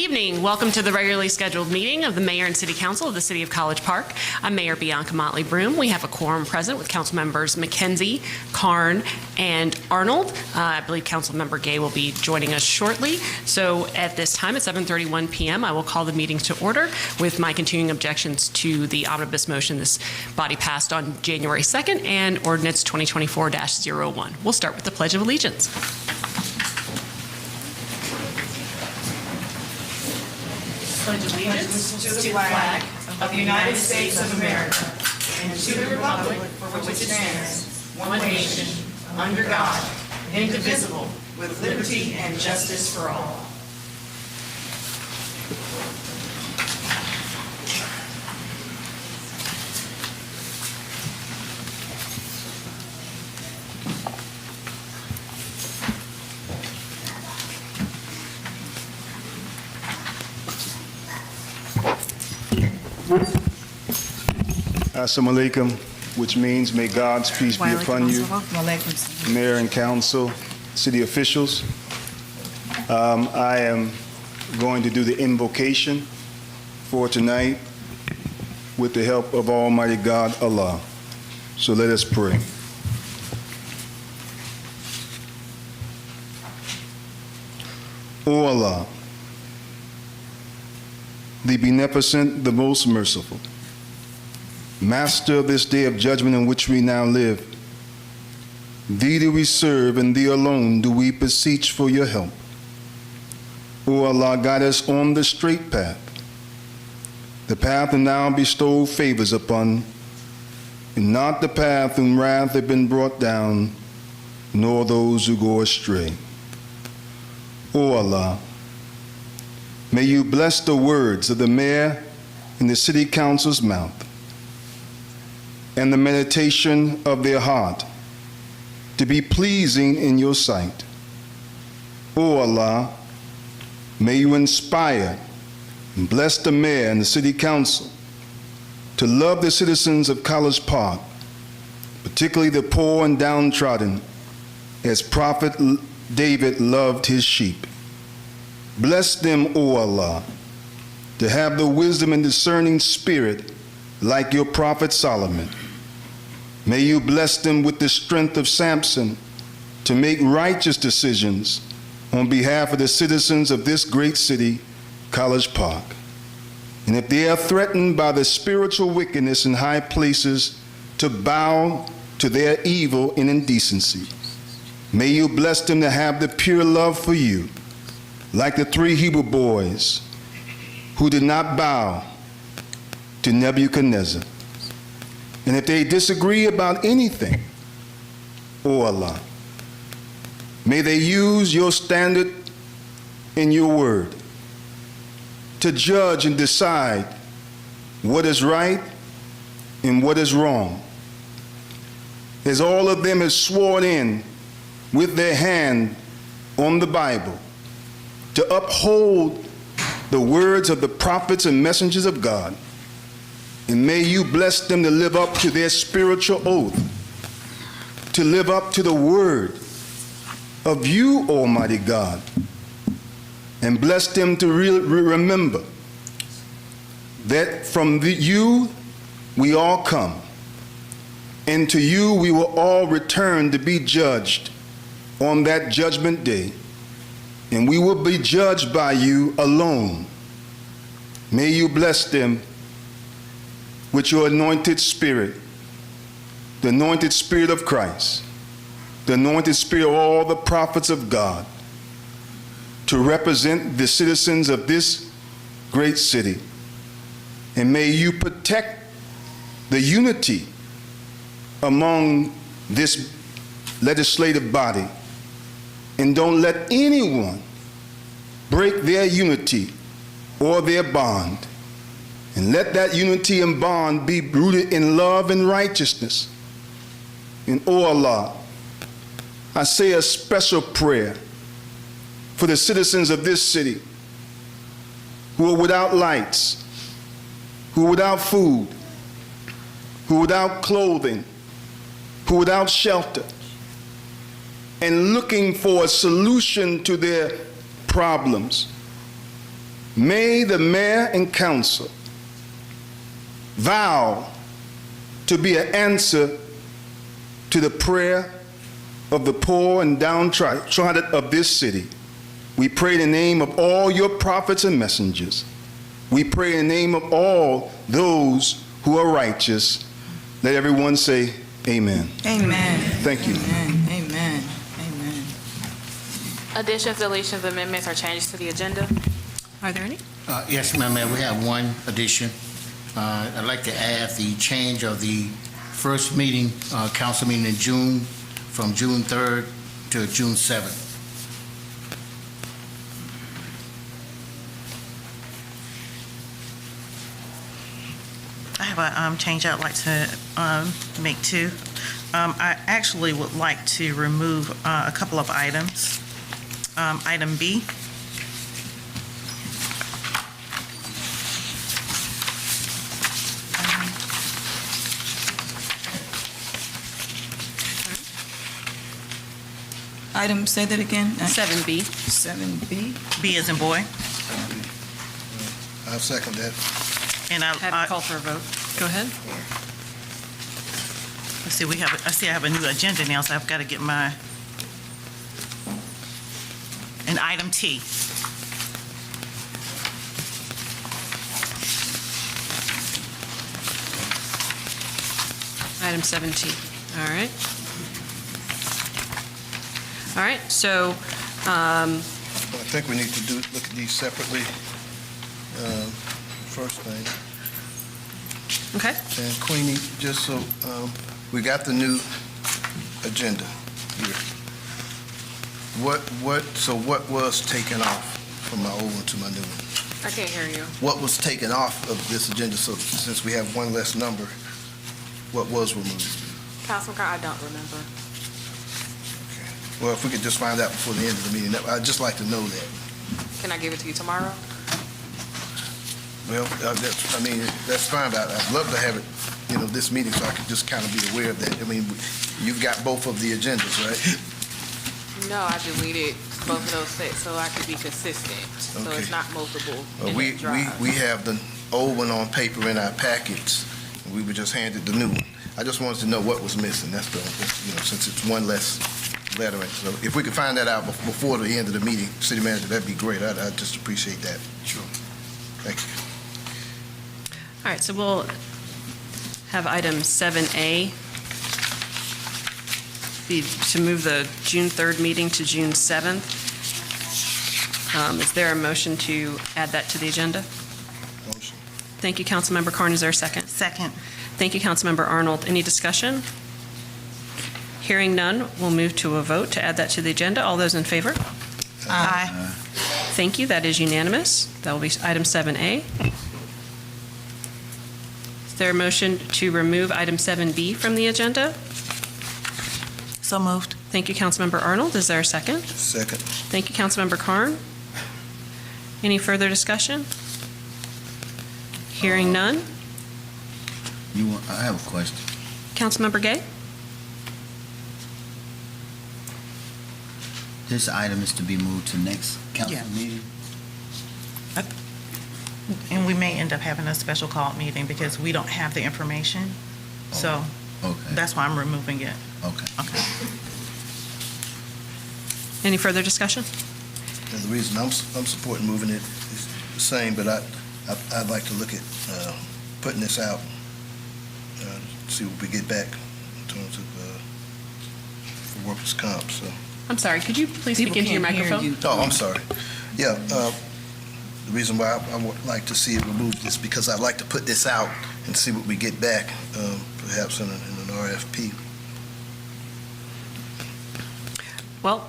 evening. Welcome to the regularly scheduled meeting of the Mayor and City Council of the City of College Park. I'm Mayor Bianca Motley Broom. We have a quorum present with Council Members McKenzie, Karn, and Arnold. I believe Council Member Gay will be joining us shortly. So at this time, at 7:31 p.m., I will call the meeting to order with my continuing objections to the omnibus motion this body passed on January 2nd and Ordinance 2024-01. We'll start with the Pledge of Allegiance. Pledge allegiance to the flag of the United States of America and to the republic for which it stands, one nation, under God, indivisible, with liberty and justice for all. Assalamu alaikum, which means may God's peace be upon you, Mayor and Council, city officials. I am going to do the invocation for tonight with the help of Almighty God, Allah. So let us pray. O Allah, the beneficent, the most merciful, Master of this day of judgment in which we now live, Thee do we serve, and Thee alone do we beseech for your help. O Allah, guide us on the straight path, the path that now bestow favors upon, and not the path whom wrath have been brought down, nor those who go astray. O Allah, may you bless the words of the mayor and the city council's mouth, and the meditation of their heart to be pleasing in your sight. O Allah, may you inspire and bless the mayor and the city council to love the citizens of College Park, particularly the poor and downtrodden, as Prophet David loved his sheep. Bless them, O Allah, to have the wisdom and discerning spirit like your prophet Solomon. May you bless them with the strength of Samson to make righteous decisions on behalf of the citizens of this great city, College Park. And if they are threatened by the spiritual wickedness in high places to bow to their evil and indecency, may you bless them to have the pure love for you, like the 3 Hebrew boys who did not bow to Nebuchadnezzar. And if they disagree about anything, O Allah, may they use your standard in your word to judge and decide what is right and what is wrong. As all of them have sworn in with their hand on the Bible to uphold the words of the prophets and messengers of God, and may you bless them to live up to their spiritual oath, to live up to the word of you, Almighty God, and bless them to remember that from you we all come, and to you we will all return to be judged on that judgment day, and we will be judged by you alone. May you bless them with your anointed spirit, the anointed spirit of Christ, the anointed spirit of all the prophets of God, to represent the citizens of this great city. And may you protect the unity among this legislative body, and don't let anyone break their unity or their bond. And let that unity and bond be rooted in love and righteousness. And O Allah, I say a special prayer for the citizens of this city who are without lights, who are without food, who are without clothing, who are without shelter, and looking for a solution to their problems. May the mayor and council vow to be an answer to the prayer of the poor and downtrodden of this city. We pray in the name of all your prophets and messengers. We pray in the name of all those who are righteous. Let everyone say amen. Amen. Thank you. Amen. Amen. Amen. Additions, deletions, amendments, or changes to the agenda? Are there any? Yes, Madam Mayor, we have one addition. I'd like to add the change of the first meeting, council meeting in June, from June 3rd to June 7th. I have a change I'd like to make too. I actually would like to remove a couple of items. Item B. Item, say that again. 7B. 7B. B as in boy. I'll second that. And Have a call for a vote. Go ahead. let's see, I have a new agenda now, so I've got to get my, and item T. Item 17. All right. All right, so, I think we need to look at these separately. First thing, okay. and Queenie, just so, we got the new agenda here. What was taken off from my old one to my new one? I can't hear you. What was taken off of this agenda, so since we have one less number, what was removed? Councilman Carr, I don't remember. Well, if we could just find out before the end of the meeting, I'd just like to know that. Can I give it to you tomorrow? Well, that's fine, but I'd love to have it, this meeting, so I could just kind of be aware of that. I mean, you've got both of the agendas, right? No, I deleted both of those sets so I could be consistent. So Okay. it's not multiple in We the drive. have the old one on paper in our packets, and we were just handed the new one. I just wanted to know what was missing, that's the, since it's one less letter. So if we could find that out before the end of the meeting, City Manager, that'd be great. I'd just appreciate that. Sure. Thank you. All right, so we'll have item 7A be to move the June 3rd meeting to June 7th. Is there a motion to add that to the agenda? Motion. Thank you, Councilmember Carn. Is there a second? Second. Thank you, Councilmember Arnold. Any discussion? Hearing none, we'll move to a vote to add that to the agenda. All those in favor? Aye. Thank you. That is unanimous. That will be item 7A. Is there a motion to remove item 7B from the agenda? So moved. Thank you, Councilmember Arnold. Is there a second? Second. Thank you, Councilmember Carn. Any further discussion? Hearing none. I have a question. Councilmember Gay? This item is to be moved to next council Yeah. meeting? And we may end up having a special call meeting because we don't have the information. So Okay, that's why I'm removing it. okay. Okay. Any further discussion? And the reason I'm supporting moving it is the same, but I'd like to look at putting this out, see what we get back in terms of for workers' comp, so. I'm sorry, could you please speak into your microphone? Oh, I'm sorry. Yeah, the reason why I would like to see it removed is because I'd like to put this out and see what we get back, perhaps in an RFP. Well,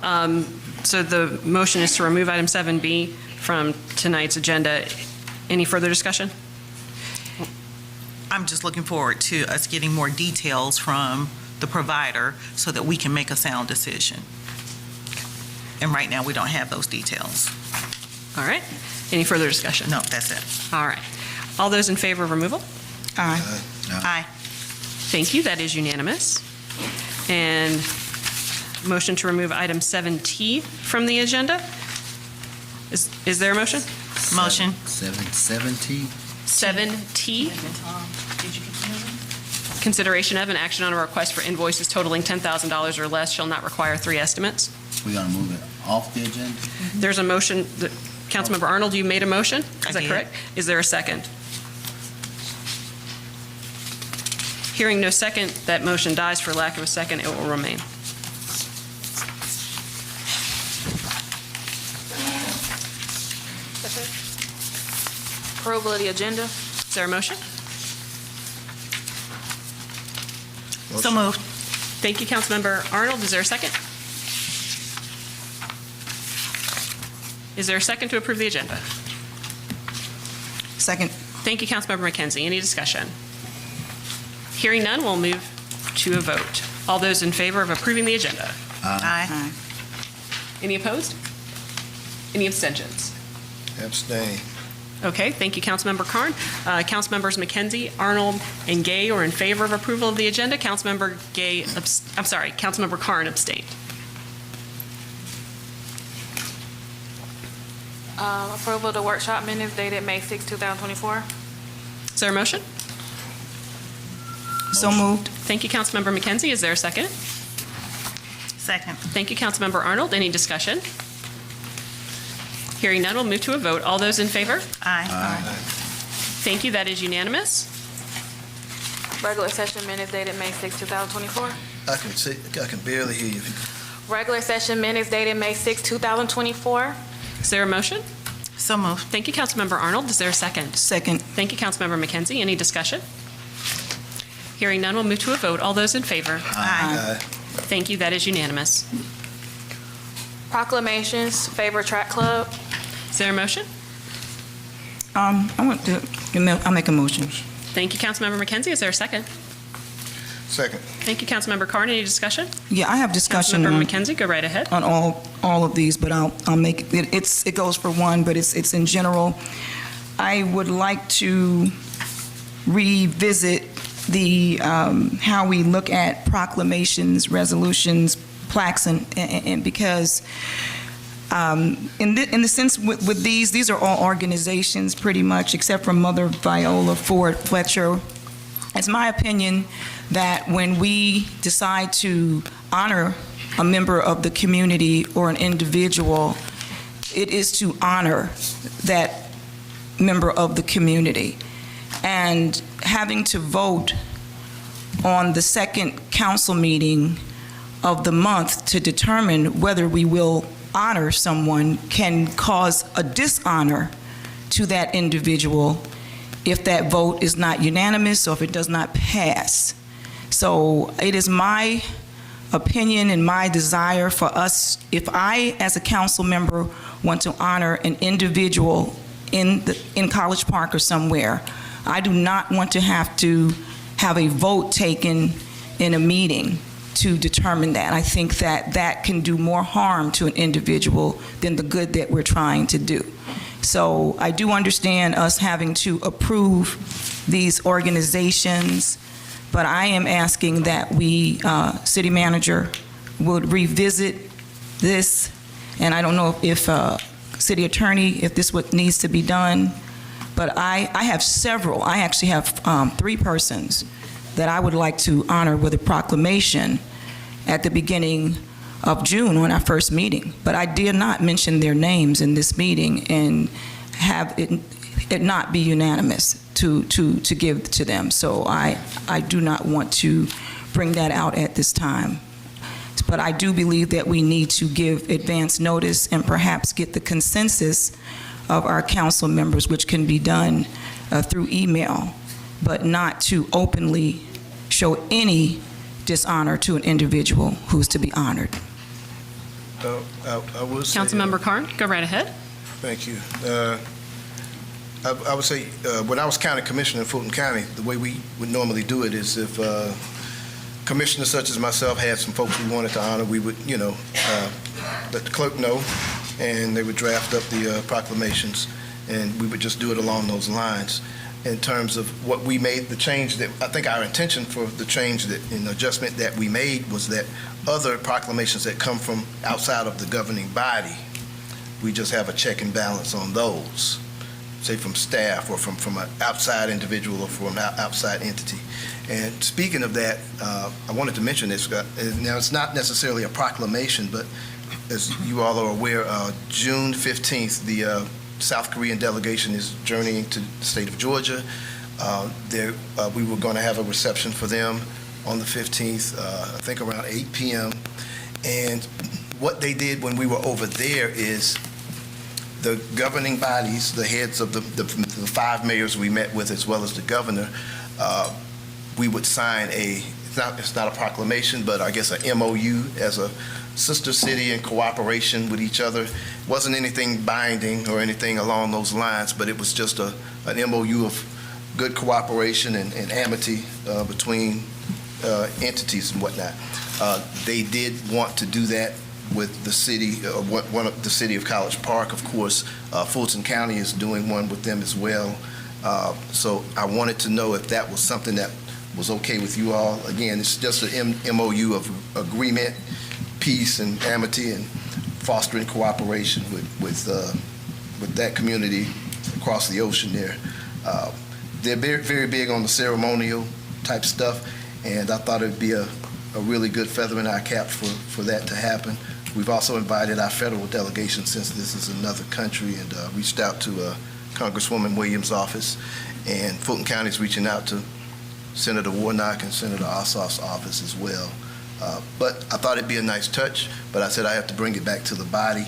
so the motion is to remove item 7B from tonight's agenda. Any further discussion? I'm just looking forward to us getting more details from the provider so that we can make a sound decision. And right now, we don't have those details. All right. Any further discussion? No, that's it. All right. All those in favor of removal? Aye. Aye. Thank you. That is unanimous. And motion to remove item 7T from the agenda? Is there a motion? Motion. 770. 7T, consideration of an action on a request for invoices totaling $10,000 or less shall not require 3 estimates. We're going to move it off the agenda? There's a motion, Councilmember Arnold, you made a motion? I Is that did. correct? Is there a second? Hearing no second, that motion dies for lack of a second. It will remain. Approval of the agenda. Is there a motion? So moved. Thank you, Councilmember Arnold. Is there a second? Is there a second to approve the agenda? Second. Thank you, Councilmember McKenzie. Any discussion? Hearing none, we'll move to a vote. All those in favor of approving the agenda? Aye. Any opposed? Any abstentions? Abstain. Okay, thank you, Councilmember Carn. Councilmembers McKenzie, Arnold, and Gay are in favor of approval of the agenda. Councilmember Councilmember Carn abstained. Approval of the workshop minutes dated May 6, 2024. Is there a motion? So moved. Thank you, Councilmember McKenzie. Is there a second? Second. Thank you, Councilmember Arnold. Any discussion? Hearing none, we'll move to a vote. All those in favor? Aye. Thank you. That is unanimous. Regular session minutes dated May 6, 2024. I can barely hear you. Regular session minutes dated May 6, 2024. Is there a motion? So moved. Thank you, Councilmember Arnold. Is there a second? Second. Thank you, Councilmember McKenzie. Any discussion? Hearing none, we'll move to a vote. All those in favor? Aye. Thank you. That is unanimous. Proclamations, Favor Track Club. Is there a motion? I'll make a motion. Thank you, Councilmember McKenzie. Is there a second? Second. Thank you, Councilmember Carn. Any discussion? Yeah, I have discussion Councilmember on McKenzie, go right ahead. all of these, but I'll make it. It goes for one, but it's in general. I would like to revisit the how we look at proclamations, resolutions, plaques, and because in the sense with these are all organizations pretty much, except for Mother Viola Ford Fletcher. It's my opinion that when we decide to honor a member of the community or an individual, it is to honor that member of the community. And having to vote on the second council meeting of the month to determine whether we will honor someone can cause a dishonor to that individual if that vote is not unanimous or if it does not pass. So it is my opinion and my desire for us, if I, as a council member, want to honor an individual in College Park or somewhere, I do not want to have a vote taken in a meeting to determine that. I think that can do more harm to an individual than the good that we're trying to do. So I do understand us having to approve these organizations, but I am asking that we, city manager, would revisit this, and I don't know if city attorney, if this what needs to be done, but I have several. I actually have 3 persons that I would like to honor with a proclamation at the beginning of June on our first meeting. But I did not mention their names in this meeting and have it not be unanimous to give to them. So I do not want to bring that out at this time. But I do believe that we need to give advance notice and perhaps get the consensus of our council members, which can be done through email, but not to openly show any dishonor to an individual who's to be honored. I would say, Councilmember Carn, go right ahead. thank you. I would say, when I was county commissioner in Fulton County, the way we would normally do it is if commissioners such as myself had some folks we wanted to honor, we would, let the clerk know, and they would draft up the proclamations, and we would just do it along those lines. In terms of what we made, the change that, I think our intention for the change that, in the adjustment that we made was that other proclamations that come from outside of the governing body we just have a check and balance on those, say from staff or from an outside individual or from an outside entity. And speaking of that, I wanted to mention this. Now, it's not necessarily a proclamation, but as you all are aware, June 15th, the South Korean delegation is journeying to the state of Georgia. We were going to have a reception for them on the 15th, I think around 8 p.m. And what they did when we were over there is the governing bodies, the heads of the 5 mayors we met with, as well as the governor, we would sign it's not a proclamation, but I guess a MOU as a sister city in cooperation with each other. It wasn't anything binding or anything along those lines, but it was just an MOU of good cooperation and amity between entities and whatnot. They did want to do that with the city, the city of College Park, of course. Fulton County is doing one with them as well. So I wanted to know if that was something that was okay with you all. Again, it's just an MOU of agreement, peace and amity, and fostering cooperation with that community across the ocean there. They're very, very big on the ceremonial type stuff, and I thought it would be a really good feather in our cap for that to happen. We've also invited our federal delegation, since this is another country, and reached out to Congresswoman Williams' office, and Fulton County is reaching out to Senator Warnock and Senator Ossoff's office as well. But I thought it'd be a nice touch, but I said I have to bring it back to the body.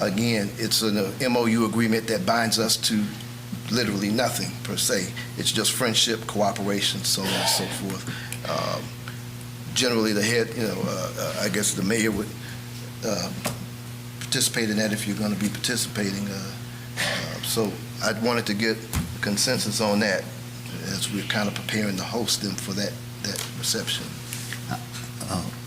Again, it's an MOU agreement that binds us to literally nothing per se. It's just friendship, cooperation, so on and so forth. Generally, the head, I guess the mayor would participate in that if you're going to be participating. So I wanted to get consensus on that as we're kind of preparing to host them for that reception.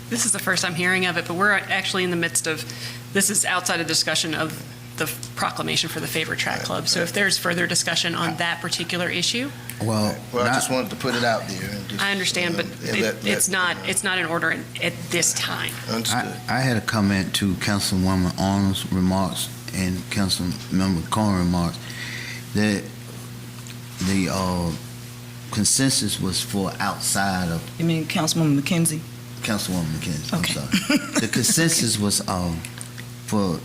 This is the first I'm hearing of it, but we're actually in the midst of, this is outside of discussion of the proclamation for the favorite track club. So if there's further discussion on that particular issue. Well, I just wanted to put it out there. And just, I understand, but it's not in order at this time. Understood. I had a comment to Councilwoman Arnold's remarks and Councilmember Corn remarks that the consensus was for outside of You mean Councilwoman McKenzie? Councilwoman McKenzie. Okay. I'm sorry. The consensus was for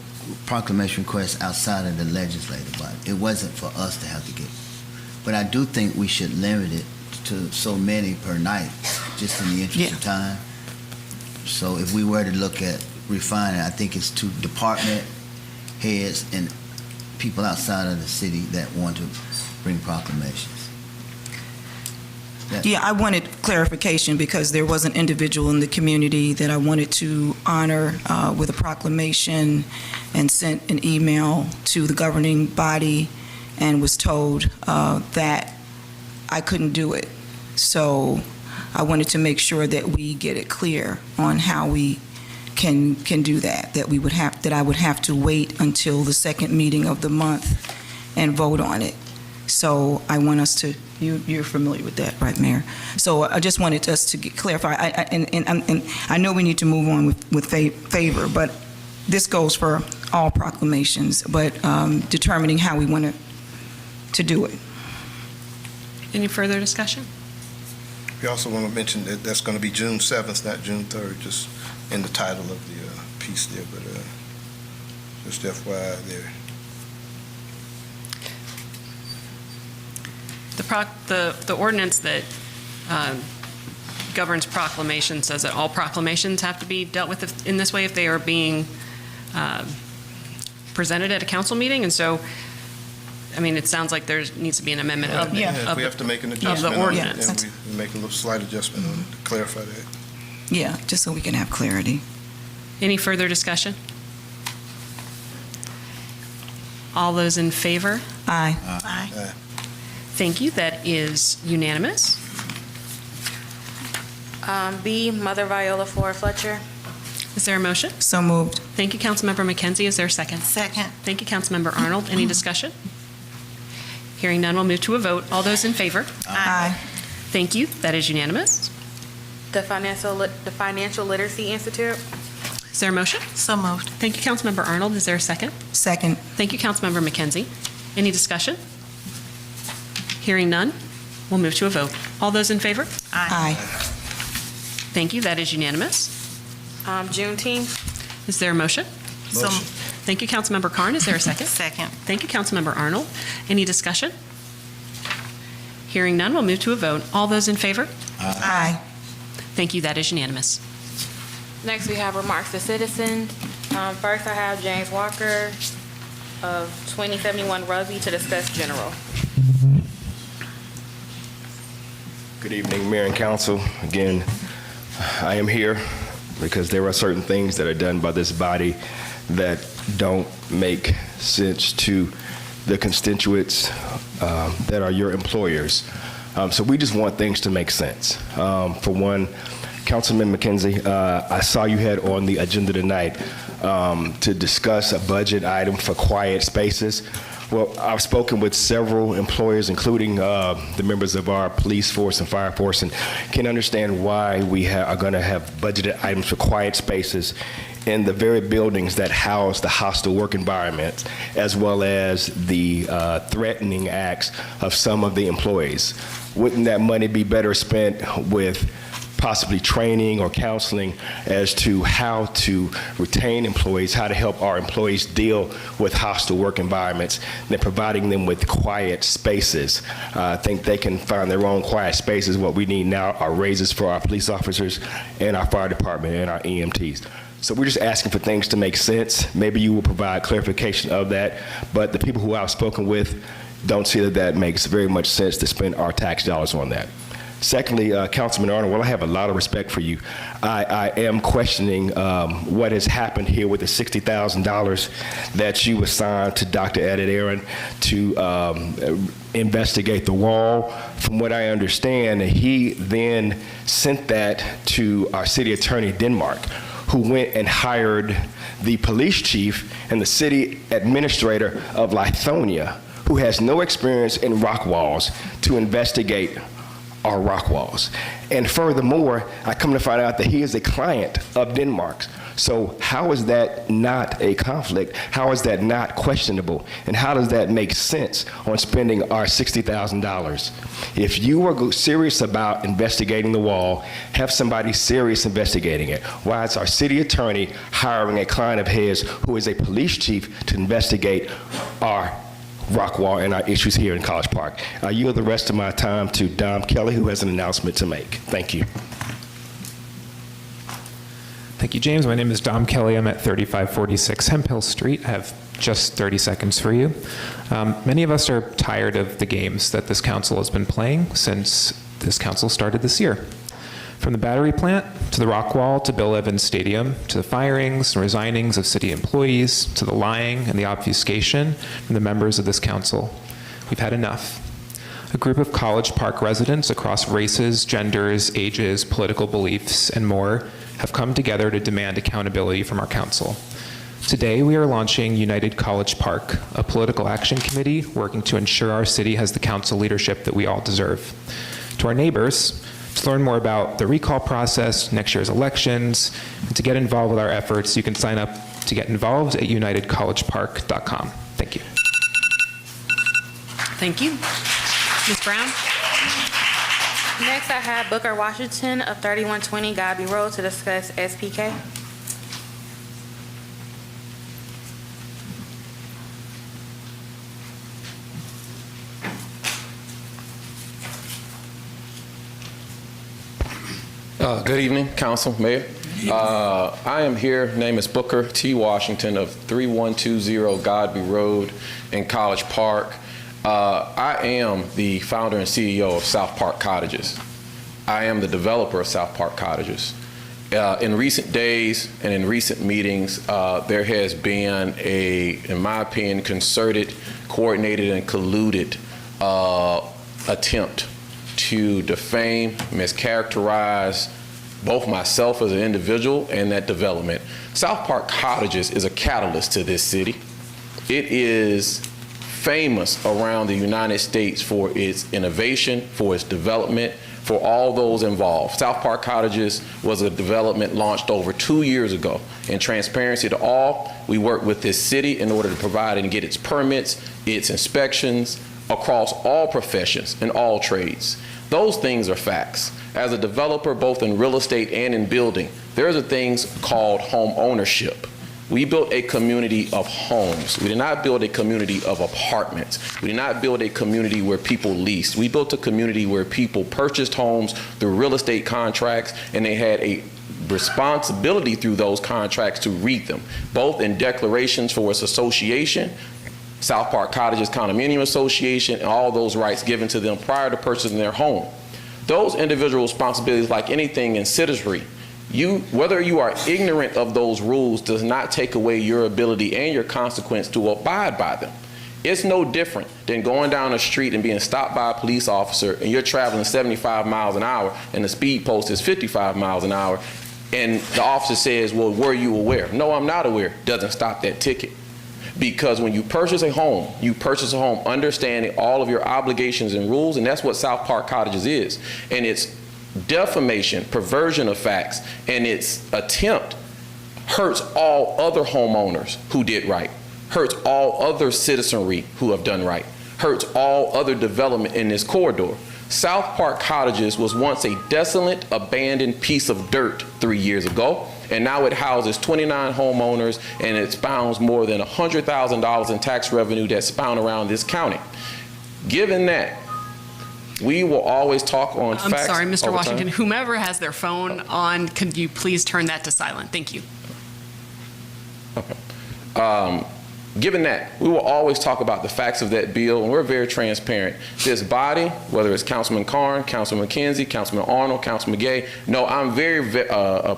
proclamation requests outside of the legislative body. It wasn't for us to have to get. But I do think we should limit it to so many per night, just in the interest of time. So if we were to look at refining, I think it's to department heads and people outside of the city that want to bring proclamations. Yeah, I wanted clarification because there was an individual in the community that I wanted to honor with a proclamation, and sent an email to the governing body and was told that I couldn't do it. So I wanted to make sure that we get it clear on how we can do that, that I would have to wait until the second meeting of the month and vote on it. So I want us to, you're familiar with that, right, Mayor? So I just wanted us to clarify, and I know we need to move on with favor, but this goes for all proclamations, but determining how we want to do it. Any further discussion? We also want to mention that that's going to be June 7th, not June 3rd, just in the title of the piece there, but just FYI there. The ordinance that governs proclamations says that all proclamations have to be dealt with in this way if they are being presented at a council meeting. And so, I mean, it sounds like there needs to be an amendment of the, If we have to make an adjustment the on ordinance. it, then we make a little slight adjustment on it to clarify that. Yeah, just so we can have clarity. Any further discussion? All those in favor? Aye. Aye. Thank you. That is unanimous. B, Mother Viola Ford Fletcher. Is there a motion? So moved. Thank you, Councilmember McKenzie. Is there a second? Second. Thank you, Councilmember Arnold. Any discussion? Hearing none, we'll move to a vote. All those in favor? Aye. Thank you. That is unanimous. The Financial Literacy Institute. Is there a motion? So moved. Thank you, Councilmember Arnold. Is there a second? Second. Thank you, Councilmember McKenzie. Any discussion? Hearing none, we'll move to a vote. All those in favor? Aye. Thank you. That is unanimous. Juneteenth. Is there a motion? So Thank you, Councilmember Carn. Is there a second? second. Thank you, Councilmember Arnold. Any discussion? Hearing none, we'll move to a vote. All those in favor? Aye. Thank you. That is unanimous. Next, we have remarks to citizens. First, I have James Walker of 2071 Rugby to discuss general. Good evening, Mayor and Council. Again, I am here because there are certain things that are done by this body that don't make sense to the constituents that are your employers. So we just want things to make sense. For one, Councilman McKenzie, I saw you had on the agenda tonight to discuss a budget item for quiet spaces. Well, I've spoken with several employers, including the members of our police force and fire force, and can understand why we are going to have budgeted items for quiet spaces in the very buildings that house the hostile work environments, as well as the threatening acts of some of the employees. Wouldn't that money be better spent with possibly training or counseling as to how to retain employees, how to help our employees deal with hostile work environments, than providing them with quiet spaces? I think they can find their own quiet spaces. What we need now are raises for our police officers and our fire department and our EMTs. So we're just asking for things to make sense. Maybe you will provide clarification of that, but the people who I've spoken with don't see that that makes very much sense to spend our tax dollars on that. Secondly, Councilman Arnold, well, I have a lot of respect for you. I am questioning what has happened here with the $60,000 that you assigned to Dr. Edit Aaron to investigate the wall. From what I understand, he then sent that to our city attorney, Denmark, who went and hired the police chief and the city administrator of Lithonia, who has no experience in rock walls, to investigate our rock walls. And furthermore, I come to find out that he is a client of Denmark's. So how is that not a conflict? How is that not questionable? And how does that make sense on spending our $60,000? If you were serious about investigating the wall, have somebody serious investigating it. Why is our city attorney hiring a client of his who is a police chief to investigate our rock wall and our issues here in College Park? I yield the rest of my time to Dom Kelly, who has an announcement to make. Thank you. Thank you, James. My name is Dom Kelly. I'm at 3546 Hemphill Street. I have just 30 seconds for you. Many of us are tired of the games that this council has been playing since this council started this year. From the battery plant, to the rock wall, to Bill Evans Stadium, to the firings and resignings of city employees, to the lying and the obfuscation from the members of this council. We've had enough. A group of College Park residents across races, genders, ages, political beliefs, and more have come together to demand accountability from our council. Today, we are launching United College Park, a political action committee working to ensure our city has the council leadership that we all deserve. To our neighbors, to learn more about the recall process, next year's elections, and to get involved with our efforts, you can sign up to get involved at unitedcollegepark.com. Thank you. Thank you. Ms. Brown? Next, I have Booker Washington of 3120 Godby Road to discuss SPK. Good evening, Council, Mayor. I am here, name is Booker T. Washington of 3120 Godby Road in College Park. I am the founder and CEO of South Park Cottages. I am the developer of South Park Cottages. In recent days and in recent meetings, there has been in my opinion, concerted, coordinated, and colluded attempt to defame, mischaracterize both myself as an individual and that development. South Park Cottages is a catalyst to this city. It is famous around the United States for its innovation, for its development, for all those involved. South Park Cottages was a development launched over 2 years ago. In transparency to all, we worked with this city in order to provide and get its permits, its inspections across all professions and all trades. Those things are facts. As a developer, both in real estate and in building, there's a things called home ownership. We built a community of homes. We did not build a community of apartments. We did not build a community where people leased. We built a community where people purchased homes through real estate contracts, and they had a responsibility through those contracts to read them, both in declarations for its association, South Park Cottages Condominium Association, and all those rights given to them prior to purchasing their home. Those individual responsibilities, like anything in citizenry, whether you are ignorant of those rules does not take away your ability and your consequence to abide by them. It's no different than going down the street and being stopped by a police officer and you're traveling 75 miles an hour and the speed post is 55 miles an hour and the officer says, well, were you aware? No, I'm not aware. Doesn't stop that ticket. Because when you purchase a home understanding all of your obligations and rules, and that's what South Park Cottages is. And it's defamation, perversion of facts, and its attempt hurts all other homeowners who did right, hurts all other citizenry who have done right, hurts all other development in this corridor. South Park Cottages was once a desolate, abandoned piece of dirt 3 years ago, and now it houses 29 homeowners, and it spawns more than $100,000 in tax revenue that's found around this county. Given that, we will always talk on facts. I'm sorry, Mr. over Washington. time. Whomever has their phone on, could you please turn that to silent? Thank you. Okay. Given that, we will always talk about the facts of that bill, and we're very transparent. This body, whether it's Councilman Karn, Councilman McKenzie, Councilman Arnold, Councilman Gay, no, I'm very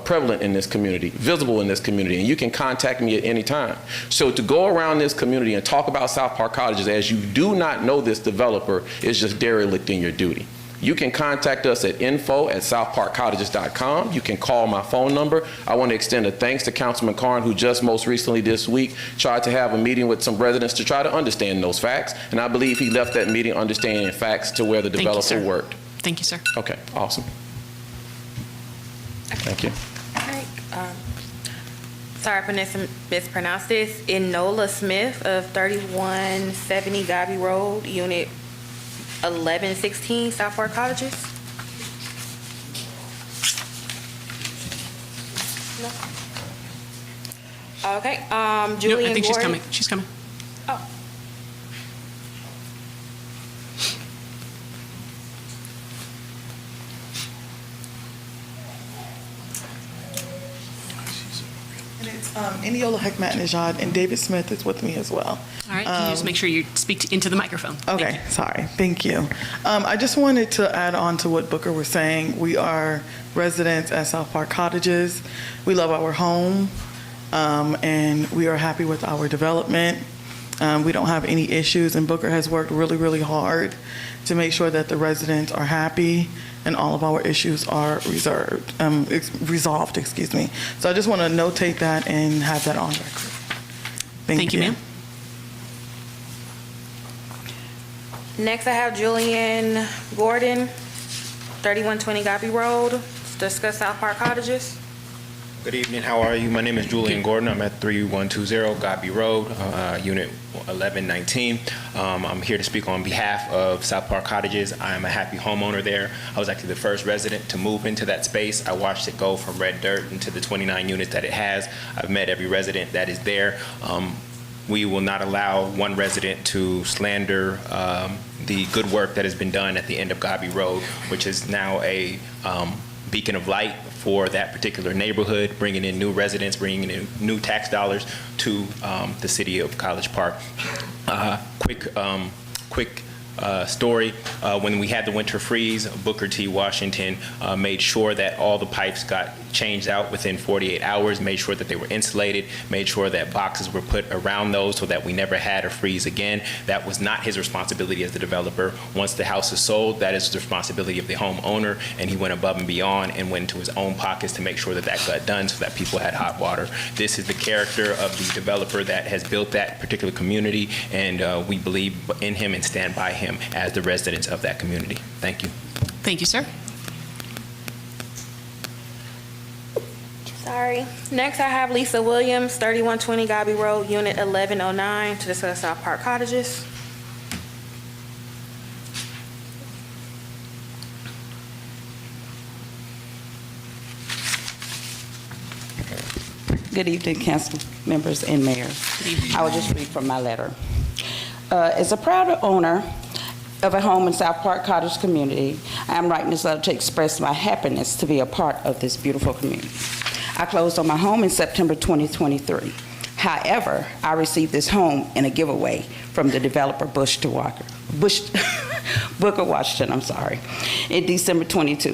prevalent in this community, visible in this community, and you can contact me at any time. So to go around this community and talk about South Park Cottages as you do not know this developer is just derelict in your duty. You can contact us at info@southparkcottages.com. You can call my phone number. I want to extend a thanks to Councilman Karn, who just most recently this week tried to have a meeting with some residents to try to understand those facts. And I believe he left that meeting understanding facts to where the developer worked. Thank you, sir. Okay, awesome. Thank you. All right. Sorry if I mispronounced this. Enola Smith of 3170 Gobby Road, Unit 1116, South Park Cottages. No. Okay. Julian No, I think she's Gordon. coming. She's coming. Oh. And it's Eniola Hekmatnejad, and David Smith is with me as well. All right. Can you just make sure you speak into the microphone? Okay, sorry. Thank you. I just wanted to add on to what Booker was saying. We are residents at South Park Cottages. We love our home, and we are happy with our development. We don't have any issues, and Booker has worked really, really hard to make sure that the residents are happy and all of our issues are resolved. Excuse me. So I just want to notate that and have that on record. Thank you, ma'am. Next, I have Julian Gordon, 3120 Gobby Road, to discuss South Park Cottages. Good evening. How are you? My name is Julian Gordon. I'm at 3120 Gobby Road, Unit 1119. I'm here to speak on behalf of South Park Cottages. I am a happy homeowner there. I was actually the first resident to move into that space. I watched it go from red dirt into the 29 units that it has. I've met every resident that is there. We will not allow one resident to slander the good work that has been done at the end of Gobby Road, which is now a beacon of light for that particular neighborhood, bringing in new residents, bringing in new tax dollars to the city of College Park. Quick story. When we had the winter freeze, Booker T. Washington made sure that all the pipes got changed out within 48 hours, made sure that they were insulated, made sure that boxes were put around those so that we never had a freeze again. That was not his responsibility as the developer. Once the house is sold, that is the responsibility of the homeowner, and he went above and beyond and went into his own pockets to make sure that that got done so that people had hot water. This is the character of the developer that has built that particular community, and we believe in him and stand by him as the residents of that community. Thank you. Thank you, sir. sorry. Next, I have Lisa Williams, 3120 Gobby Road, Unit 1109, to discuss South Park Cottages. Good evening, council members and mayor. I will just read from my letter. As a proud owner of a home in South Park Cottage community, I am writing this letter to express my happiness to be a part of this beautiful community. I closed on my home in September 2023. However, I received this home in a giveaway from the developer Booker Washington, in December 22.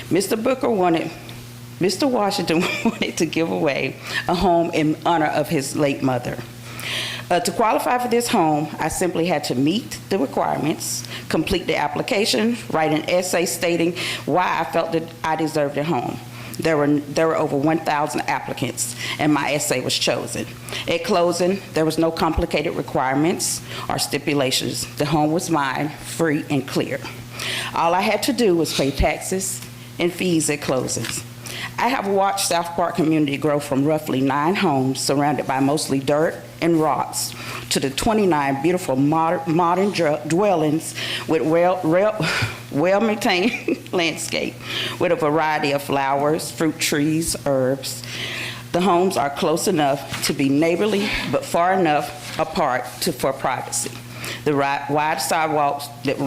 Mr. Washington wanted to give away a home in honor of his late mother. To qualify for this home, I simply had to meet the requirements, complete the application, write an essay stating why I felt that I deserved a home. There were over 1,000 applicants, and my essay was chosen. At closing, there was no complicated requirements or stipulations. The home was mine, free and clear. All I had to do was pay taxes and fees at closings. I have watched South Park community grow from roughly 9 homes surrounded by mostly dirt and rocks to the 29 beautiful modern dwellings with well-maintained landscape with a variety of flowers, fruit trees, herbs. The homes are close enough to be neighborly, but far enough apart for privacy. The wide sidewalks that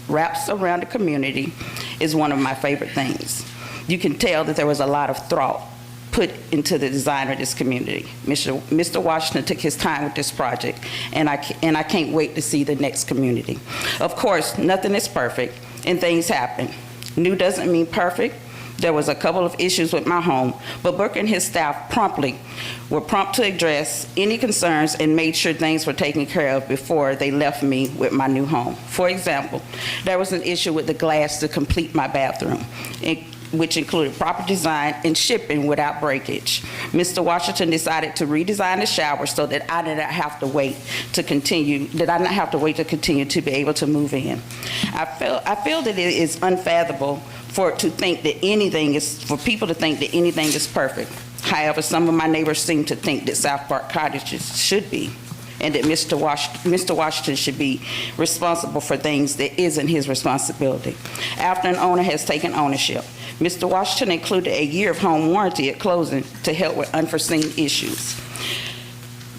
wraps around the community is one of my favorite things. You can tell that there was a lot of thought put into the design of this community. Mr. Washington took his time with this project, and I can't wait to see the next community. Of course, nothing is perfect, and things happen. New doesn't mean perfect. There was a couple of issues with my home, but Burke and his staff were prompt to address any concerns and made sure things were taken care of before they left me with my new home. For example, there was an issue with the glass to complete my bathroom, which included proper design and shipping without breakage. Mr. Washington decided to redesign the shower so that I did not have to wait to continue to be able to move in. I feel that it is unfathomable for people to think that anything is perfect. However, some of my neighbors seem to think that South Park Cottages should be, and that Mr. Washington should be responsible for things that isn't his responsibility. After an owner has taken ownership, Mr. Washington included a year of home warranty at closing to help with unforeseen issues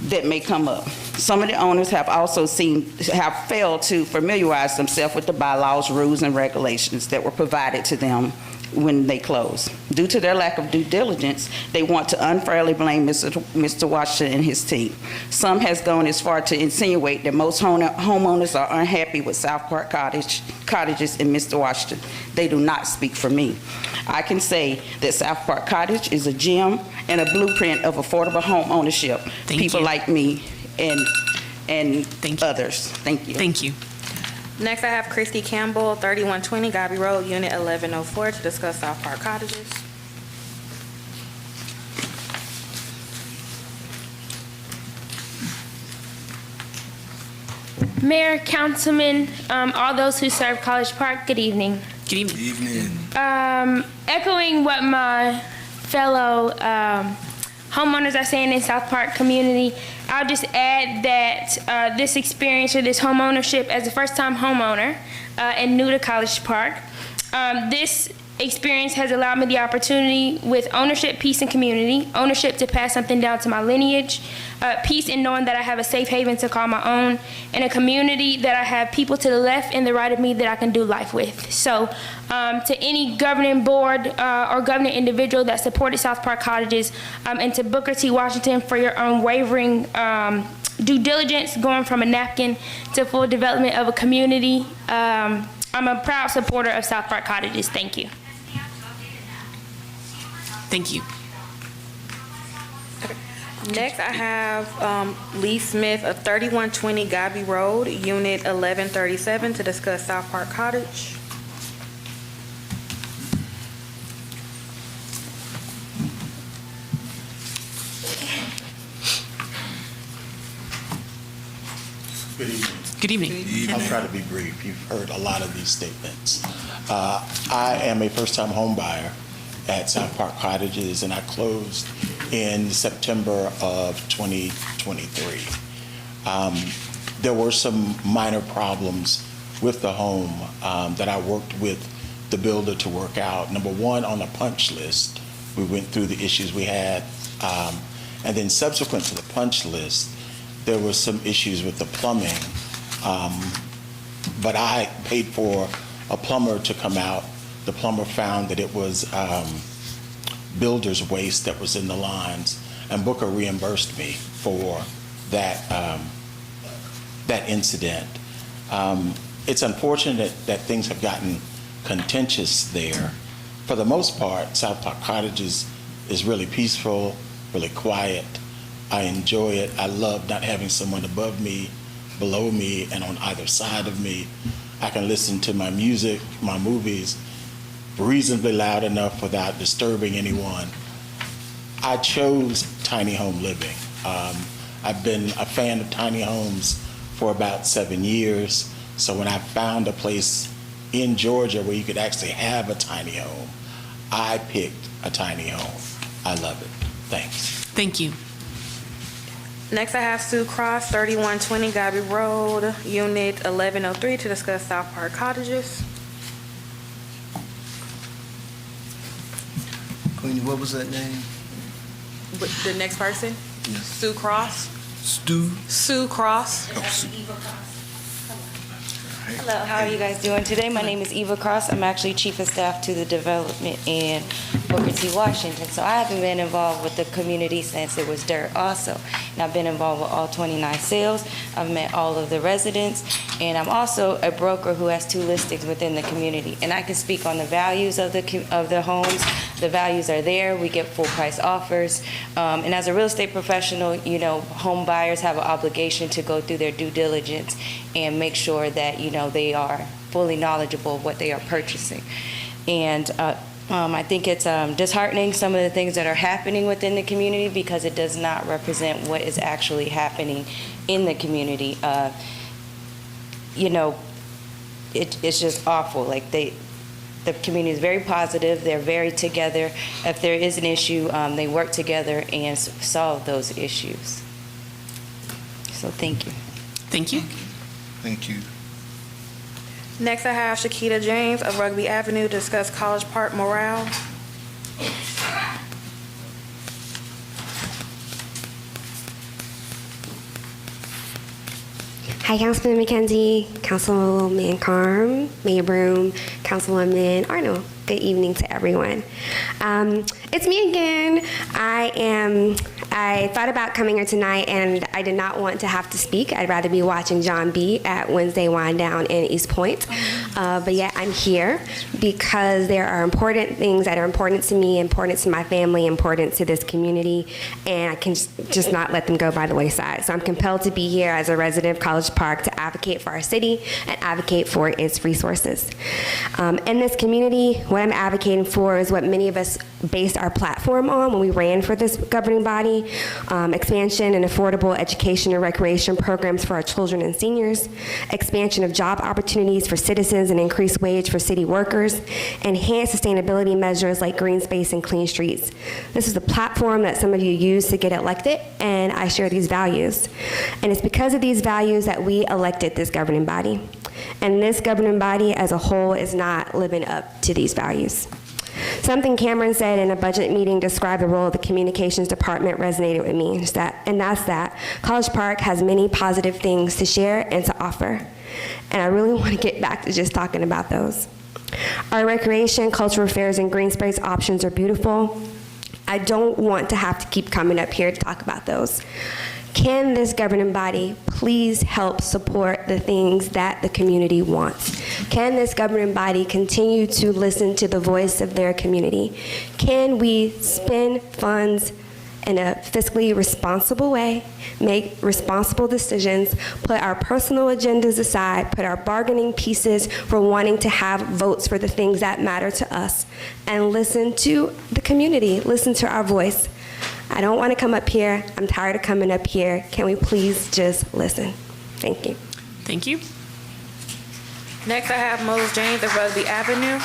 that may come up. Some of the owners have also failed to familiarize themselves with the bylaws, rules, and regulations that were provided to them when they close. Due to their lack of due diligence, they want to unfairly blame Mr. Washington and his team. Some has gone as far to insinuate that most homeowners are unhappy with South Park Cottages and Mr. Washington. They do not speak for me. I can say that South Park Cottage is a gem and a blueprint of affordable home ownership. People like me and others. Thank you. Thank you. Next, I have Christy Campbell, 3120 Gobby Road, Unit 1104, to discuss South Park Cottages. Mayor, councilmen, all those who serve College Park, good evening. Good evening. Echoing what my fellow homeowners are saying in South Park community, I'll just add that this experience or this home ownership as a first-time homeowner and new to College Park, this experience has allowed me the opportunity with ownership, peace, and community, ownership to pass something down to my lineage, peace in knowing that I have a safe haven to call my own, and a community that I have people to the left and the right of me that I can do life with. So to any governing board or governing individual that supported South Park Cottages, and to Booker T. Washington for your unwavering due diligence going from a napkin to full development of a community. I'm a proud supporter of South Park Cottages. Thank you. Thank you. Next, I have Lee Smith of 3120 Gobby Road, Unit 1137, to discuss South Park Cottage. Good evening. Good evening. I'll try to be brief. You've heard a lot of these statements. I am a first-time home buyer, at South Park Cottages, and I closed in September of 2023. There were some minor problems with the home that I worked with the builder to work out. Number one, on the punch list, we went through the issues we had, and then subsequent to the punch list, there were some issues with the plumbing, but I paid for a plumber to come out. The plumber found that it was builder's waste that was in the lines, and Booker reimbursed me for that that incident. It's unfortunate that things have gotten contentious there. For the most part, South Park Cottages is really peaceful, really quiet. I enjoy it. I love not having someone above me, below me, and on either side of me. I can listen to my music, my movies, reasonably loud enough without disturbing anyone. I chose tiny home living. I've been a fan of tiny homes for about 7 years. So when I found a place in Georgia where you could actually have a tiny home, I picked a tiny home. I love it. Thanks. Thank you. Next, I have Sue Cross, 3120 Gabby Road, Unit 1103, to discuss South Park Cottages. Queenie, what was that name? The next person? Yes. Sue Cross. Sue Cross. Oh, Sue. Hello, how are you guys doing today? My name is Eva Cross. I'm actually Chief of Staff to the Development in Booker T. Washington. So I haven't been involved with the community since it was dirt also. And I've been involved with all 29 sales. I've met all of the residents. And I'm also a broker who has 2 listings within the community. And I can speak on the values of the homes. The values are there. We get full price offers. And as a real estate professional, you know, home buyers have an obligation to go through their due diligence and make sure that, you know, they are fully knowledgeable of what they are purchasing. And I think it's disheartening, some of the things that are happening within the community, because it does not represent what is actually happening in the community. You know, it's just awful. Like the community is very positive. They're very together. If there is an issue, they work together and solve those issues. So thank you. Thank you. Thank you. Next, I have Shakita James of Rugby Avenue to discuss College Park morale. Hi, Councilman McKenzie, Councilman Carm, Mayor Broom, Councilwoman Arnold. Good evening to everyone. It's me again. I thought about coming here tonight, and I did not want to have to speak. I'd rather be watching John B. at Wednesday Wind Down in East Point. But yet I'm here because there are important things that are important to me, important to my family, important to this community, and I can just not let them go by the wayside. So I'm compelled to be here as a resident of College Park to advocate for our city and advocate for its resources. In this community, what I'm advocating for is what many of us based our platform on when we ran for this governing body: expansion and affordable education and recreation programs for our children and seniors, expansion of job opportunities for citizens and increased wage for city workers, enhanced sustainability measures like green space and clean streets. This is the platform that some of you use to get elected, and I share these values. And it's because of these values that we elected this governing body. And this governing body as a whole is not living up to these values. Something Cameron said in a budget meeting described the role of the communications department resonated with me, and that's that College Park has many positive things to share and to offer. And I really want to get back to just talking about those. Our recreation, cultural affairs, and green space options are beautiful. I don't want to have to keep coming up here to talk about those. Can this governing body please help support the things that the community wants? Can this governing body continue to listen to the voice of their community? Can we spend funds in a fiscally responsible way, make responsible decisions, put our personal agendas aside, put our bargaining pieces for wanting to have votes for the things that matter to us, and listen to the community, listen to our voice? I don't want to come up here. I'm tired of coming up here. Can we please just listen? Thank you. Thank you. Next, I have Mose James of Rugby Avenue.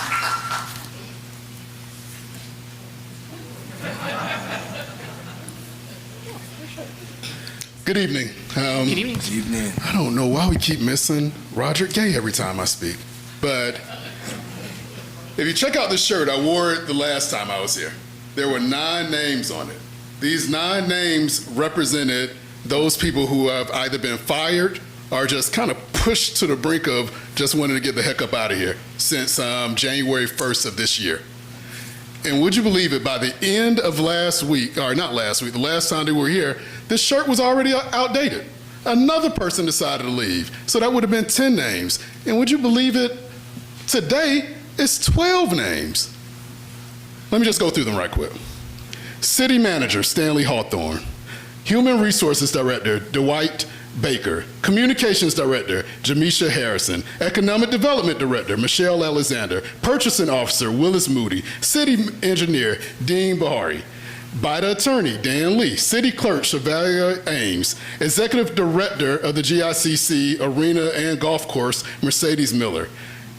Good evening. Good evening. Good evening. I don't know why we keep missing Roderick Gay every time I speak, but if you check out this shirt, I wore it the last time I was here. There were 9 names on it. These 9 names represented those people who have either been fired or just kind of pushed to the brink of just wanting to get the heck up out of here since January 1st of this year. And would you believe it, by the end of last week, or not last week, the last time they were here, this shirt was already outdated. Another person decided to leave. So that would have been 10 names. And would you believe it, today it's 12 names. Let me just go through them right quick. City Manager, Stanley Hawthorne. Human Resources Director, Dwight Baker. Communications Director, Jamisha Harrison. Economic Development Director, Michelle Alexander. Purchasing Officer, Willis Moody. City Engineer, Dean Bahari. BIDA Attorney, Dan Lee. City Clerk, Chevalier Ames. Executive Director of the GICC Arena and Golf Course, Mercedes Miller.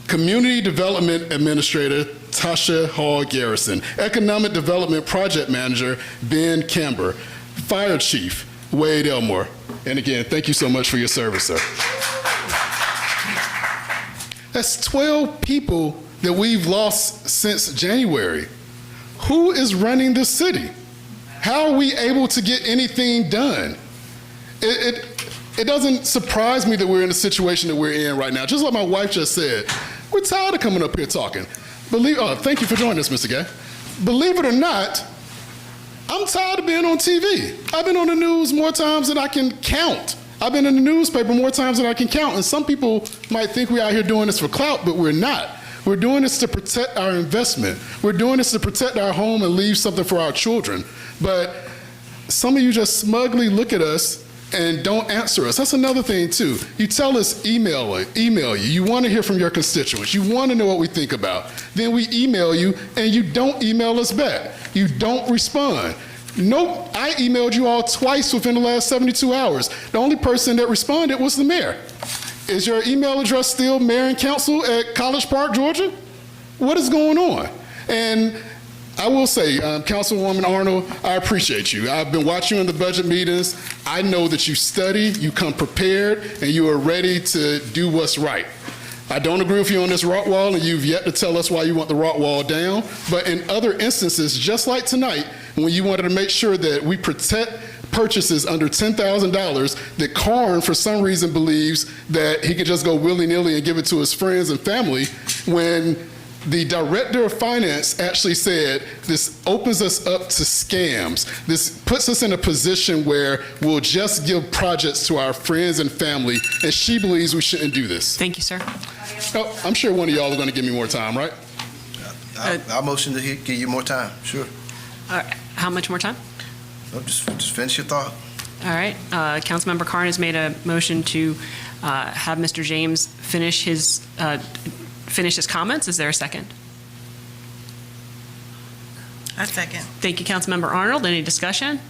Community Development Administrator, Tasha Hall Garrison. Economic Development Project Manager, Ben Camber. Fire Chief, Wade Elmore. And again, thank you so much for your service, sir. That's 12 people that we've lost since January. Who is running the city? How are we able to get anything done? It doesn't surprise me that we're in the situation that we're in right now. Just like my wife just said, we're tired of coming up here talking. Thank you for joining us, Mr. Gay. Believe it or not, I'm tired of being on TV. I've been on the news more times than I can count. I've been in the newspaper more times than I can count. And some people might think we're out here doing this for clout, but we're not. We're doing this to protect our investment. We're doing this to protect our home and leave something for our children. But some of you just smugly look at us and don't answer us. That's another thing too. You tell us email you. You want to hear from your constituents. You want to know what we think about. Then we email you and you don't email us back. You don't respond. Nope, I emailed you all twice within the last 72 hours. The only person that responded was the mayor. Is your email address still mayorandcouncil at College Park, Georgia? What is going on? And I will say, Councilwoman Arnold, I appreciate you. I've been watching you in the budget meetings. I know that you study, you come prepared, and you are ready to do what's right. I don't agree with you on this rock wall, and you've yet to tell us why you want the rock wall down. But in other instances, just like tonight, when you wanted to make sure that we protect purchases under $10,000 that Karn, for some reason, believes that he can just go willy-nilly and give it to his friends and family, when the director of finance actually said this opens us up to scams. This puts us in a position where we'll just give projects to our friends and family, and she believes we shouldn't do this. Thank you, sir. Oh, I'm sure one of y'all are going to give me more time, right? I'll motion to give you more time, sure. All right. How much more time? No, just finish your thought. All right. Councilmember Karn has made a motion to have Mr. James finish his comments. Is there a second? I second. Thank you, Councilmember Arnold. Any discussion?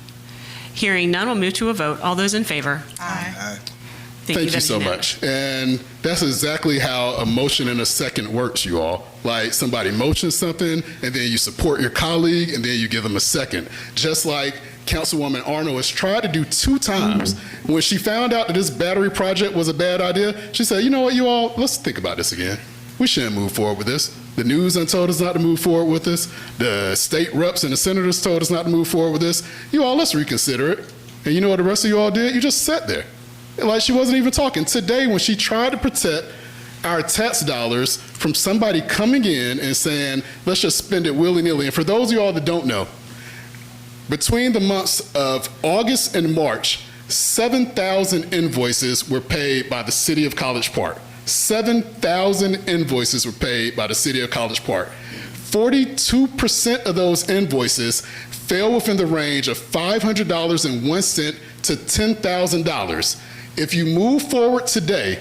Hearing none, we'll move to a vote. All those in favor? Aye. Thank you so much. And that's exactly how a motion and a second works, you all. Like somebody motions something, and then you support your colleague, and then you give them a second. Just like Councilwoman Arnold has tried to do 2 times. When she found out that this battery project was a bad idea, she said, you know what, you all, let's think about this again. We shouldn't move forward with this. The news done told us not to move forward with this. The state reps and the senators told us not to move forward with this. You all, let's reconsider it. And you know what the rest of you all did? You just sat there. Like she wasn't even talking. Today, when she tried to protect our tax dollars from somebody coming in and saying, let's just spend it willy-nilly. And for those of you all that don't know, between the months of August and March, 7,000 invoices were paid by the city of College Park. 7,000 invoices were paid by the city of College Park. 42% of those invoices fell within the range of $500.01 to $10,000. If you move forward today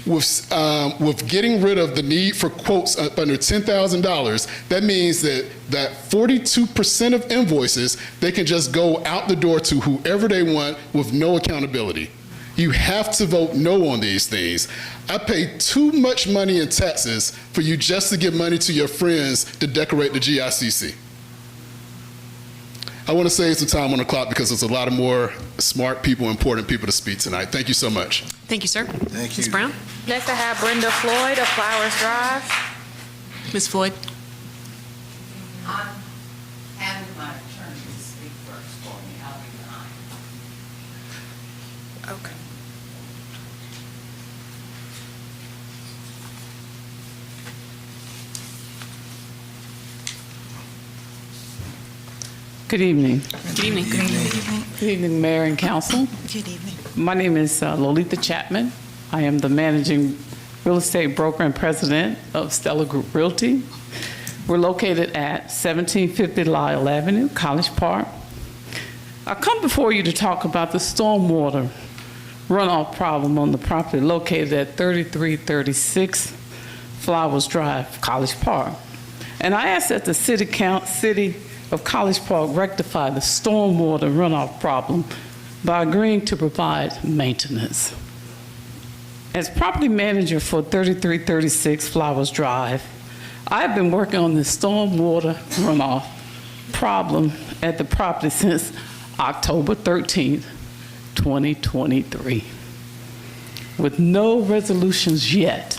with getting rid of the need for quotes up under $10,000, that means that 42% of invoices, they can just go out the door to whoever they want with no accountability. You have to vote no on these things. I pay too much money in taxes for you just to give money to your friends to decorate the GICC. I want to save some time on the clock because there's a lot of more smart people, important people to speak tonight. Thank you so much. Thank you, sir. Thank Ms. you. Brown? Next, I have Brenda Floyd of Flowers Drive. Ms. Floyd? I'm having my attorney to speak first for me. I'll be behind. Okay. Good evening. Good evening. Good evening. Good evening, Mayor and Council. Good evening. My name is Lolita Chapman. I am the managing real estate broker and president of Stella Group Realty. We're located at 1750 Lyle Avenue, College Park. I come before you to talk about the stormwater runoff problem on the property located at 3336 Flowers Drive, College Park. And I ask that the City of College Park rectify the stormwater runoff problem by agreeing to provide maintenance. As property manager for 3336 Flowers Drive, I have been working on the stormwater runoff problem at the property since October 13th, 2023, with no resolutions yet.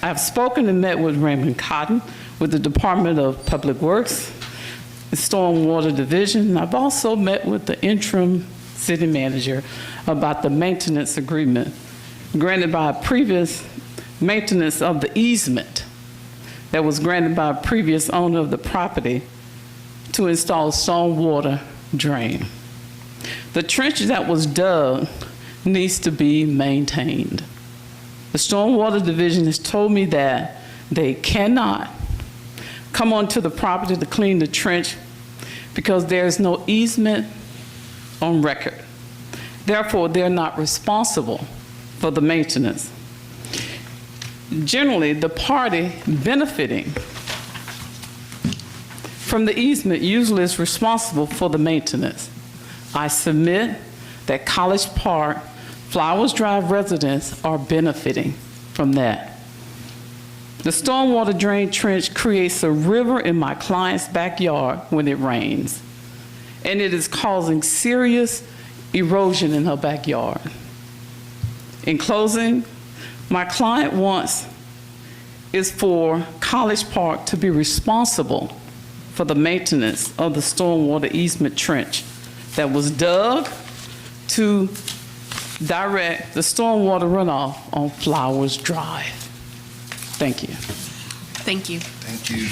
I've spoken and met with Raymond Cotton with the Department of Public Works, the Stormwater Division. I've also met with the interim city manager about the maintenance agreement granted by a previous maintenance of the easement that was granted by a previous owner of the property to install a stormwater drain. The trench that was dug needs to be maintained. The Stormwater Division has told me that they cannot come onto the property to clean the trench because there's no easement on record. Therefore, they're not responsible for the maintenance. Generally, the party benefiting from the easement usually is responsible for the maintenance. I submit that College Park, Flowers Drive residents are benefiting from that. The stormwater drain trench creates a river in my client's backyard when it rains, and it is causing serious erosion in her backyard. In closing, my client wants is for College Park to be responsible for the maintenance of the stormwater easement trench that was dug to direct the stormwater runoff on Flowers Drive. Thank you. Thank you. Thank you.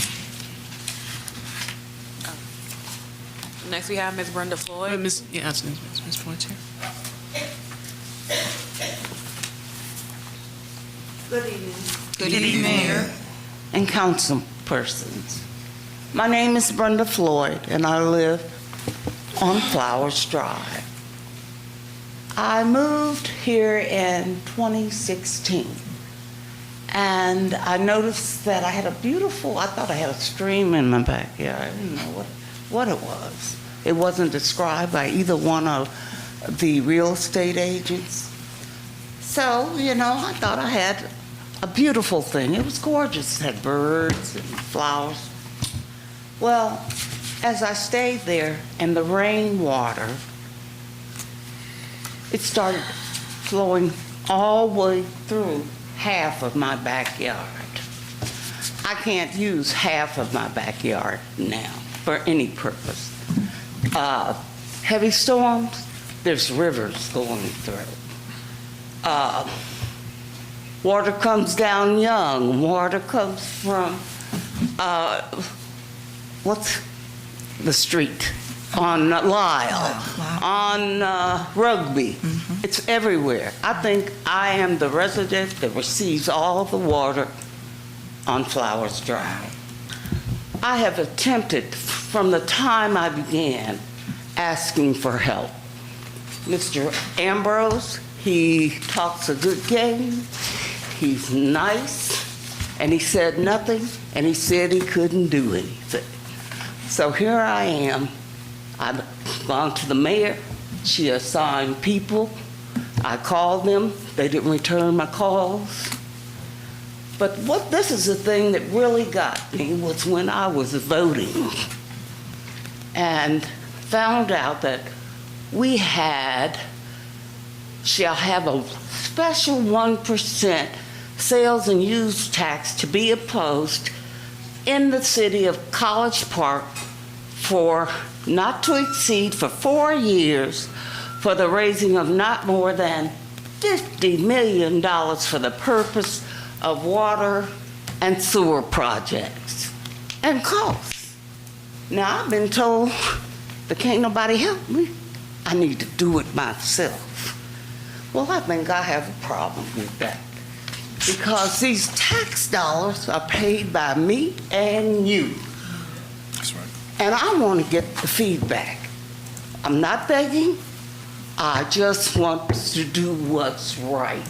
Next, we have Ms. Brenda Floyd. Ms. Floyd's here. Good evening. Good evening, Mayor and council persons. My name is Brenda Floyd, and I live on Flowers Drive. I moved here in 2016, and I noticed that I had a beautiful, I thought I had a stream in my backyard. I didn't know what it was. It wasn't described by either one of the real estate agents. So, I thought I had a beautiful thing. It was gorgeous. It had birds and flowers. Well, as I stayed there and the rainwater, it started flowing all the way through half of my backyard. I can't use half of my backyard now for any purpose. Heavy storms, there's rivers going through. Water comes down Young. Water comes from, what's the street? On Lyle, on Rugby. It's everywhere. I think I am the resident that receives all the water on Flowers Drive. I have attempted from the time I began asking for help. Mr. Ambrose, he talks a good game. He's nice, and he said nothing, and he said he couldn't do anything. So here I am. I've gone to the mayor. She assigned people. I called them. They didn't return my calls. But this is the thing that really got me was when I was voting. and found out that we shall have a special 1% sales and use tax to be imposed in the city of College Park for not to exceed for 4 years for the raising of not more than $50 million for the purpose of water and sewer projects and costs. Now, I've been told that can't nobody help me. I need to do it myself. Well, I think I have a problem with that because these tax dollars are paid by me and you. That's right. And I want to get the feedback. I'm not begging. I just want to do what's right.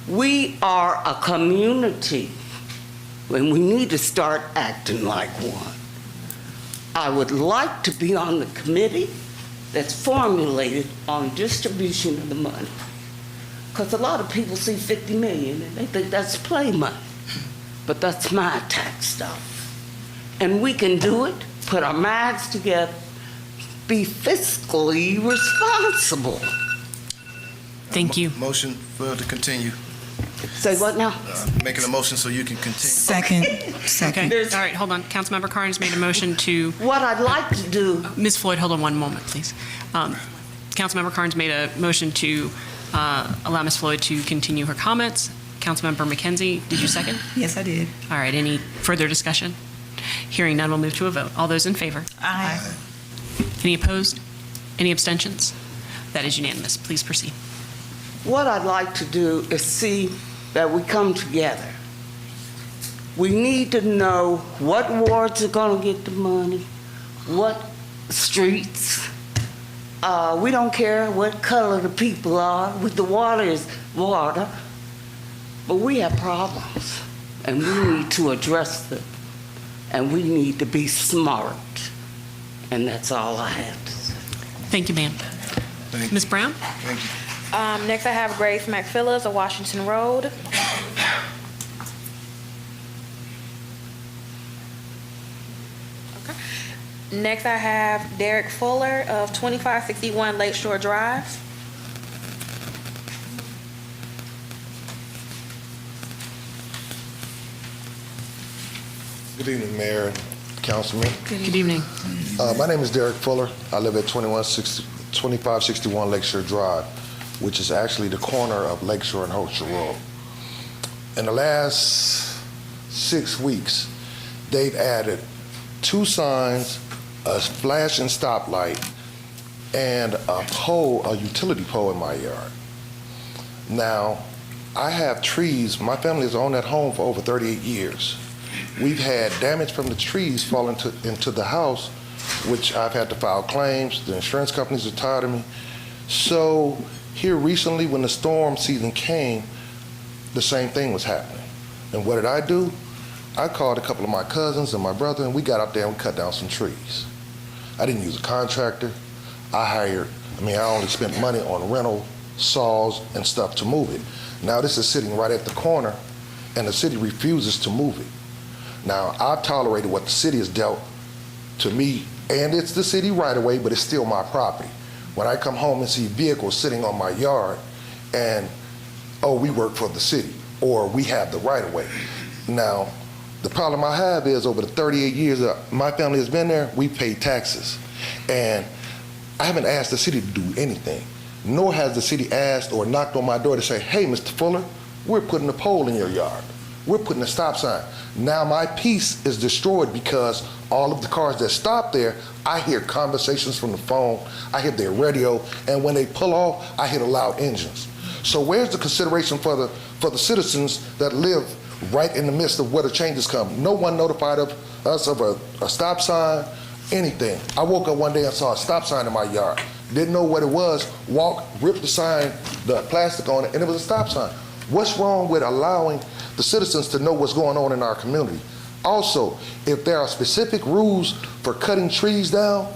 We are a community and we need to start acting like one. I would like to be on the committee that's formulated on distribution of the money. Because a lot of people see 50 million and they think that's play money. But that's my tax stuff. And we can do it, put our minds together, be fiscally responsible. Thank you. Motion for to continue. Say what now? Making a motion so you can continue. Second. All right, hold on. Councilmember Carnes made a motion to... What I'd like to do... Ms. Floyd, hold on one moment, please. Councilmember Carnes made a motion to allow Ms. Floyd to continue her comments. Councilmember McKenzie, did you second? Yes, I did. All right, any further discussion? Hearing none, we'll move to a vote. All those in favor? Aye. Any opposed? Any abstentions? That is unanimous. Please proceed. What I'd like to do is see that we come together. We need to know what wards are going to get the money, what streets. We don't care what color the people are. The water is water. But we have problems, and we need to address them. And we need to be smart. And that's all I have to say. Thank you, ma'am. Ms. Brown? Thank you. Next, I have Grace McPhillips of Washington Road. Okay. Next, I have Derek Fuller of 2561 Lakeshore Drive. Good evening, Mayor, Councilman. Good evening. My name is Derek Fuller. I live at 2561 Lakeshore Drive, which is actually the corner of Lakeshore and Herschel Road. In the last 6 weeks, they've added 2 signs, a flashing stoplight, and a utility pole in my yard. Now, I have trees. My family has owned that home for over 38 years. We've had damage from the trees fall into the house, which I've had to file claims. The insurance companies are tired of me. So here recently, when the storm season came, the same thing was happening. And what did I do? I called a couple of my cousins and my brother, and we got up there and we cut down some trees. I didn't use a contractor. I only spent money on rental saws and stuff to move it. Now this is sitting right at the corner, and the city refuses to move it. Now, I've tolerated what the city has dealt to me, and it's the city right away, but it's still my property. When I come home and see vehicles sitting on my yard and, oh, we work for the city, or we have the right of way. Now, the problem I have is over the 38 years that my family has been there, we pay taxes. And I haven't asked the city to do anything, nor has the city asked or knocked on my door to say, hey, Mr. Fuller, we're putting a pole in your yard. We're putting a stop sign. Now my peace is destroyed because all of the cars that stop there, I hear conversations from the phone, I hear their radio, and when they pull off, I hear the loud engines. So where's the consideration for the citizens that live right in the midst of where the changes come? No one notified of us of a stop sign, anything. I woke up one day and saw a stop sign in my yard. Didn't know what it was, walked, ripped the sign, the plastic on it, and it was a stop sign. What's wrong with allowing the citizens to know what's going on in our community? Also, if there are specific rules for cutting trees down,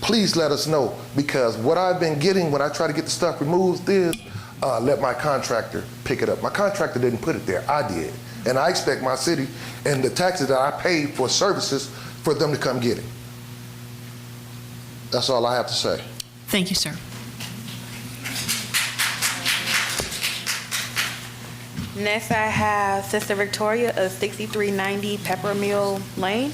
please let us know, because what I've been getting when I try to get the stuff removed is let my contractor pick it up. My contractor didn't put it there, I did. And I expect my city and the taxes that I pay for services for them to come get it. That's all I have to say. Thank you, sir. Next, I have Sister Victoria of 6390 Peppermill Lane.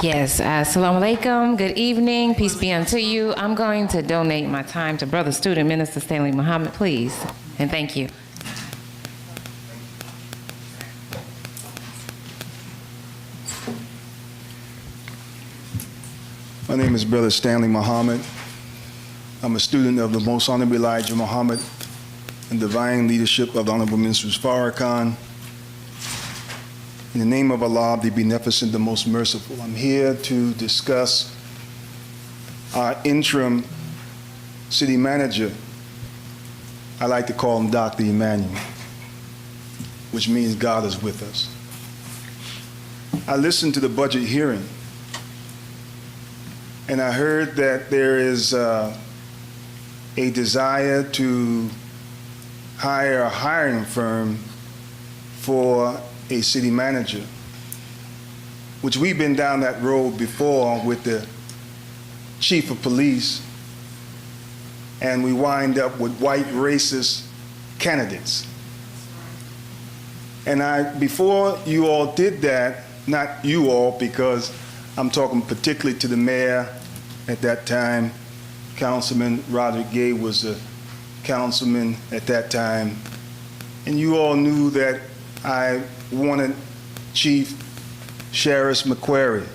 Yes, assalamu alaikum, good evening, peace be unto you. I'm going to donate my time to Brother Student Minister Stanley Muhammad, please, and thank you. My name is Brother Stanley Muhammad. I'm a student of the Most Honorable Elijah Muhammad and divine leadership of the Honorable Minister Farrakhan. In the name of Allah, the Beneficent, the Most Merciful, I'm here to discuss our interim city manager. I like to call him Dr. Emmanuel, which means God is with us. I listened to the budget hearing, and I heard that there is a desire to hire a hiring firm for a city manager, which we've been down that road before with the chief of police, and we wind up with white racist candidates. And before you all did that, not you all, because I'm talking particularly to the mayor at that time, Councilman Roderick Gay was a councilman at that time, and you all knew that I wanted Chief Sheriff McQuarrie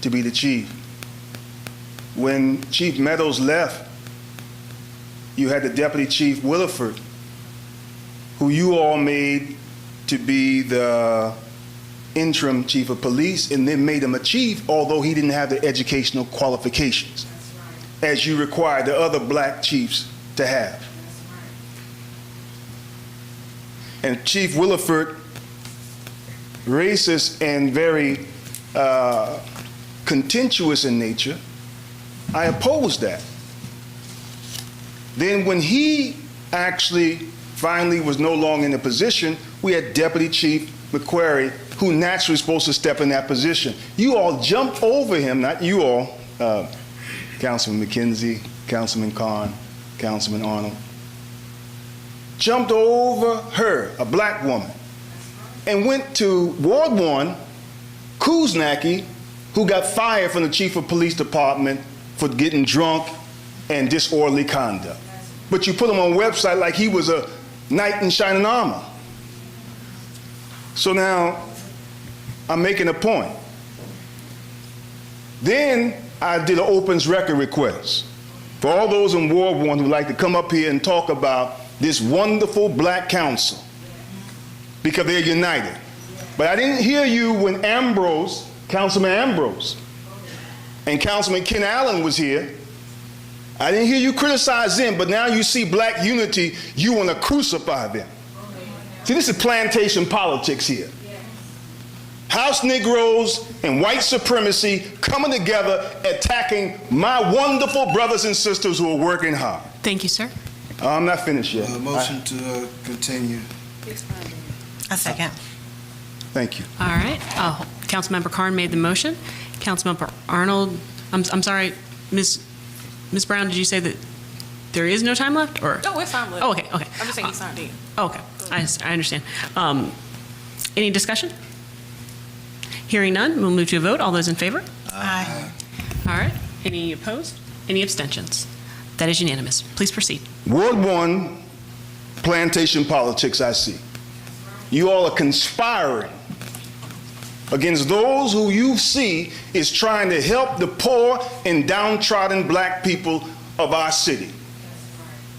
to be the chief. When Chief Meadows left, you had the Deputy Chief Williford, who you all made to be the interim chief of police, and then made him a chief, although he didn't have the educational qualifications, as you required the other black chiefs to have. And Chief Williford, racist and very contentious in nature, I opposed that. Then when he actually finally was no longer in the position, we had Deputy Chief McQuarrie, who naturally was supposed to step in that position. You all jumped over him, not you all, Councilman McKenzie, Councilman Kahn, Councilman Arnold, jumped over her, a black woman, and went to Ward 1, Kuznacki, who got fired from the chief of police department for getting drunk and disorderly conduct. But you put him on a website like he was a knight in shining armor. So now, I'm making a point. Then I did an opens record request for all those in Ward 1 who like to come up here and talk about this wonderful black council, because they're united. But I didn't hear you when Ambrose, Councilman Ambrose, and Councilman Ken Allen was here. I didn't hear you criticize them, but now you see black unity, you want to crucify them. See, this is plantation politics here. House Negroes and white supremacy coming together, attacking my wonderful brothers and sisters who are working hard. Thank you, sir. I'm not finished yet. Motion to continue. A second. Thank you. All right. Councilmember Carn made the motion. Councilmember Arnold, I'm sorry, Ms. Brown, did you say that there is no time left? Or? No, it's time left. Oh, okay. I'm just saying he's not in. Okay. I understand. Any discussion? Hearing none, we'll move to a vote. All those in favor? Aye. All right. Any opposed? Any abstentions? That is unanimous. Please proceed. Ward 1, plantation politics, I see. You all are conspiring against those who you see is trying to help the poor and downtrodden black people of our city.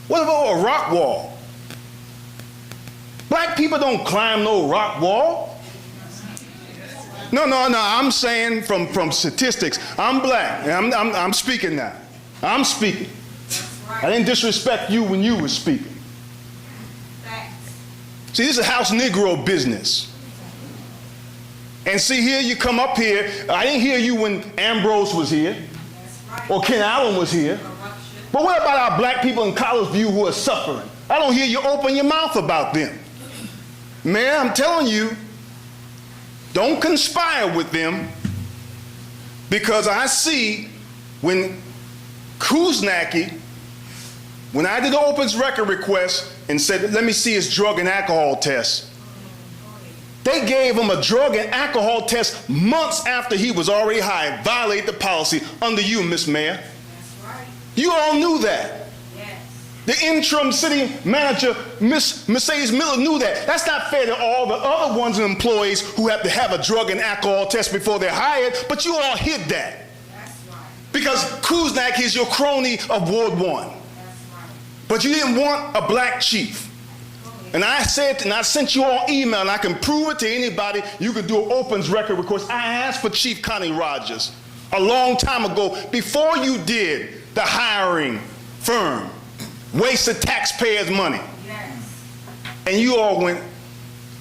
What about a rock wall? Black people don't climb no rock wall. No, I'm saying from statistics. I'm black, and I'm speaking now. I'm speaking. I didn't disrespect you when you were speaking. See, this is House Negro business. And see, here you come up here. I didn't hear you when Ambrose was here or Ken Allen was here. But what about our black people in College View who are suffering? I don't hear you open your mouth about them. Man, I'm telling you, Don't conspire with them, because I see when Kuznacki, when I did the opens record request and said, let me see his drug and alcohol test, they gave him a drug and alcohol test months after he was already hired, violate the policy under you, Miss Mayor. That's right. You all knew that. Yes. The interim city manager, Miss Mercedes Miller, knew that. That's not fair to all the other ones and employees who have to have a drug and alcohol test before they're hired, but you all hid that. That's right. Because Kuznak is your crony of Ward 1. That's right. But you didn't want a black chief. And I said, and I sent you all email, and I can prove it to anybody. You can do an opens record request. I asked for Chief Connie Rogers a long time ago, before you did the hiring firm, wasted taxpayers' money. Yes. And you all went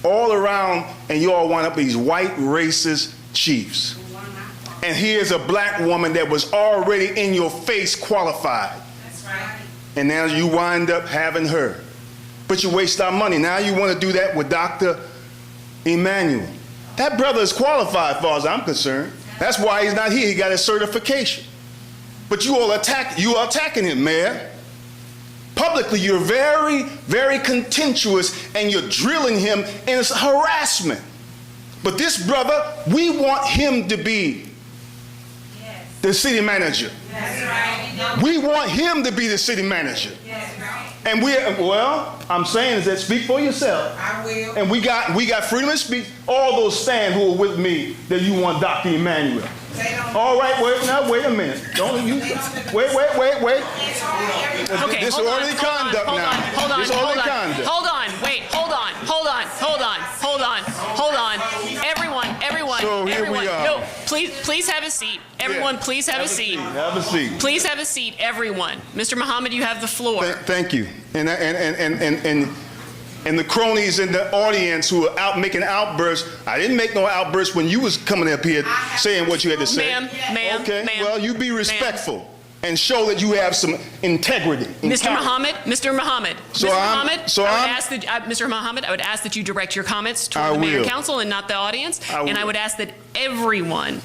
all around, and you all wound up these white racist chiefs. And here's a black woman that was already in your face qualified. That's right. And now you wind up having her. But you waste our money. Now you want to do that with Dr. Emmanuel. That brother is qualified, as far as I'm concerned. That's why he's not here. He got his certification. But you are attacking him, Mayor. Publicly, you're very, very contentious, and you're drilling him, and it's harassment. But this brother, we want him to be the city manager. That's right. We want him to be the city manager. That's right. And well, I'm saying is that speak for yourself. I will. And we got freedom of speech. All those stand who are with me that you want Dr. Emmanuel. All right, wait a minute. Don't you wait. Okay, this is orderly conduct now. Hold on. Everyone. No, please have a seat. Everyone, please have a seat. Have a seat. Please have a seat, everyone. Mr. Muhammad, you have the floor. Thank you. And the cronies in the audience who are out making outbursts. I didn't make no outbursts when you was coming up here saying what you had to say. Ma'am. Okay. Well, you be respectful and show that you have some integrity. Mr. Muhammad. Mr. Muhammad, I would ask that you direct your comments toward the mayor and council and not the audience. And I would ask that everyone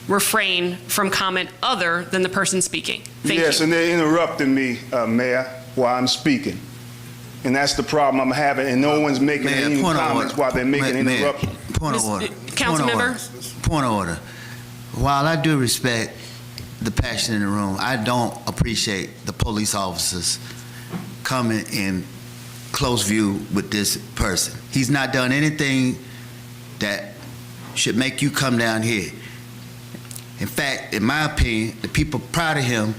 refrain from comment other than the person speaking. Thank you. Yes, and they're interrupting me, Mayor, while I'm speaking. And that's the problem I'm having, and no one's making any comments while they're making interruptions. Point of order. Council member? Point of order. While I do respect the passion in the room, I don't appreciate the police officers coming in close view with this person. He's not done anything that should make you come down here. In fact, in my opinion, the people proud of him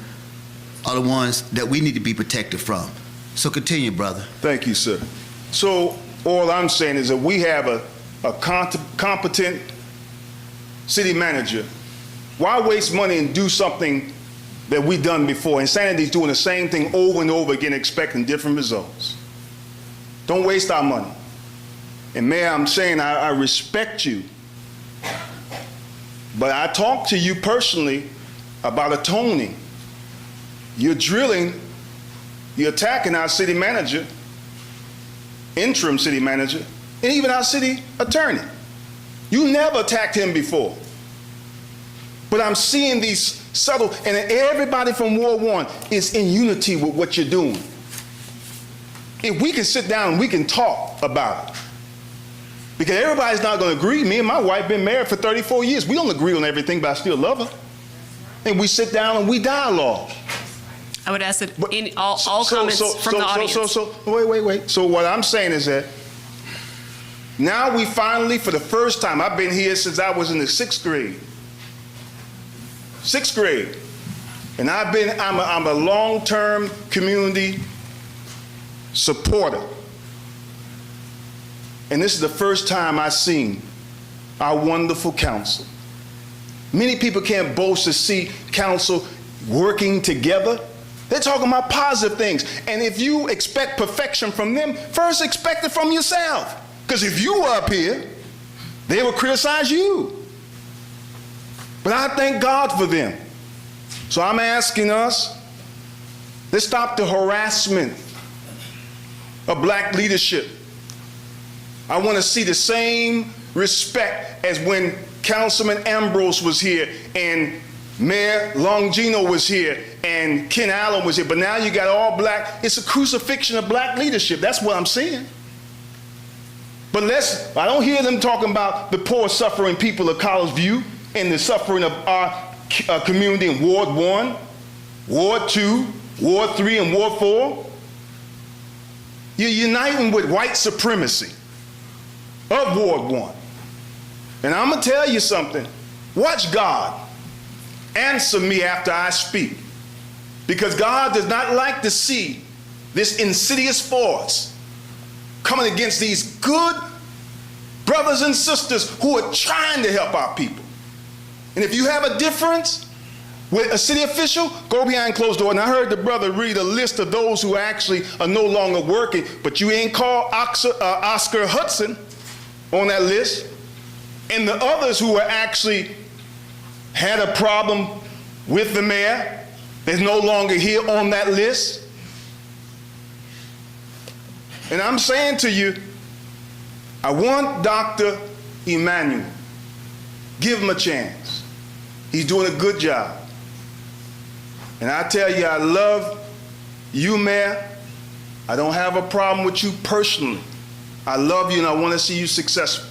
are the ones that we need to be protected from. So continue, brother. Thank you, sir. So all I'm saying is that we have a competent city manager. Why waste money and do something that we've done before? Insanity is doing the same thing over and over again, expecting different results. Don't waste our money. And Mayor, I'm saying I respect you, but I talked to you personally about atoning. You're drilling, you're attacking our city manager, interim city manager, and even our city attorney. You never attacked him before. But I'm seeing these subtle, and everybody from Ward 1 is in unity with what you're doing. If we can sit down and we can talk about it, because everybody's not going to agree. Me and my wife been married for 34 years. We don't agree on everything, but I still love her. And we sit down and we dialogue. I would ask that all comments from the audience. Wait. So what I'm saying is that now we finally, for the first time, I've been here since I was in the 6th grade. 6th grade. And I'm a long-term community supporter. And this is the first time I've seen our wonderful council. Many people can't boast to see council working together. They're talking about positive things. And if you expect perfection from them, first expect it from yourself. Because if you were up here, they would criticize you. But I thank God for them. So I'm asking us, let's stop the harassment of black leadership. I want to see the same respect as when Councilman Ambrose was here and Mayor Longino was here and Ken Allen was here, but now you got all black. It's a crucifixion of black leadership. That's what I'm saying. But I don't hear them talking about the poor suffering people of College View and the suffering of our community in Ward 1, Ward 2, Ward 3, and Ward 4. You're uniting with white supremacy of Ward 1. And I'm going to tell you something. Watch God answer me after I speak. Because God does not like to see this insidious force coming against these good brothers and sisters who are trying to help our people. And if you have a difference with a city official, go behind closed door. And I heard the brother read a list of those who actually are no longer working, but you ain't called Oscar Hudson on that list. And the others who are actually had a problem with the mayor, they're no longer here on that list. And I'm saying to you, I want Dr. Emmanuel, give him a chance. He's doing a good job. And I tell you, I love you, Mayor. I don't have a problem with you personally. I love you and I want to see you successful.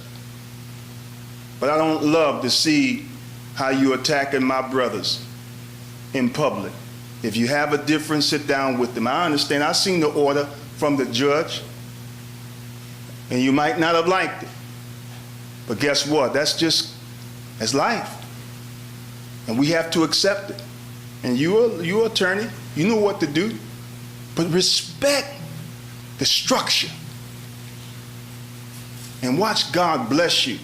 But I don't love to see how you're attacking my brothers in public. If you have a difference, sit down with them. I understand. I've seen the order from the judge, and you might not have liked it. But guess what? That's life. And we have to accept it. And you're an attorney. You know what to do. But respect the structure. And watch God bless you.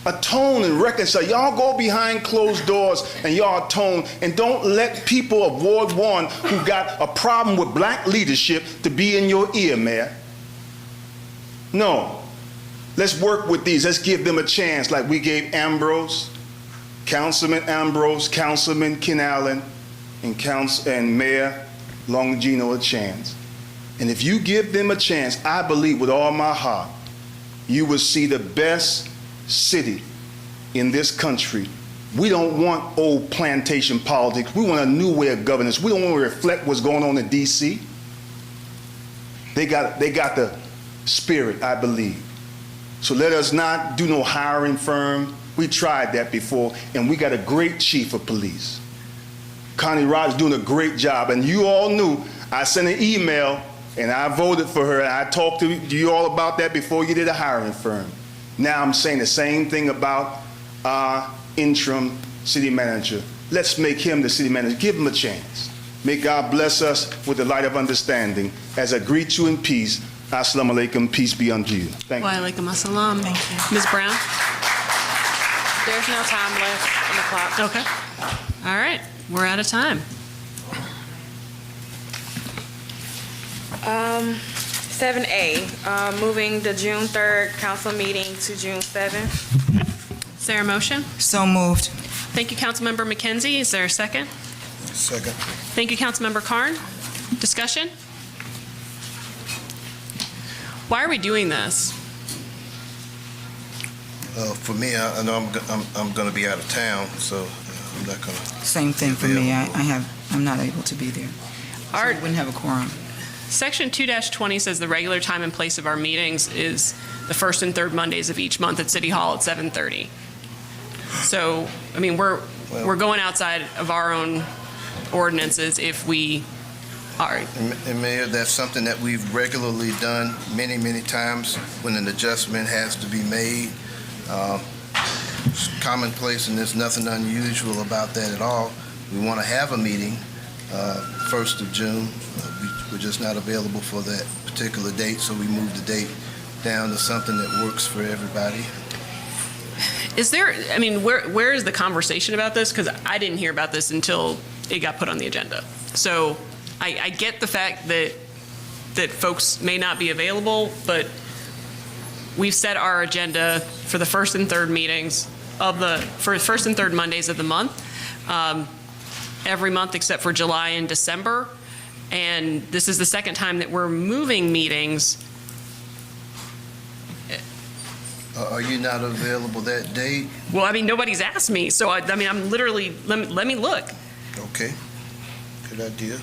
Atone and reconcile. Y'all go behind closed doors and y'all atone, and don't let people of Ward 1 who got a problem with black leadership to be in your ear, Mayor. No. Let's work with these. Let's give them a chance like we gave Ambrose, Councilman Ambrose, Councilman Ken Allen, and Mayor Longino a chance. And if you give them a chance, I believe with all my heart, you will see the best city in this country. We don't want old plantation politics. We want a new way of governance. We don't want to reflect what's going on in D.C. They got the spirit, I believe. So let us not do no hiring firm. We tried that before, and we got a great chief of police. Connie Rogers doing a great job, and you all knew I sent an email and I voted for her, and I talked to you all about that before you did a hiring firm. Now I'm saying the same thing about our interim city manager. Let's make him the city manager. Give him a chance. May God bless us with the light of understanding. As I greet you in peace, assalamu alaikum, peace be unto you. Thank you. Wa alaikum assalam. Thank you. Ms. Brown? There's no time left on the clock. Okay. All right. We're out of time. 7A, moving the June 3rd council meeting to June 7th. Is there a motion? So moved. Thank you, Councilmember McKenzie. Is there a second? Second. Thank you, Councilmember Carn. Discussion? Why are we doing this? For me, I know I'm going to be out of town, so I'm not going to. Same thing for me. I'm not able to be there. So we wouldn't have a quorum. Section 2-20 says the regular time and place of our meetings is the first and third Mondays of each month at City Hall at 7:30. So, I mean, we're going outside of our own ordinances if we are. And Mayor, that's something that we've regularly done many, many times when an adjustment has to be made. It's commonplace, and there's nothing unusual about that at all. We want to have a meeting 1st of June. We're just not available for that particular date, so we moved the date down to something that works for everybody. Is there, I mean, where is the conversation about this? Because I didn't hear about this until it got put on the agenda. So I get the fact that folks may not be available, but we've set our agenda for the first and third meetings for first and third Mondays of the month, every month except for July and December. And this is the second time that we're moving meetings. Are you not available that date? Well, I mean, nobody's asked me, so I mean, I'm literally, let me look. Okay, good idea.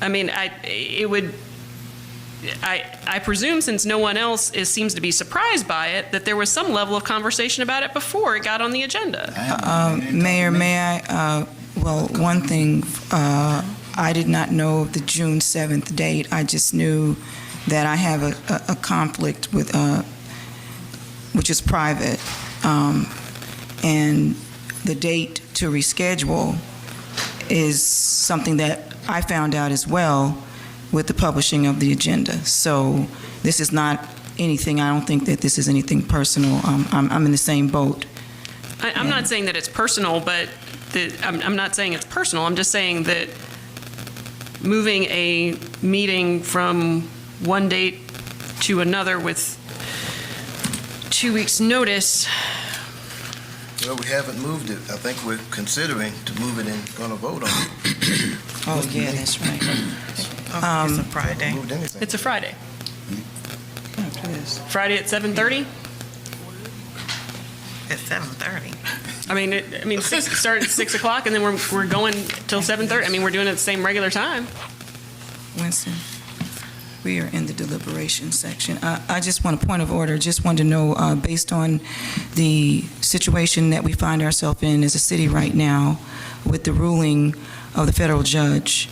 I mean, I presume since no one else seems to be surprised by it, that there was some level of conversation about it before it got on the agenda. Mayor, may I, well, one thing, I did not know of the June 7th date. I just knew that I have a conflict with, which is private, and the date to reschedule is something that I found out as well with the publishing of the agenda. So this is not anything, I don't think that this is anything personal. I'm in the same boat. I'm not saying that it's personal, but I'm not saying it's personal. I'm just saying that moving a meeting from one date to another with 2 weeks' notice. Well, we haven't moved it. I think we're considering to move it and going to vote on it. Oh, yeah, that's right. It's a Friday. It's a Friday. Friday at 7:30? At 7:30. I mean, start at 6 o'clock, and then we're going till 7:30. I mean, we're doing it at the same regular time. Winston, we are in the deliberation section. I just want a point of order. Just wanted to know, based on the situation that we find ourselves in as a city right now, with the ruling of the federal judge,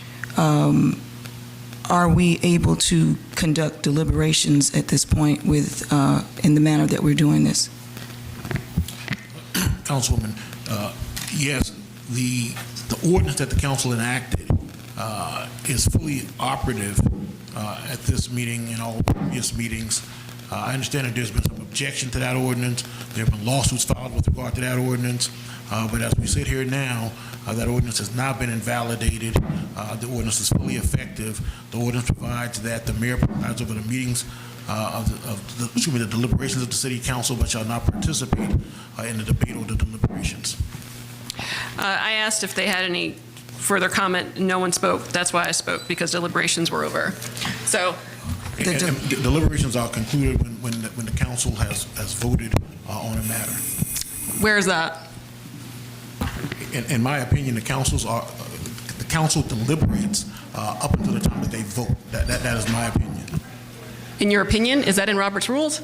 are we able to conduct deliberations at this point with, in the manner that we're doing this? Councilwoman, yes, the ordinance that the council enacted is fully operative at this meeting and all previous meetings. I understand that there's been some objection to that ordinance. There have been lawsuits filed with regard to that ordinance. But as we sit here now, that ordinance has not been invalidated. The ordinance is fully effective. The ordinance provides that the mayor presides over the meetings the deliberations of the city council, but shall not participate in the debate or the deliberations. I asked if they had any further comment. No one spoke. That's why I spoke, because deliberations were over. So and deliberations are concluded when the council has voted on a matter. Where is that? In my opinion, the council deliberates up until the time that they vote. That is my opinion. In your opinion, is that in Robert's rules?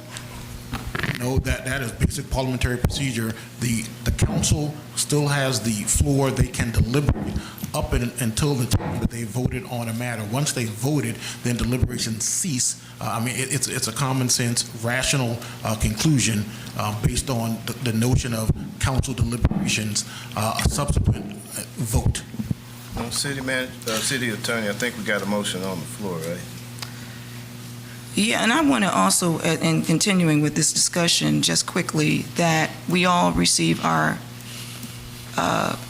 No, that is basic parliamentary procedure. The council still has the floor. They can deliberate up until the time that they voted on a matter. Once they voted, then deliberations cease. I mean, it's a common sense, rational conclusion based on the notion of council deliberations, a subsequent vote. City Attorney, I think we got a motion on the floor, right? Yeah, and I want to also, in continuing with this discussion, just quickly, that we all receive our,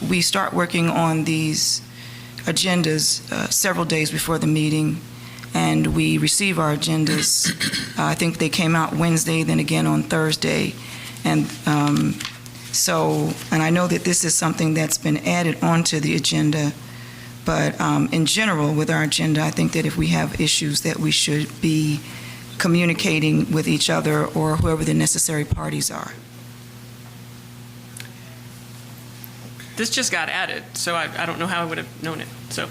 we start working on these agendas several days before the meeting, and we receive our agendas. I think they came out Wednesday, then again on Thursday, and so, and I know that this is something that's been added onto the agenda, but in general, with our agenda, I think that if we have issues that we should be communicating with each other or whoever the necessary parties are. This just got added, so I don't know how I would have known it. So,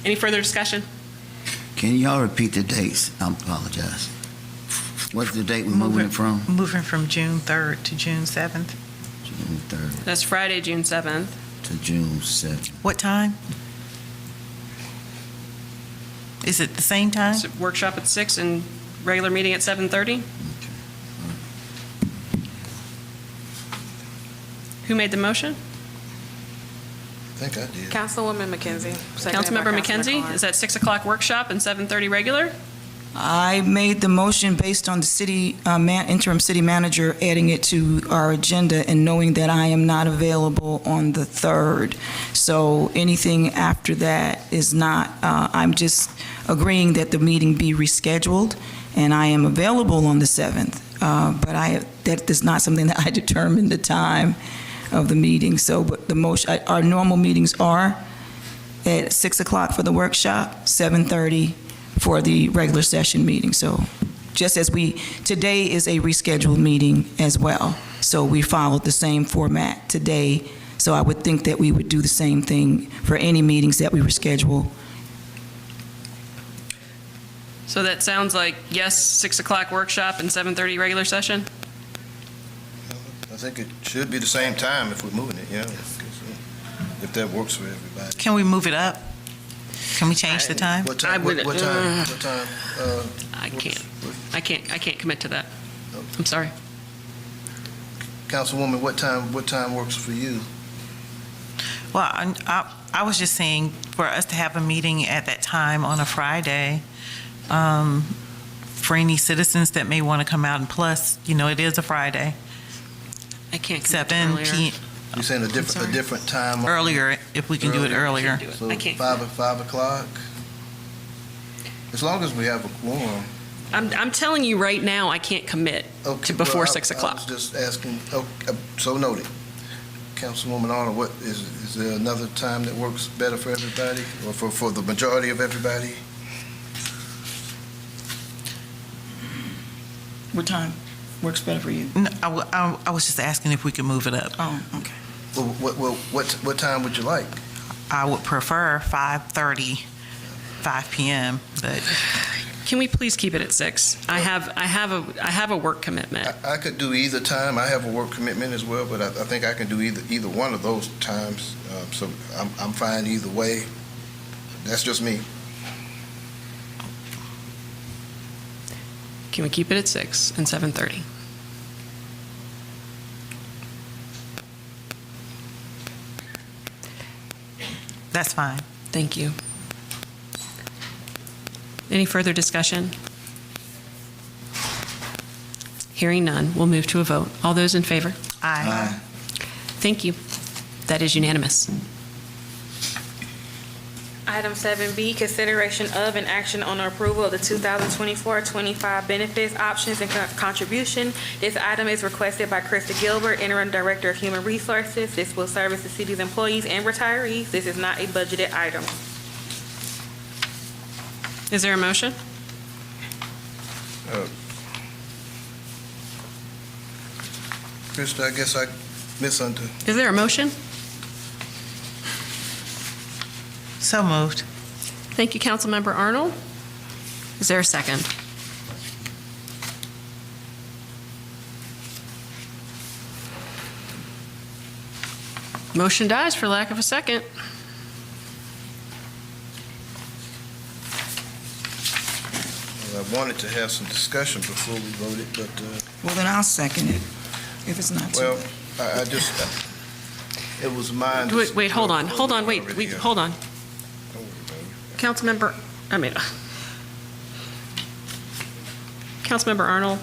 any further discussion? Can y'all repeat the dates? I apologize. What's the date we're moving it from? Moving from June 3rd to June 7th. June 3rd That's Friday, June 7th. to June 7th. What time? Is it the same time? So workshop at 6 and regular meeting at 7:30? Who made the motion? I think I did. Councilwoman McKenzie. Councilmember McKenzie, is that 6 o'clock workshop and 7:30 regular? I made the motion based on the city, interim city manager adding it to our agenda and knowing that I am not available on the 3rd. So anything after that is not, I'm just agreeing that the meeting be rescheduled, and I am available on the 7th. But that is not something that I determine the time of the meeting. So, but the motion, our normal meetings are at 6 o'clock for the workshop, 7:30 for the regular session meeting. So just as today is a rescheduled meeting as well. So we followed the same format today. So I would think that we would do the same thing for any meetings that we reschedule. So that sounds like yes, 6 o'clock workshop and 7:30 regular session? I think it should be the same time if we're moving it, if that works for everybody. Can we move it up? Can we change the time? What time? What time? I can't commit to that. I'm sorry. Councilwoman, what time works for you? Well, I was just saying for us to have a meeting at that time on a Friday, for any citizens that may want to come out, and plus, it is a Friday. I can't commit 7 p.m. You're saying a different time? Earlier, if we can do it earlier. So I can't. 5 o'clock? As long as we have a quorum. I'm telling you right now, I can't commit to before 6 o'clock. I was just asking, so noted. Councilwoman Arnold, what is there another time that works better for everybody, or for the majority of everybody? What time works better for you? No, I was just asking if we could move it up. Oh, okay. Well, what time would you like? I would prefer 5:30, 5 p.m., but... Can we please keep it at 6? I have a work commitment. I could do either time. I have a work commitment as well, but I think I can do either one of those times. So I'm fine either way. That's just me. Can we keep it at 6 and 7:30? That's fine. Thank you. Any further discussion? Hearing none, we'll move to a vote. All those in favor? Aye. Thank you. That is unanimous. Item 7B, consideration of and action on approval of the 2024-25 benefits, options, and contribution. This item is requested by Christa Gilbert, Interim Director of Human Resources. This will service the city's employees and retirees. This is not a budgeted item. Is there a motion? Christa, I guess I misunderstood. Is there a motion? So moved. Thank you, Councilmember Arnold. Is there a second? Motion dies for lack of a second. Well, I wanted to have some discussion before we voted, but... Well, then I'll second it, if it's not too... Well, I just... it was mine... Wait, hold on, hold on. Councilmember Arnold,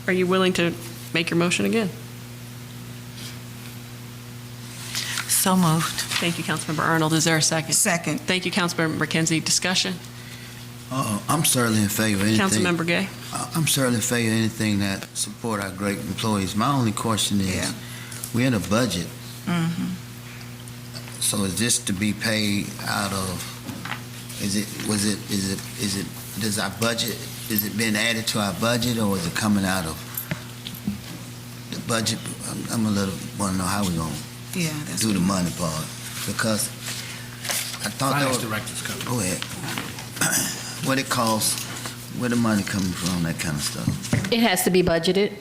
are you willing to make your motion again? So moved. Thank you, Councilmember Arnold. Is there a second? Second. Thank you, Councilmember McKenzie. Discussion? I'm certainly in favor of anything. Councilmember Gay? I'm certainly in favor of anything that support our great employees. My only question is, we're in a budget. Mm-hmm. So is this to be paid out of, does our budget, is it being added to our budget, or is it coming out of the budget? I'm a little, want to know how we're going to do the money part, because I thought that was... Director's coming. Go ahead. What it costs, where the money coming from, that kind of stuff. It has to be budgeted.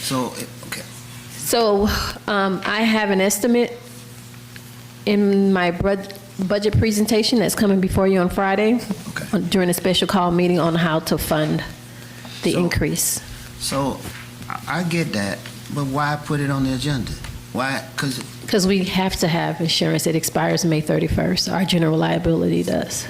So, okay. So I have an estimate in my budget presentation that's coming before you on Friday during a special call meeting on how to fund the increase. So I get that, but why put it on the agenda? Why? Because we have to have insurance. It expires May 31st. Our general liability does.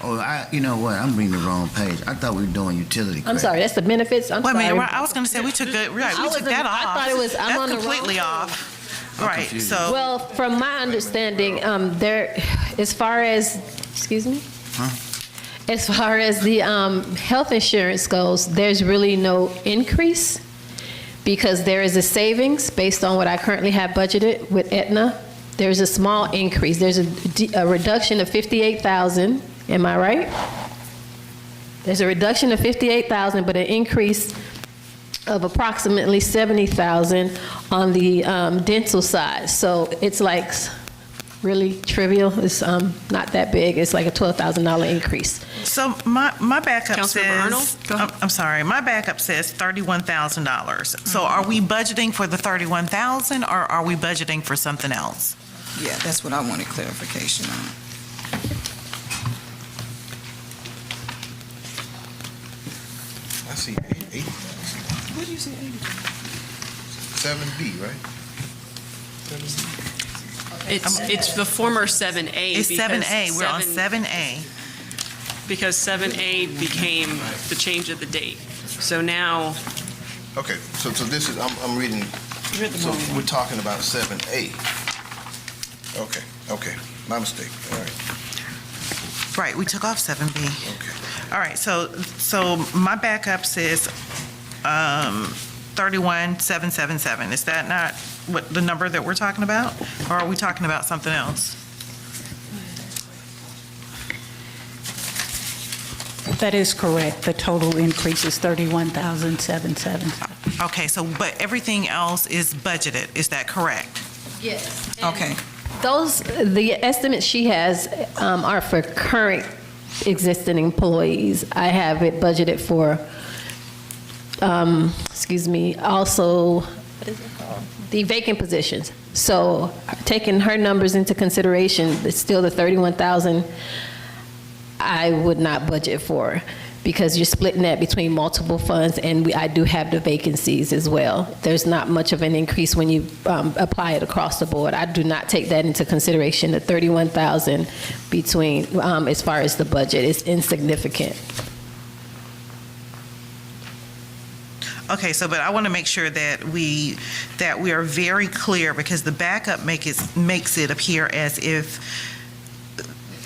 Oh, you know what? I'm reading the wrong page. I thought we were doing utility credit. I'm sorry, that's the benefits. I'm Wait a sorry. minute, I was going to say we took that off. I thought it was, I'm on the wrong completely page. off. Right, so. Well, from my understanding, there, as far as, excuse me? As far as the health insurance goes, there's really no increase because there is a savings based on what I currently have budgeted with Aetna. There's a small increase. There's a reduction of $58,000. Am I right? there's a reduction of 58,000, but an increase of approximately 70,000 on the dental side. So it's like really trivial. It's not that big. It's like a $12,000 increase. So my backup Councilmember says, Arnold, go ahead. I'm sorry, my backup says $31,000. So are we budgeting for the $31,000 or are we budgeting for something else? Yeah, that's what I wanted clarification on. I see 80,000. What do you see, 80? 7B, right? It's the former 7A. It's because 7A, we're on 7A. Because 7A became the change of the date. So now, Okay, so this is, I'm reading, so we're talking about 7A. Okay, my mistake, all right. Right, we took off 7B. Okay. All right, so my backup says 31,777. Is that not what the number that we're talking about? Or are we talking about something else? That is correct. The total increase is 31,777. Okay, so, but everything else is budgeted, is that correct? Yes. Okay. The estimates she has are for current existing employees. I have it budgeted for, also, what is it called? The vacant positions. So taking her numbers into consideration, it's still the 31,000 I would not budget for, because you're splitting that between multiple funds, and I do have the vacancies as well. There's not much of an increase when you apply it across the board. I do not take that into consideration. The 31,000 between, as far as the budget, is insignificant. Okay, so, but I want to make sure that we are very clear, because the backup makes it appear as if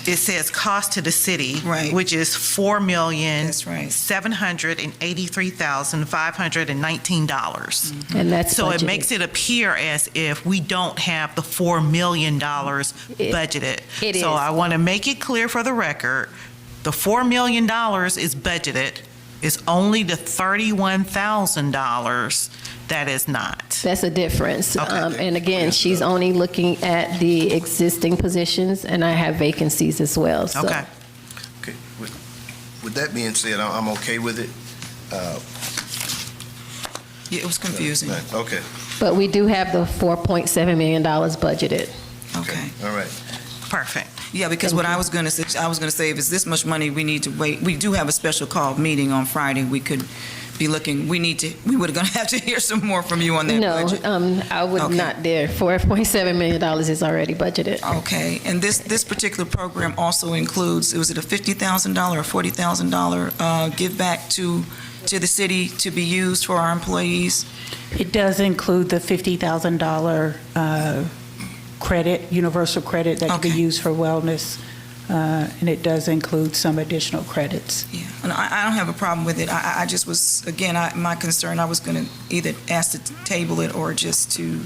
it says cost to the city, Right. which is $4,783,519. And that's so it budgeted. makes it appear as if we don't have the $4 million budgeted. It So is. I want to make it clear for the record, the $4 million is budgeted. It's only the $31,000 that is not. That's a difference. Okay. And again, she's only looking at the existing positions, and I have vacancies as well. So. Okay. Okay, with that being said, I'm okay with it. Yeah, it was confusing. Okay, But we do have the $4.7 million budgeted. Okay. all right. Perfect. Yeah, because what I was going to say, if it's this much money, we need to wait. We do have a special call meeting on Friday. We could be looking, we would going to have to hear some more from you on that budget. No, I would Okay. not dare. $4.7 million is already budgeted. Okay, and this particular program also includes, was it a $50,000 or $40,000 give back to the city to be used for our employees? It does include the $50,000 credit, universal credit that can be Okay. used for wellness, and it does include some additional credits. Yeah, and I don't have a problem with it. I just was, again, my concern, I was going to either ask to table it or just to,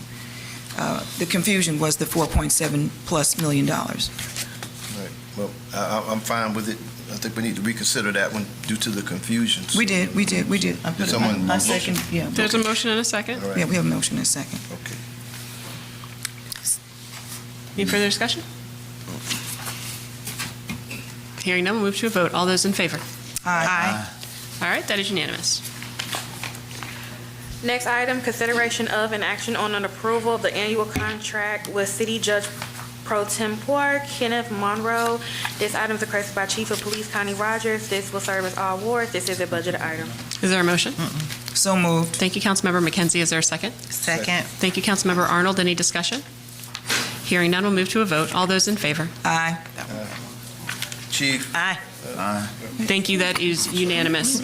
the confusion was the $4.7+ million. Right. Well, I'm fine with it. I think we need to reconsider that one due to the confusions. We did. I put it, Someone I second, yeah. there's a motion and a second. All right. Yeah, we have a motion and a second. Okay. Any further discussion? Hearing none, we'll move to a vote. All those in favor? Aye. All right, that is unanimous. Next item, consideration of an action on an approval of the annual contract with City Judge Pro Tempore Kenneth Morrow. This item is requested by Chief of Police Connie Rogers. This will serve as all wards. This is a budgeted item. Is there a motion? So moved. Thank you, Councilmember McKenzie. Is there a second? Second. Thank you, Councilmember Arnold. Any discussion? Hearing none, we'll move to a vote. All those in favor? Aye. Chief. Aye. Thank you. That is unanimous.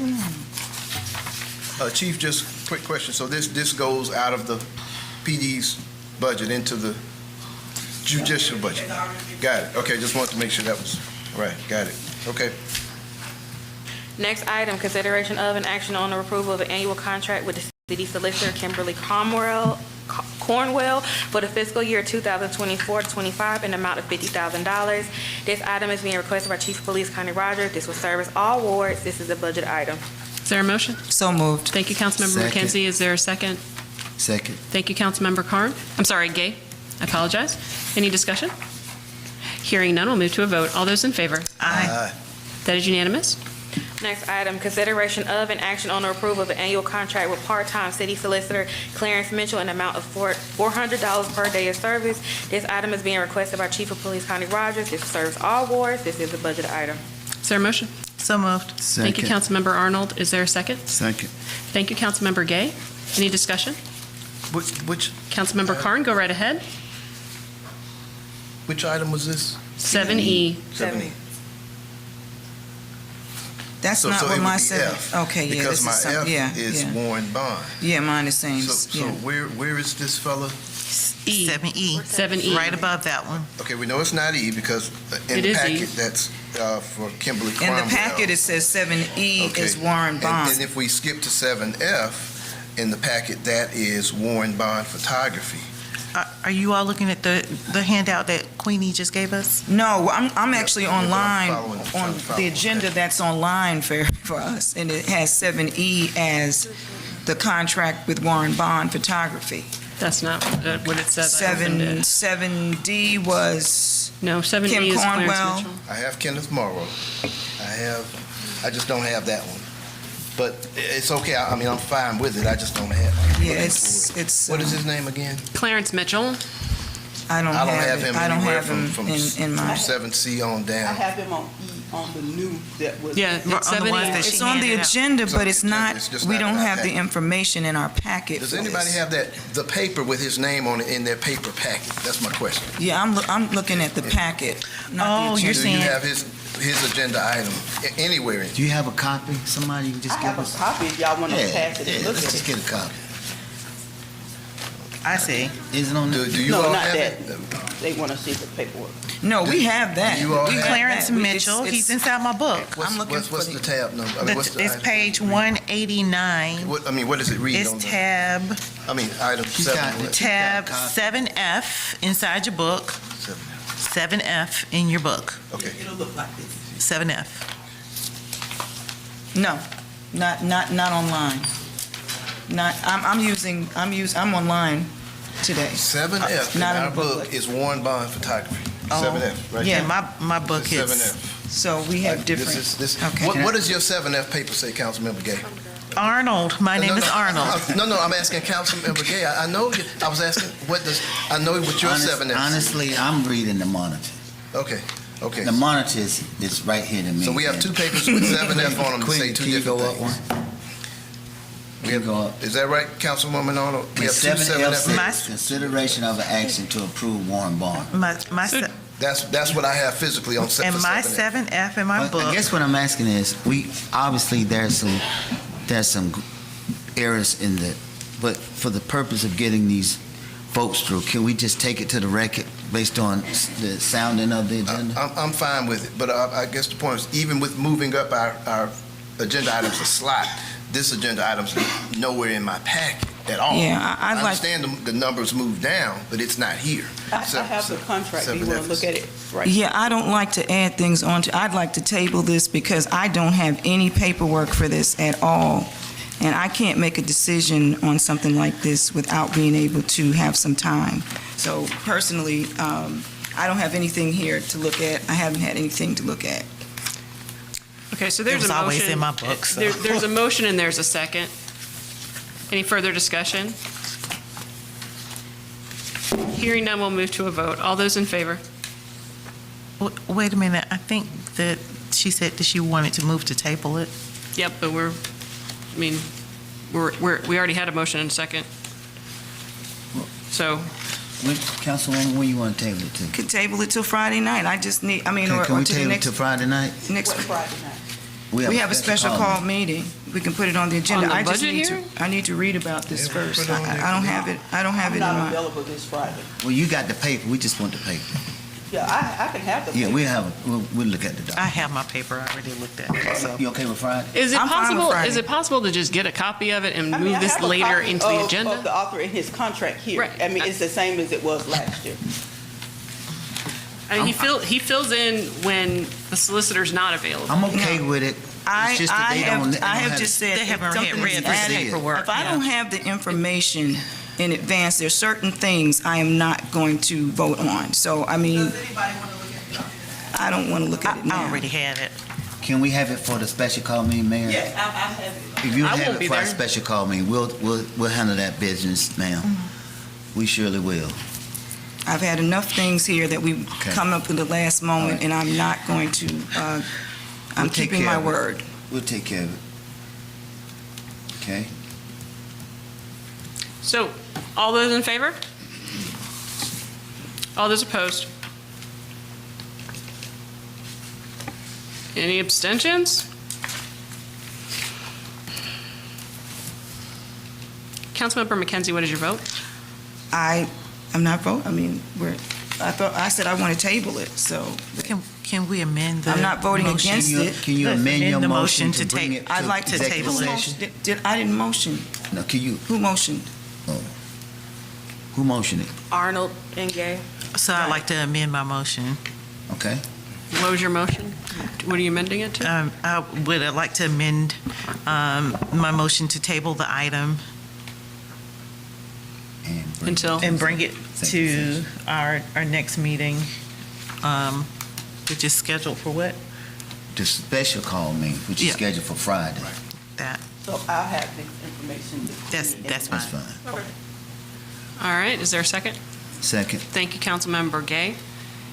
Chief, just quick question. So this goes out of the PD's budget into the judicial budget? Got it. Okay, just wanted to make sure that was right. Got it. Okay. Next item, consideration of an action on the approval of an annual contract with the City Solicitor Kimberly Cornwell Cornwell for the fiscal year 2024-25 in the amount of $50,000. This item is being requested by Chief of Police Connie Rogers. This will service all wards. This is a budget item. Is there a motion? So moved. Thank you, Councilmember Second. McKenzie. Is there a second? Second. Thank you, Councilmember Carn. I'm sorry, Gay. I apologize. Any discussion? Hearing none, we'll move to a vote. All those in favor? Aye. That is unanimous. Next item, consideration of and action on the approval of the annual contract with part-time city solicitor Clarence Mitchell in the amount of $400 per day of service. This item is being requested by Chief of Police Connie Rogers. This serves all wards. This is a budget item. Is there a motion? So moved. Thank you, Councilmember Arnold. Is there a second? Second. Thank you, Councilmember Gay. Any discussion? Which Councilmember Carn, go right ahead. which item was this? 7E. 7E. That's So not it what would my be seven. F, Okay, yeah, Because this my is some, F yeah, is yeah. Warren Bond. Yeah, mine is same. So yeah. where is this fella? 7E. 7E. Right above that one. Okay, we know it's not E because in It the is E. packet that's for Kimberly In Cornwell. the packet, it says 7E Okay. is Warren Bond. And if we skip to 7F, in the packet, that is Warren Bond Photography. Are you all looking at the handout that Queenie just gave us? No, I'm actually online following- on trying to the follow. agenda that's online for us, and it has 7E as the contract with Warren Bond Photography. That's not what it says. I opened it. 7D was No, 7E Kim is Cornwell. Clarence Mitchell. I have Kenneth Morrow. I just don't have that one. But it's okay, I mean, I'm fine with it, I just don't have it. Yeah, it's. What is his name again? Clarence Mitchell. I don't have him it. I don't anywhere have him from in my. 7C on down. have him on E, on the new that was. Yeah, On the it's 7E. ones that It's she on the handed out. agenda, but it's It's not, just we not don't in our have the packet. information in our packet. Does for anybody this. have the paper with his name on it in their paper packet? That's my question. Yeah, I'm looking at the packet, not the You're agenda. Do you saying- have his agenda item anywhere in? Do you have a copy? Somebody you can just I give have a us? copy if y'all want to pass it and look let's at just it. get a copy. I see. Is it on there? Do you No, all not have that. it? They want to see the paperwork. No, we have that. you all We have have Clarence that. Mitchell, he's inside my book. I'm looking What's for the tab number? I mean, what's the It's item? page 189. What does it read It's on the? tab, I mean, item She's 7. got what? it. tab Copy. 7F inside your book. 7F in your book. Okay. It'll look like this. 7F. No, not online. Not, I'm online today. 7F in Not in our the book booklet. is Warren Bond Photography. Oh, 7F, right? yeah. And my book is 7F. So we have different. Okay. What does your 7F paper say, Councilmember Gay? Arnold. My name is Arnold. No, I'm asking Councilmember Gay. I know, I was asking, I know what your 7F says. Honestly, I'm reading the monitor. Okay. The monitor is right here to me. So we have two papers with 7F on them that say two Can you different go up things. one? Can you go up? Is that right, Councilwoman Arnold? We have two 7F 7F papers. says consideration of an action to approve Warren Bond. That's what I have physically on 7F. And my 7F in my But book. I guess what I'm asking is, obviously there's some errors in the, but for the purpose of getting these votes through, can we just take it to the record based on the sounding of the agenda? I'm fine with it, but I guess the point is, even with moving up our agenda items a slot, this agenda item's nowhere in my packet at all. Yeah, I I'd like- understand the numbers moved down, but it's not here. I have the contract. Do you want to look at it? Right. Yeah, I don't like to add things on to, I'd like to table this because I don't have any paperwork for this at all. And I can't make a decision on something like this without being able to have some time. So personally, I don't have anything here to look at. I haven't had anything to look at. Okay, so there's It was a motion. always in my book, so. There's a motion and there's a second. Any further discussion? Hearing none, we'll move to a vote. All those in favor? Wait a minute. I think that she said that she wanted to move to table it. Yep, but we already had a motion and a second. So, Councilwoman, where you want to table it to? Could table it till Friday night. I just need, Can or we to the table it next. to Friday night? Next, Friday night. we have a special call meeting. We can put it on the agenda. On the I just budget need hearing? I need to read about this Yeah, we first. put it on I don't have it in I'm not my. available this Friday. Well, you got the paper, we just want the paper. Yeah, I can have the. Yeah, we'll look at the document. I have my paper, I already looked at it, so. You okay with Friday? Is it I'm fine with possible? Friday. Is it possible to just get a copy of it and I mean, move I this have a later copy into the of agenda? the author in his contract here. Right. I mean, it's the same as it was last year. I mean, he fills in when the solicitor's not available. I'm okay with it. It's just that they don't have have just said They haven't if something read is the added, paperwork, if I yeah. don't have the information in advance, there's certain things I am not going to vote on. So, I mean, I don't want to look at it now. I already have it. Can we have it for the special call meeting, Mayor? Yes, I have it. If you I have won't it be for our there. special call meeting, we'll handle that business, ma'am. We surely will. I've had enough things here that we've come up with the last moment, and I'm not going to, I'm We'll take keeping care my of it. word. We'll take care of it. Okay? So, all those in favor? All those opposed? Any abstentions? Councilmember McKenzie, what is your vote? I'm not voting, I mean, I said I want to table it, so. Can we amend the? I'm not voting motion? against it. Can you amend your the motion motion to to bring ta- it I'd to like to executive table session? I didn't motion. No, can you, Who motioned? who motioned it? Arnold and Gay. So I'd like to amend my motion. Okay? What was your motion? What are you amending it to? I would like to amend my motion to table the item Until? and bring it to our next meeting, which is scheduled for what? The special call meeting, which is Yeah. scheduled for Friday. That, So I'll have this information. that's fine. That's fine. All right, is there a second? Second. Thank you, Councilmember Gay.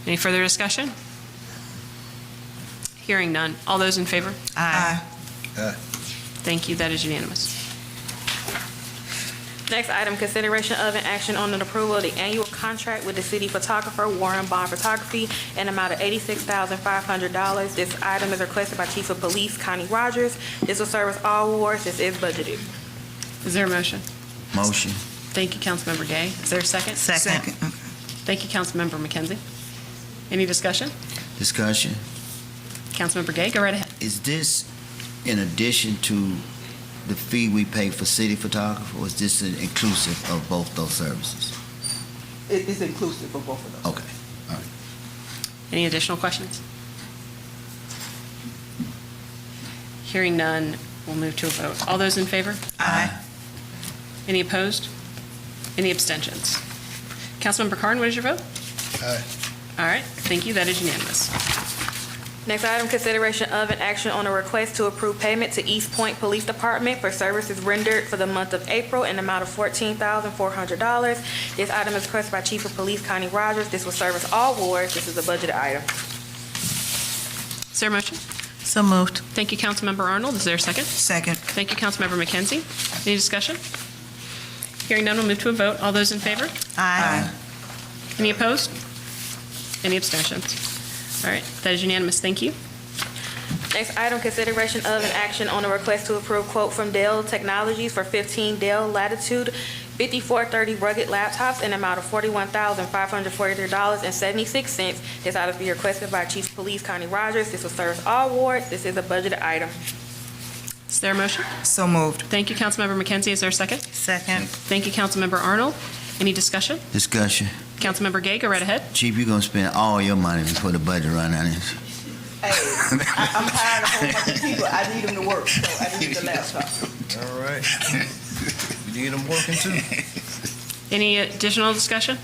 Any further discussion? Hearing none. All those in favor? Aye. Thank you, that is unanimous. Next item, consideration of an action on an approval of the annual contract with the city photographer, Warren Bond Photography, an amount of $86,500. This item is requested by Chief of Police Connie Rogers. This will service all wards. This is budgeted. Is there a motion? Motion. Thank you, Councilmember Gay. Is there a second? Second. Thank you, Councilmember McKenzie. Any discussion? Discussion. Councilmember Gay, go right ahead. Is this in addition to the fee we pay for city photographer, or is this inclusive of both those services? It is inclusive of both of those. Okay, all right. Any additional questions? Hearing none, we'll move to a vote. All those in favor? Aye. Any opposed? Any abstentions? Councilmember Carn, what is your vote? Aye. All right, thank you, that is unanimous. Next item, consideration of an action on a request to approve payment to East Point Police Department for services rendered for the month of April in the amount of $14,400. This item is requested by Chief of Police Connie Rogers. This will service all wards. This is a budgeted item. Is there a motion? So moved. Thank you, Councilmember Arnold. Is there a second? Second. Thank you, Councilmember McKenzie. Any discussion? Hearing none, we'll move to a vote. All those in favor? Aye. Any opposed? Any abstentions? All right, that is unanimous. Thank you. Next item, consideration of an action on a request to approve quote from Dell Technologies for 15 Dell Latitude 5430 rugged laptops in the amount of $41,543.76. This item be requested by Chief of Police Connie Rogers. This will service all wards. This is a budgeted item. Is there a motion? So moved. Thank you, Councilmember McKenzie. Is there a second? Second. Thank you, Councilmember Arnold. Any discussion? Discussion. Councilmember Gay, go right ahead. Chief, you're gonna spend all your money before the budget run out. Hey, I'm hiring a whole bunch of people. I need them to work, so I need the laptop. All right. We need them working too. Any additional discussion?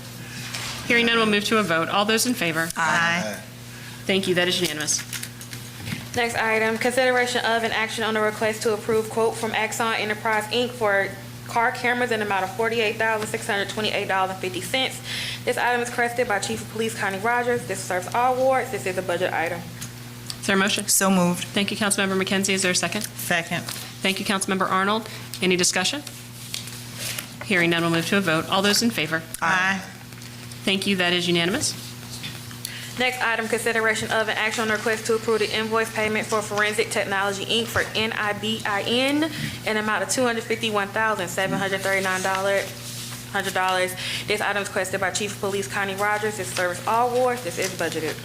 Hearing none, we'll move to a vote. All those in favor? Aye. Thank you, that is unanimous. Next item, consideration of an action on a request to approve quote from Axon Enterprises, Inc. for car cameras in the amount of $48,628.50. This item is requested by Chief of Police Connie Rogers. This serves all wards. This is a budget item. Is there a motion? So moved. Thank you, Councilmember McKenzie. Is there a second? Second. Thank you, Councilmember Arnold. Any discussion? Hearing none, we'll move to a vote. All those in favor? Aye. Thank you, that is unanimous. Next item, consideration of an action on a request to approve the invoice payment for Forensic Technology, Inc. for NIBIN in amount of $251,739.00 $100. This item is requested by Chief of Police Connie Rogers. This serves all wards. This is budgeted.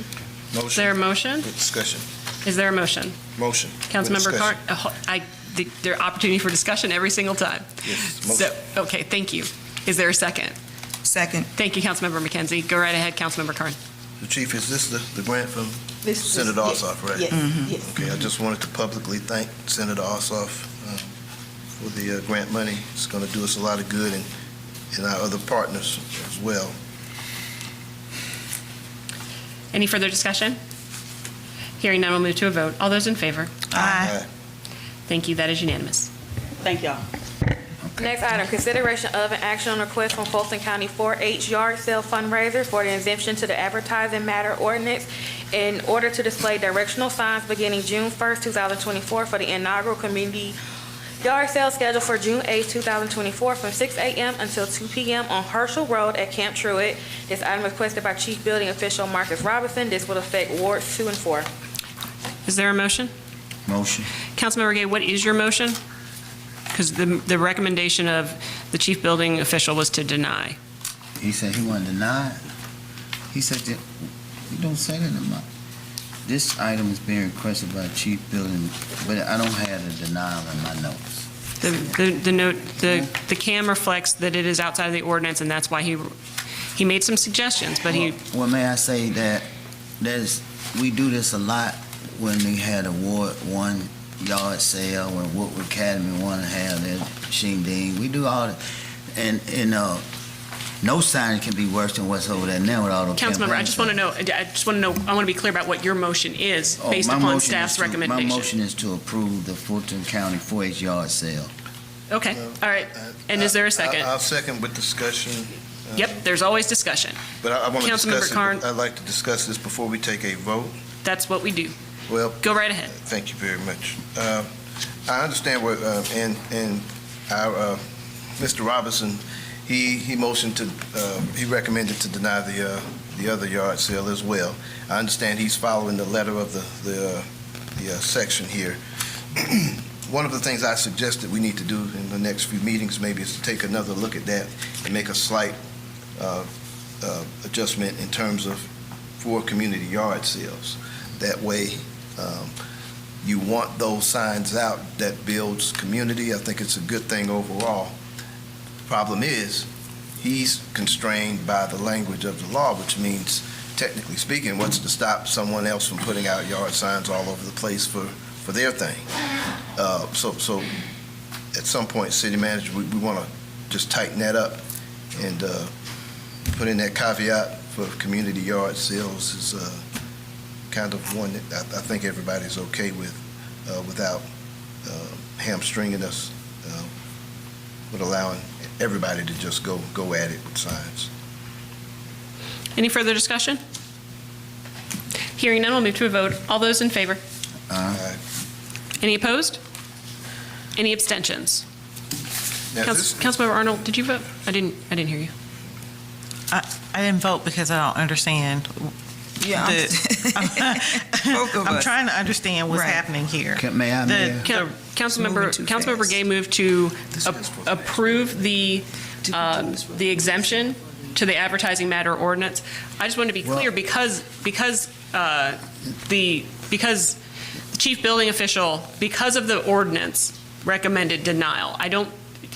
Motion. Is there a motion? With discussion. Is there a motion? Motion. Councilmember With Carn, discussion. there are opportunity for discussion every single time. Yes, So, motion. okay, thank you. Is there a second? Second. Thank you, Councilmember McKenzie. Go right ahead, Councilmember Carn. The Chief, is this the grant from This- Senator yes, Ossoff, right? yes, yes. Okay, I just wanted to publicly thank Senator Ossoff for the grant money. It's going to do us a lot of good and our other partners as well. Any further discussion? Hearing none, we'll move to a vote. All those in favor? Aye. Thank you. That is unanimous. Thank y'all. Next item, consideration of an action on request from Fulton County 4-H Yard Sale Fundraiser for the exemption to the Advertising Matter Ordinance in order to display directional signs beginning June 1st, 2024 for the inaugural community yard sale scheduled for June 8th, 2024 from 6 a.m. until 2 p.m. on Herschel Road at Camp Truitt. This item is requested by Chief Building Official Marcus Robinson. This will affect Wards 2 and 4. Is there a motion? Motion. Councilmember Gay, what is your motion? Because the recommendation of the chief building official was to deny. He said he wasn't denied. He said that, you don't say that in my, this item is being requested by chief building, but I don't have the denial in my notes. The note, the CAM reflects that it is outside of the ordinance, and that's why he made some suggestions, but he. Well, may I say that we do this a lot when we had a Ward 1 yard sale, when Woodward Academy wanted to have their shindig. We do all that, and no sign can be worse than what's over there now with all the Councilmember, I just want to know, I want to be clear about what your motion is based upon staff's recommendation. My motion is to approve the Fulton County 4-H yard sale. Okay, all right. And is there a second? I'll second with discussion. Yep, there's always discussion. But I want to Councilmember discuss Carn. it. I'd like to discuss this before we take a vote. That's what we do. Well, go right ahead. Thank you very much. I understand what, and our, Mr. Robinson, he motioned to, he recommended to deny the other yard sale as well. I understand he's following the letter of the section here. One of the things I suggested we need to do in the next few meetings maybe is to take another look at that and make a slight adjustment in terms of for community yard sales. That way, you want those signs out that builds community. I think it's a good thing overall. The problem is, he's constrained by the language of the law, which means, technically speaking, what's to stop someone else from putting out yard signs all over the place for their thing? So at some point, city manager, we want to just tighten that up and put in that caveat for community yard sales is kind of one that I think everybody's okay with without hamstringing us with allowing everybody to just go at it with signs. Any further discussion? Hearing none, we'll move to a vote. All those in favor? Aye. Any opposed? Any abstentions? Now, Councilmember Arnold, did you vote? I didn't hear you. I didn't vote because I don't understand. Yeah, I'm trying to understand what's happening here. May I, Mayor? Councilmember Gay moved to approve the exemption to the Advertising Matter Ordinance. I just want to be clear because the chief building official, because of the ordinance, recommended denial.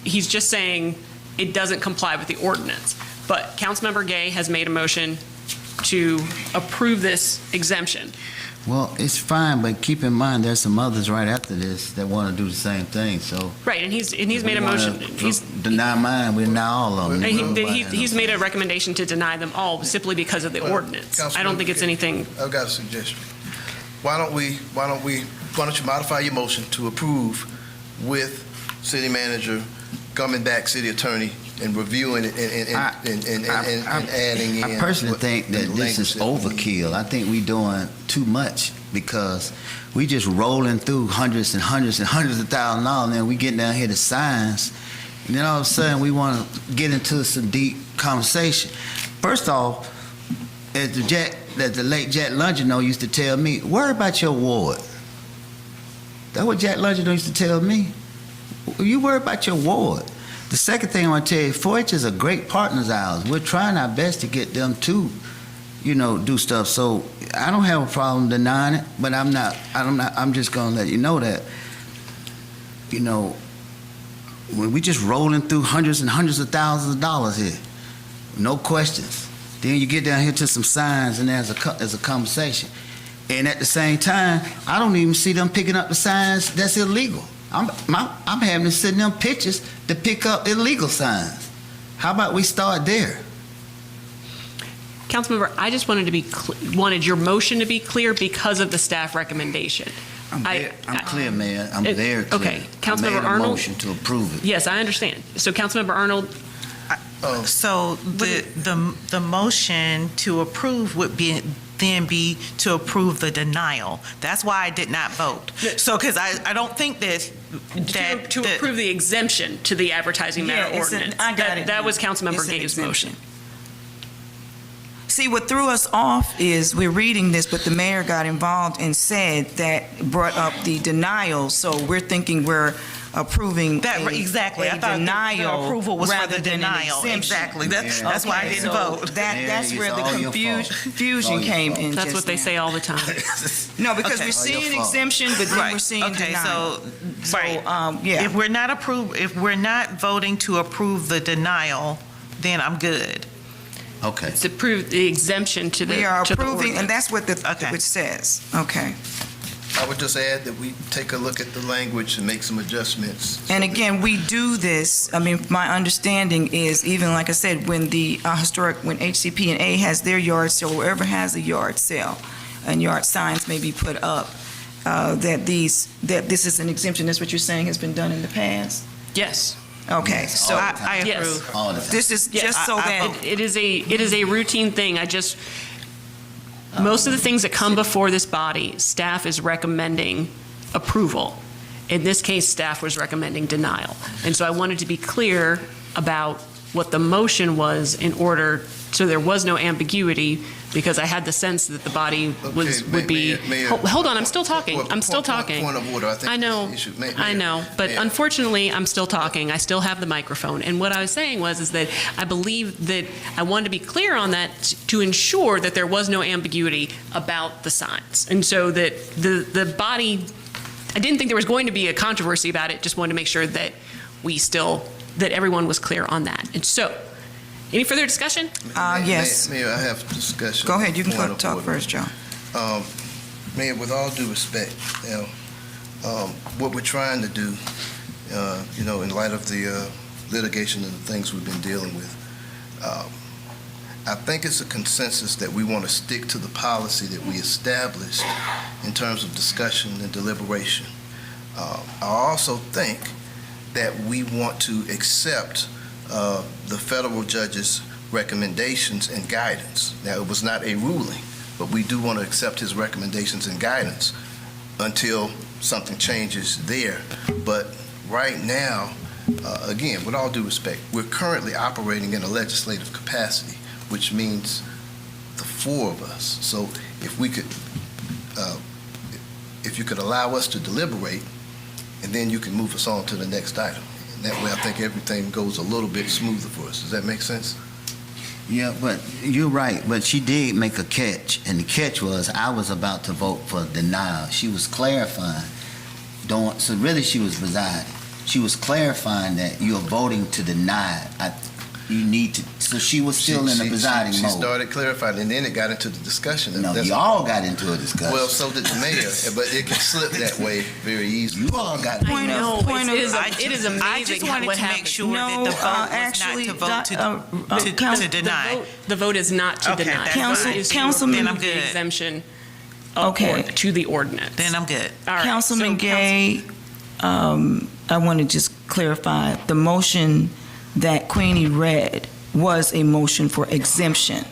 He's just saying it doesn't comply with the ordinance. But Councilmember Gay has made a motion to approve this exemption. Well, it's fine, but keep in mind there's some others right after this that want to do the same thing. So right, and he's made a motion. He's deny mine, we deny all of them. He's made a recommendation to deny them all simply because of the ordinance. I don't think it's anything. I've got a suggestion. Why don't you modify your motion to approve with city manager coming back, city attorney, and reviewing it and adding in. I personally think that this is overkill. I think we're doing too much because we just rolling through hundreds and hundreds and hundreds of thousands of dollars, and then we get down here to signs, and then all of a sudden we want to get into some deep conversation. First off, as the late Jack Longino used to tell me, worry about your ward. That's what Jack Longino used to tell me. You worry about your ward. The second thing I want to tell you, 4-H is a great partners of ours. We're trying our best to get them to, do stuff. So I don't have a problem denying it, but I'm just going to let you know that, when we just rolling through hundreds and hundreds of thousands of dollars here, no questions. Then you get down here to some signs and there's a conversation. And at the same time, I don't even see them picking up the signs that's illegal. I'm having to send them pictures to pick up illegal signs. How about we start there? Councilmember, I just wanted your motion to be clear because of the staff recommendation. I'm clear, Mayor. I'm very clear. Okay, Councilmember I made a Arnold. motion to approve it. Yes, I understand. So Councilmember Arnold. So the motion to approve would be to approve the denial. That's why I did not vote. So, because I don't think that To approve the exemption to the Advertising Matter Ordinance. I got it. That was It's Councilmember an Gabe's exemption. motion. See, what threw us off is we're reading this, but the mayor got involved and said that, brought up the denial, so we're thinking we're approving exactly. I thought denial the approval was for rather the than an denial. exemption. Exactly. That's why I didn't vote. That's where the confusion came in. That's what they say all the time. No, because Okay. we're seeing exemption, but then we're seeing denial. If we're not voting to approve the denial, then I'm good. Okay. To approve the exemption to the We are to the approving, and ordinance. that's what it says. Okay. I would just add that we take a look at the language and make some adjustments. And again, we do this, my understanding is, even like I said, when the when HCPNA has their yard sale, whoever has a yard sale, and yard signs may be put up, that this is an exemption, that's what you're saying has been done in the past? Yes. Okay, Yes, so all the time. I Yes. approve. All the time. This is just so that, It is a routine thing. Most of the things that come before this body, staff is recommending approval. In this case, staff was recommending denial. And so I wanted to be clear about what the motion was in order, so there was no ambiguity, because I had the sense that the body would be. Mayor, Hold on, I'm still talking. I'm still talking. Point of order, I think. I know. this issue- Mayor, I know, but Mayor. unfortunately, I'm still talking. I still have the microphone. And what I was saying is that I believe that I wanted to be clear on that to ensure that there was no ambiguity about the signs. And so that the body, I didn't think there was going to be a controversy about it, just wanted to make sure that that everyone was clear on that. And so, any further discussion? yes. Mayor, I have discussion. Go ahead, you can Point of talk order. first, Joe. Mayor, with all due respect, what we're trying to do, in light of the litigation and the things we've been dealing with, I think it's a consensus that we want to stick to the policy that we established in terms of discussion and deliberation. I also think that we want to accept the federal judge's recommendations and guidance. Now, it was not a ruling, but we do want to accept his recommendations and guidance until something changes there. But right now, again, with all due respect, we're currently operating in a legislative capacity, which means the four of us. So if you could allow us to deliberate, and then you can move us on to the next item. And that way, I think everything goes a little bit smoother for us. Does that make sense? Yeah, but you're right. But she did make a catch, and the catch was I was about to vote for denial. She was clarifying. So really, she was presiding. She was clarifying that you're voting to deny. You need to. So she was still in the presiding mode. She started clarifying, and then it got into the discussion. No, y'all got into a discussion. Well, so did the mayor, but it can slip that way very easily. You all got. It is amazing. I just wanted to make sure that the vote was not to vote to deny. The vote is not to deny. Councilman, then I'm good. Exemption to the ordinance. Then I'm good. All right, Councilman Gay, I want to just clarify, the motion that Queenie read was a motion for exemption.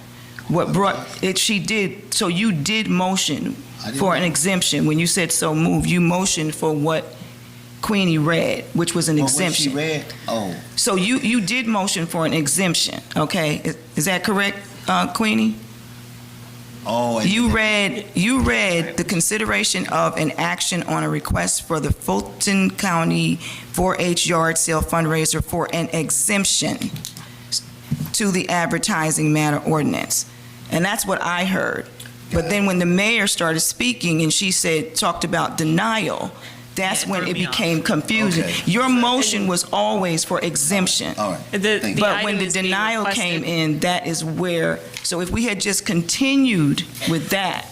What brought it, she did, so you did motion for an exemption. When you said so move, you motioned for what Queenie read, which was an exemption. What she read? Oh. So you did motion for an exemption, okay? Is that correct, Queenie? Oh, You read the consideration of an action on a request for the Fulton County 4-H Yard Sale Fundraiser for an exemption to the Advertising Matter Ordinance. And that's what I heard. But then when the mayor started speaking and she talked about denial, that's when it became confusing. Okay. Your motion was always for exemption. All right. But when the denial came in, that is where, so if we had just continued with that,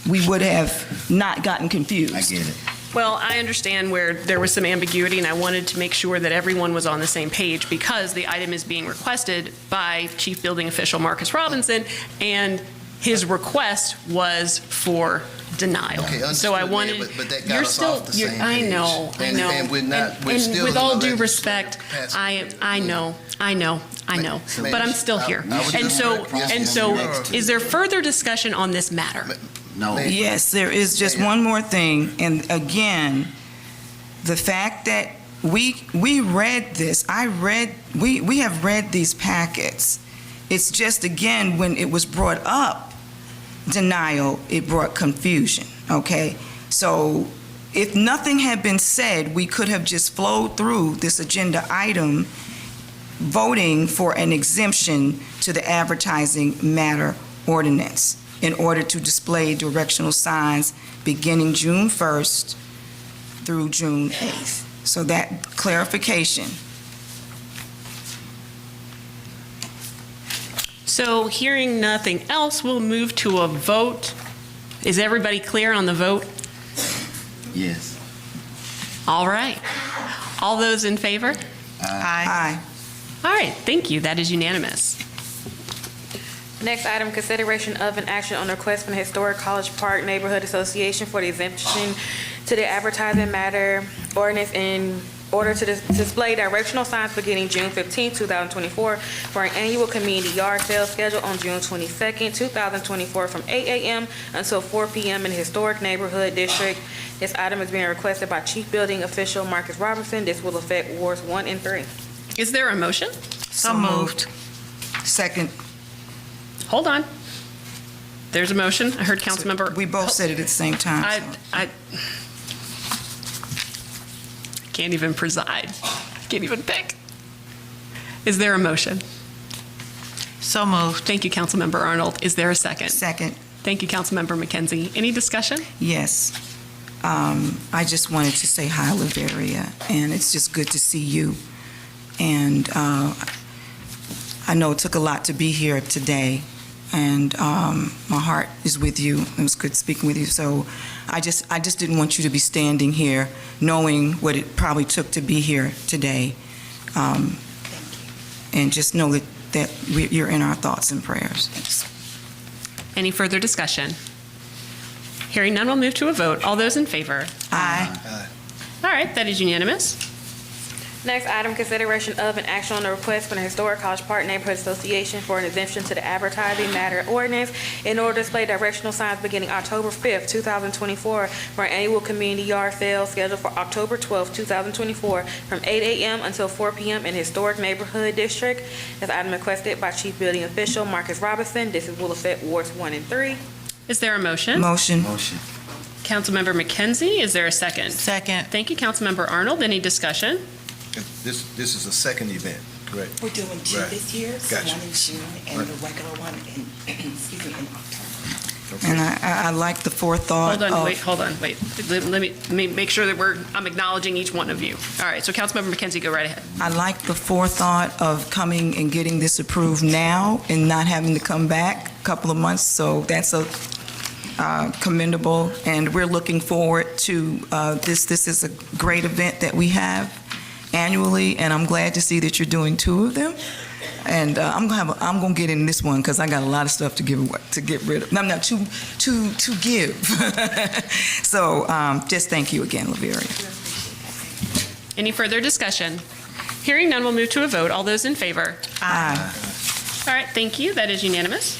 we would have not gotten confused. I get it. Well, I understand where there was some ambiguity, and I wanted to make sure that everyone was on the same page because the item is being requested by Chief Building Official Marcus Robinson, and his request was for denial. Okay, so I wanted. but that got us off the same page. I know. And we're not. We're still with in all the due legislative respect, I know. Ma'am, But I'm still here. And so, is there further discussion on this matter? No. Yes, there is just one more thing, and again, the fact that we read this, we have read these packets. It's just, again, when it was brought up, denial, it brought confusion, okay? So if nothing had been said, we could have just flowed through this agenda item, voting for an exemption to the Advertising Matter Ordinance in order to display directional signs beginning June 1st through June 8th. So that clarification. So hearing nothing else, we'll move to a vote. Is everybody clear on the vote? Yes. All right. All those in favor? Aye. All right, thank you. That is unanimous. Next item, consideration of an action on the request from the Historic College Park Neighborhood Association for the exemption to the Advertising Matter Ordinance in order to display directional signs beginning June 15, 2024 for an annual community yard sale scheduled on June 22, 2024 from 8 a.m. until 4 p.m. in the Historic Neighborhood District. This item is being requested by Chief Building Official Marcus Robinson. This will affect Wards 1 and 3. Is there a motion? So moved. Second. Hold on. There's a motion. I heard Councilmember. We both said it at the same time. I can't even preside. Can't even pick. Is there a motion? So moved. Thank you, Councilmember Arnold. Is there a second? Second. Thank you, Councilmember McKenzie. Any discussion? Yes. I just wanted to say hi, Laveria, and it's just good to see you. And I know it took a lot to be here today, and my heart is with you. It was good speaking with you. So I just didn't want you to be standing here knowing what it probably took to be here today. And just know that you're in our thoughts and prayers. Thanks. Any further discussion? Hearing none, we'll move to a vote. All those in favor? Aye. All right, that is unanimous. Next item, consideration of an action on the request from the Historic College Park Neighborhood Association for an exemption to the Advertising Matter Ordinance in order to display directional signs beginning October 5th, 2024 for an annual community yard sale scheduled for October 12th, 2024 from 8 a.m. until 4 p.m. in Historic Neighborhood District. This item requested by Chief Building Official Marcus Robinson. This will affect Wards 1 and 3. Is there a motion? Motion. Councilmember McKenzie, is there a second? Second. Thank you, Councilmember Arnold. Any discussion? This is a second event, correct? We're doing two Right. this year, so Gotcha. one in June and Right. the regular one in October. And I like the forethought Hold on, of... wait. Let me make sure that I'm acknowledging each one of you. All right, so Councilmember McKenzie, go right ahead. I like the forethought of coming and getting this approved now and not having to come back a couple of months, so that's commendable, and we're looking forward to this. This is a great event that we have annually, and I'm glad to see that you're doing two of them. And I'm gonna get in this one because I got a lot of stuff to get rid of. I'm not to give. So just thank you again, Laveria. Any further discussion? Hearing none, we'll move to a vote. All those in favor? Aye. All right, thank you. That is unanimous.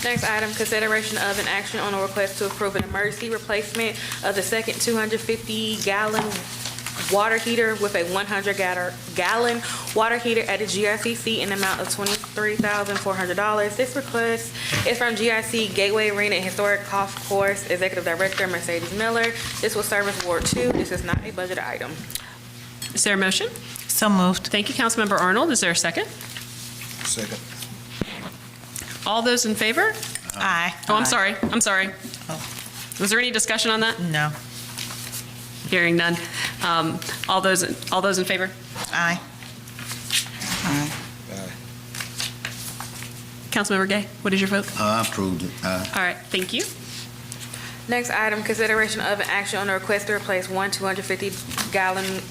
Next item, consideration of an action on a request to approve an emergency replacement of the second 250-gallon water heater with a 100-gallon water heater at the GICC in the amount of $23,400. This request is from GIC Gateway Arena and Historic Golf Course Executive Director Mercedes Miller. This will service Ward 2. This is not a budget item. Is there a motion? So moved. Thank you, Councilmember Arnold. Is there a second? Second. All those in favor? Aye. Oh, I'm sorry. Oh. Was there any discussion on that? No. Hearing none. All those in favor? Aye. Councilmember Gay, what is your vote? I approved it. All right, thank you. Next item, consideration of an action on a request to replace one 250-gallon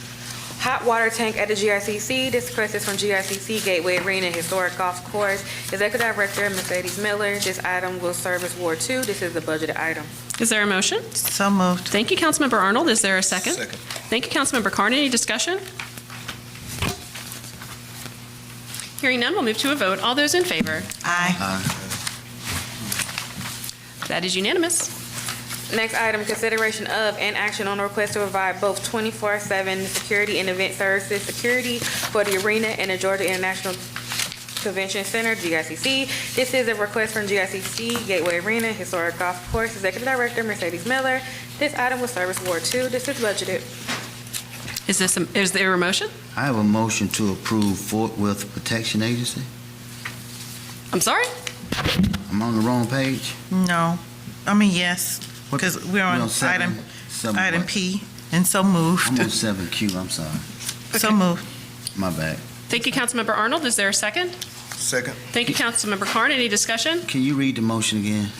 hot water tank at the GICC. This request is from GICC Gateway Arena and Historic Golf Course Executive Director Mercedes Miller. This item will service Ward 2. This is the budgeted item. Is there a motion? So moved. Thank you, Councilmember Arnold. Is there a second? Second. Thank you, Councilmember Carn. Any discussion? Hearing none, we'll move to a vote. All those in favor? Aye. That is unanimous. Next item, consideration of and action on a request to provide both 24/7 security and event services security for the arena and the Georgia International Convention Center, GICC. This is a request from GICC Gateway Arena, Historic Golf Course Executive Director Mercedes Miller. This item will service Ward 2. This is budgeted. Is there a motion? I have a motion to approve Fort Worth Protection Agency. I'm sorry? I'm on the wrong page. No. I mean, yes, because we're on seven item what? P, and so moved. I'm on 7Q, I'm sorry. So moved. My bad. Thank you, Councilmember Arnold. Is there a second? Second. Thank you, Councilmember Carn. Any discussion? Can you read the motion again?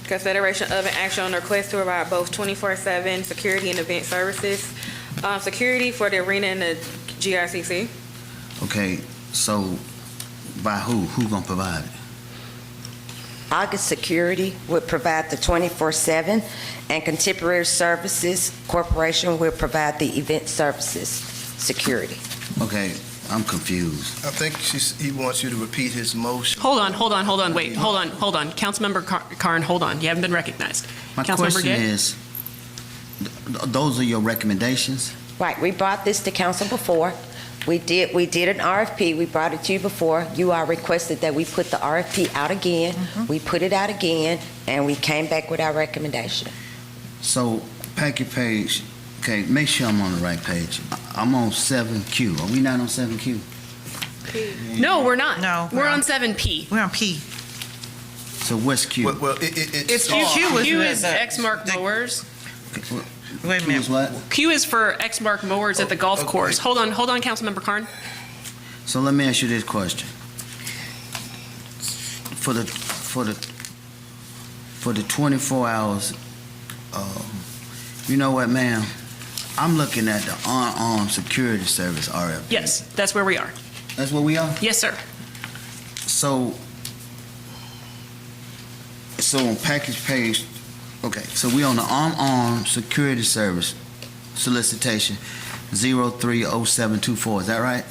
Consideration of an action on a request to provide both 24/7 security and event services. Security for the arena and the GICC. Okay, so by who? Who gonna provide it? August Security would provide the 24/7, and Contemporary Services Corporation will provide the event services security. Okay, I'm confused. I think he wants you to repeat his motion. Hold on. Wait, hold on. Councilmember Carn, hold on. You haven't been recognized. My Councilmember question Gay? is, those are your recommendations? Right, we brought this to council before. We did an RFP, we brought it to you before. You all requested that we put the RFP out again. We put it out again, and we came back with our recommendation. So, packet page, okay, make sure I'm on the right page. I'm on 7Q. Are we not on 7Q? No, we're not. No. We're on 7P. We're on P. So what's Q? Well, It's Q Q is is X mark mowers. Wait a Q is minute. what? Q is for X mark mowers at the golf course. Hold on, Councilmember Carn. So let me ask you this question. For the 24 hours, you know what, ma'am? I'm looking at the unarmed security service RFP. Yes, that's where we are. That's where we are? Yes, sir. So on package page, okay, so we on the unarmed security service solicitation 030724, is that right?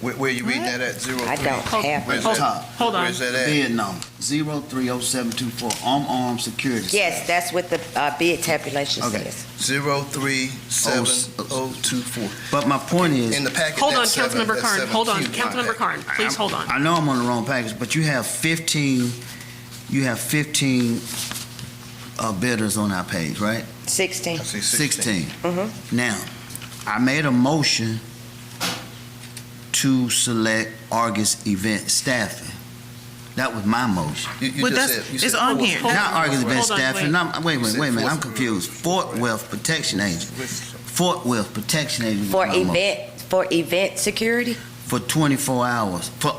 Where you reading that at? 03? I don't have Where's it. that? Hold on. Where's that at? Bid number 030724, unarmed security service. Yes, that's what the bid tabulation Okay. says. 037024. But my point is, In the packet, Hold on, that's seven- Councilmember that's Carn. 7Q. Hold on, Councilmember Carn. Please hold on. I know I'm on the wrong package, but you have 15 bidders on our page, right? 16. I see 16. Mhm. Now, I made a motion to select Argus event staffing. That was my motion. You But just that's, said- you it's said- on here. Not Argus event Hold on, staffing. Wait a minute, I'm confused. Fort Worth Protection Agent. Fort Worth Protection Agent. was my motion. For event security? For 24 hours, for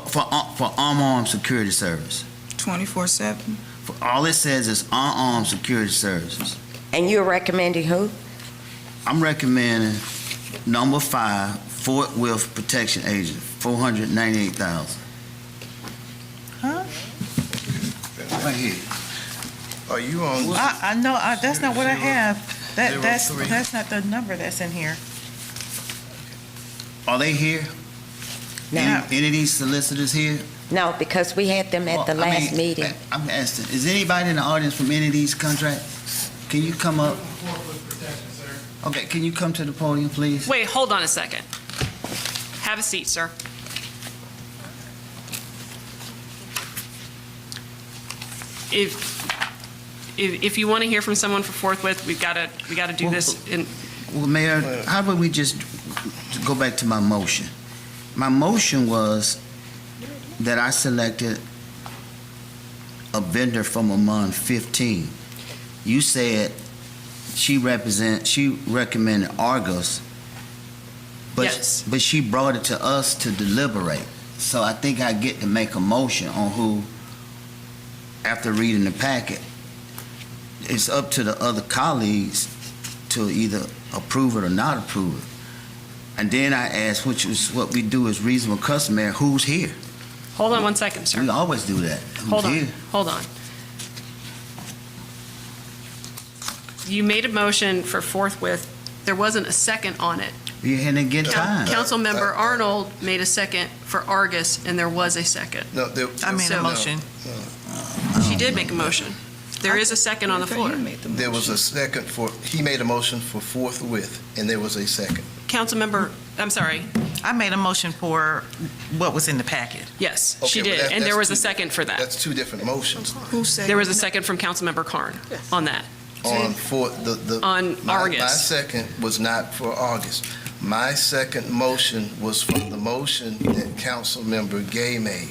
unarmed security service. 24/7. All it says is unarmed security services. And you're recommending who? I'm recommending number 5, Fort Worth Protection Agent, $498,000. Huh? Right here. Are you on? I know, that's not what I have. That's 03. not the number that's in here. Are they here? No. Any of these solicitors here? No, because we had them at the Well, I last mean, meeting. I'm asking, is anybody in the audience from any of these contracts? Can you come up? Okay, can you come to the podium, please? Wait, hold on a second. Have a seat, sir. If you want to hear from someone for forthwith, we got to do this in. Well, Mayor, how about we just go back to my motion? My motion was that I selected a vendor from among 15. You said she recommended Argos, but, yes. But she brought it to us to deliberate. So I think I get to make a motion on who, after reading the packet. It's up to the other colleagues to either approve it or not approve it. And then I asked, which is what we do is reasonable customary, who's here? Hold on one second, sir. We always do that. Hold on. Hold on. You made a motion for forthwith. There wasn't a second on it. You didn't get time. Councilmember Arnold made a second for Argus, and there was a second. No, I made a motion. She did make a motion. There is a second on the floor. There was a second he made a motion for forthwith, and there was a second. Councilmember, I'm sorry. I made a motion for what was in the packet. Yes, Okay, she well, did, and there was a second for that. That's two different motions. There was a second from Councilmember Carn on that. On Argus. My second was not for August. My second motion was from the motion that Councilmember Gay made.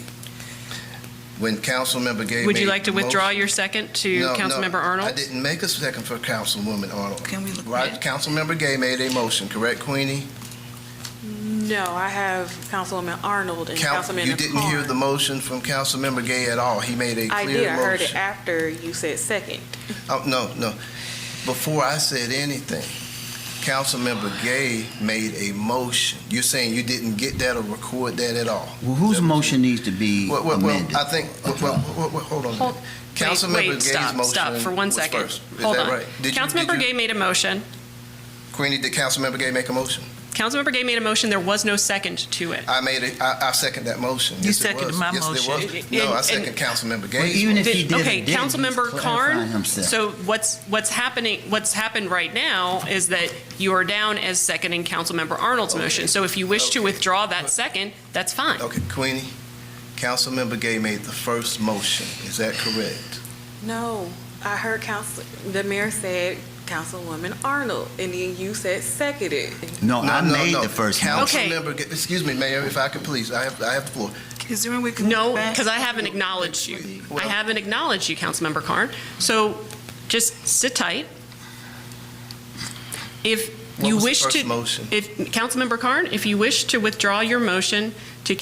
When Councilmember Gay Would you like to withdraw your second to Councilmember Arnold? I didn't make a second for Councilwoman Arnold. Can we look Right, Councilmember Gay made a motion, correct, Queenie? No, I have Councilwoman Arnold and Councilman You didn't hear the motion from Councilmember Gay at all. He made a clear I motion. did. I heard it after you said second. Oh, no. Before I said anything, Councilmember Gay made a motion. You're saying you didn't get that or record that at all? Well, whose motion needs to be amended? I think, hold on. Councilmember Gay's motion Stop for 1 second. was first. Is Hold that on. right? Councilmember Gay made a motion. Queenie, did Councilmember Gay make a motion? Councilmember Gay made a motion. There was no second to it. I second that motion. You seconded my motion. No, I second Councilmember Gay's even if motion. he did Okay, Councilmember Carn. himself. So what's happened right now is that you are down as seconding Councilmember Arnold's motion. So if you wish to withdraw that second, that's fine. Okay, Queenie, Councilmember Gay made the first motion. Is that correct? No, I heard the mayor said Councilwoman Arnold, and then you said seconded. No, I made the first motion. Councilmember Gay, excuse me, Mayor, if I could please, I have the floor. Is there any way we can No, look back? because I haven't acknowledged you. I haven't acknowledged you, Councilmember Carn. So just sit tight. If you was the wish first to, motion? if Councilmember Carn, if you wish to withdraw your motion to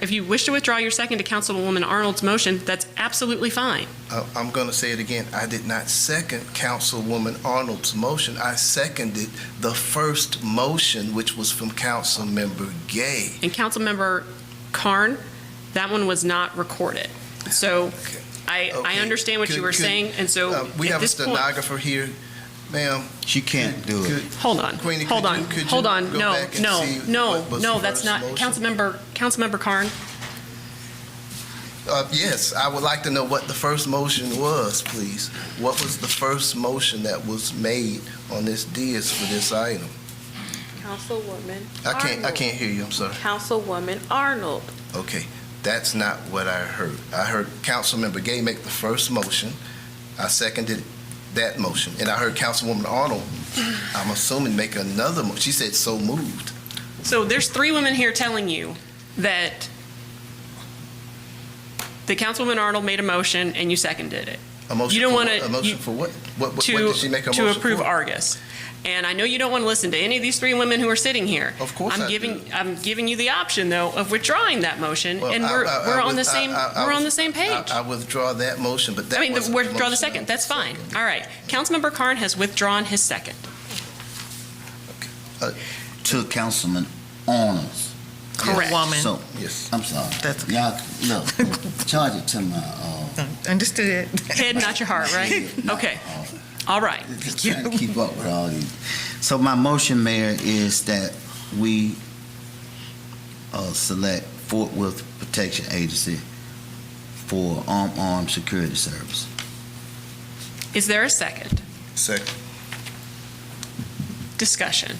if you wish to withdraw your second to Councilwoman Arnold's motion, that's absolutely fine. I'm going to say it again. I did not second Councilwoman Arnold's motion. I seconded the first motion, which was from Councilmember Gay. And Councilmember Carn, that one was not recorded. So I understand what you were saying, and so we at have a this point, stenographer here. Ma'am. She can't do it. Hold on. Queenie, hold on. could you Hold on. go No, back and no, see no, what was no, the that's first not, motion? Councilmember Carn. Yes, I would like to know what the first motion was, please. What was the first motion that was made on this dais for this item? Councilwoman I can't hear you, I'm sorry. Councilwoman Arnold. Okay, that's not what I heard. I heard Councilmember Gay make the first motion. I seconded that motion. And I heard Councilwoman Arnold, I'm assuming, make another motion. She said so moved. So there's three women here telling you that the Councilwoman Arnold made a motion and you seconded it. A motion you don't for want what? A motion for what? What did she make a to motion approve for? Argus. And I know you don't want to listen to any of these three women who are sitting here. Of course I'm I giving you the option though of withdrawing that motion, Well, and we're on the same page. I withdraw that motion, but that wasn't withdraw the motion. second. That's fine. All right. Councilmember Carn has withdrawn his second. To Councilman Arnold's. Correct. Woman. So, yes. I'm sorry. That's okay. Y'all, look, charge it to my, Understood. Head, not your heart, right? Okay. All right. Just trying to keep up with all these. So my motion, Mayor, is that we select Fort Worth Protection Agency for armed security service. Is there a second? Second. Discussion.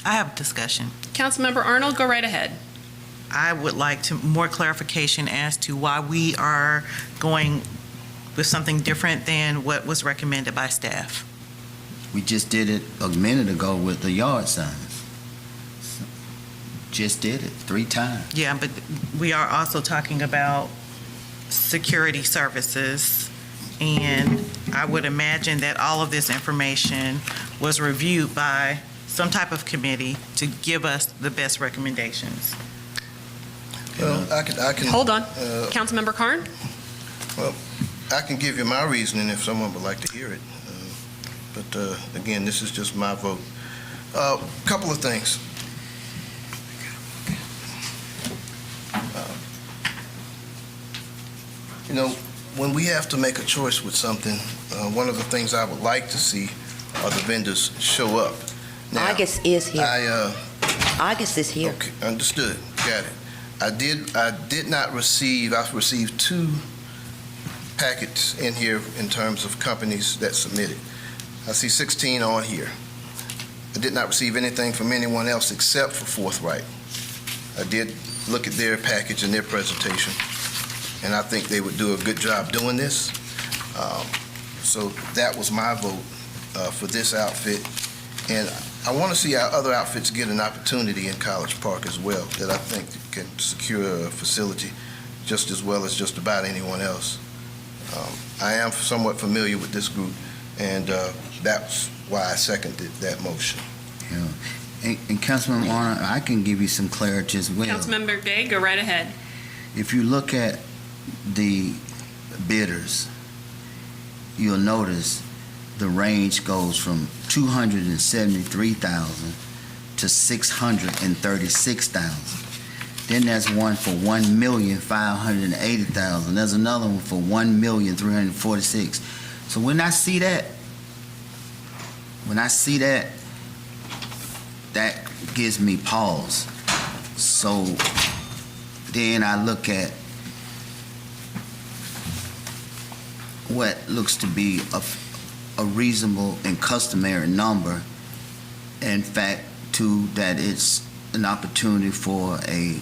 I have discussion. Councilmember Arnold, go right ahead. I would like more clarification as to why we are going with something different than what was recommended by staff. We just did it a minute ago with the yard signs. Just did it 3 times. Yeah, but we are also talking about security services, and I would imagine that all of this information was reviewed by some type of committee to give us the best recommendations. Well, I can. Hold on. Councilmember Carn? Well, I can give you my reasoning if someone would like to hear it. But again, this is just my vote. Couple of things. You know, when we have to make a choice with something, one of the things I would like to see are the vendors show up. Now, August is here. August is here. Okay, understood. Got it. I did not receive, I received 2 packets in here in terms of companies that submitted. I see 16 on here. I did not receive anything from anyone else except for Forthright. I did look at their package and their presentation, and I think they would do a good job doing this. So that was my vote for this outfit. And I want to see our other outfits get an opportunity in College Park as well, that I think can secure a facility just as well as just about anyone else. I am somewhat familiar with this group, and that's why I seconded that motion. Yeah. And Councilman Warner, I can give you some clarity as well. Councilmember Day, go right ahead. If you look at the bidders, you'll notice the range goes from 273,000 to 636,000. Then there's one for 1,580,000. There's another one for 1,346,000. So when I see that, that gives me pause. So then I look at what looks to be a reasonable and customary number. In fact, too, that it's an opportunity for a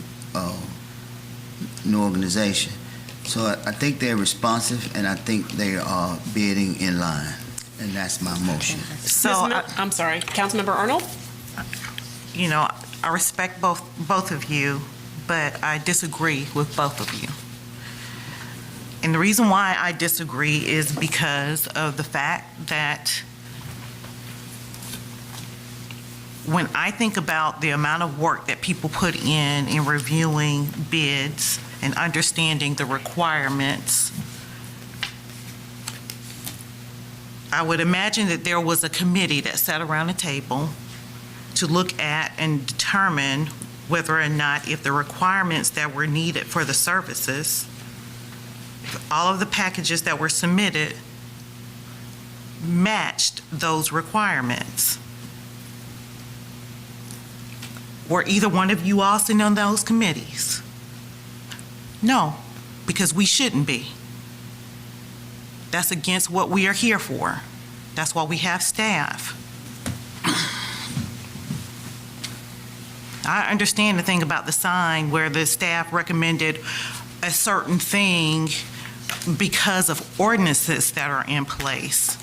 new organization. So I think they're responsive, and I think they are bidding in line, and that's my motion. So I'm sorry, Councilmember Arnold? You know, I respect both of you, but I disagree with both of you. And the reason why I disagree is because of the fact that when I think about the amount of work that people put in reviewing bids and understanding the requirements, I would imagine that there was a committee that sat around a table to look at and determine whether or not if the requirements that were needed for the services, all of the packages that were submitted matched those requirements. Were either one of you all sitting on those committees? No, because we shouldn't be. That's against what we are here for. That's why we have staff. I understand the thing about the sign where the staff recommended a certain thing because of ordinances that are in place,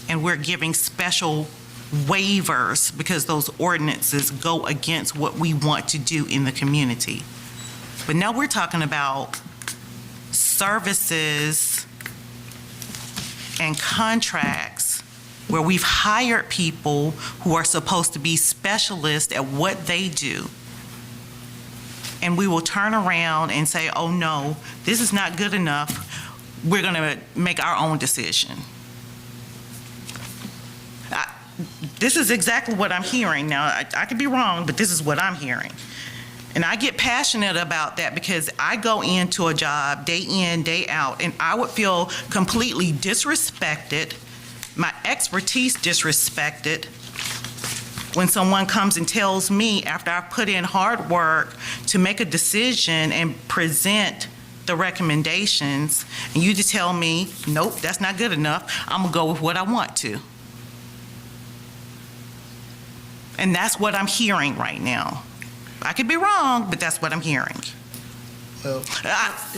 and we're giving special waivers because those ordinances go against what we want to do in the community. But now we're talking about services and contracts where we've hired people who are supposed to be specialists at what they do. And we will turn around and say, oh no, this is not good enough. We're going to make our own decision. This is exactly what I'm hearing. Now, I could be wrong, but this is what I'm hearing. And I get passionate about that because I go into a job day in, day out, and I would feel completely disrespected, my expertise disrespected, when someone comes and tells me after I've put in hard work to make a decision and present the recommendations, and you just tell me, nope, that's not good enough, I'm gonna go with what I want to. And that's what I'm hearing right now. I could be wrong, but that's what I'm hearing. Well,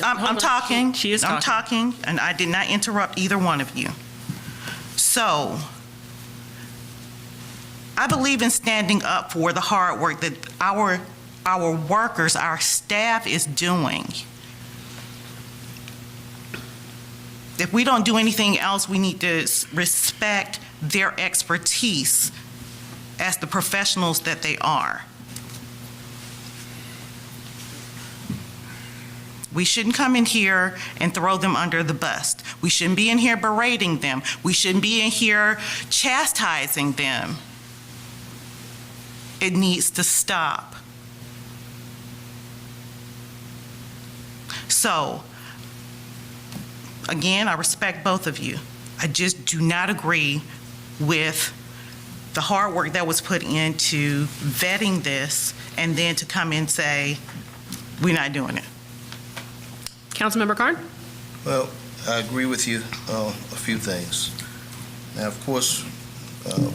I'm talking. She is I'm talking, and I did not interrupt either one of you. So, I believe in standing up for the hard work that our workers, our staff is doing. If we don't do anything else, we need to respect their expertise as the professionals that they are. We shouldn't come in here and throw them under the bus. We shouldn't be in here berating them. We shouldn't be in here chastising them. It needs to stop. So, again, I respect both of you. I just do not agree with the hard work that was put into vetting this and then to come and say, we're not doing it. Councilmember Carn? Well, I agree with you on a few things. Now, of course,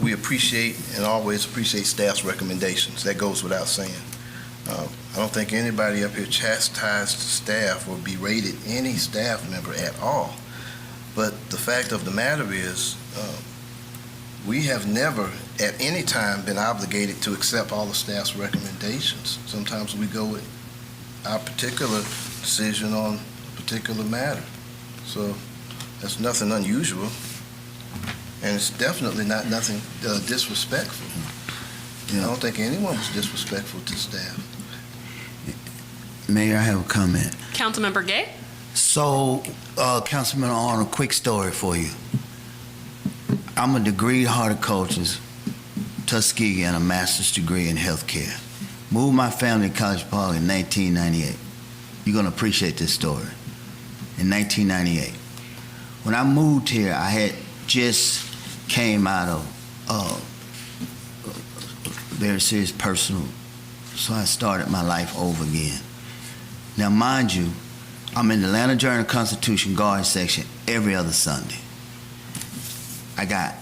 we appreciate and always appreciate staff's recommendations. That goes without saying. I don't think anybody up here chastised staff or berated any staff member at all. But the fact of the matter is, we have never at any time been obligated to accept all the staff's recommendations. Sometimes we go with our particular decision on a particular matter. So that's nothing unusual. And it's definitely not nothing disrespectful. I don't think anyone was disrespectful to staff. Mayor, I have a comment. Councilmember Gay? So, Councilman Arnold, quick story for you. I'm a degree horticulturist, Tuskegee, and a master's degree in healthcare. Moved my family to College Park in 1998. You're going to appreciate this story. In 1998. When I moved here, I had just came out of very serious personal, so I started my life over again. Now, mind you, I'm in the Atlanta Journal-Constitution Guard section every other Sunday. I got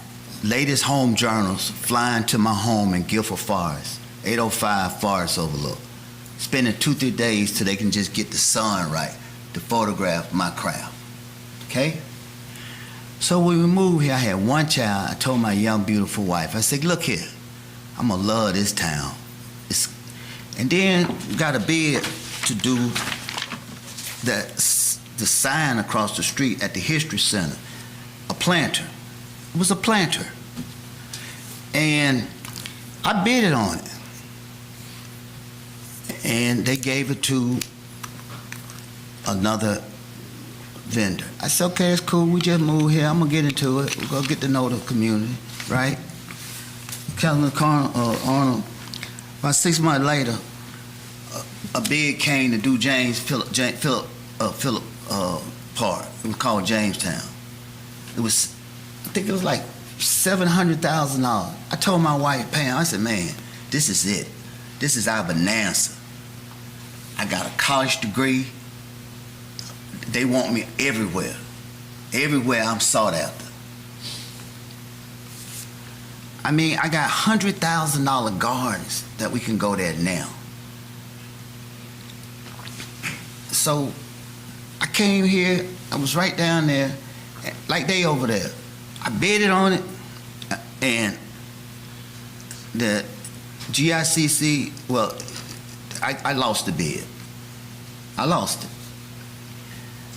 latest home journals flying to my home in Guilford Forest, 805 Forest Overlook, spending 2-3 days till they can just get the sun right to photograph my craft, okay? So when we moved here, I had one child. I told my young, beautiful wife, I said, look here, I'm gonna love this town. And then we got a bid to do the sign across the street at the History Center, a planter. It was a planter. And I bidded on it. And they gave it to another vendor. I said, okay, it's cool. We just moved here. I'm going to get into it. We're going to get to know the community, right? Councilman Arnold, about 6 months later, a bid came to do Philip Park. It was called Jamestown. It was, I think it was like $700,000. I told my wife, Pam, I said, man, this is it. This is our bonanza. I got a college degree. They want me everywhere. Everywhere I'm sought after. I mean, I got $100,000 gardens that we can go there now. So I came here, I was right down there, like they over there. I bidded on it, and the GICC, well, I lost the bid. I lost it.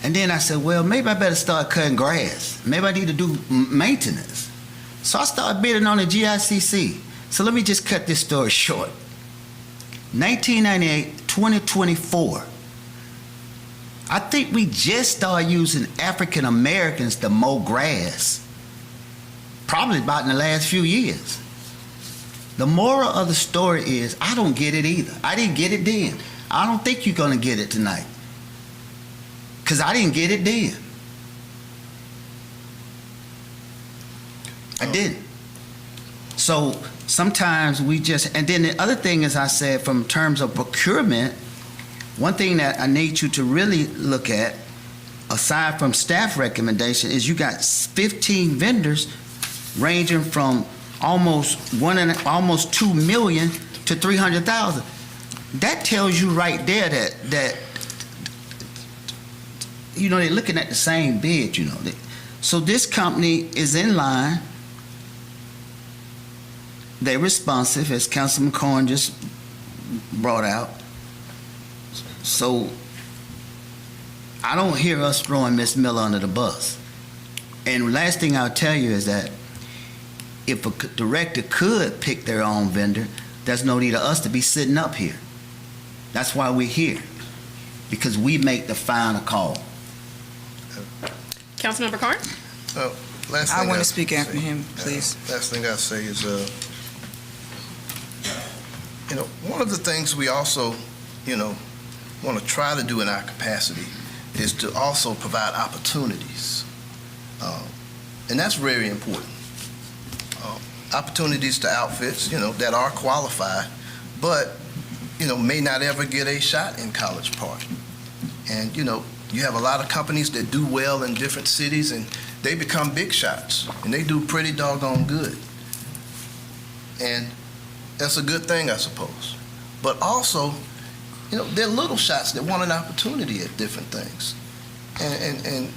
And then I said, well, maybe I better start cutting grass. Maybe I need to do maintenance. So I started bidding on the GICC. So let me just cut this story short. 1998, 2024. I think we just started using African Americans to mow grass. Probably about in the last few years. The moral of the story is, I don't get it either. I didn't get it then. I don't think you're gonna get it tonight. Because I didn't get it then. I didn't. So sometimes we just, and then the other thing is I said from terms of procurement, one thing that I need you to really look at, aside from staff recommendation, is you got 15 vendors ranging from almost 2 million to 300,000. That tells you right there that they're looking at the same bid, So this company is in line. They're responsive, as Councilman Corn just brought out. So I don't hear us throwing Ms. Miller under the bus. And last thing I'll tell you is that if a director could pick their own vendor, there's no need of us to be sitting up here. That's why we're here, because we make the final call. Councilmember Carn? I want to speak after him, please. Last thing I say is, one of the things we also, want to try to do in our capacity is to also provide opportunities. And that's very important. Opportunities to outfits, that are qualified, but, may not ever get a shot in College Park. And, you have a lot of companies that do well in different cities, and they become big shots, and they do pretty doggone good. And that's a good thing, I suppose. But also, there are little shots that want an opportunity at different things. And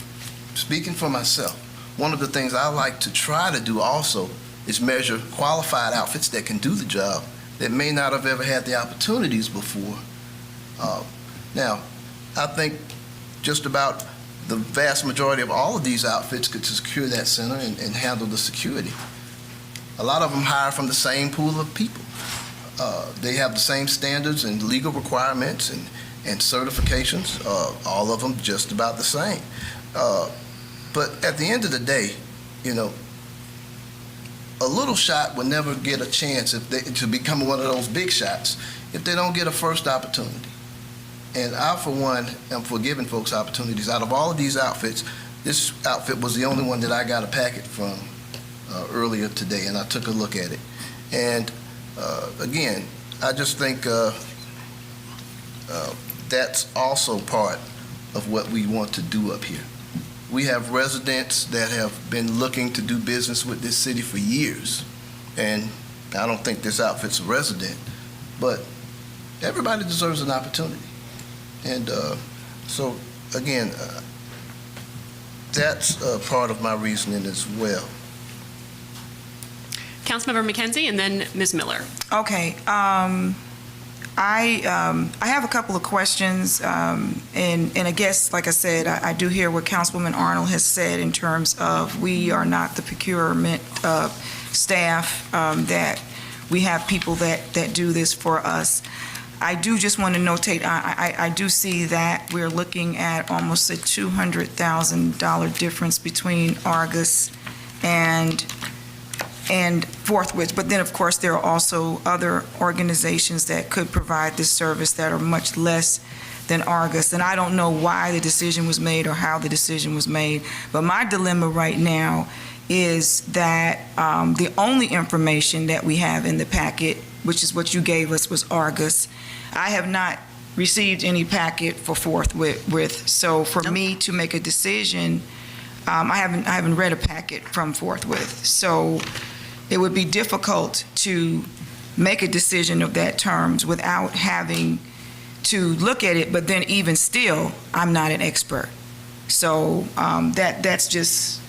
speaking for myself, one of the things I like to try to do also is measure qualified outfits that can do the job that may not have ever had the opportunities before. Now, I think just about the vast majority of all of these outfits could secure that center and handle the security. A lot of them hire from the same pool of people. They have the same standards and legal requirements and certifications, all of them just about the same. But at the end of the day, a little shot will never get a chance to become one of those big shots if they don't get a first opportunity. And I, for one, am for giving folks opportunities. Out of all of these outfits, this outfit was the only one that I got a packet from earlier today, and I took a look at it. And again, I just think that's also part of what we want to do up here. We have residents that have been looking to do business with this city for years, and I don't think this outfit's a resident, but everybody deserves an opportunity. And so, again, that's part of my reasoning as well. Councilmember McKenzie, and then Ms. Miller. Okay. I have a couple of questions, and I guess, like I said, I do hear what Councilwoman Arnold has said in terms of we are not the procurement staff, that we have people that do this for us. I do just want to notate, I do see that we're looking at almost a $200,000 difference between Argus and Forthwith. But then, of course, there are also other organizations that could provide this service that are much less than Argus. And I don't know why the decision was made or how the decision was made. But my dilemma right now is that the only information that we have in the packet, which is what you gave us, was Argus. I have not received any packet for Forthwith. So for me to make a decision, I haven't read a packet from Forthwith. So it would be difficult to make a decision of that terms without having to look at it, but then even still, I'm not an expert. So that's just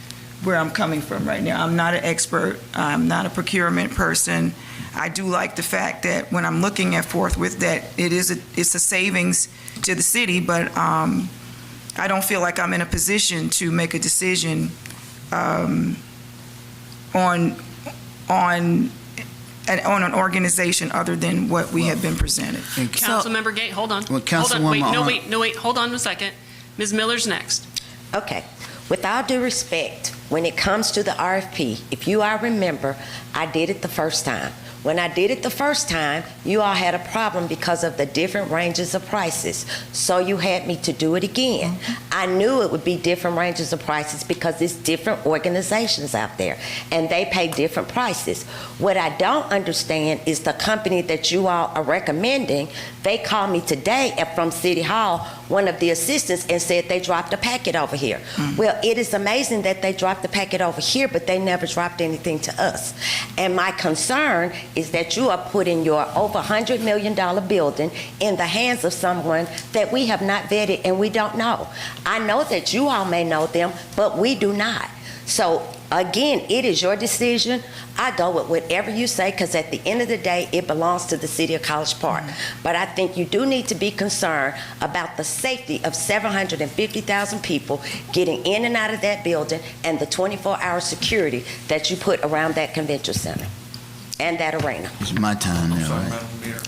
where I'm coming from right now. I'm not an expert. I'm not a procurement person. I do like the fact that when I'm looking at Forthwith that it's a savings to the city, but I don't feel like I'm in a position to make a decision on an organization other than what we have been presented. Councilmember Gate, hold on. Well, Hold on a second. Ms. Miller's next. Okay. With all due respect, when it comes to the RFP, if you all remember, I did it the first time. When I did it the first time, you all had a problem because of the different ranges of prices. So you had me to do it again. I knew it would be different ranges of prices because it's different organizations out there, and they pay different prices. What I don't understand is the company that you all are recommending. They called me today from City Hall, one of the assistants, and said they dropped a packet over here. Well, it is amazing that they dropped the packet over here, but they never dropped anything to us. And my concern is that you are putting your over $100 million building in the hands of someone that we have not vetted and we don't know. I know that you all may know them, but we do not. So again, it is your decision. I go with whatever you say, because at the end of the day, it belongs to the city of College Park. But I think you do need to be concerned about the safety of 750,000 people getting in and out of that building, and the 24-hour security that you put around that convention center and that arena. It's my time now, right? Madam Mayor,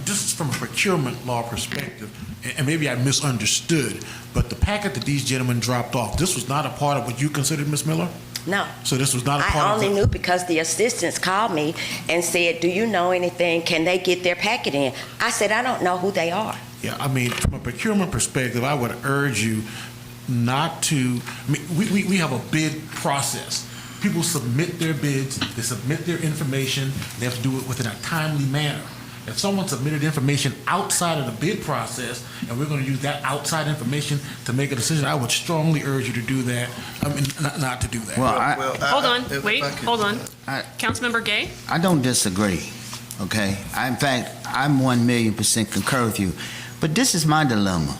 just from a procurement law perspective, and maybe I misunderstood, but the packet that these gentlemen dropped off, this was not a part of what you considered, Ms. Miller? No. So this was not a part I of only knew because the assistants called me and said, do you know anything? Can they get their packet in? I said, I don't know who they are. Yeah, I mean, from a procurement perspective, I would urge you not to, I mean, we have a bid process. People submit their bids, they submit their information, they have to do it within a timely manner. If someone submitted information outside of the bid process, and we're going to use that outside information to make a decision, I would strongly urge you to do that, I mean, not to do that. Hold on, hold on. Councilmember Gay? I don't disagree, okay? In fact, I'm 1,000,000% concur with you. But this is my dilemma.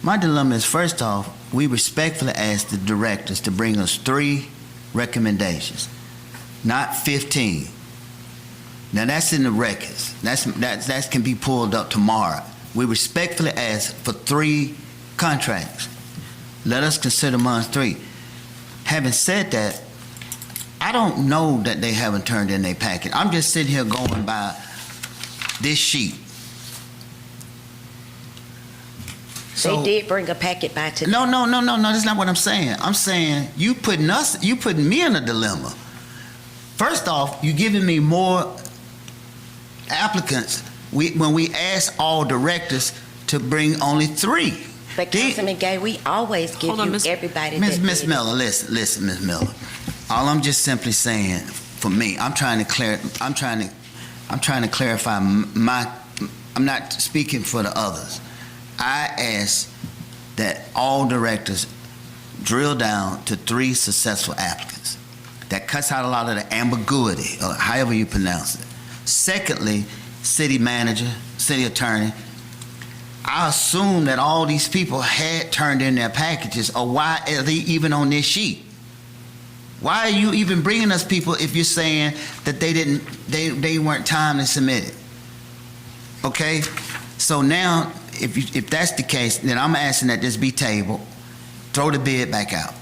My dilemma is, first off, we respectfully ask the directors to bring us 3 recommendations, not 15. Now, that's in the records. That can be pulled up tomorrow. We respectfully ask for 3 contracts. Let us consider amongst 3. Having said that, I don't know that they haven't turned in their packet. I'm just sitting here going by this sheet. They did bring a packet by today. No, that's not what I'm saying. I'm saying you putting me in a dilemma. First off, you giving me more applicants when we ask all directors to bring only 3. But Councilman Gay, we always give everybody. Miss Miller, listen, Miss Miller. All I'm just simply saying, for me, I'm trying to clarify I'm not speaking for the others. I ask that all directors drill down to 3 successful applicants. That cuts out a lot of the ambiguity, or however you pronounce it. Secondly, city manager, city attorney, I assume that all these people had turned in their packages, or why are they even on this sheet? Why are you even bringing us people if you're saying that they weren't timely submitted? Okay, so now if that's the case, then I'm asking that this be tabled, throw the bid back out,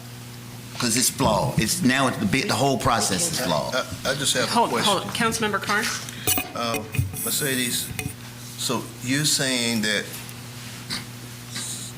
because it's flawed. The whole process is flawed. I just have a question. Hold on, Councilmember Carn? Mercedes, so you're saying that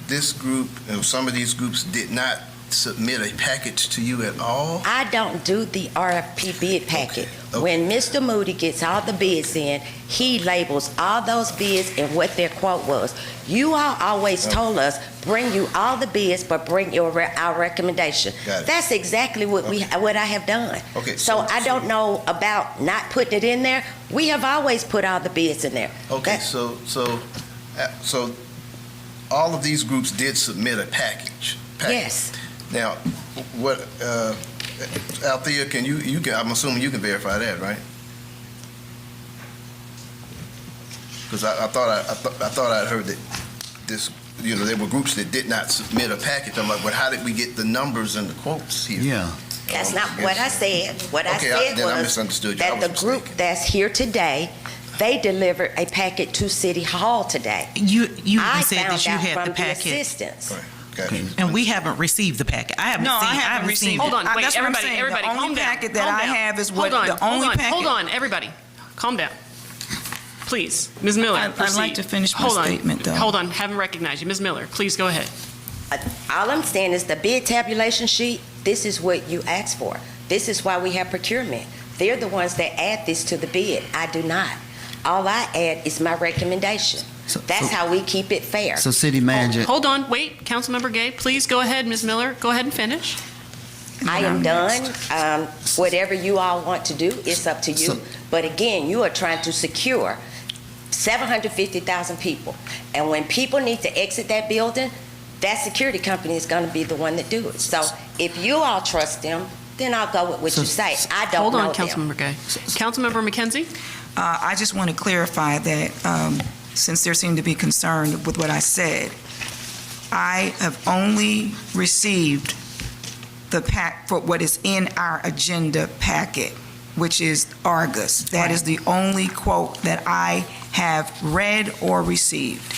this group, some of these groups did not submit a package to you at all? I don't do the RFP bid packet. When Mr. Moody gets all the bids in, he labels all those bids and what their quote was. You all always told us, bring you all the bids, but bring our recommendation. Got it. That's exactly what I have done. Okay, so I don't know about not putting it in there. We have always put all the bids in there. Okay, so all of these groups did submit a package. Yes. Now, what, Althea, I'm assuming you can verify that, right? Because I thought I'd heard that this, there were groups that did not submit a package. I'm like, well, how did we get the numbers and the quotes here? Yeah. That's not what I said. What I said then I was misunderstood you. I that was the group that's here today, they delivered a packet to City Hall today. You even I said found that you out had from the packet. assistants. Okay. And we haven't received the packet. I haven't received Hold it. on, wait, That's what I'm saying. everybody, The only calm down. packet that calm I down. have is what the only packet. Hold on, everybody, calm down. Please, Ms. Miller, I'd proceed. like to finish my statement, though. Hold on, haven't recognized you. Ms. Miller, please go ahead. All I'm saying is the bid tabulation sheet, this is what you asked for. This is why we have procurement. They're the ones that add this to the bid. I do not. All I add is my recommendation. That's how we keep it fair. So city manager. Hold on, wait, Councilmember Gay, please go ahead, Ms. Miller, go ahead and finish. I am done. Whatever you all want to do, it's up to you. But again, you are trying to secure 750,000 people. And when people need to exit that building, that security company is going to be the one that do it. So if you all trust them, then I'll go with what you say. I don't Hold on, know them. Councilmember Gay. Councilmember McKenzie? I just want to clarify that since there seemed to be concern with what I said, I have only received the pack for what is in our agenda packet, which is Argus. That is the only quote that I have read or received.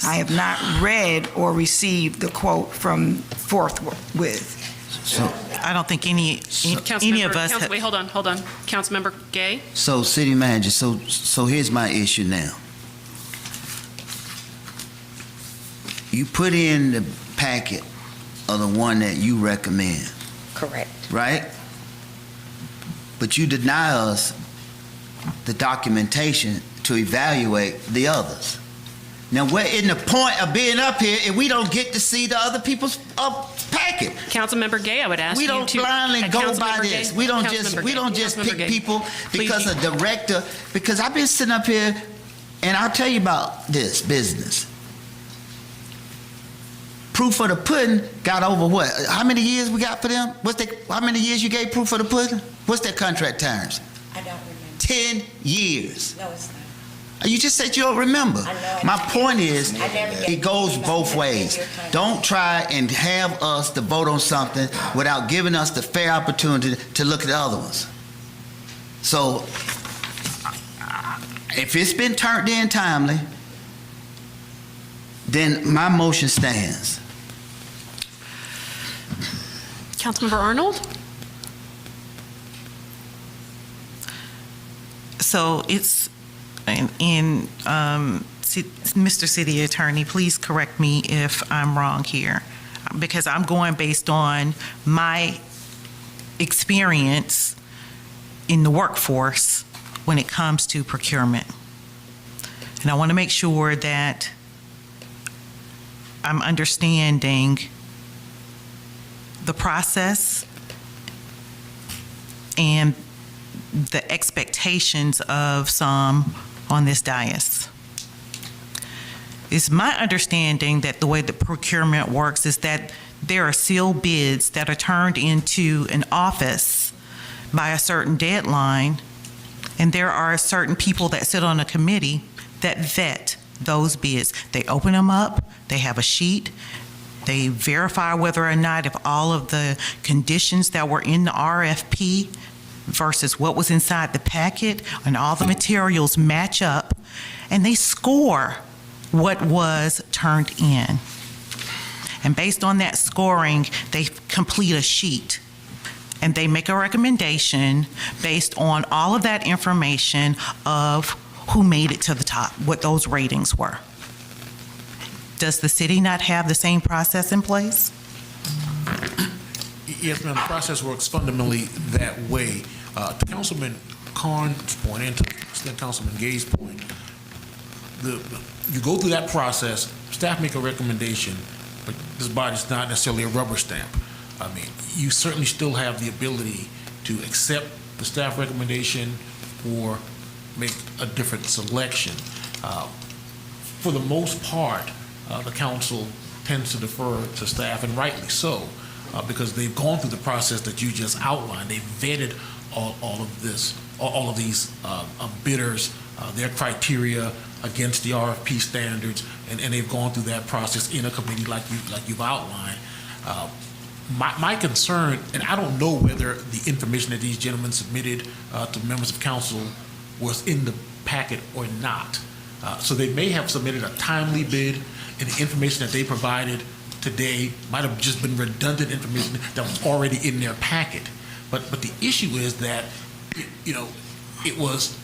I have not read or received the quote from Forthwith. So I don't think any of us. Wait, hold on. Councilmember Gay? So city manager, so here's my issue now. You put in the packet of the one that you recommend. Correct. Right? But you deny us the documentation to evaluate the others. Now, what in the point of being up here if we don't get to see the other people's packet? Councilmember Gay, I would ask you to. We don't blindly go by this. We don't just pick people because a director. Because I've been sitting up here, and I'll tell you about this business. Proof of the pudding got over what? How many years we got for them? How many years you gave proof of the pudding? What's their contract terms? I don't remember. 10 years. No, it's not. You just said you don't remember. I know. My point is, never it goes both ways. Don't try and have us to vote on something without giving us the fair opportunity to look at the other ones. So, if it's been turned in timely, then my motion stands. Councilmember Arnold? So it's Mr. City Attorney, please correct me if I'm wrong here, because I'm going based on my experience in the workforce when it comes to procurement. And I want to make sure that I'm understanding the process and the expectations of some on this dais. It's my understanding that the way the procurement works is that there are sealed bids that are turned into an office by a certain deadline, and there are certain people that sit on a committee that vet those bids. They open them up, they have a sheet, they verify whether or not if all of the conditions that were in the RFP versus what was inside the packet and all the materials match up, and they score what was turned in. And based on that scoring, they complete a sheet and they make a recommendation based on all of that information of who made it to the top, what those ratings were. Does the city not have the same process in place? Yes, ma'am. The process works fundamentally that way. To Councilman Karn's point and to Councilman Gay's point, you go through that process, staff make a recommendation, but this body's not necessarily a rubber stamp. I mean, you certainly still have the ability to accept the staff recommendation or make a different selection. For the most part, the council tends to defer to staff, and rightly so, because they've gone through the process that you just outlined. They've vetted all of these bidders, their criteria against the RFP standards, and they've gone through that process in a committee like you've outlined. My concern, and I don't know whether the information that these gentlemen submitted to members of council was in the packet or not. So they may have submitted a timely bid, and the information that they provided today might have just been redundant information that was already in their packet. But the issue is that, it was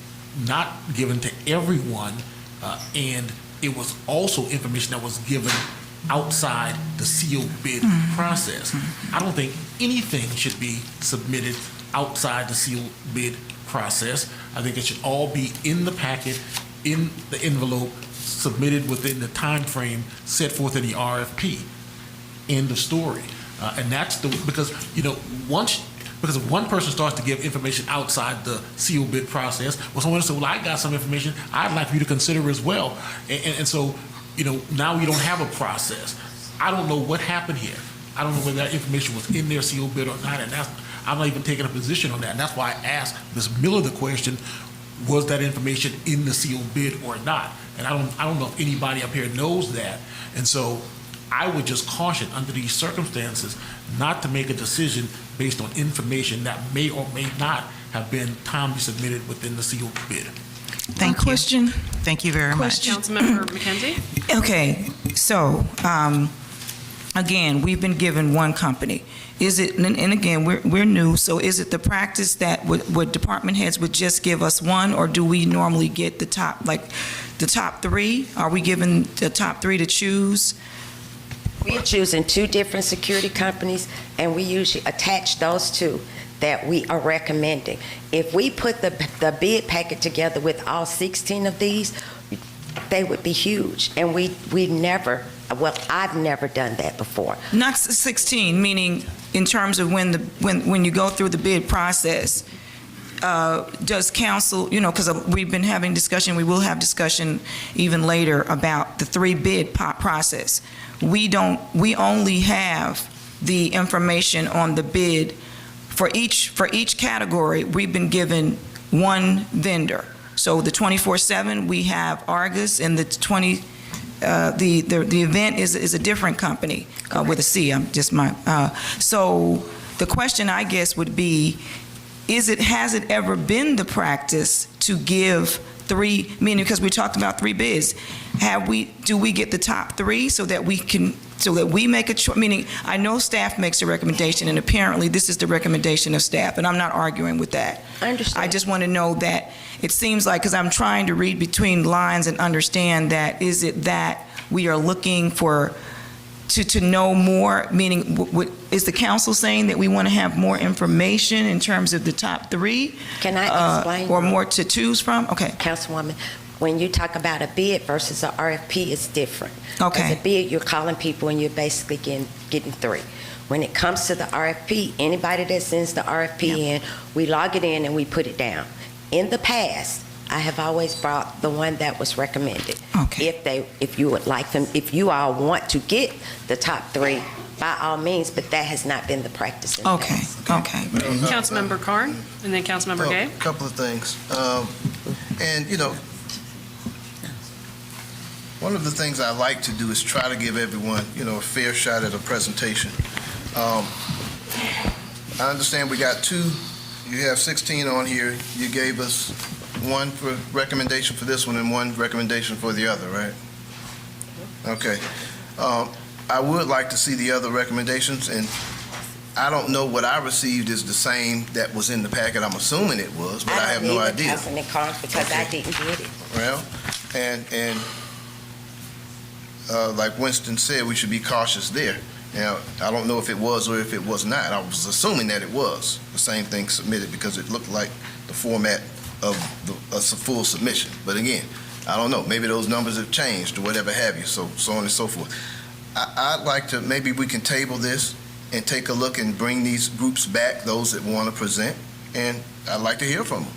not given to everyone, and it was also information that was given outside the sealed bid process. I don't think anything should be submitted outside the sealed bid process. I think it should all be in the packet, in the envelope, submitted within the time frame set forth in the RFP. End of story. And that's because if one person starts to give information outside the sealed bid process, well, someone says, well, I got some information I'd like for you to consider as well. And so, now we don't have a process. I don't know what happened here. I don't know whether that information was in their sealed bid or not, and I'm not even taking a position on that. And that's why I asked Ms. Miller the question, was that information in the sealed bid or not? And I don't know if anybody up here knows that. And so I would just caution under these circumstances not to make a decision based on information that may or may not have been timely submitted within the sealed bid. Thank you. Question. Thank you very much. Councilmember McKenzie? Okay, so, again, we've been given one company. Is it, and again, we're new, so is it the practice that would department heads would just give us one, or do we normally get the top three? Are we given the top three to choose? We are choosing two different security companies, and we usually attach those two that we are recommending. If we put the bid packet together with all 16 of these, they would be huge, and I've never done that before. Not 16, meaning in terms of when you go through the bid process, does council, because we've been having discussion, we will have discussion even later about the three bid process. We only have the information on the bid for each category. We've been given one vendor. So the 24/7, we have Argus, and the event is a different company with a C. So the question, I guess, would be, has it ever been the practice to give three, meaning because we talked about three bids, do we get the top three so that we make a choice? Meaning, I know staff makes a recommendation, and apparently this is the recommendation of staff, and I'm not arguing with that. I understand. I just want to know that it seems like, because I'm trying to read between lines and understand that, is it that we are looking for to know more, meaning is the council saying that we want to have more information in terms of the top three? Can I explain? Or more to choose from? Okay. Councilwoman, when you talk about a bid versus an RFP, it's different. Okay. As a bid, you're calling people and you're basically getting three. When it comes to the RFP, anybody that sends the RFP in, we log it in and we put it down. In the past, I have always brought the one that was recommended. Okay. If you would like them, if you all want to get the top three, by all means, but that has not been the practice in the past. Okay. Councilmember Carn, and then Councilmember Gay. A couple of things. One of the things I like to do is try to give everyone, a fair shot at a presentation. I understand we got two, you have 16 on here. You gave us one for recommendation for this one and one recommendation for the other, right? Okay. I would like to see the other recommendations, and I don't know what I received is the same that was in the packet. I'm assuming it was, but I have no idea. Councilman Carnes, because I didn't get it. Well, and like Winston said, we should be cautious there. Now, I don't know if it was or if it was not. I was assuming that it was the same thing submitted because it looked like the format of a full submission. But again, I don't know. Maybe those numbers have changed or whatever have you, so on and so forth. I'd like to, maybe we can table this and take a look and bring these groups back, those that want to present, and I'd like to hear from them.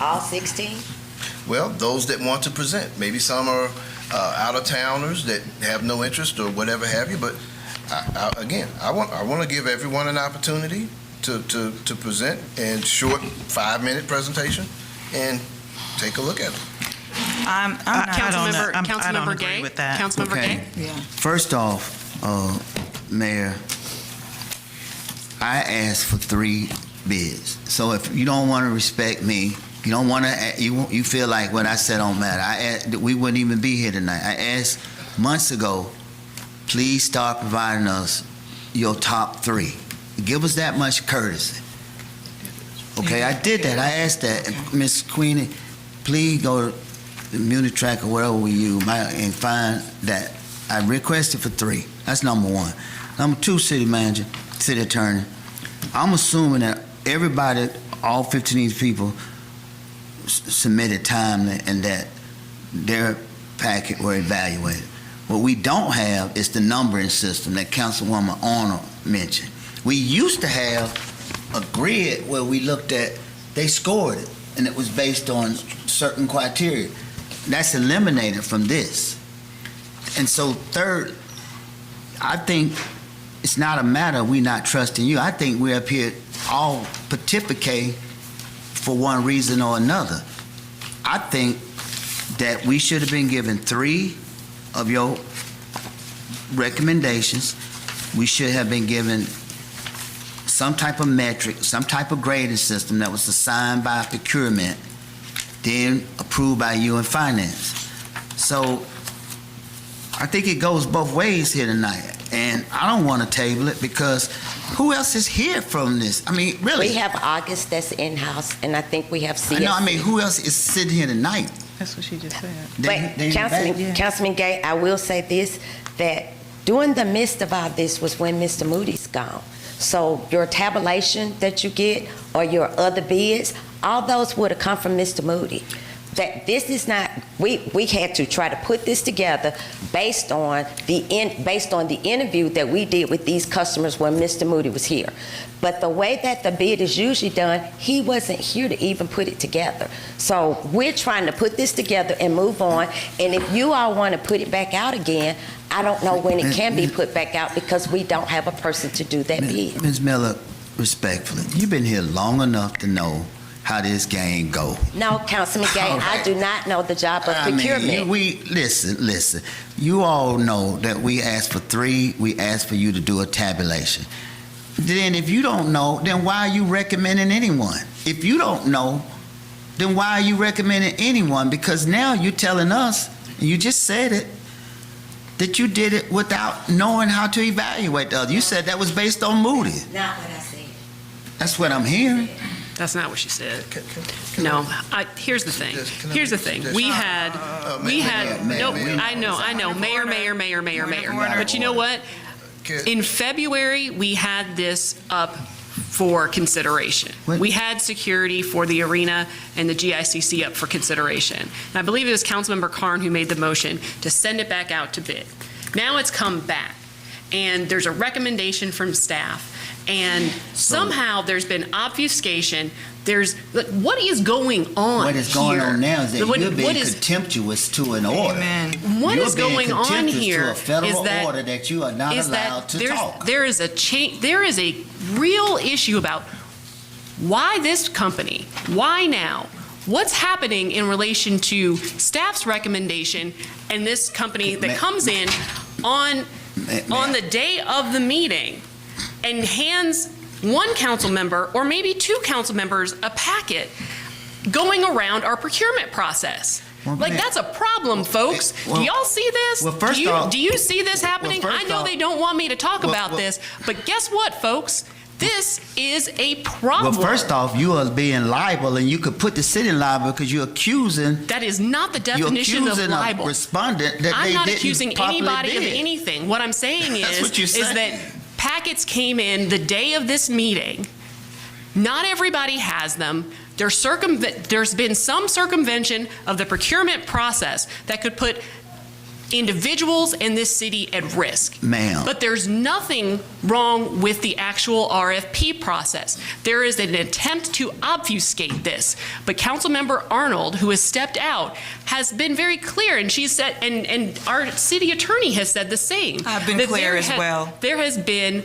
All 16? Well, those that want to present. Maybe some are out-of-towners that have no interest or whatever have you, but I want to give everyone an opportunity to present in short 5-minute presentation and take a look at it. Councilmember Gay. With that. Councilmember Gay. Yeah. First off, Mayor, I asked for 3 bids. So if you don't want to respect me, you don't want to, you feel like what I said don't matter. We wouldn't even be here tonight. I asked months ago, please start providing us your top 3. Give us that much courtesy. Okay, I did that. I asked that. Ms. Queenie, please go to the Munitrack or wherever we use and find that. I requested for 3. That's number 1. Number 2, city manager, city attorney. I'm assuming that everybody, all 15 of these people, submitted timely and that their packet were evaluated. What we don't have is the numbering system that Councilwoman Arnold mentioned. We used to have a grid where we looked at, they scored it, and it was based on certain criteria. That's eliminated from this. And so third, I think it's not a matter of we not trusting you. I think we're up here all pontificate for one reason or another. I think that we should have been given 3 of your recommendations. We should have been given some type of metric, some type of grading system that was assigned by procurement, then approved by you in finance. So I think it goes both ways here tonight. And I don't want to table it because who else is here from this? I mean, really. We have August that's in-house, and I think we have CSC. No, I mean, who else is sitting here tonight? That's what she just said. But Councilman Gay, I will say this, that during the midst of all this was when Mr. Moody's gone. So your tabulation that you get or your other bids, all those would have come from Mr. Moody. That this is not, we had to try to put this together based on the interview that we did with these customers when Mr. Moody was here. But the way that the bid is usually done, he wasn't here to even put it together. So we're trying to put this together and move on. And if you all want to put it back out again, I don't know when it can be put back out because we don't have a person to do that bid. Ms. Miller, respectfully, you've been here long enough to know how this game go. No, Councilman Gay, All right. I do not know the job of procurement. Listen. You all know that we asked for 3. We asked for you to do a tabulation. Then if you don't know, then why are you recommending anyone? If you don't know, then why are you recommending anyone? Because now you're telling us, and you just said it, that you did it without knowing how to evaluate the other. You said that was based on Moody. Not what I said. That's what I'm hearing. That's not what she said. No, here's the thing. We had, I know, mayor. But you know what? In February, we had this up for consideration. We had security for the arena and the GICC up for consideration. And I believe it was Councilmember Carn who made the motion to send it back out to bid. Now it's come back, and there's a recommendation from staff. And somehow there's been obfuscation. What is going on What is going here? on now is that you're being contemptuous to an order. What You're is being going on contemptuous here to a federal is that, order that you are not allowed to talk. There is a real issue about why this company, why now? What's happening in relation to staff's recommendation and this company that comes in on the day of the meeting and hands one council member or maybe 2 council members a packet going around our procurement process? That's a problem, folks. Do y'all see this? Do you see this happening? I know they don't want me to talk about this, but guess what, folks? This is a problem. Well, first off, you are being liable, and you could put the city in liable because you're accusing. That is not the definition of libel. A respondent that I'm not didn't accusing anybody of anything. What I'm saying is that packets came in the day of this meeting. Not everybody has them. There's been some circumvention of the procurement process that could put individuals in this city at risk. Ma'am. But there's nothing wrong with the actual RFP process. There is an attempt to obfuscate this. But Councilmember Arnold, who has stepped out, has been very clear, and she said, and our city attorney has said the same. I've been clear as well. There has been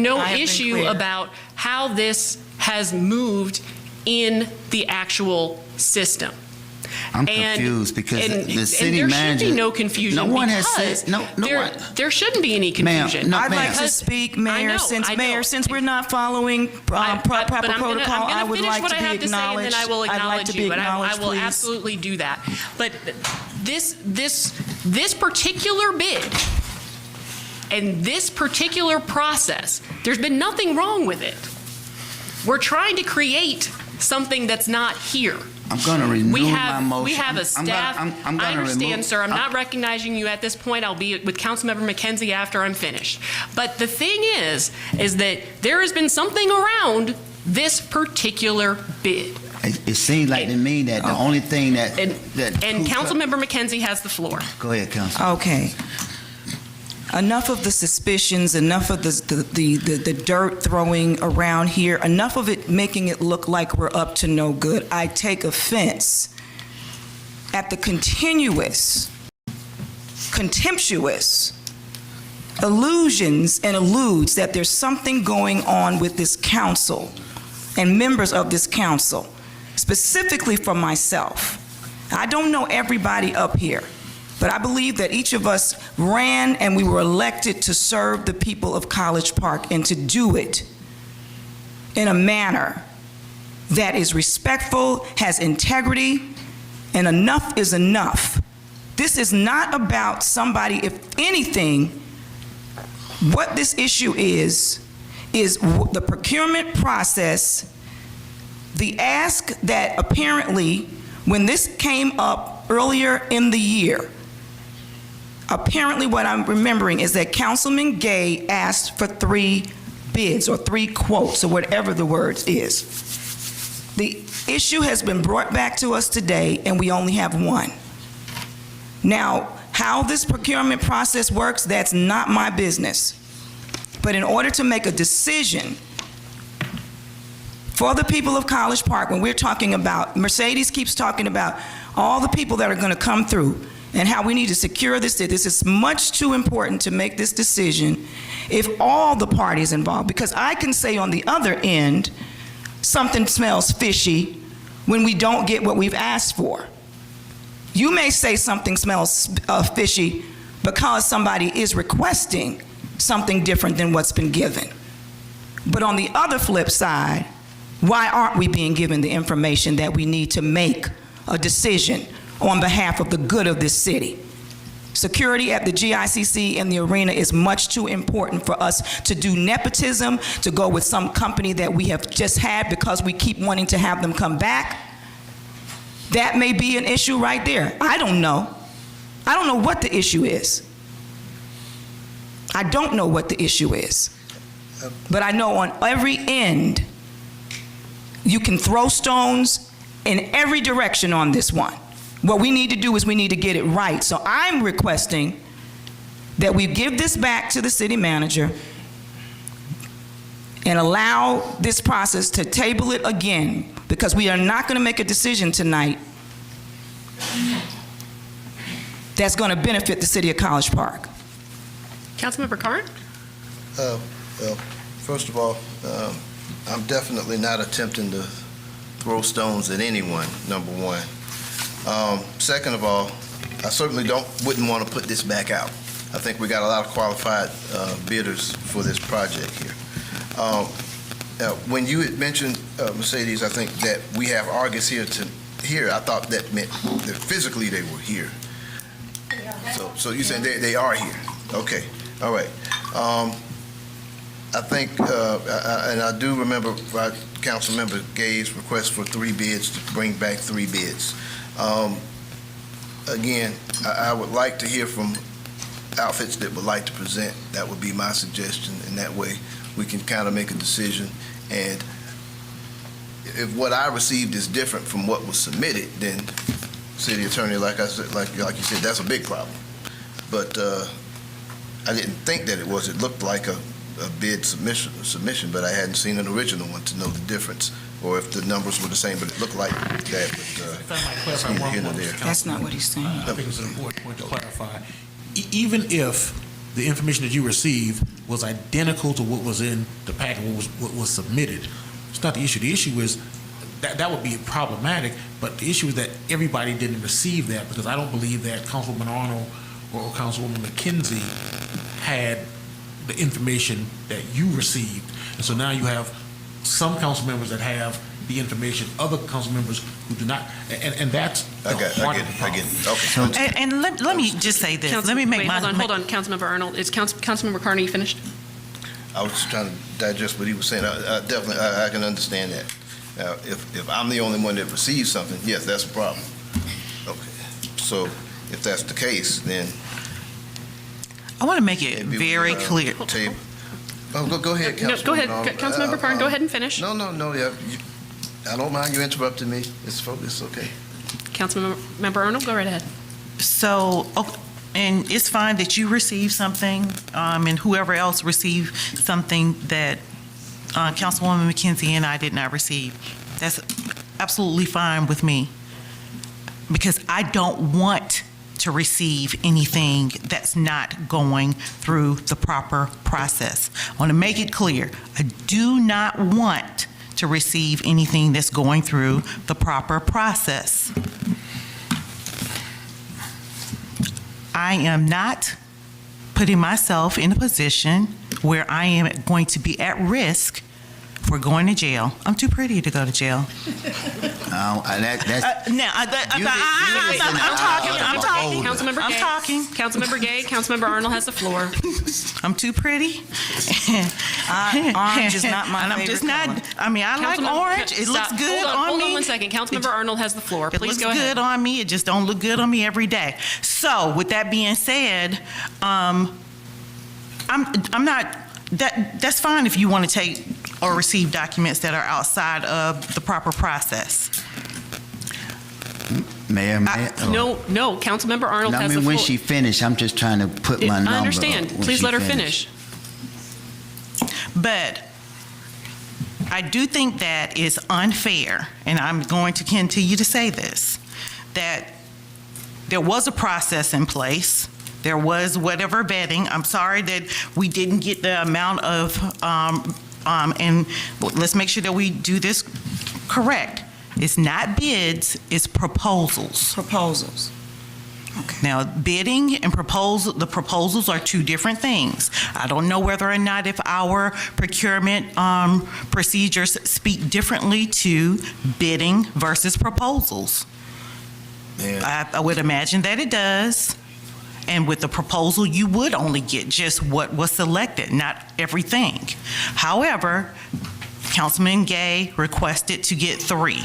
no issue about how this has moved in the actual system. I'm confused because the city and there manager. should be no confusion. No one has said there shouldn't be any confusion. I'd like to speak, Mayor. Since we're not following proper protocol, I would like to be acknowledged. I will acknowledge you, but I will please. absolutely do that. But this particular bid and this particular process, there's been nothing wrong with it. We're trying to create something that's not here. I'm going to renew my motion. We have a staff. I understand, sir. I'm not recognizing you at this point. I'll be with Councilmember McKenzie after I'm finished. But the thing is that there has been something around this particular bid. It seems like to me that the only thing that... And that Councilmember McKenzie has the floor. Go ahead, Council. Okay. Enough of the suspicions, enough of the dirt throwing around here, enough of it making it look like we're up to no good. I take offense at the contemptuous allusions and alludes that there's something going on with this council and members of this council, specifically for myself. I don't know everybody up here, but I believe that each of us ran and we were elected to serve the people of College Park and to do it in a manner that is respectful, has integrity, and enough is enough. This is not about somebody, if anything, what this issue is the procurement process, the ask that apparently, when this came up earlier in the year, apparently what I'm remembering is that Councilman Gay asked for 3 bids or 3 quotes or whatever the word is. The issue has been brought back to us today and we only have 1. Now, how this procurement process works, that's not my business. But in order to make a decision for the people of College Park, when we're talking about, Mercedes keeps talking about all the people that are going to come through and how we need to secure this. This is much too important to make this decision if all the parties involved, because I can say on the other end, something smells fishy when we don't get what we've asked for. You may say something smells fishy because somebody is requesting something different than what's been given. But on the other flip side, why aren't we being given the information that we need to make a decision on behalf of the good of this city? Security at the GICC and the arena is much too important for us to do nepotism, to go with some company that we have just had because we keep wanting to have them come back. That may be an issue right there. I don't know. I don't know what the issue is. I don't know what the issue is. But I know on every end, you can throw stones in every direction on this one. What we need to do is we need to get it right. So I'm requesting that we give this back to the city manager and allow this process to table it again, because we are not going to make a decision tonight that's going to benefit the city of College Park. Councilmember Carn? Well, first of all, I'm definitely not attempting to throw stones at anyone, number one. Second of all, I certainly wouldn't want to put this back out. I think we got a lot of qualified bidders for this project here. When you had mentioned, Mercedes, I think that we have Argus here I thought that meant that physically they were here. So you're saying they are here. Okay, all right. I think, and I do remember Councilmember Gay's request for 3 bids, to bring back 3 bids. Again, I would like to hear from outfits that would like to present. That would be my suggestion, and that way we can kind of make a decision. And if what I received is different from what was submitted, then City Attorney, like I said, like you said, that's a big problem. But I didn't think that it was. It looked like a bid submission, but I hadn't seen an original one to know the difference, or if the numbers were the same, but it looked like that. If I might clarify one point, That's not what he's saying. I think it's an important point to clarify. Even if the information that you received was identical to what was in the packet, what was submitted, it's not the issue. The issue is that would be problematic, but the issue is that everybody didn't receive that, because I don't believe that Councilwoman Arnold or Councilwoman McKenzie had the information that you received. And so now you have some council members that have the information, other council members who do not, and that's the heart of the problem. Okay. And let me just say this. Let me make Hold on, Councilmember Arnold. Is Councilmember Carney finished? I was just trying to digest what he was saying. I definitely can understand that. Now, if I'm the only one that receives something, yes, that's a problem. Okay. So if that's the case, then I want to make it very clear. Oh, go ahead, Councilmember. Go ahead, Councilmember Carn. Go ahead and finish. No. Yeah. I don't mind you interrupting me. It's okay. Councilmember Arnold, go right ahead. So, and it's fine that you receive something, and whoever else received something that Councilwoman McKenzie and I did not receive. That's absolutely fine with me, because I don't want to receive anything that's not going through the proper process. I want to make it clear, I do not want to receive anything that's going through the proper process. I am not putting myself in a position where I am going to be at risk for going to jail. I'm too pretty to go to jail. I'm talking. Councilmember Gay. I'm talking. Councilmember Gay. Councilmember Arnold has the floor. I'm too pretty. Orange is not my and I'm favorite just not. color. I mean, I like orange. It looks good on me. Hold on 1 second. Councilmember Arnold has the floor. It Please looks go ahead. good on me. It just don't look good on me every day. So, with that being said, I'm not. That's fine if you want to take or receive documents that are outside of the proper process. Mayor. No, Councilmember Arnold I has mean, the floor. when she finished, I'm just trying to put my number. I understand. when Please she let her finished. finish. But I do think that is unfair, and I'm going to continue to say this, that there was a process in place. There was whatever vetting. I'm sorry that we didn't get the amount of, and let's make sure that we do this correct. It's not bids, it's proposals. Proposals. Now, bidding and the proposals are two different things. I don't know whether or not if our procurement procedures speak differently to bidding versus proposals. I would imagine that it does. And with the proposal, you would only get just what was selected, not everything. However, Councilman Gay requested to get 3.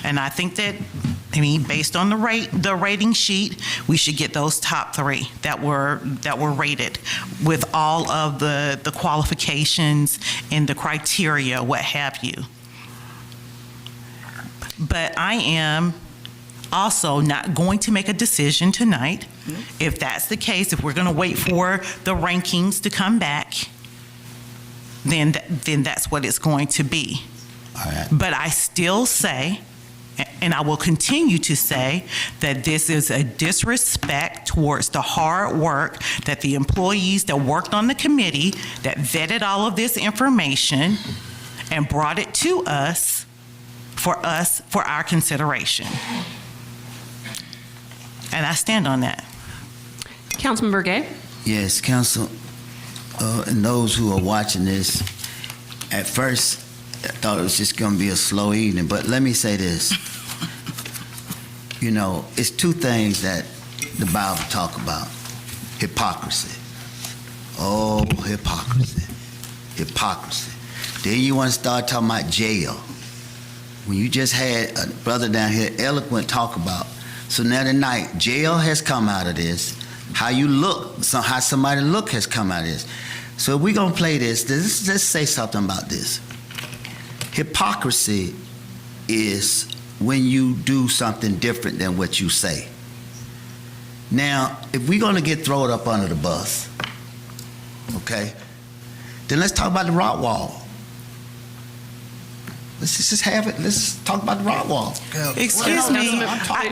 And I think that, I mean, based on the rating sheet, we should get those top 3 that were rated with all of the qualifications and the criteria, what have you. But I am also not going to make a decision tonight. If that's the case, if we're going to wait for the rankings to come back, then that's what it's going to be. All right. But I still say, and I will continue to say, that this is a disrespect towards the hard work that the employees that worked on the committee, that vetted all of this information and brought it to us for our consideration. And I stand on that. Councilmember Gay. Yes, Council, and those who are watching this, at first, I thought it was just going to be a slow evening, but let me say this. You know, it's 2 things that the Bible talk about. Hypocrisy. Oh, hypocrisy. Hypocrisy. Then you want to start talking about jail. When you just had a brother down here eloquent talk about, so now tonight, jail has come out of this. How you look, how somebody look has come out of this. So if we're going to play this, let's say something about this. Hypocrisy is when you do something different than what you say. Now, if we're going to get thrown up under the bus, okay, then let's talk about the rock wall. Let's just have it. Let's talk about the rock wall. Excuse me.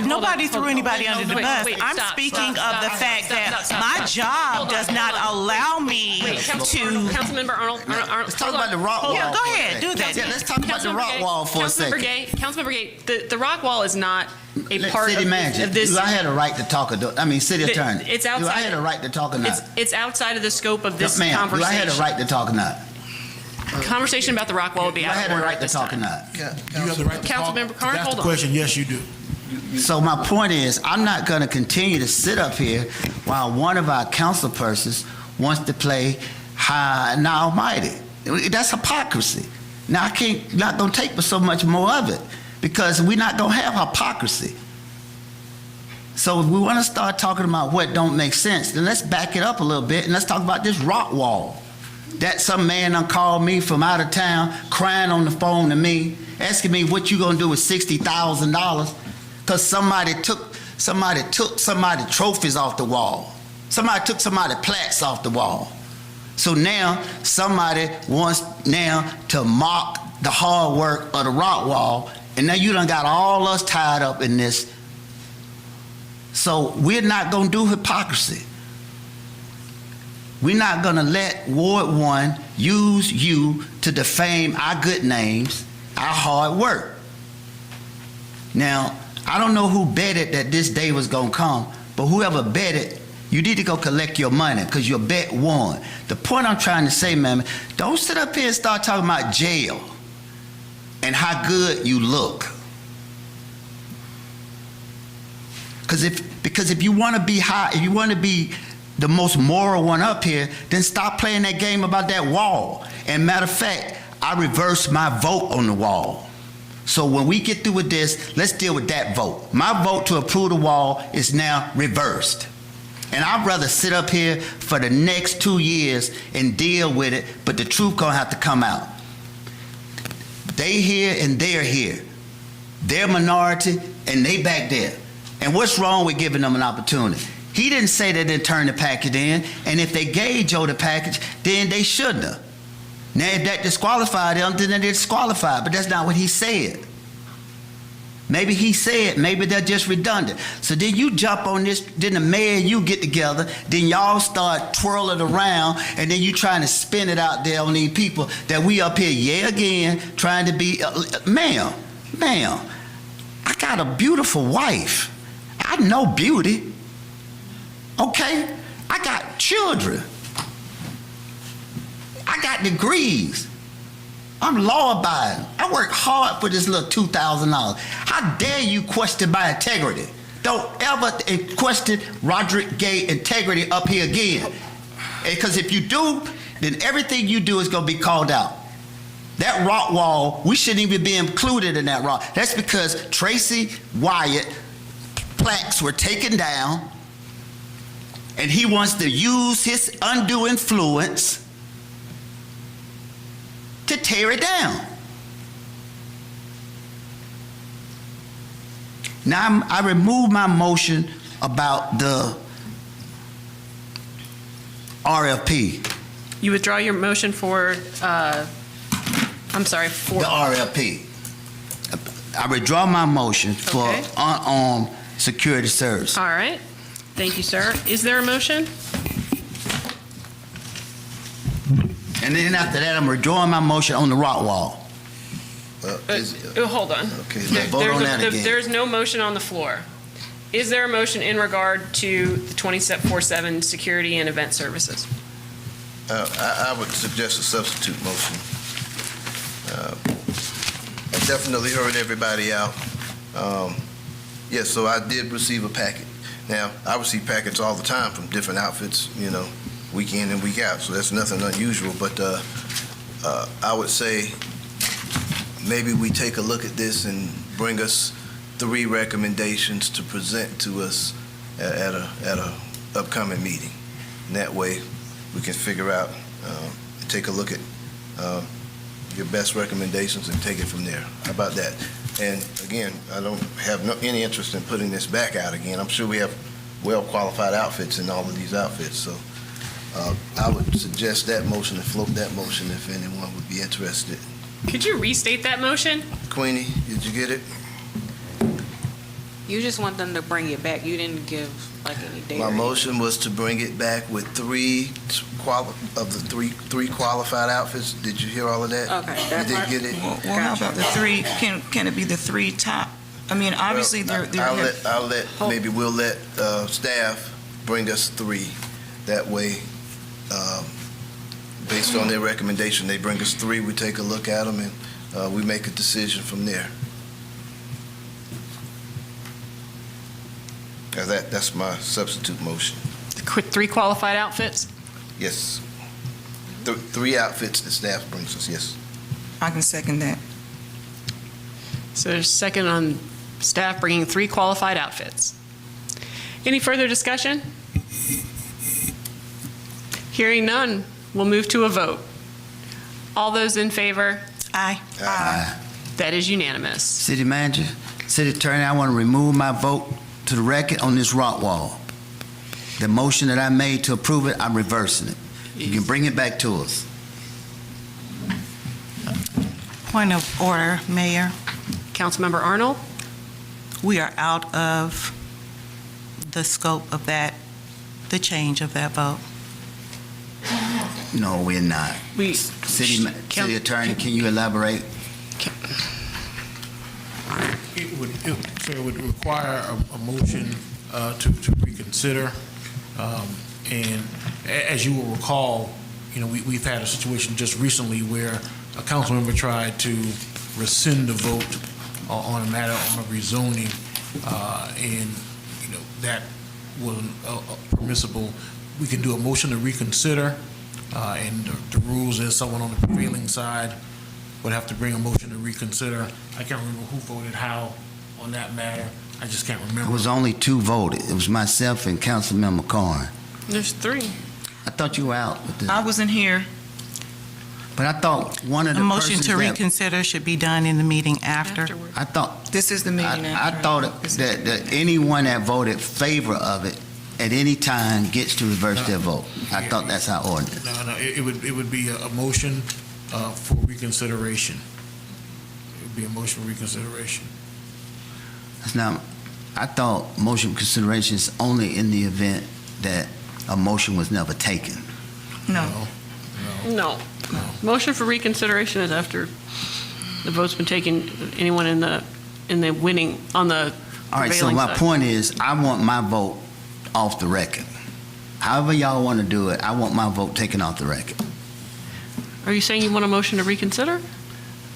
Nobody threw anybody under the bus. I'm speaking of the fact that my job does not allow me to. Councilmember Arnold. Let's talk about the rock wall. Yeah, go ahead. Do that. Yeah, let's talk about the rock wall for a second. Councilmember Gay, the rock wall is not a part City of manager, this. do I had a right to talk? City attorney. It's outside. Do I had a right to talk or not? It's outside of the scope of this Ma'am, conversation. do I had a right to talk or not? Conversation about the rock wall would be out of order. I had a right at to this talk or time. not? You have the right to talk. Councilmember Carn, That's hold the on. question. Yes, you do. So my point is, I'm not going to continue to sit up here while one of our council persons wants to play high and almighty. That's hypocrisy. Now not going to take so much more of it because we're not going to have hypocrisy. So if we want to start talking about what don't make sense, then let's back it up a little bit and let's talk about this rock wall. That some man done called me from out of town crying on the phone to me asking me what you gonna do with $60,000 because somebody took somebody's trophies off the wall. Somebody took somebody's plaques off the wall. So now somebody wants now to mock the hard work of the rock wall, and now you done got all us tied up in this. So we're not gonna do hypocrisy. We're not gonna let Ward 1 use you to defame our good names, our hard work. Now, I don't know who betted that this day was gonna come, but whoever betted, you need to go collect your money because your bet won. The point I'm trying to say, man, don't sit up here and start talking about jail and how good you look. Because if you want to be high, if you want to be the most moral one up here, then stop playing that game about that wall. And matter of fact, I reversed my vote on the wall. So when we get through with this, let's deal with that vote. My vote to approve the wall is now reversed. And I'd rather sit up here for the next 2 years and deal with it, but the truth gonna have to come out. They here and they're here. They're minority and they back there. And what's wrong with giving them an opportunity? He didn't say they didn't turn the package in, and if they gave Joe the package, then they shouldn't have. Now, if that disqualified them, then they're disqualified, but that's not what he said. Maybe he said, maybe they're just redundant. So then you jump on this, then the mayor and you get together, then y'all start twirling around, and then you trying to spin it out there on these people that we up here, yeah, again, trying to be, ma'am, I got a beautiful wife. I know beauty. Okay? I got children. I got degrees. I'm law-abiding. I work hard for this little $2,000. How dare you question my integrity? Don't ever question Roderick Gay integrity up here again. Because if you do, then everything you do is going to be called out. That rock wall, we shouldn't even be included in that rock. That's because Tracy Wyatt plaques were taken down, and he wants to use his undue influence to tear it down. Now I remove my motion about the RFP. You withdraw your motion for, for the RFP. I withdraw my motion for unarmed security service. All right. Thank you, sir. Is there a motion? And then after that, I'm withdrawing my motion on the rock wall. Hold on. Okay, let's vote on that again. There's no motion on the floor. Is there a motion in regard to the 24/7 security and event services? I would suggest a substitute motion. I definitely heard everybody out. Yes, so I did receive a packet. Now, I receive packets all the time from different outfits, week in and week out, so that's nothing unusual, but I would say maybe we take a look at this and bring us 3 recommendations to present to us at a upcoming meeting. And that way we can figure out, take a look at your best recommendations and take it from there. How about that? And again, I don't have any interest in putting this back out again. I'm sure we have well-qualified outfits in all of these outfits, so I would suggest that motion and float that motion if anyone would be interested. Could you restate that motion? Queenie, did you get it? You just want them to bring it back. You didn't give any date. My motion was to bring it back with 3 of the three qualified outfits. Did you hear all of that? Okay. You did get it? Well, how about the 3? Can it be the 3 top? I mean, obviously they're maybe we'll let staff bring us 3. That way, based on their recommendation, they bring us 3. We take a look at them and we make a decision from there. That's my substitute motion. 3 qualified outfits? Yes. 3 outfits that staff brings us, yes. I can second that. So there's a second on staff bringing 3 qualified outfits. Any further discussion? Hearing none, we'll move to a vote. All those in favor? Aye. Aye. That is unanimous. City Manager, City Attorney, I want to remove my vote to the record on this rock wall. The motion that I made to approve it, I'm reversing it. You can bring it back to us. Point of order, Mayor. Councilmember Arnold? We are out of the scope of that, the change of that vote. No, we're not. City Attorney, can you elaborate? It would require a motion to reconsider. And as you will recall, we've had a situation just recently where a council member tried to rescind the vote on a matter of rezoning, and that wasn't permissible. We can do a motion to reconsider, and the rules is someone on the prevailing side would have to bring a motion to reconsider. I can't remember who voted how on that matter. I just can't remember. It was only 2 voted. It was myself and Councilmember Corn. There's 3. I thought you were out with this. I wasn't here. But I thought one of the The motion persons to that- reconsider should be done in the meeting after. I thought This is the meeting I after. thought that anyone that voted favor of it at any time gets to reverse their vote. I thought that's our ordinance. No, it would be a motion for reconsideration. It would be a motion for reconsideration. That's not, I thought motion consideration is only in the event that a motion was never taken. No. No. Motion for reconsideration is after the vote's been taken, anyone in the winning, on the All right, so prevailing my side. point is, I want my vote off the record. However y'all want to do it, I want my vote taken off the record. Are you saying you want a motion to reconsider?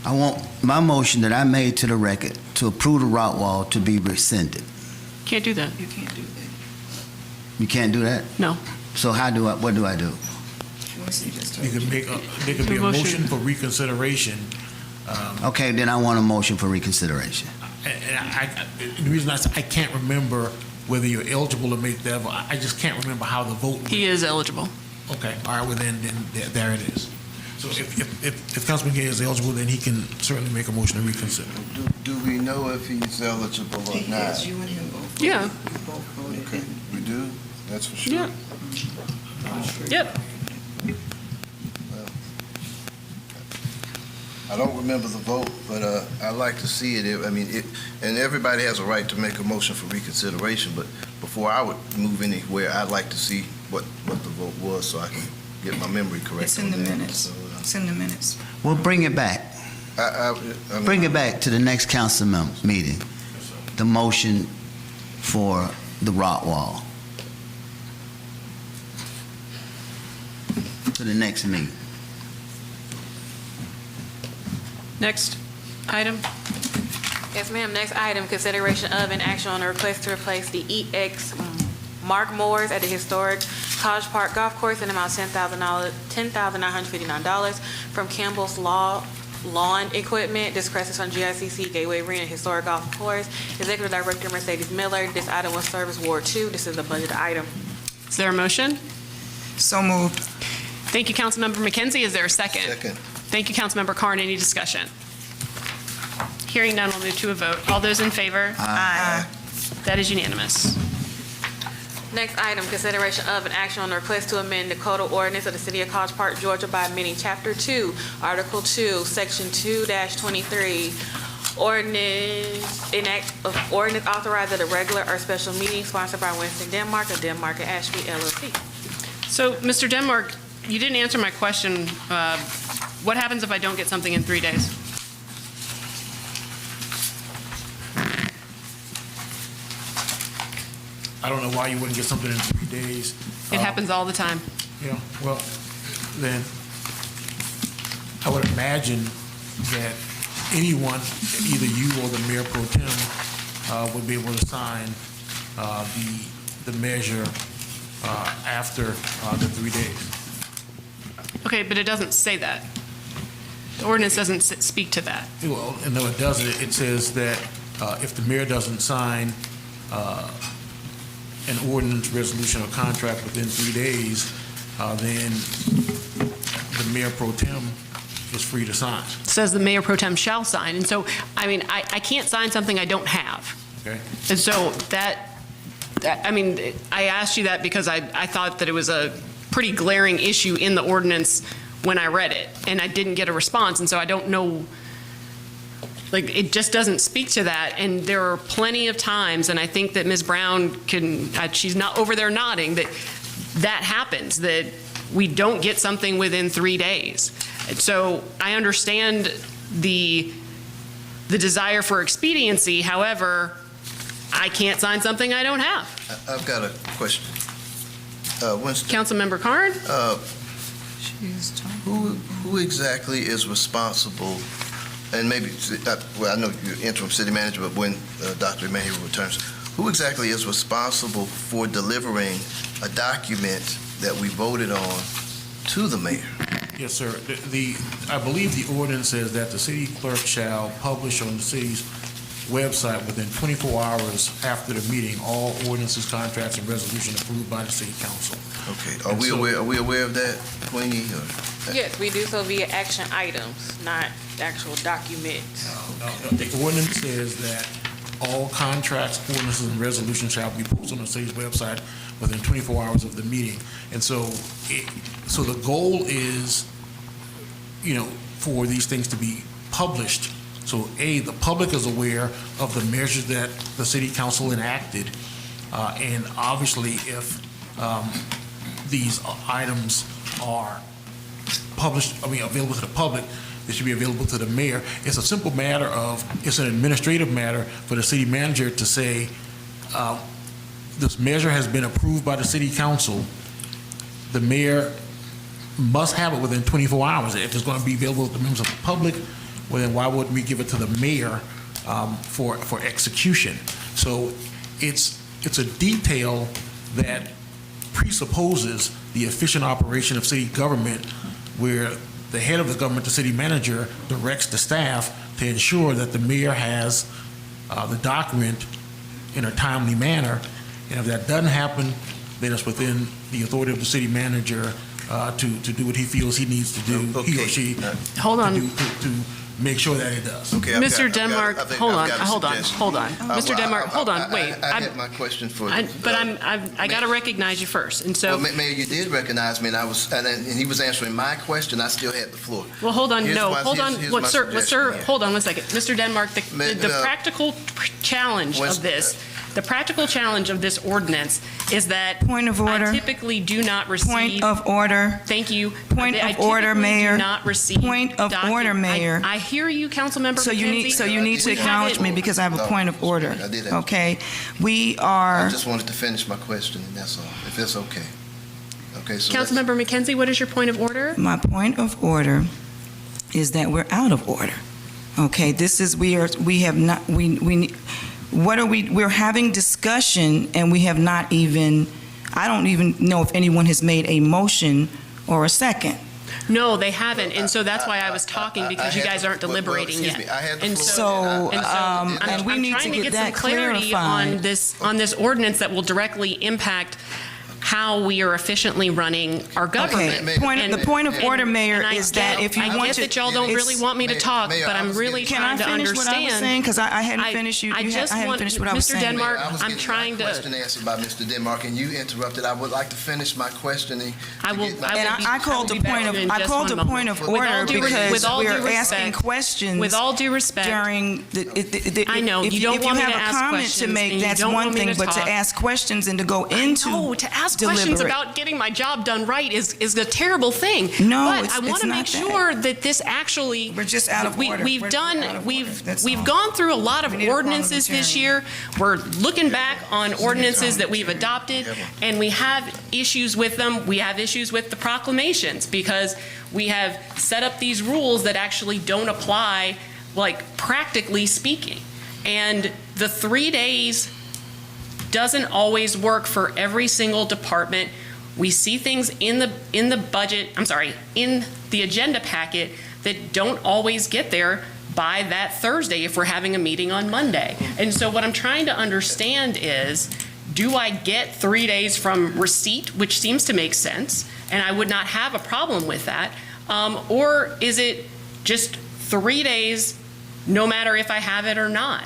I want my motion that I made to the record to approve the rock wall to be rescinded. Can't do that. You can't do that. You can't do that? No. So what do I do? You could make there could be a motion for reconsideration. Okay, then I want a motion for reconsideration. And the reason I can't remember whether you're eligible to make that vote. I just can't remember how the vote went. He is eligible. Okay, all right, well then there it is. So if Councilman Gay is eligible, then he can certainly make a motion to reconsider. Do we know if he's eligible or not? You and him both. Yeah. You both voted. Okay, we do? That's for sure? Yeah. Yep. I don't remember the vote, but I'd like to see it. And everybody has a right to make a motion for reconsideration, but before I would move anywhere, I'd like to see what the vote was so I can get my memory correct. It's in the on that. minutes. So, It's in the minutes. Well, bring it back. Bring it back to the next council meeting, the motion for the rock wall. To the next meeting. Next item. Yes, ma'am. Next item, consideration of an action on a request to replace the EX Mark Moores at the historic College Park Golf Course in the amount of $10,959 from Campbell's Lawn Equipment. This request is from GICC Gateway Arena Historic Golf Course. Executive Director Mercedes Miller. This item was Service Ward 2. This is a budget item. Is there a motion? So moved. Thank you, Councilmember McKenzie. Is there a second? Second. Thank you, Councilmember Carn. Any discussion? Hearing none, we'll move to a vote. All those in favor? Aye. That is unanimous. Next item, consideration of an action on the request to amend the Code of Ordinance of the City of College Park, Georgia by amending Chapter 2, Article 2, Section 2-23, ordinance authorized at a regular or special meeting sponsored by Winston Denmark of Denmark and Ashby LLC. So, Mr. Denmark, you didn't answer my question. What happens if I don't get something in 3 days? I don't know why you wouldn't get something in 3 days. It happens all the time. Yeah, well, then, I would imagine that anyone, either you or the Mayor Pro Tem, would be able to sign the measure after the 3 days. Okay, but it doesn't say that. The ordinance doesn't speak to that. Well, and though it doesn't, it says that if the mayor doesn't sign an ordinance, resolution, or contract within 3 days, then the Mayor Pro Tem is free to sign. Says the mayor pro tem shall sign. And so, I mean, I can't sign something I don't have. Okay? And so I mean, I asked you that because I thought that it was a pretty glaring issue in the ordinance when I read it, and I didn't get a response, and so I don't know, like, it just doesn't speak to that, and there are plenty of times, and I think that Ms. Brown can, she's not over there nodding, that happens, that we don't get something within 3 days. And so I understand the desire for expediency, however, I can't sign something I don't have. I've got a question. Councilmember Karn? Who exactly is responsible, and maybe, well, I know you're interim city manager, but when Dr. Emanuel returns, who exactly is responsible for delivering a document that we voted on to the mayor? Yes, sir. I believe the ordinance says that the city clerk shall publish on the city's website within 24 hours after the meeting all ordinances, contracts, and resolutions approved by the city council. Okay. Are we aware of that, Queenie? Yes, we do so via action items, not actual documents. No. The ordinance says that all contracts, ordinances, and resolutions shall be posted on the city's website within 24 hours of the meeting. And so the goal is, for these things to be published. So the public is aware of the measures that the city council enacted. And obviously, if these items are published, available to the public, they should be available to the mayor. It's a simple matter of, it's an administrative matter for the city manager to say, this measure has been approved by the city council. The mayor must have it within 24 hours. If it's going to be available to members of the public, well, then why wouldn't we give it to the mayor for execution? So it's a detail that presupposes the efficient operation of city government, where the head of the government, the city manager, directs the staff to ensure that the mayor has the document in a timely manner. And if that doesn't happen, then it's within the authority of the city manager to do what he feels he needs to do, Okay. he or she, Hold on. to make sure that it does. Okay, Mr. Denmark, hold on. Mr. Denmark, hold on, wait. I had my question for you. But I got to recognize you first, and so. Well, Mayor, you did recognize me, and he was answering my question. I still had the floor. Well, hold on, Here's no, my- hold on. here's What, my sir, suggestion here. hold on one second. Mr. Denmark, the practical challenge of this, the practical challenge of this ordinance is that. Point of order. I typically do not receive. Point of order. Thank you. Point I of order, typically Mayor. do not receive. Point of order, Mayor. I hear you, Councilmember So you need McKenzie. to acknowledge me because I have a point of order. I did have- Okay? We I are, just wanted to finish my question, and that's all, if it's okay. Okay, so let's- Councilmember McKenzie, what is your point of order? my point of order is that we're out of order. Okay, we're having discussion and we have not even, I don't even know if anyone has made a motion or a second. No, they haven't, and so that's why I was talking, because you guys aren't deliberating yet. I had the And floor. and we I'm need trying to to get get some that clarity clarified. on this ordinance that will directly impact how we are efficiently running our government. The point of order, Mayor, I is that get- if you want to. I get that y'all don't really want me to talk, Mayor, but I'm really Can I trying to finish understand. what I was saying? Because I hadn't finished. I hadn't finished what I was Mr. saying. Denmark, I was I'm getting trying my to. question answered by Mr. Denmark, and you interrupted. I would like to finish my questioning. I will. I called the point of order because we're asking questions. With all due respect, during I know if you don't want me to have a ask comment questions to and make, you that's don't one want me thing, to but to talk. ask questions and to go into No, to ask questions deliberate. about getting my job done right is a terrible thing. No, but it's I want to not make that. sure that this actually. We're just out of order. We've We're done. out of order. That's We've all. gone through a lot of We need a ordinances this year. We're looking back on ordinances that we've adopted, and we have issues with them. We have issues with the proclamations because we have set up these rules that actually don't apply, like practically speaking. And the 3 days doesn't always work for every single department. We see things in the budget, in the agenda packet that don't always get there by that Thursday if we're having a meeting on Monday. And so what I'm trying to understand is, do I get 3 days from receipt, which seems to make sense, and I would not have a problem with that, or is it just 3 days, no matter if I have it or not.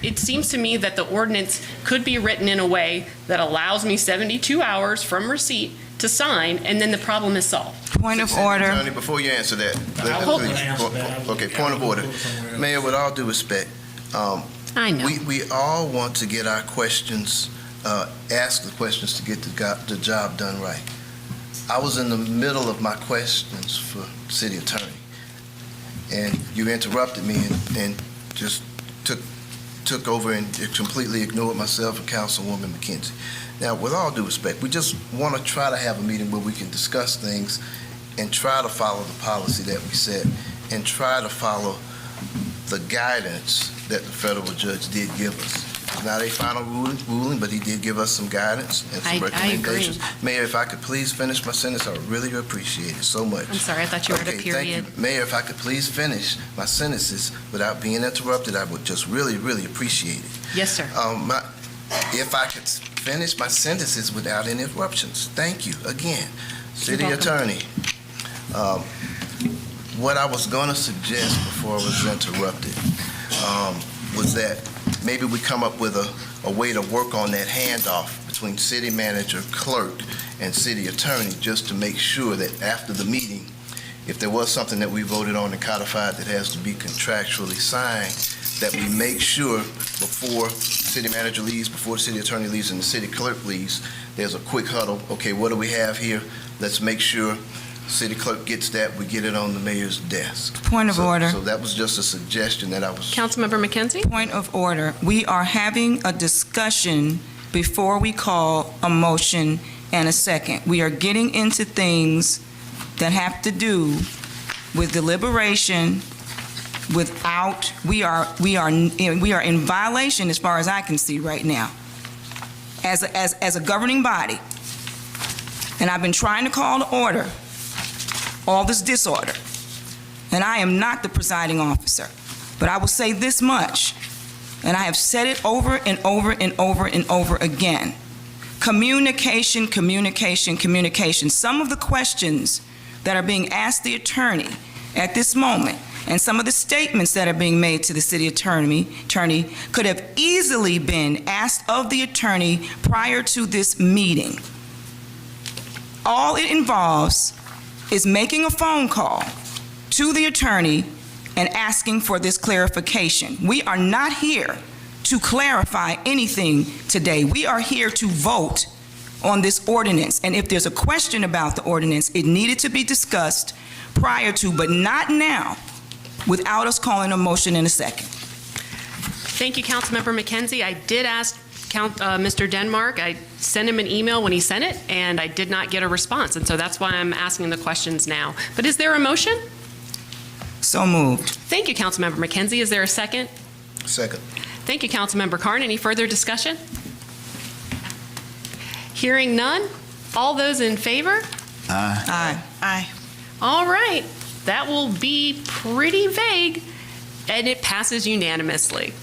It seems to me that the ordinance could be written in a way that allows me 72 hours from receipt to sign, and then the problem is solved. Point of order. Attorney, before you answer that, Hold- okay, point of order. Mayor, with all due respect, I know. we all want to get our questions, ask the questions to get the job done right. I was in the middle of my questions for city attorney, and you interrupted me and just took over and completely ignored myself and Councilwoman McKenzie. Now, with all due respect, we just want to try to have a meeting where we can discuss things and try to follow the policy that we set and try to follow the guidance that the federal judge did give us. It's not a final ruling, but he did give us some guidance and some recommendations. I agree. Mayor, if I could please finish my sentence, I would really appreciate it so much. I'm sorry, I thought you were at a Okay, period. thank you. Mayor, if I could please finish my sentences without being interrupted, I would just really, really appreciate it. Yes, sir. If I could finish my sentences without any interruptions. Thank you again. City Attorney, what I was going to suggest before I was interrupted was that maybe we come up with a way to work on that handoff between city manager, clerk, and city attorney, just to make sure that after the meeting, if there was something that we voted on and codified that has to be contractually signed, that we make sure before city manager leaves, before the city attorney leaves, and the city clerk leaves, there's a quick huddle. Okay, what do we have here? Let's make sure city clerk gets that, we get it on the mayor's desk. Point of order. So that was just a suggestion that I was... Councilmember McKenzie? Point of order. We are having a discussion before we call a motion and a second. We are getting into things that have to do with deliberation without, we are in violation as far as I can see right now as a governing body. And I've been trying to call to order all this disorder. And I am not the presiding officer. But I will say this much, and I have said it over and over and over and over again. Communication, communication, communication. Some of the questions that are being asked the attorney at this moment, and some of the statements that are being made to the city attorney could have easily been asked of the attorney prior to this meeting. All it involves is making a phone call to the attorney and asking for this clarification. We are not here to clarify anything today. We are here to vote on this ordinance. And if there's a question about the ordinance, it needed to be discussed prior to, but not now, without us calling a motion in a second. Thank you, Councilmember McKenzie. I did ask Mr. Denmark. I sent him an email when he sent it, and I did not get a response. And so that's why I'm asking the questions now. But is there a motion? So moved. Thank you, Councilmember McKenzie. Is there a second? Second. Thank you, Councilmember Carn. Any further discussion? Hearing none. All those in favor? Aye. Aye. All right. That will be pretty vague, and it passes unanimously.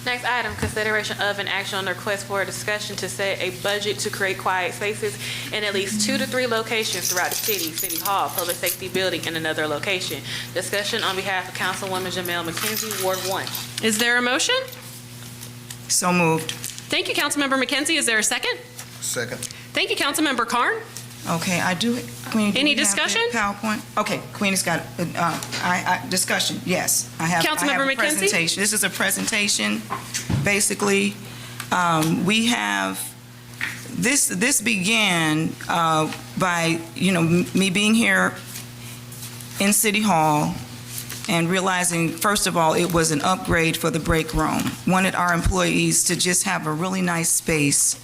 Next item, consideration of an action on the request for a discussion to set a budget to create quiet spaces in at least 2 to 3 locations throughout the city, City Hall, Public Safety Building, and another location. Discussion on behalf of Councilwoman Jamel McKenzie, Ward 1. Is there a motion? So moved. Thank you, Councilmember McKenzie. Is there a second? Second. Thank you, Councilmember Carn. Okay, I do it. Queenie, do Any we have discussion? the PowerPoint? Okay, Queenie's got it. Discussion, yes. I have Councilmember a McKenzie? presentation. This is a presentation. Basically, we have, this began by, me being here in City Hall and realizing, first of all, it was an upgrade for the break room. Wanted our employees to just have a really nice space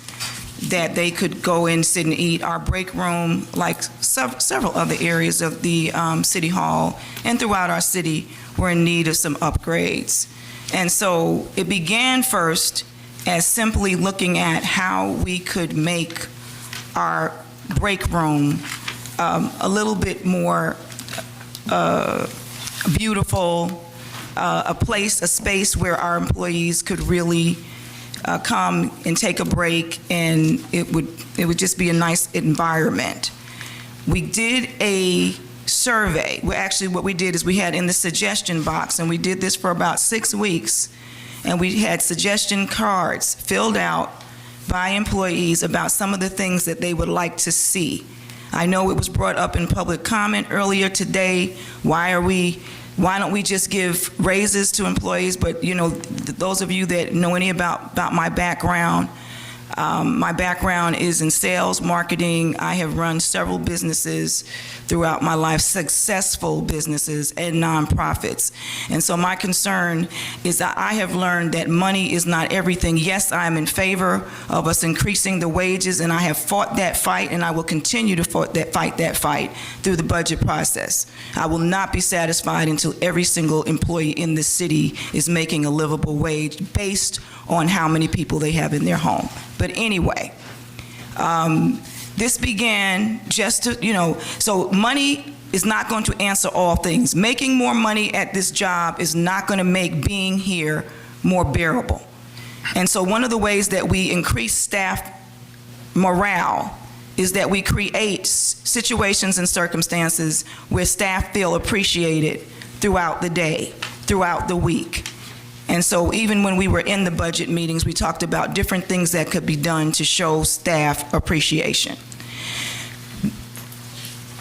that they could go in, sit and eat. Our break room, like several other areas of the City Hall and throughout our city, were in need of some upgrades. And so it began first as simply looking at how we could make our break room a little bit more beautiful, a space where our employees could really come and take a break, and it would just be a nice environment. We did a survey. What we did is we had in the suggestion box, and we did this for about 6 weeks, and we had suggestion cards filled out by employees about some of the things that they would like to see. I know it was brought up in public comment earlier today. Why don't we just give raises to employees? But those of you that know any about my background is in sales, marketing. I have run several businesses throughout my life, successful businesses and nonprofits. And so my concern is that I have learned that money is not everything. Yes, I'm in favor of us increasing the wages, and I have fought that fight, and I will continue to fight that fight through the budget process. I will not be satisfied until every single employee in this city is making a livable wage based on how many people they have in their home. But anyway, this began just to, so money is not going to answer all things. Making more money at this job is not going to make being here more bearable. And so one of the ways that we increase staff morale is that we create situations and circumstances where staff feel appreciated throughout the day, throughout the week. And so even when we were in the budget meetings, we talked about different things that could be done to show staff appreciation.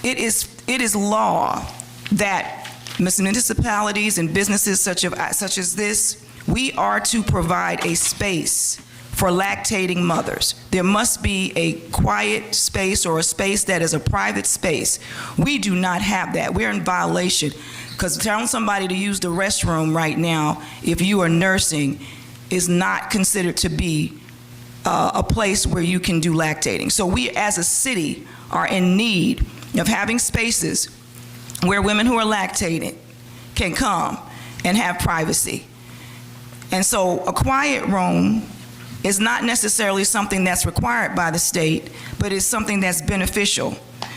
It is law that municipalities and businesses such as this, we are to provide a space for lactating mothers. There must be a quiet space or a space that is a private space. We do not have that. We're in violation. Because telling somebody to use the restroom right now, if you are nursing, is not considered to be a place where you can do lactating. So we as a city are in need of having spaces where women who are lactating can come and have privacy. And so a quiet room is not necessarily something that's required by the state, but it's something that's beneficial.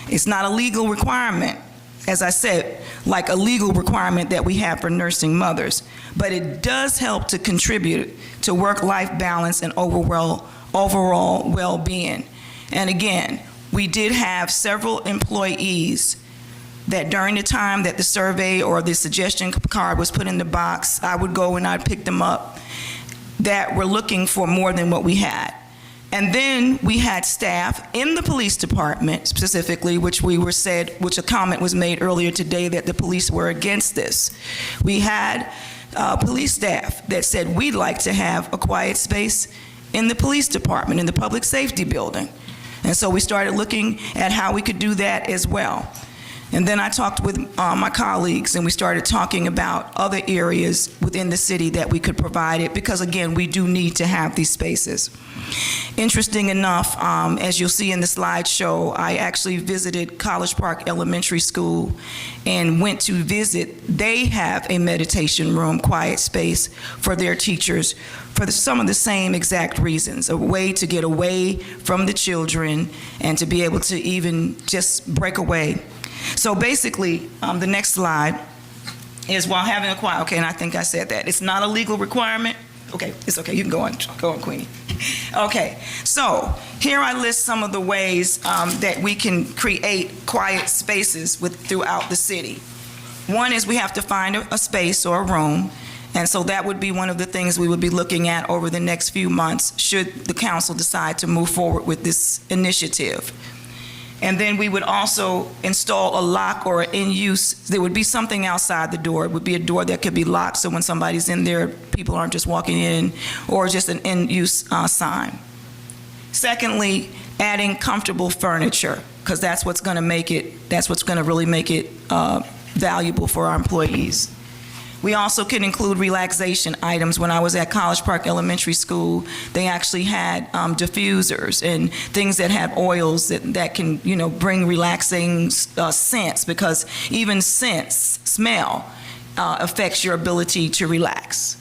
It's not a legal requirement, as I said, like a legal requirement that we have for nursing mothers, but it does help to contribute to work-life balance and overall well-being. And again, we did have several employees that during the time that the survey or the suggestion card was put in the box, I would go and I'd pick them up, that were looking for more than what we had. And then we had staff in the police department specifically, which a comment was made earlier today that the police were against this. We had police staff that said we'd like to have a quiet space in the police department, in the public safety building. And so we started looking at how we could do that as well. And then I talked with my colleagues, and we started talking about other areas within the city that we could provide it, because again, we do need to have these spaces. Interesting enough, as you'll see in the slideshow, I actually visited College Park Elementary School and went to visit. They have a meditation room, quiet space for their teachers for some of the same exact reasons, a way to get away from the children and to be able to even just break away. So basically, the next slide is while having a quiet, okay, and I think I said that. It's not a legal requirement. Okay, it's okay, you can go on, Queenie. Okay, so here I list some of the ways that we can create quiet spaces throughout the city. One is we have to find a space or a room, and so that would be one of the things we would be looking at over the next few months should the council decide to move forward with this initiative. And then we would also install a lock or an in-use. There would be something outside the door. It would be a door that could be locked, so when somebody's in there, people aren't just walking in, or just an in-use sign. Secondly, adding comfortable furniture, because that's what's going to really make it valuable for our employees. We also can include relaxation items. When I was at College Park Elementary School, they actually had diffusers and things that had oils that can, bring relaxing scents, because even smell affects your ability to relax.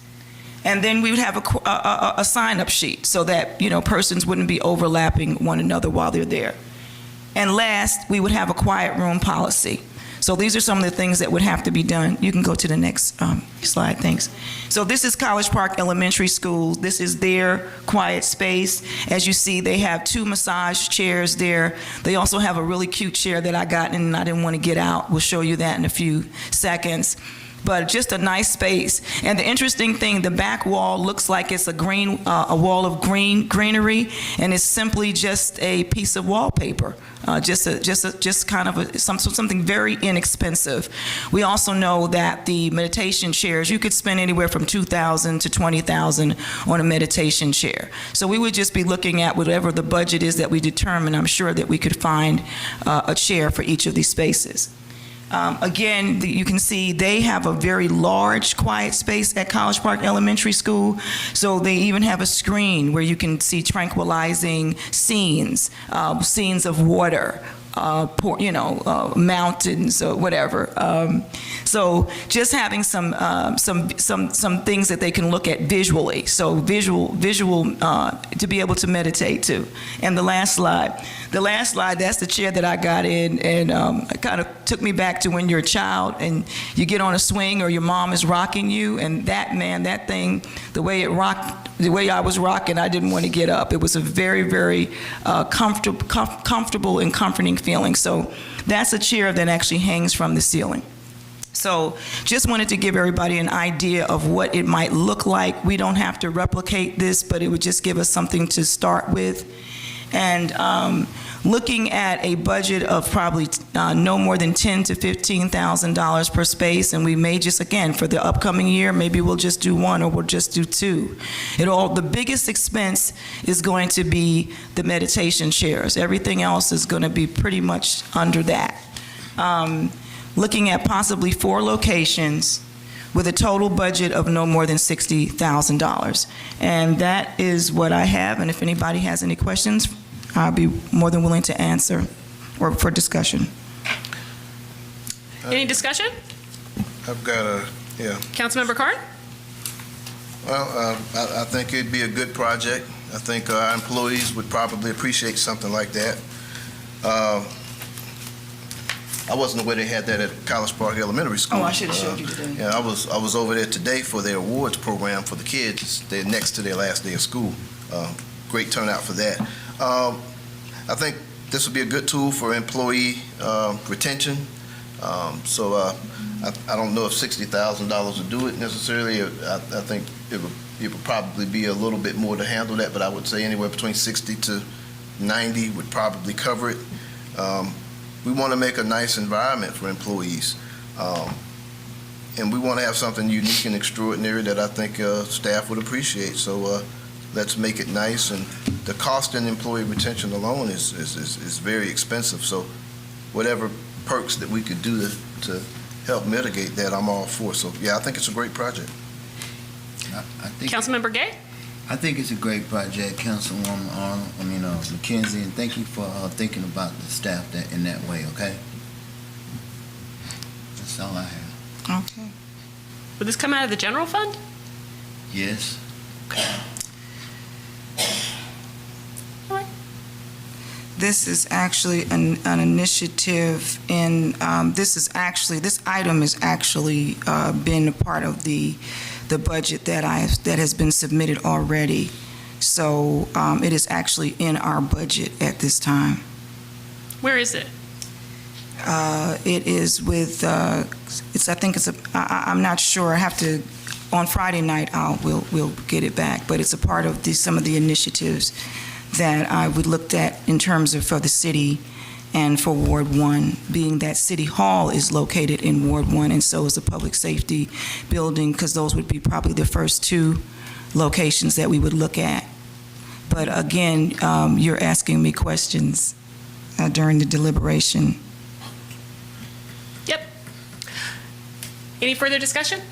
And then we would have a sign-up sheet so that, persons wouldn't be overlapping one another while they're there. And last, we would have a quiet room policy. So these are some of the things that would have to be done. You can go to the next slide, thanks. So this is College Park Elementary School. This is their quiet space. As you see, they have 2 massage chairs there. They also have a really cute chair that I got and I didn't want to get out. We'll show you that in a few seconds. But just a nice space. And the interesting thing, the back wall looks like it's a wall of greenery, and it's simply just a piece of wallpaper. Just kind of something very inexpensive. We also know that the meditation chairs, you could spend anywhere from $2,000 to $20,000 on a meditation chair. So we would just be looking at whatever the budget is that we determine. I'm sure that we could find a chair for each of these spaces. Again, you can see they have a very large quiet space at College Park Elementary School. So they even have a screen where you can see tranquilizing scenes, scenes of water, mountains or whatever. So just having some things that they can look at visually. So visual to be able to meditate to. And the last slide, that's the chair that I got in, and it kind of took me back to when you're a child and you get on a swing or your mom is rocking you, and that thing, the way it rocked, the way I was rocking, I didn't want to get up. It was a very, very comfortable and comforting feeling. So that's a chair that actually hangs from the ceiling. So just wanted to give everybody an idea of what it might look like. We don't have to replicate this, but it would just give us something to start with. And looking at a budget of probably no more than $10,000 to $15,000 per space, and we may just, again, for the upcoming year, maybe we'll just do 1 or we'll just do 2. The biggest expense is going to be the meditation chairs. Everything else is going to be pretty much under that. Looking at possibly 4 locations with a total budget of no more than $60,000. And that is what I have, and if anybody has any questions, I'll be more than willing to answer or for discussion. Any discussion? I've got Councilmember Carn? Well, I think it'd be a good project. I think our employees would probably appreciate something like that. I wasn't aware they had that at College Park Elementary School. Oh, I should have showed you today. Yeah, I was over there today for their awards program for the kids. They're next to their last day of school. Great turnout for that. I think this would be a good tool for employee retention. So I don't know if $60,000 would do it necessarily. I think it would probably be a little bit more to handle that, but I would say anywhere between 60 to 90 would probably cover it. We want to make a nice environment for employees. And we want to have something unique and extraordinary that I think staff would appreciate. So let's make it nice. And the cost in employee retention alone is very expensive. So whatever perks that we could do to help mitigate that, I'm all for. So yeah, I think it's a great project. Councilmember Gay? I think it's a great project, Councilwoman Arnold, McKenzie, and thank you for thinking about the staff in that way, okay? That's all I have. Okay. Would this come out of the general fund? Yes. This is actually an initiative in, this item has actually been a part of the budget that has been submitted already. So it is actually in our budget at this time. Where is it? It is with, I'm not sure. I have to, on Friday night, we'll get it back. But it's a part of some of the initiatives that I would looked at in terms of for the city and for Ward 1, being that City Hall is located in Ward 1, and so is the public safety building, because those would be probably the first 2 locations that we would look at. But again, you're asking me questions during the deliberation. Yep. Any further discussion?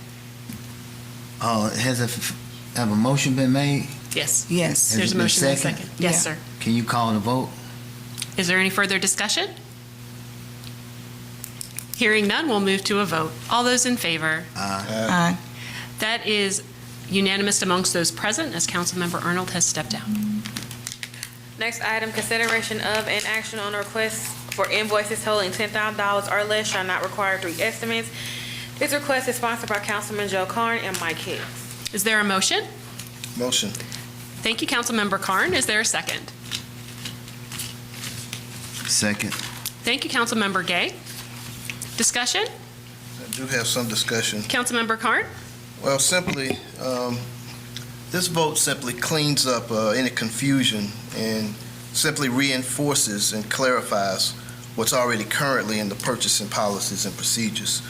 Have a motion been made? Yes. Yes. There's a motion and a second. Yes, sir. Can you call the vote? Is there any further discussion? Hearing none, we'll move to a vote. All those in favor? Aye. That is unanimous amongst those present, as Councilmember Arnold has stepped down. Next item, consideration of and action on a request for invoices totaling $10,000 or less shall not require 3 estimates. This request is sponsored by Councilman Joe Carn and Mike Hicks. Is there a motion? Motion. Thank you, Councilmember Carn. Is there a second? Second. Thank you, Councilmember Gay. Discussion? I do have some discussion. Councilmember Carn? Well, simply, this vote simply cleans up any confusion and simply reinforces and clarifies what's already currently in the purchasing policies and procedures.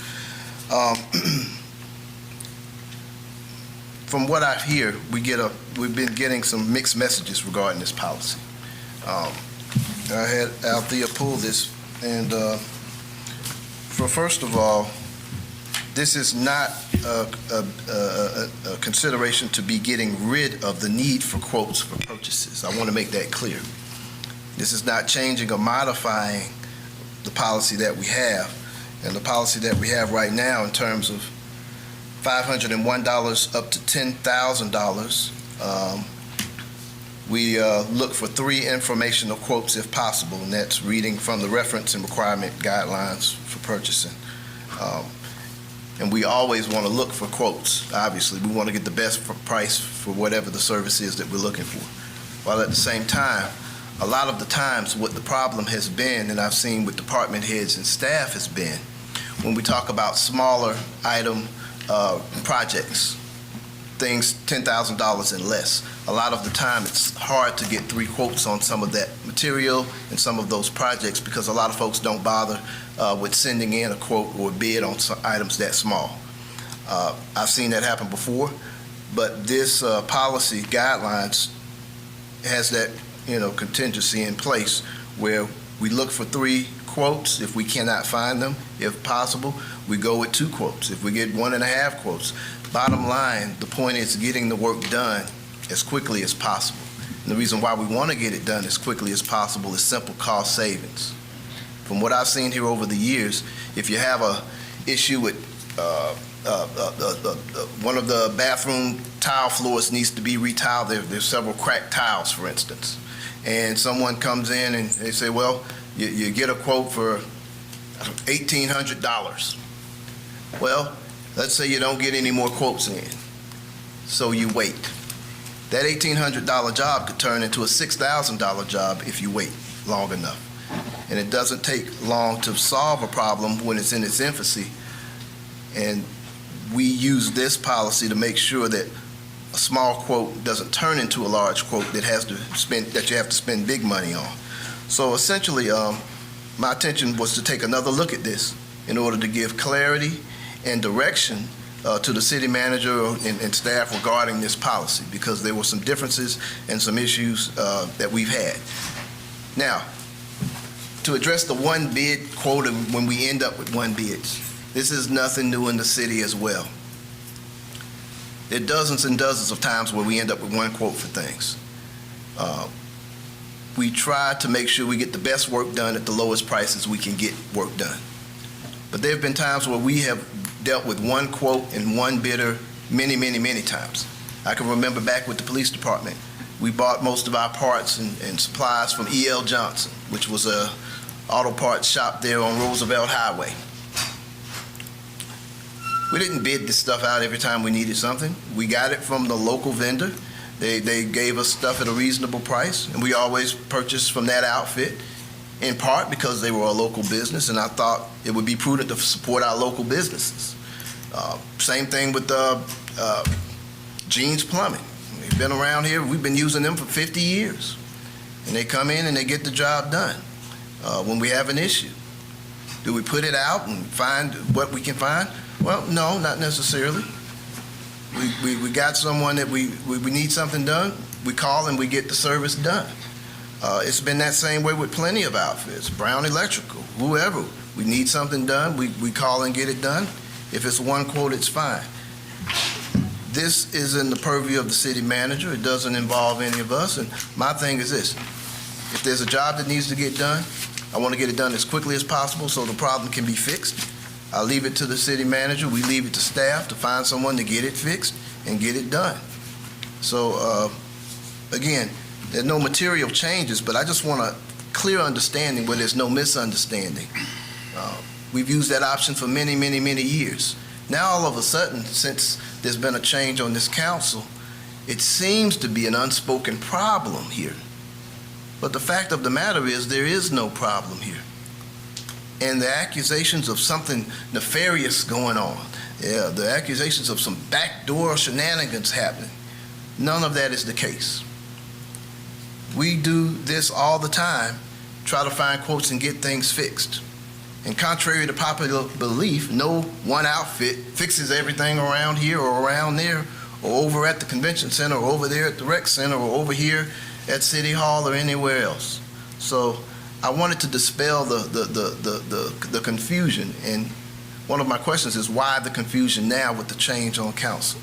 From what I hear, we've been getting some mixed messages regarding this policy. I had Althea pull this, and first of all, this is not a consideration to be getting rid of the need for quotes for purchases. I want to make that clear. This is not changing or modifying the policy that we have. And the policy that we have right now in terms of $501 up to $10,000, we look for 3 informational quotes if possible, and that's reading from the reference and requirement guidelines for purchasing. And we always want to look for quotes, obviously. We want to get the best price for whatever the service is that we're looking for. While at the same time, a lot of the times what the problem has been, and I've seen with department heads and staff, has been when we talk about smaller item projects, things $10,000 and less. A lot of the time it's hard to get 3 quotes on some of that material and some of those projects because a lot of folks don't bother with sending in a quote or a bid on some items that small. I've seen that happen before, but this policy guidelines has that contingency in place where we look for 3 quotes. If we cannot find them, if possible, we go with 2 quotes. If we get 1.5 quotes, bottom line, the point is getting the work done as quickly as possible. And the reason why we want to get it done as quickly as possible is simple cost savings. From what I've seen here over the years, if you have a issue with one of the bathroom tile floors needs to be retiled, there's several cracked tiles, for instance, and someone comes in and they say, well, you get a quote for $1,800. Well, let's say you don't get any more quotes in, so you wait. That $1,800 job could turn into a $6,000 job if you wait long enough. And it doesn't take long to solve a problem when it's in its infancy. And we use this policy to make sure that a small quote doesn't turn into a large quote that you have to spend big money on. So essentially, my intention was to take another look at this in order to give clarity and direction to the city manager and staff regarding this policy, because there were some differences and some issues that we've had. Now, to address the 1 bid quota when we end up with 1 bids, this is nothing new in the city as well. There are dozens and dozens of times where we end up with 1 quote for things. We try to make sure we get the best work done at the lowest prices we can get work done. But there have been times where we have dealt with 1 quote and 1 bidder many, many, many times. I can remember back with the police department, we bought most of our parts and supplies from E.L. Johnson, which was a auto parts shop there on Roosevelt Highway. We didn't bid this stuff out every time we needed something. We got it from the local vendor. They gave us stuff at a reasonable price, and we always purchased from that outfit, in part because they were a local business, and I thought it would be prudent to support our local businesses. Same thing with Gene's Plumbing. They've been around here. We've been using them for 50 years, and they come in and they get the job done when we have an issue. Do we put it out and find what we can find? Well, no, not necessarily. We got someone that we need something done, we call and we get the service done. It's been that same way with plenty of outfits, Brown Electrical, whoever. We need something done, we call and get it done. If it's 1 quote, it's fine. This is in the purview of the city manager. It doesn't involve any of us. And my thing is this: if there's a job that needs to get done, I want to get it done as quickly as possible so the problem can be fixed. I leave it to the city manager. We leave it to staff to find someone to get it fixed and get it done. So again, there's no material changes, but I just want to clear understanding where there's no misunderstanding. We've used that option for many, many, many years. Now, all of a sudden, since there's been a change on this council, it seems to be an unspoken problem here. But the fact of the matter is, there is no problem here. And the accusations of something nefarious going on, the accusations of some backdoor shenanigans happening, none of that is the case. We do this all the time, try to find quotes and get things fixed. And contrary to popular belief, no one outfit fixes everything around here or around there or over at the convention center or over there at the rec center or over here at City Hall or anywhere else. So I wanted to dispel the confusion. And one of my questions is, why the confusion now with the change on council?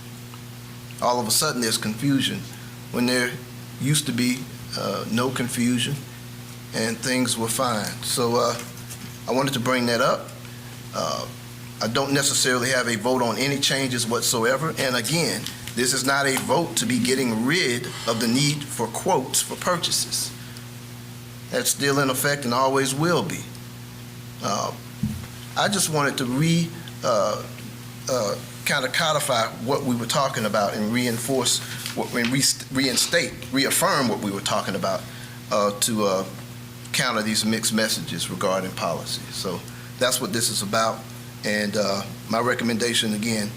All of a sudden there's confusion when there used to be no confusion and things were fine. So I wanted to bring that up. I don't necessarily have a vote on any changes whatsoever. And again, this is not a vote to be getting rid of the need for quotes for purchases. That's still in effect and always will be. I just wanted to kind of codify what we were talking about and reinforce, reaffirm what we were talking about to counter these mixed messages regarding policy. So that's what this is about. And my recommendation, again,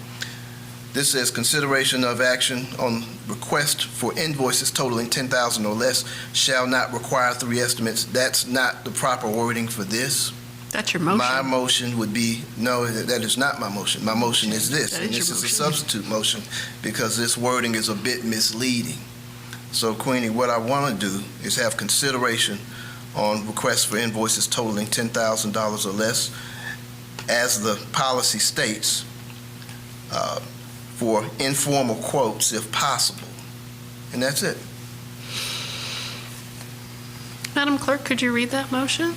this says consideration of action on request for invoices totaling $10,000 or less shall not require 3 estimates. That's not the proper wording for this. That's your motion. My motion would be, no, that is not my motion. My motion is this, That and is this your is a motion. substitute motion because this wording is a bit misleading. So, Queenie, what I want to do is have consideration on requests for invoices totaling $10,000 or less, as the policy states, for informal quotes if possible. And that's it. Madam Clerk, could you read that motion?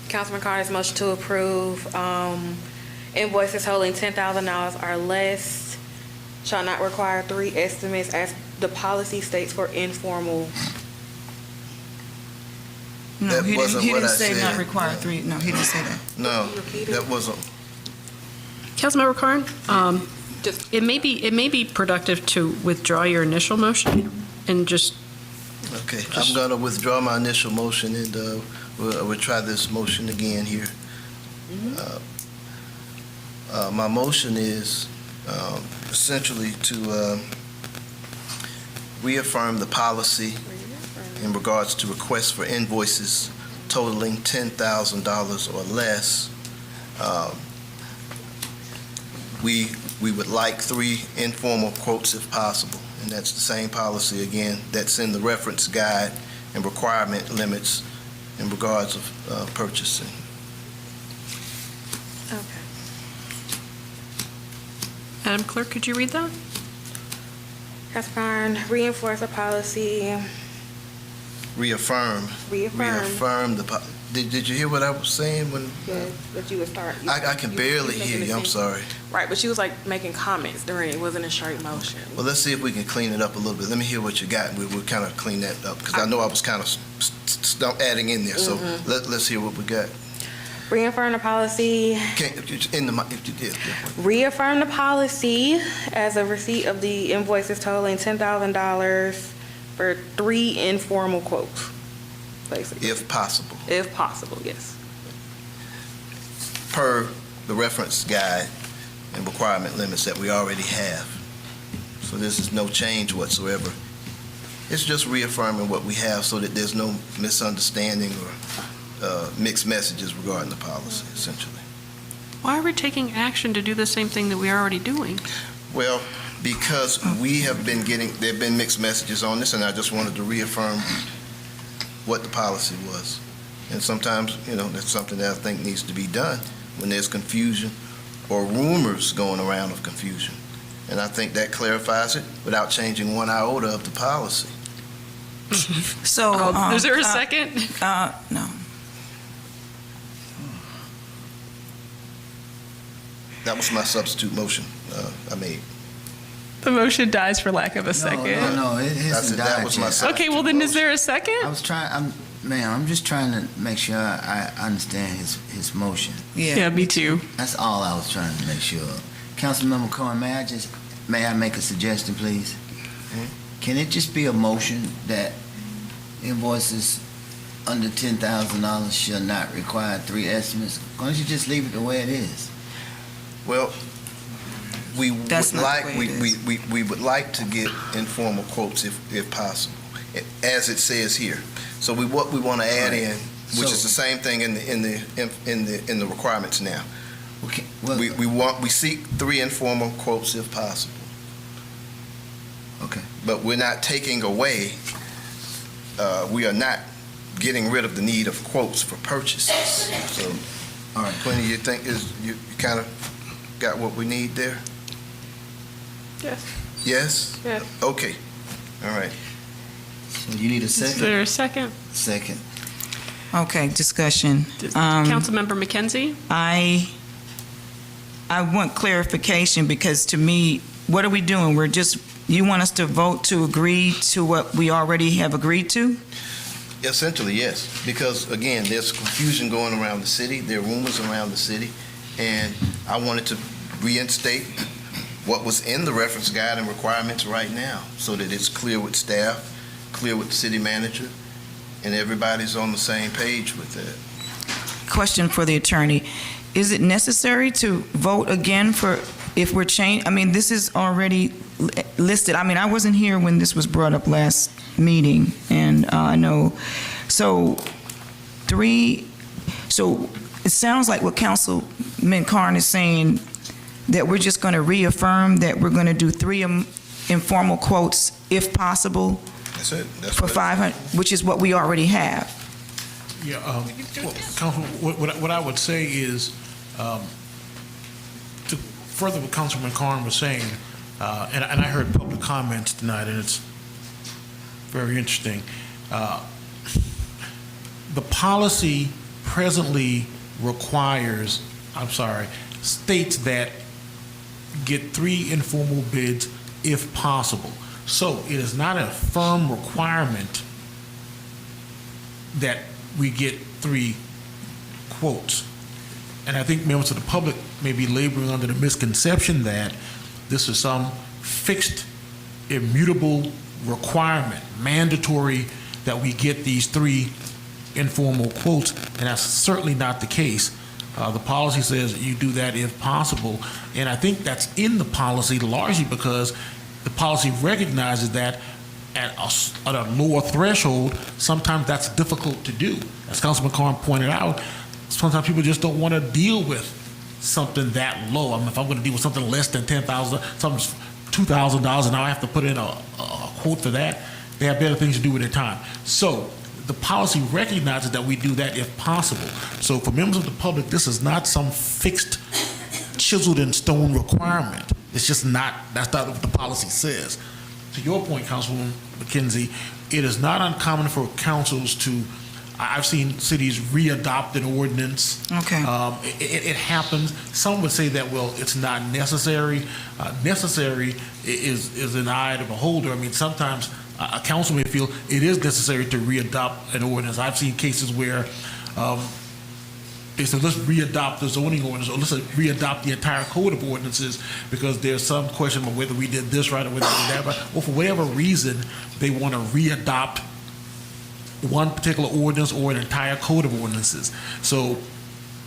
Councilman Carter's motion to approve invoices totaling $10,000 or less shall not require 3 estimates as the policy states for informal. No, That he wasn't didn't what I say said. not require 3. No, he didn't say that. No, that wasn't. Councilmember Carn, it may be productive to withdraw your initial motion and just. Okay, I'm going to withdraw my initial motion, and we'll try this motion again here. My motion is essentially to reaffirm the policy in regards to requests for invoices totaling $10,000 or less. We would like 3 informal quotes if possible, and that's the same policy again that's in the reference guide and requirement limits in regards of purchasing. Okay. Madam Clerk, could you read that? Councilman Carter, reinforce a policy. Reaffirm the did you hear what I was saying when Yes, but you would start. I can barely hear you, I'm sorry. Right, but you was like making comments during it. Wasn't a straight motion. Well, let's see if we can clean it up a little bit. Let me hear what you got, and we'll kind of clean that up, because I know I was kind of adding in there. So let's hear what we got. Reaffirm the policy. Reaffirm the policy as a receipt of the invoices totaling $10,000 for 3 informal quotes, basically. If possible. If possible, yes. Per the reference guide and requirement limits that we already have. So this is no change whatsoever. It's just reaffirming what we have so that there's no misunderstanding or mixed messages regarding the policy, essentially. Why are we taking action to do the same thing that we are already doing? Well, because we have been there have been mixed messages on this, and I just wanted to reaffirm what the policy was. And sometimes, that's something that I think needs to be done when there's confusion or rumors going around of confusion. And I think that clarifies it without changing 1 iota of the policy. So, is there a second? No. That was my substitute motion I made. The motion dies for lack of a second. No, it hasn't died yet. Okay, well then is there a second? I'm just trying to make sure I understand his motion. Yeah, me too. That's all I was trying to make sure of. Councilmember Cohen, may I make a suggestion, please? Can it just be a motion that invoices under $10,000 shall not require 3 estimates? Why don't you just leave it the way it is? Well, we would That's not like, the way it we would like to get informal quotes if possible, as it says here. So what we want to add in, which is the same thing in the requirements now. Okay. We seek 3 informal quotes if possible. Okay. But we're not taking away, we are not getting rid of the need of quotes for purchases. So, all right, Quinny, you think you kind of got what we need there? Yes. Yes? Yeah. Okay. All right. So you need a second? Is there a second? Second. Okay, discussion. Councilmember McKenzie? I want clarification because to me, what are we doing? You want us to vote to agree to what we already have agreed to? Essentially, yes, because again, there's confusion going around the city, there are rumors around the city, and I wanted to reinstate what was in the reference guide and requirements right now, so that it's clear with staff, clear with the city manager, and everybody's on the same page with that. Question for the attorney. Is it necessary to vote again if we're changing? I mean, this is already listed. I mean, I wasn't here when this was brought up last meeting, and I know. So it sounds like what Councilman Carn is saying, that we're just going to reaffirm that we're going to do 3 informal quotes if possible. That's it. That's for 500, which is what we already have. Yeah, Councilman, what I would say is, to further what Councilman Carn was saying, and I heard public comments tonight, and it's very interesting. The policy presently states that get 3 informal bids if possible. So it is not a firm requirement that we get 3 quotes. And I think members of the public may be laboring under the misconception that this is some fixed, immutable requirement, mandatory, that we get these 3 informal quotes, and that's certainly not the case. The policy says you do that if possible, and I think that's in the policy largely because the policy recognizes that at a lower threshold, sometimes that's difficult to do. As Councilman Carn pointed out, sometimes people just don't want to deal with something that low. I mean, if I'm going to deal with something less than $10,000, something's $2,000, and now I have to put in a quote for that, they have better things to do with their time. So the policy recognizes that we do that if possible. So for members of the public, this is not some fixed, chiseled in stone requirement. It's just not, that's not what the policy says. To your point, Councilwoman McKenzie, it is not uncommon for councils to, I've seen cities re-adopt an ordinance. Okay. It happens. Some would say that, well, it's not necessary. Necessary is an eye of the beholder. I mean, sometimes a council may feel it is necessary to re-adopt an ordinance. I've seen cases where they said, let's re-adopt the zoning ordinance, or let's re-adopt the entire code of ordinances because there's some question about whether we did this right or whether we did that right. Or for whatever reason, they want to re-adopt one particular ordinance or an entire code of ordinances. So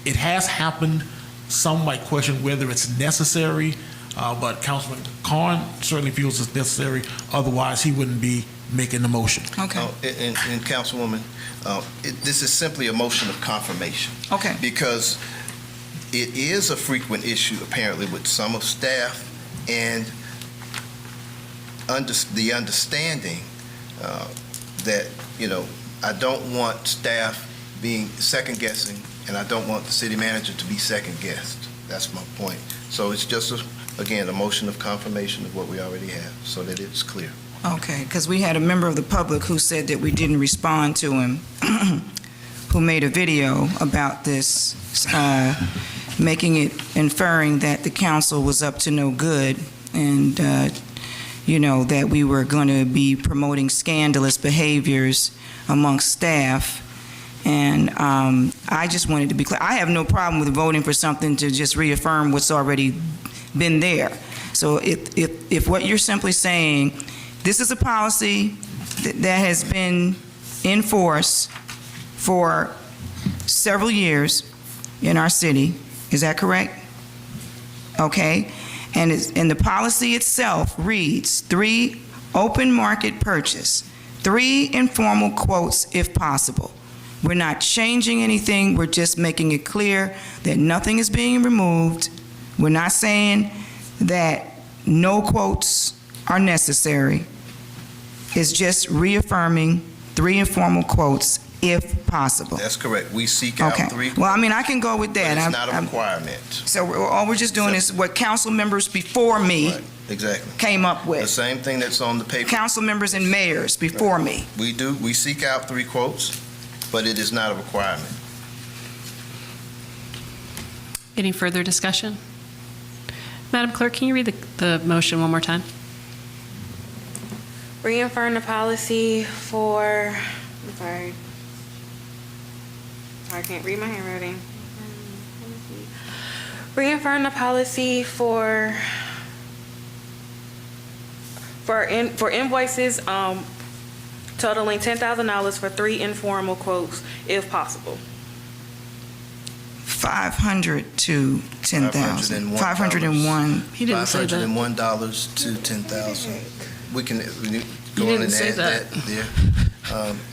it has happened. Some might question whether it's necessary, but Councilman Carn certainly feels it's necessary. Otherwise, he wouldn't be making the motion. Okay. And Councilwoman, this is simply a motion of confirmation. Okay. Because it is a frequent issue, apparently, with some of staff, and the understanding that, I don't want staff being second-guessing, and I don't want the city manager to be second-guessed. That's my point. So it's just, again, a motion of confirmation of what we already have, so that it's clear. Okay, because we had a member of the public who said that we didn't respond to him, who made a video about this, inferring that the council was up to no good, and that we were going to be promoting scandalous behaviors amongst staff. And I just wanted to be clear. I have no problem with voting for something to just reaffirm what's already been there. So if what you're simply saying, this is a policy that has been in force for several years in our city, is that correct? Okay. And the policy itself reads 3 open market purchase, 3 informal quotes if possible. We're not changing anything. We're just making it clear that nothing is being removed. We're not saying that no quotes are necessary. It's just reaffirming 3 informal quotes if possible. That's correct. We seek out 3. Well, I mean, I can go with that. But it's not a requirement. So all we're just doing is what council members before me Exactly. came up with. The same thing that's on the paper. Council members and mayors before me. We seek out 3 quotes, but it is not a requirement. Any further discussion? Madam Clerk, can you read the motion one more time? Reaffirm the policy for, I'm sorry. I can't read my handwriting. Reaffirm the policy for invoices totaling $10,000 for 3 informal quotes if possible. 500 to 10,000. 501. He didn't say that. $501 to 10,000. We can go on and add that there.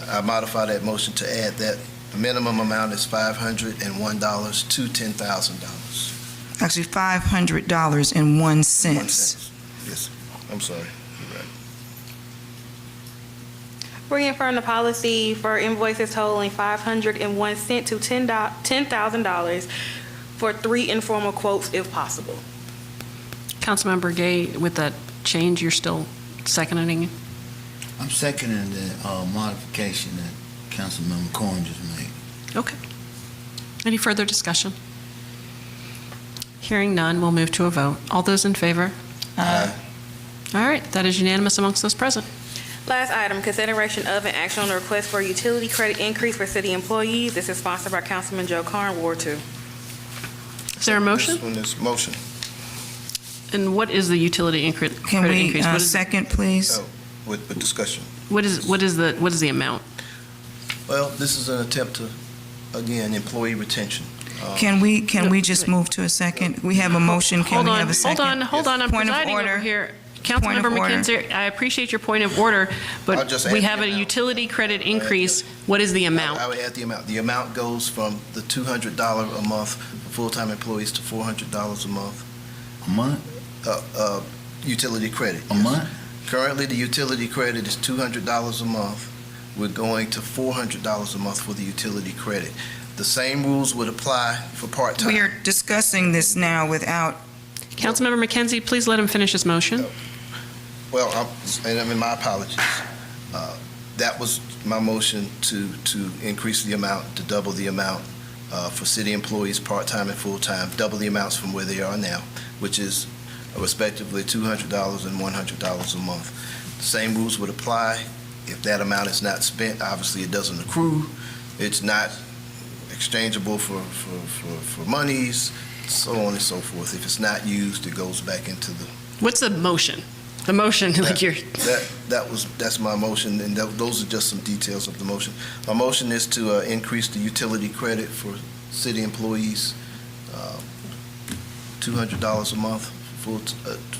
I modify that motion to add that. The minimum amount is $501 to $10,000. Actually, $500.01. Yes, I'm sorry. You're right. Reaffirm the policy for invoices totaling $501 to $10,000 for 3 informal quotes if possible. Councilmember Gay, with that change, you're still seconding it? I'm seconding the modification that Councilmember Corn just made. Okay. Any further discussion? Hearing none, we'll move to a vote. All those in favor? Aye. All right, that is unanimous amongst those present. Last item, consideration of an action on the request for utility credit increase for city employees. This is sponsored by Councilman Joe Carn, Ward 2. Is there a motion? This one is motion. And what is the utility credit increase? Can we What is- second, please? With discussion. What is the amount? Well, this is an attempt to, again, employee retention. Can we just move to a second? We have a motion. Can we have a second? Hold on. I'm Point of presiding order. over here. Point of Councilmember order. McKenzie, I appreciate your point of order, I'll but just we add have the a amount. utility credit increase. What is the amount? I would add the amount. The amount goes from the $200 a month for full-time employees to $400 a month. A month? Utility credit. A month? Currently, the utility credit is $200 a month. We're going to $400 a month for the utility credit. The same rules would apply for part-time. We are discussing this now without. Councilmember McKenzie, please let him finish his motion. Well, my apologies. That was my motion to increase the amount, to double the amount for city employees, part-time and full-time, double the amounts from where they are now, which is respectively $200 and $100 a month. The same rules would apply. If that amount is not spent, obviously it doesn't accrue. It's not exchangeable for monies, so on and so forth. If it's not used, it goes back into the. What's the motion? The motion, like you're. That's my motion, and those are just some details of the motion. My motion is to increase the utility credit for city employees, $200 a month,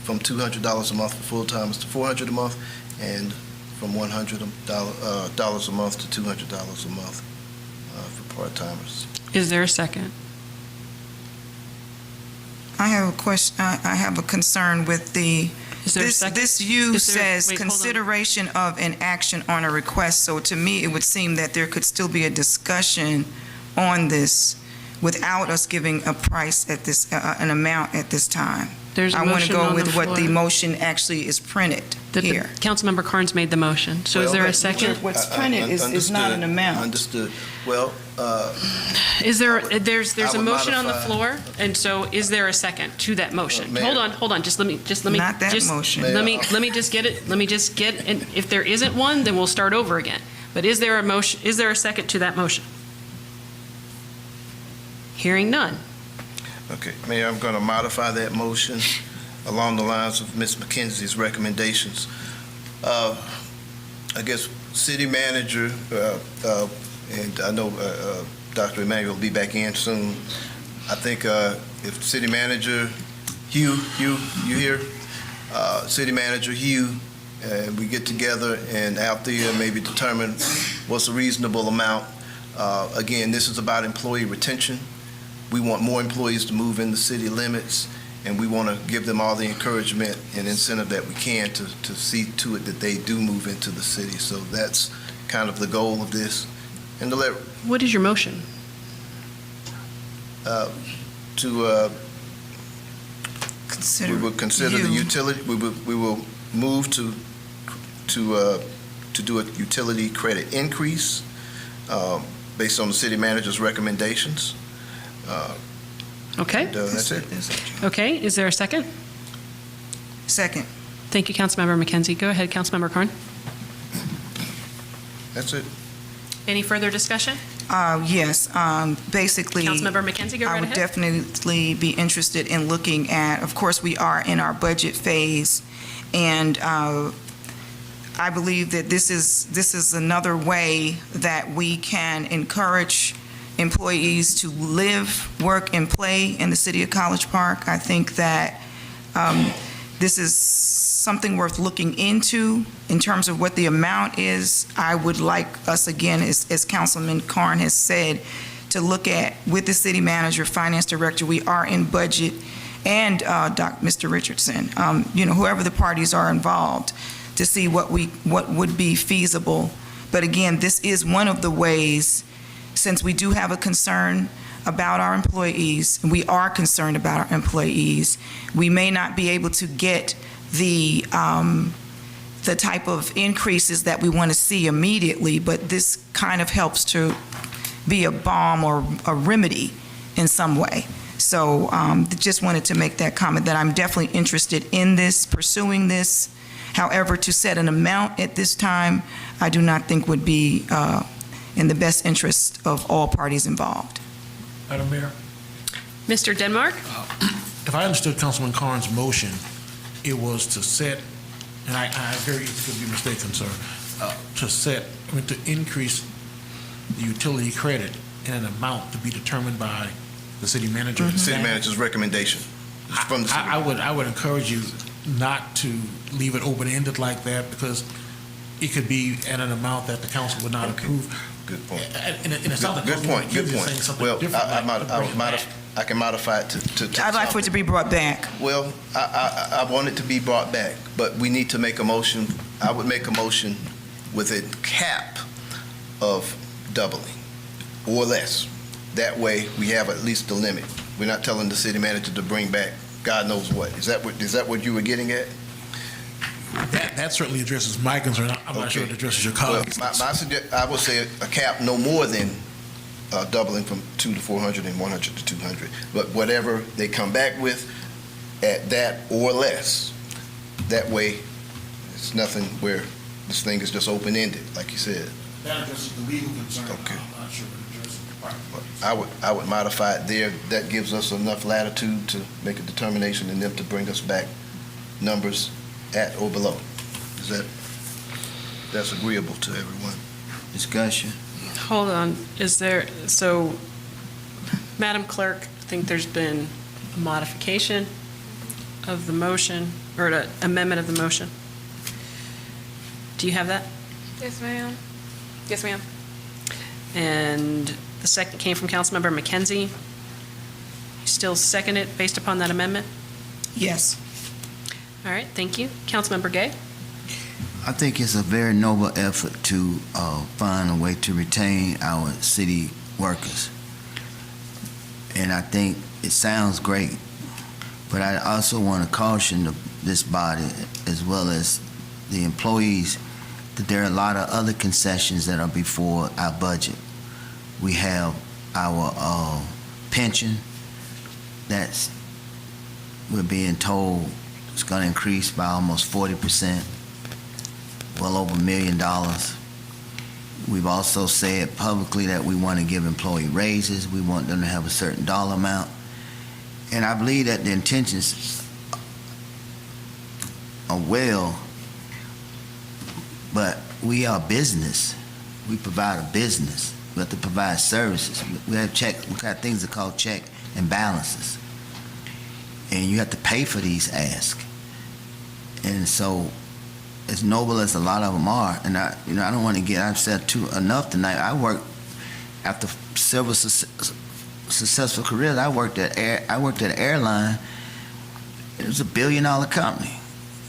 from $200 a month for full-timers to $400 a month, and from $100 a month to $200 a month for part-timers. Is there a second? I have a question. I have a concern with the. This says consideration of an action on a request. So to me, it would seem that there could still be a discussion on this without us giving a price at this, an amount at this time. I want to go with what the motion actually is printed here. Councilmember Carnes made the motion. So is there a second? What's printed is not an amount. Understood. Well, Is there's I a would motion on the modify- floor, and so is there a second to that motion? Mayor. Hold on, just let me. Not that just- motion. Let me just get it, and if there isn't one, then we'll start over again. But is there a motion, is there a second to that motion? Hearing none. Okay, Mayor, I'm going to modify that motion along the lines of Ms. McKenzie's recommendations. I guess city manager, and I know Dr. Emmanuel will be back in soon. I think if city manager Hugh, you here? City manager Hugh, and we get together and out there maybe determine what's a reasonable amount. Again, this is about employee retention. We want more employees to move in the city limits, and we want to give them all the encouragement and incentive that we can to see to it that they do move into the city. So that's kind of the goal of this. And to let, What is your motion? we will consider the utility, we will move to do a utility credit increase based on the city manager's recommendations. Okay. And, that's it. Okay, is there a second? Second. Thank you, Councilmember McKenzie. Go ahead, Councilmember Carn. That's it. Any further discussion? Yes, basically. Councilmember McKenzie, go I right would ahead. definitely be interested in looking at, of course, we are in our budget phase, and I believe that this is another way that we can encourage employees to live, work, and play in the city of College Park. I think that this is something worth looking into in terms of what the amount is. I would like us, again, as Councilman Carn has said, to look at, with the city manager, finance director, we are in budget, and Mr. Richardson, whoever the parties are involved, to see what would be feasible. But again, this is one of the ways, since we do have a concern about our employees, and we are concerned about our employees, we may not be able to get the type of increases that we want to see immediately, but this kind of helps to be a balm or a remedy in some way. So just wanted to make that comment that I'm definitely interested in this, pursuing this. However, to set an amount at this time, I do not think would be in the best interest of all parties involved. Madam Mayor, Mr. Denmark? if I understood Councilman Carn's motion, it was to set, and I very easily could be mistaken, sir, to increase the utility credit in an amount to be determined by the city manager. The city manager's recommendation. It's from the city. I would encourage you not to leave it open-ended like that, because it could be at an amount that the council would not approve. Good point. And it sounds like Good point, good point. Well, I can modify it to. I'd like for it to be brought back. Well, I want it to be brought back, but we need to make a motion. I would make a motion with a cap of doubling or less. That way, we have at least the limit. We're not telling the city manager to bring back God knows what. Is that what you were getting at? That certainly addresses my concern. I'm not sure it addresses your colleagues. Well, I would say a cap no more than doubling from 2 to 400 and 100 to 200. But whatever they come back with, at that or less, that way it's nothing where this thing is just open-ended, like you said. That addresses the legal concern. Okay. I'm not sure it addresses the part. I would modify it there. That gives us enough latitude to make a determination and them to bring us back numbers at or below. That's agreeable to everyone? Discussion. Hold on, Madam Clerk, I think there's been a modification of the motion, or an amendment of the motion. Do you have that? Yes, ma'am. Yes, ma'am. And the second came from Councilmember McKenzie. You still second it based upon that amendment? Yes. All right, thank you. Councilmember Gay? I think it's a very noble effort to find a way to retain our city workers. And I think it sounds great, but I also want to caution this body, as well as the employees, that there are a lot of other concessions that are before our budget. We have our pension we're being told it's going to increase by almost 40%, well over $1 million. We've also said publicly that we want to give employee raises. We want them to have a certain dollar amount. And I believe that the intentions are well, but we are business. We provide a business. We have to provide services. We got things that are called check and balances. And you have to pay for these asks. And so, as noble as a lot of them are, and I don't want to I've said enough tonight. I worked after several successful careers. I worked at an airline. It was $1 billion company.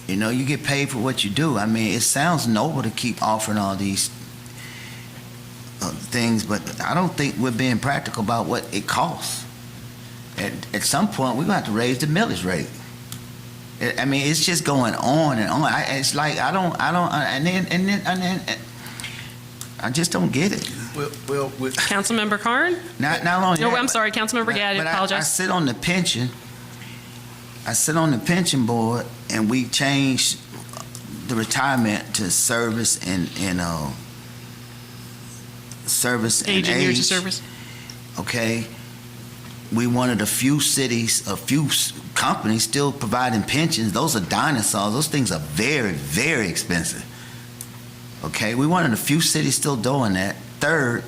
You get paid for what you do. I mean, it sounds noble to keep offering all these things, but I don't think we're being practical about what it costs. At some point, we're going to have to raise the millage rate. I mean, it's just going on and on. It's like I just don't get it. Well, Councilmember Carn? Not only No, that, I'm sorry, Councilmember Gad, I apologize. I sit on the pension. I sit on the pension board, and we changed the retirement to service and service and Age and years of service. Okay. We one of the few cities, a few companies still providing pensions. Those are dinosaurs. Those things are very, very expensive. Okay, we one of the few cities still doing that. Third,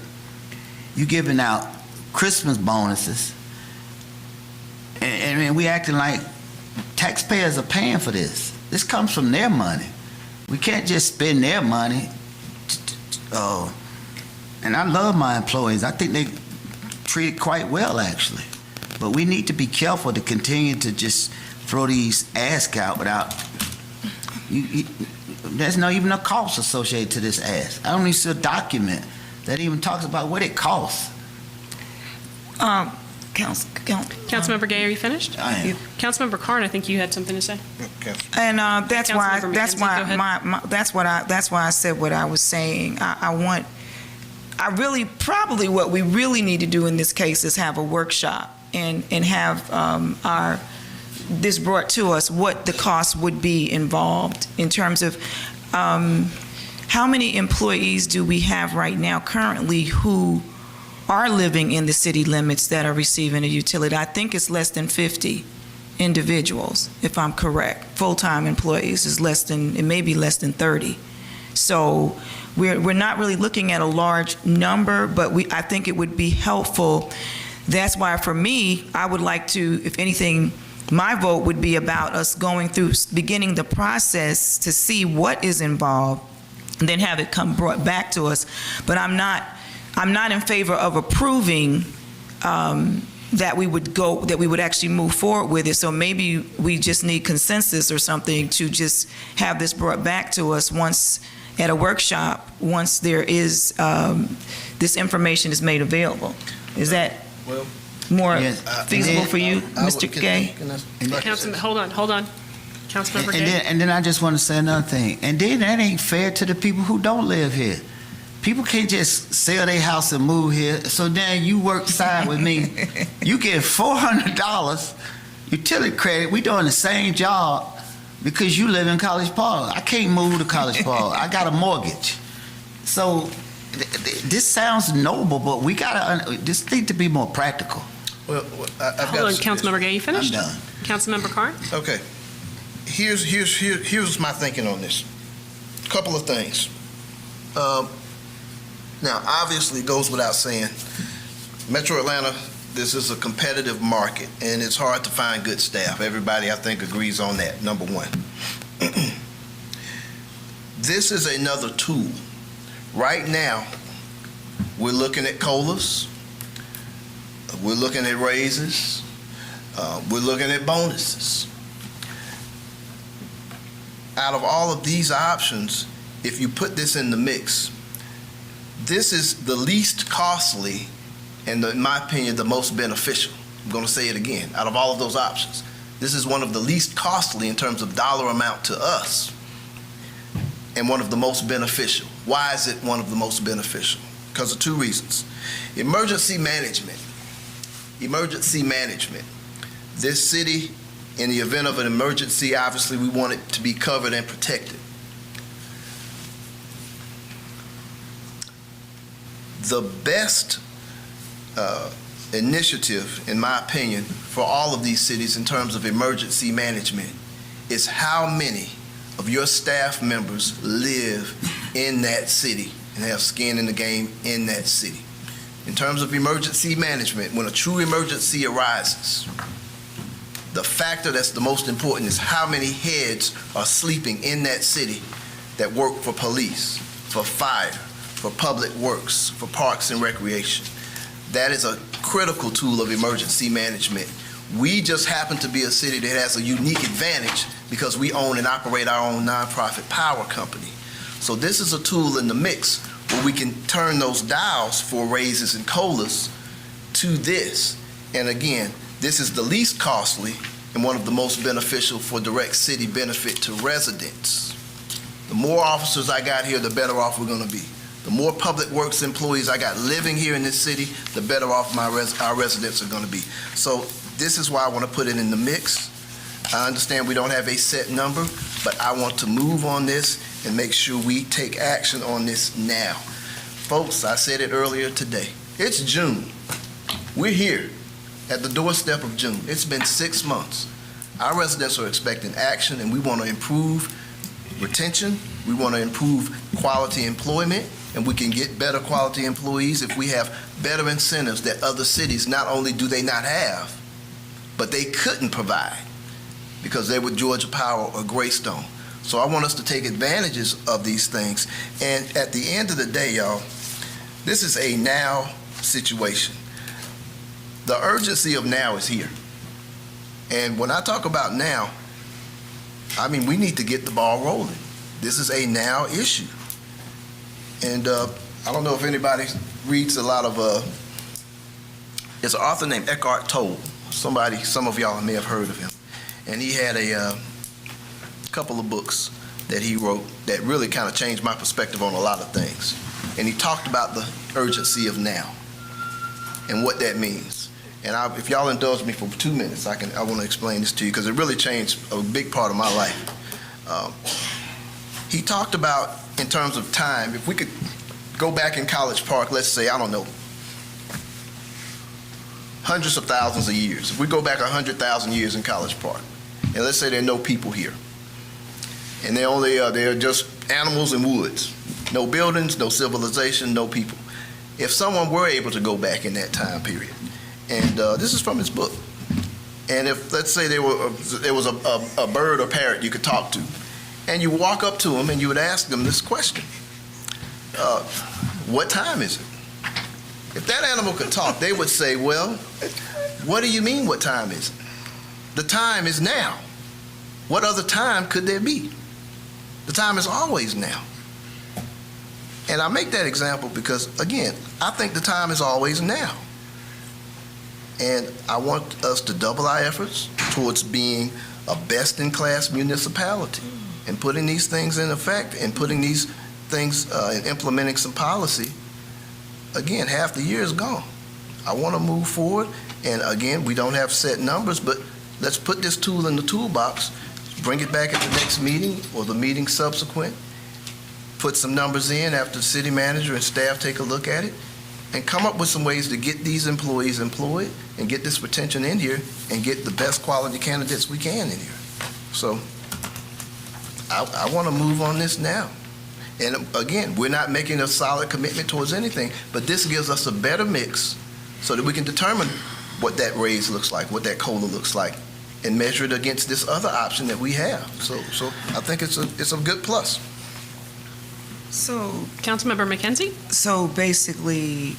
you giving out Christmas bonuses, and we acting like taxpayers are paying for this. This comes from their money. We can't just spend their money. And I love my employees. I think they treated quite well, actually. But we need to be careful to continue to just throw these asks out without. There's not even a cost associated to this ask. I don't even see a document that even talks about what it costs. Councilmember Gay, are you finished? I am. Councilmember Carn, I think you had something to say. And that's why Councilmember McKenzie, that's why I said what I was saying. Probably what we really need to do in this case is have a workshop and have this brought to us, what the cost would be involved in terms of how many employees do we have right now currently who are living in the city limits that are receiving a utility. I think it's less than 50 individuals, if I'm correct. Full-time employees is it may be less than 30. So we're not really looking at a large number, but I think it would be helpful. That's why, for me, I would like to, if anything, my vote would be about us going through, beginning the process to see what is involved, and then have it brought back to us. But I'm not in favor of approving that we would actually move forward with it. So maybe we just need consensus or something to just have this brought back to us once at a workshop, once there is this information is made available. Is that more feasible for you, Mr. Gay? Hold on. Councilmember Gay. And then I just want to say another thing. And then that ain't fair to the people who don't live here. People can't just sell their house and move here. So then you work side with me. You get $400 utility credit. We doing the same job because you live in College Park. I can't move to College Park. I got a mortgage. So this sounds noble, but we gotta this need to be more practical. Hold on, Councilmember Gay, you finished? I'm done. Councilmember Carn? Okay. Here's my thinking on this. A couple of things. Now, obviously, it goes without saying, Metro Atlanta, this is a competitive market, and it's hard to find good staff. Everybody, I think, agrees on that, number one. This is another tool. Right now, we're looking at COLAs, we're looking at raises, we're looking at bonuses. Out of all of these options, if you put this in the mix, this is the least costly and, in my opinion, the most beneficial. I'm going to say it again. Out of all of those options, this is one of the least costly in terms of dollar amount to us and one of the most beneficial. Why is it one of the most beneficial? because of two reasons. Emergency management. This city, in the event of an emergency, obviously we want it to be covered and protected. The best initiative, in my opinion, for all of these cities in terms of emergency management is how many of your staff members live in that city and have skin in the game in that city. In terms of emergency management, when a true emergency arises, the factor that's the most important is how many heads are sleeping in that city that work for police, for fire, for public works, for parks and recreation. That is a critical tool of emergency management. We just happen to be a city that has a unique advantage because we own and operate our own nonprofit power company. So this is a tool in the mix where we can turn those dials for raises and COLAs to this. And again, this is the least costly and one of the most beneficial for direct city benefit to residents. The more officers I got here, the better off we're going to be. The more public works employees I got living here in this city, the better off our residents are going to be. So this is why I want to put it in the mix. I understand we don't have a set number, but I want to move on this and make sure we take action on this now. Folks, I said it earlier today. It's June. We're here at the doorstep of June. It's been 6 months. Our residents are expecting action, and we want to improve retention. We want to improve quality employment, and we can get better quality employees if we have better incentives that other cities not only do they not have, but they couldn't provide because they were Georgia Power or Greystone. So I want us to take advantages of these things. And at the end of the day, y'all, this is a now situation. The urgency of now is here. And when I talk about now, I mean we need to get the ball rolling. This is a now issue. And I don't know if anybody reads a lot of, there's an author named Eckhart Tolle. Some of y'all may have heard of him. And he had a couple of books that he wrote that really kind of changed my perspective on a lot of things. And he talked about the urgency of now and what that means. And if y'all indulge me for 2 minutes, I want to explain this to you because it really changed a big part of my life. He talked about, in terms of time, if we could go back in College Park, let's say, I don't know, hundreds of thousands of years. If we go back 100,000 years in College Park, and let's say there are no people here, and they're just animals and woods, no buildings, no civilization, no people. If someone were able to go back in that time period, and this is from his book, and if, let's say, there was a bird or parrot you could talk to, and you walk up to them and you would ask them this question, what time is it? If that animal could talk, they would say, well, what do you mean what time is it? The time is now. What other time could there be? The time is always now. And I make that example because, again, I think the time is always now. And I want us to double our efforts towards being a best-in-class municipality and putting these things in effect and putting these things and implementing some policy. Again, half the year is gone. I want to move forward, and again, we don't have set numbers, but let's put this tool in the toolbox, bring it back at the next meeting or the meeting subsequent, put some numbers in after the city manager and staff take a look at it, and come up with some ways to get these employees employed and get this retention in here and get the best quality candidates we can in here. So I want to move on this now. And again, we're not making a solid commitment towards anything, but this gives us a better mix so that we can determine what that raise looks like, what that COLA looks like, and measure it against this other option that we have. So I think it's a good plus. So, Councilmember McKenzie? So basically,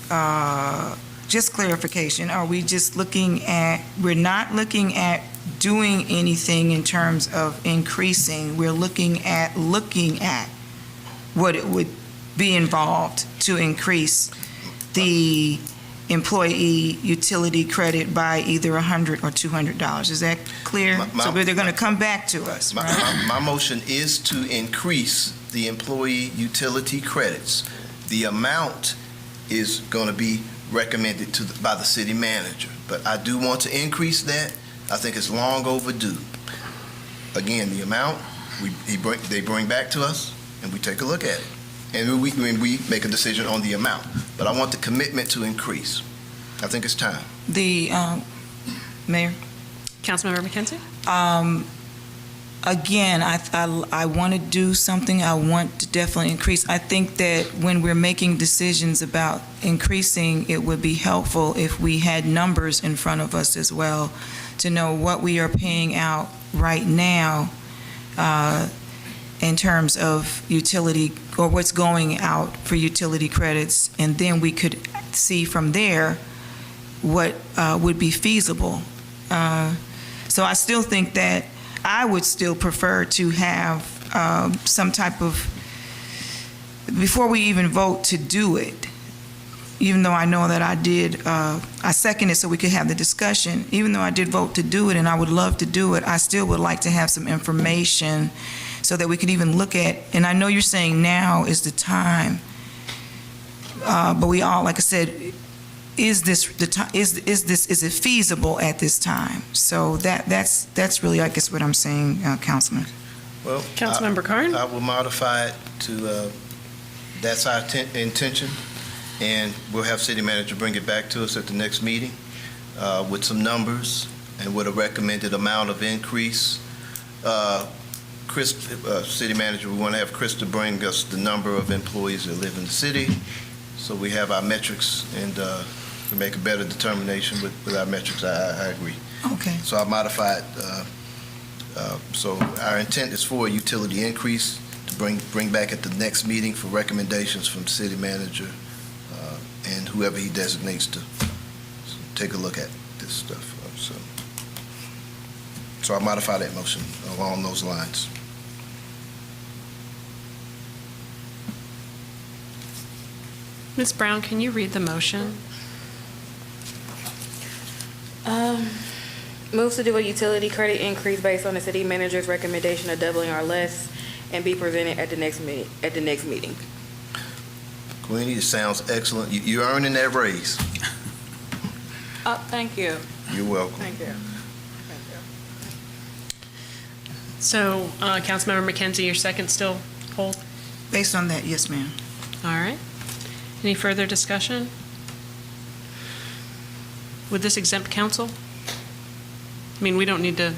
just clarification, are we just we're not looking at doing anything in terms of increasing, we're looking at what it would be involved to increase the employee utility credit by either $100 or $200. Is that clear? So they're going to come back to us, right? My motion is to increase the employee utility credits. The amount is going to be recommended by the city manager. But I do want to increase that. I think it's long overdue. Again, the amount they bring back to us, and we take a look at it. And we make a decision on the amount. But I want the commitment to increase. I think it's time. The, Mayor? Councilmember McKenzie? Again, I want to do something. I want to definitely increase. I think that when we're making decisions about increasing, it would be helpful if we had numbers in front of us as well to know what we are paying out right now in terms of utility, or what's going out for utility credits, and then we could see from there what would be feasible. So I still think that I would still prefer to have some type of, before we even vote to do it, even though I know that I did, I seconded so we could have the discussion, even though I did vote to do it and I would love to do it, I still would like to have some information so that we could even look at, and I know you're saying now is the time, but we all, like I said, is this the time? Is it feasible at this time? So that's really, I guess, what I'm saying, Councilman. Well, Councilmember Carn? I will modify it to that's our intention, and we'll have city manager bring it back to us at the next meeting with some numbers and with a recommended amount of increase. City manager, we want to have Christa bring us the number of employees that live in the city, so we have our metrics and we make a better determination with our metrics. I agree. Okay. So I modified. So our intent is for a utility increase to bring back at the next meeting for recommendations from the city manager and whoever he designates to take a look at this stuff. So I modify that motion along those lines. Ms. Brown, can you read the motion? Moves to do a utility credit increase based on the city manager's recommendation of doubling or less and be presented at the next meeting. Queenie, it sounds excellent. You're earning that raise. Thank you. You're welcome. Thank you. So, Councilmember McKenzie, your second still hold? Based on that, yes, ma'am. All right. Any further discussion? Would this exempt council? I mean, we don't need to.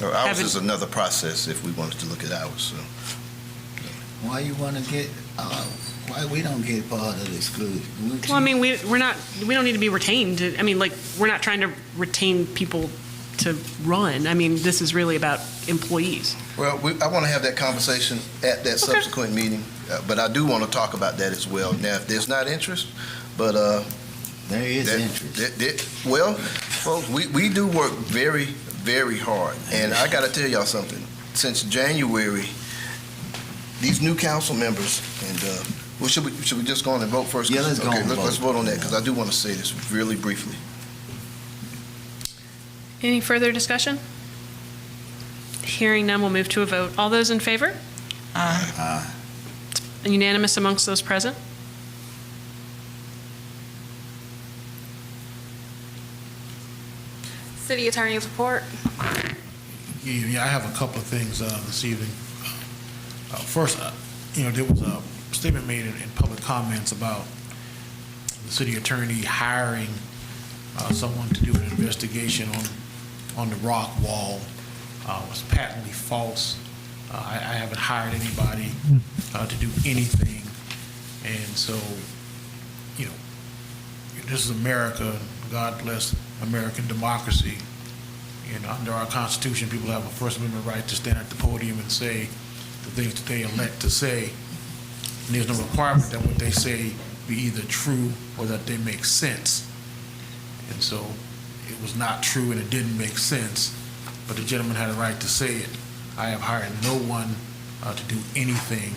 Ours is another process if we wanted to look at ours. So. Why you want to get? Why we don't get part of the exclusion? Well, I mean, we don't need to be retained. I mean, like, we're not trying to retain people to run. I mean, this is really about employees. Well, I want to have that conversation at that subsequent meeting, but I do want to talk about that as well. Now, if there's not interest, but there is interest. Well, folks, we do work very, very hard, and I got to tell y'all something. Since January, these new council members, and well, should we just go on and vote first? Yeah, let's go on and vote. Let's vote on that because I do want to say this really briefly. Any further discussion? Hearing none, we'll move to a vote. All those in favor? Aye. Unanimous amongst those present? City Attorney's report. Yeah, I have a couple of things this evening. First, there was a statement made in public comments about the city attorney hiring someone to do an investigation on the rock wall. It was patently false. I haven't hired anybody to do anything. And so, this is America. God bless American democracy. Under our Constitution, people have a First Amendment right to stand at the podium and say the things that they elect to say. And there's no requirement that what they say be either true or that they make sense. And so it was not true and it didn't make sense, but the gentleman had a right to say it. I have hired no one to do anything,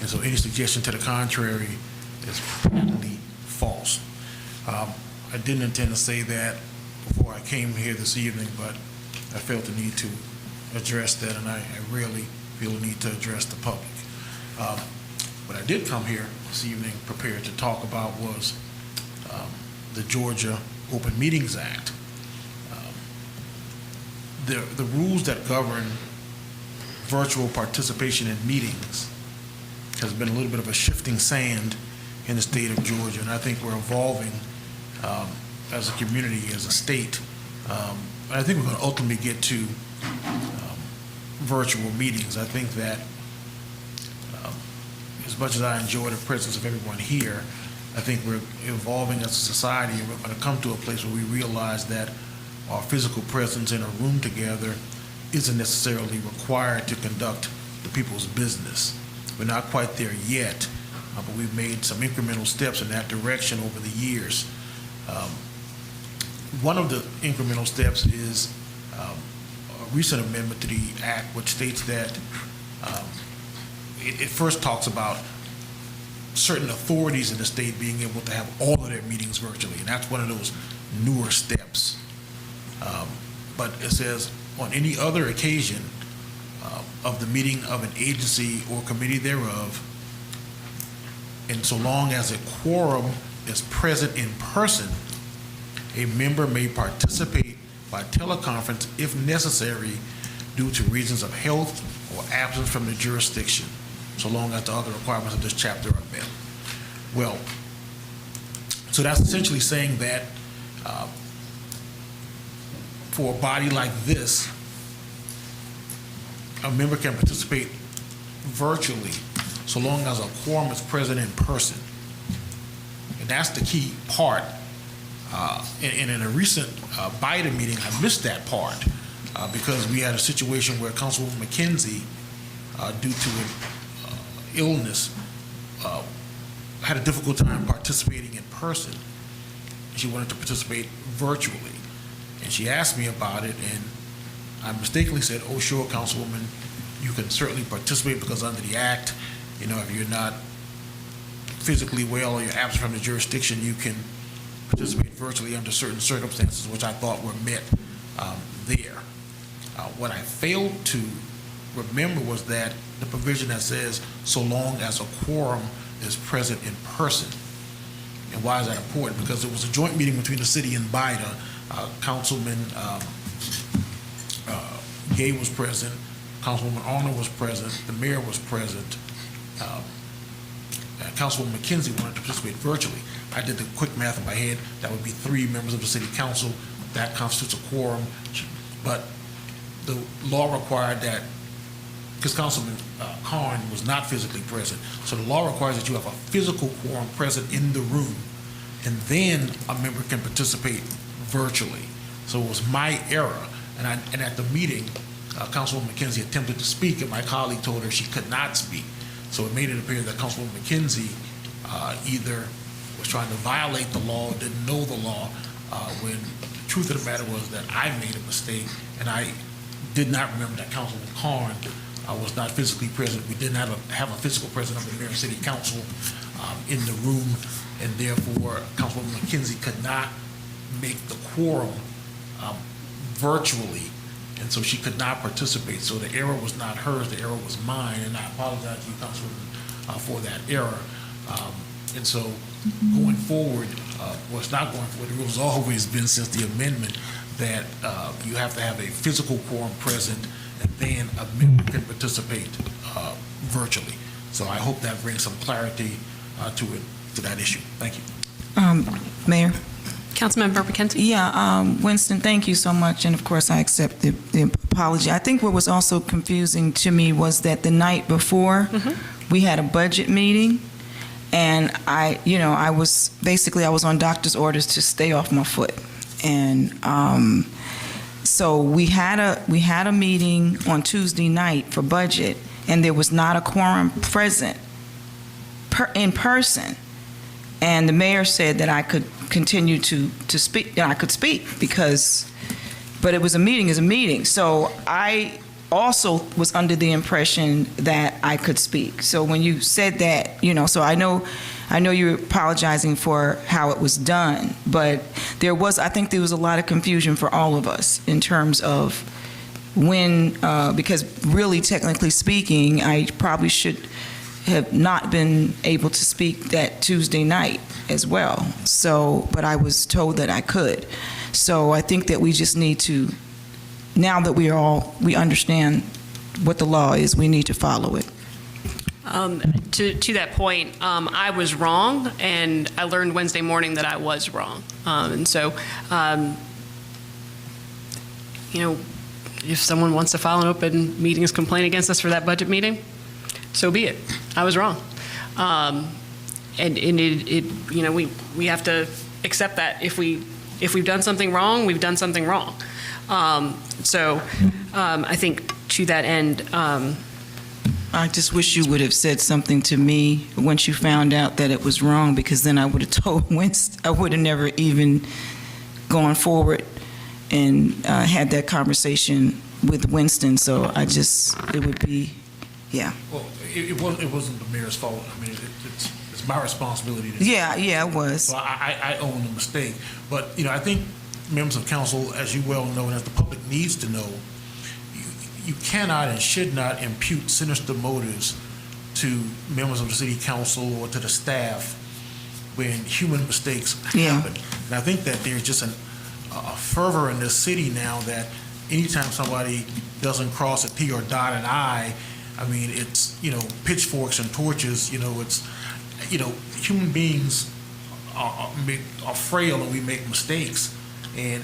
and so any suggestion to the contrary is patently false. I didn't intend to say that before I came here this evening, but I felt the need to address that, and I really feel the need to address the public. What I did come here this evening prepared to talk about was the Georgia Open Meetings Act. The rules that govern virtual participation in meetings has been a little bit of a shifting sand in the state of Georgia, and I think we're evolving as a community, as a state. And I think we're going to ultimately get to virtual meetings. I think that as much as I enjoy the presence of everyone here, I think we're evolving as a society, and we're going to come to a place where we realize that our physical presence in a room together isn't necessarily required to conduct the people's business. We're not quite there yet, but we've made some incremental steps in that direction over the years. One of the incremental steps is a recent amendment to the Act, which states that it first talks about certain authorities in the state being able to have all of their meetings virtually, and that's one of those newer steps. But it says, on any other occasion of the meeting of an agency or committee thereof, and so long as a quorum is present in person, a member may participate by teleconference if necessary due to reasons of health or absence from the jurisdiction, so long as the other requirements of this chapter are met. Well, so that's essentially saying that for a body like this, a member can participate virtually so long as a quorum is present in person. And that's the key part. And in a recent BIDA meeting, I missed that part because we had a situation where Councilwoman McKenzie, due to an illness, had a difficult time participating in person. She wanted to participate virtually. And she asked me about it, and I mistakenly said, oh, sure, Councilwoman, you can certainly participate because under the Act, you know, if you're not physically well or you're absent from the jurisdiction, you can participate virtually under certain circumstances, which I thought were met there. What I failed to remember was that the provision that says, so long as a quorum is present in person. And why is that important? Because it was a joint meeting between the city and BIDA. Councilman Gay was present, Councilwoman Arnold was present, the mayor was present, Councilwoman McKenzie wanted to participate virtually. I did the quick math in my head. That would be 3 members of the city council. That constitutes a quorum. But the law required that, because Councilman Karn was not physically present, so the law requires that you have a physical quorum present in the room, and then a member can participate virtually. So it was my error. And at the meeting, Councilwoman McKenzie attempted to speak, and my colleague told her she could not speak. So it made it appear that Councilwoman McKenzie either was trying to violate the law, didn't know the law, when the truth of the matter was that I made a mistake, and I did not remember that Councilman Karn was not physically present. We didn't have a physical presence of the mayor and city council in the room, and therefore Councilwoman McKenzie could not make the quorum virtually, and so she could not participate. So the error was not hers, the error was mine, and I apologize to you, Councilwoman, for that error. And so going forward, well, it's not going forward, the rule has always been since the amendment that you have to have a physical quorum present, and then a member can participate virtually. So I hope that brings some clarity to that issue. Thank you. Mayor? Councilmember McKenzie? Yeah, Winston, thank you so much, and of course I accept the apology. I think what was also confusing to me was that the night before, we had a budget meeting, and I was on doctor's orders to stay off my foot. And so we had a meeting on Tuesday night for budget, and there was not a quorum present in person. And the mayor said that I could continue to speak, that I could speak but it was a meeting is a meeting. So I also was under the impression that I could speak. So when you said that, so I know you're apologizing for how it was done, but I think there was a lot of confusion for all of us in terms of when, because really technically speaking, I probably should have not been able to speak that Tuesday night as well. So, but I was told that I could. So I think that we just need to, now that we understand what the law is, we need to follow it. To that point, I was wrong, and I learned Wednesday morning that I was wrong. And so, if someone wants to file an open meetings complaint against us for that budget meeting, so be it. I was wrong. And we have to accept that if we've done something wrong, we've done something wrong. I think to that end, I just wish you would have said something to me once you found out that it was wrong, because then I would have told Winston. I would have never even gone forward and had that conversation with Winston. So it would be, yeah. Well, it wasn't the mayor's fault. I mean, it's my responsibility. Yeah, it was. So I own the mistake. But, I think members of council, as you well know, and as the public needs to know, you cannot and should not impute sinister motives to members of the city council or to the staff when human mistakes happen. And I think that there's just a fervor in this city now that anytime somebody doesn't cross a T or dot an I, mean, it's, pitchforks and torches, it's, human beings are frail and we make mistakes. And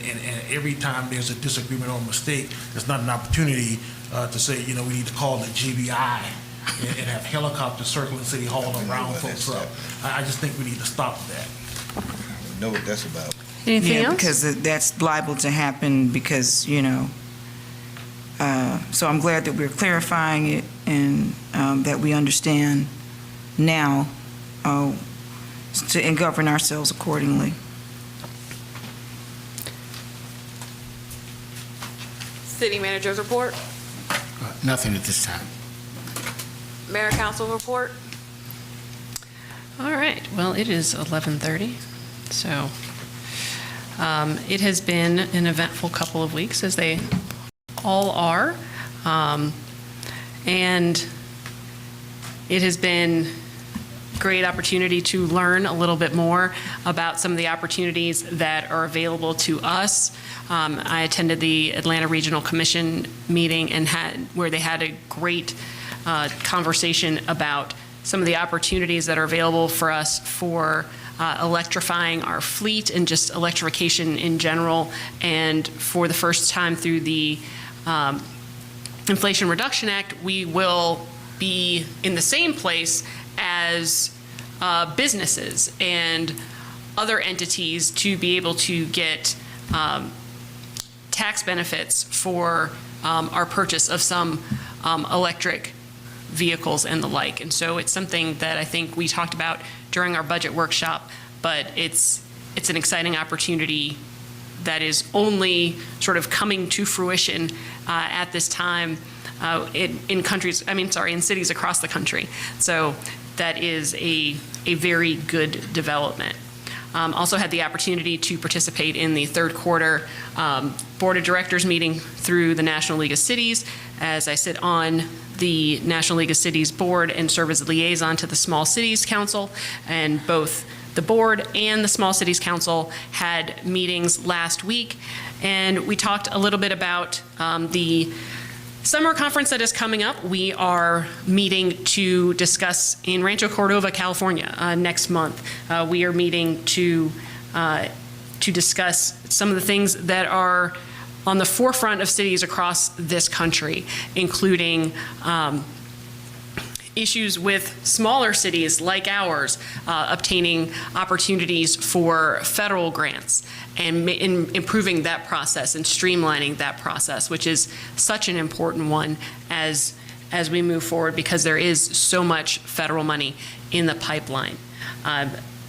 every time there's a disagreement or mistake, there's not an opportunity to say, we need to call the GBI and have helicopters circling City Hall and round folks up. I just think we need to stop that. I know what that's about. Anything else? Because that's liable to happen because, so I'm glad that we're clarifying it and that we understand now and govern ourselves accordingly. City Manager's report. Nothing at this time. Mayor Council report. All right. Well, it is 11:30, so it has been an eventful couple of weeks, as they all are, and it has been a great opportunity to learn a little bit more about some of the opportunities that are available to us. I attended the Atlanta Regional Commission meeting where they had a great conversation about some of the opportunities that are available for us for electrifying our fleet and just electrification in general. And for the first time through the Inflation Reduction Act, we will be in the same place as businesses and other entities to be able to get tax benefits for our purchase of some electric vehicles and the like. And so it's something that I think we talked about during our budget workshop, but it's an exciting opportunity that is only sort of coming to fruition at this time in cities across the country. So that is a very good development. Also had the opportunity to participate in the third quarter Board of Directors meeting through the National League of Cities, as I sit on the National League of Cities Board and serve as a liaison to the Small Cities Council. And both the board and the Small Cities Council had meetings last week. And we talked a little bit about the summer conference that is coming up. We are meeting to discuss in Rancho Cordova, California, next month. We are meeting to discuss some of the things that are on the forefront of cities across this country, including issues with smaller cities like ours obtaining opportunities for federal grants and improving that process and streamlining that process, which is such an important one as we move forward because there is so much federal money in the pipeline.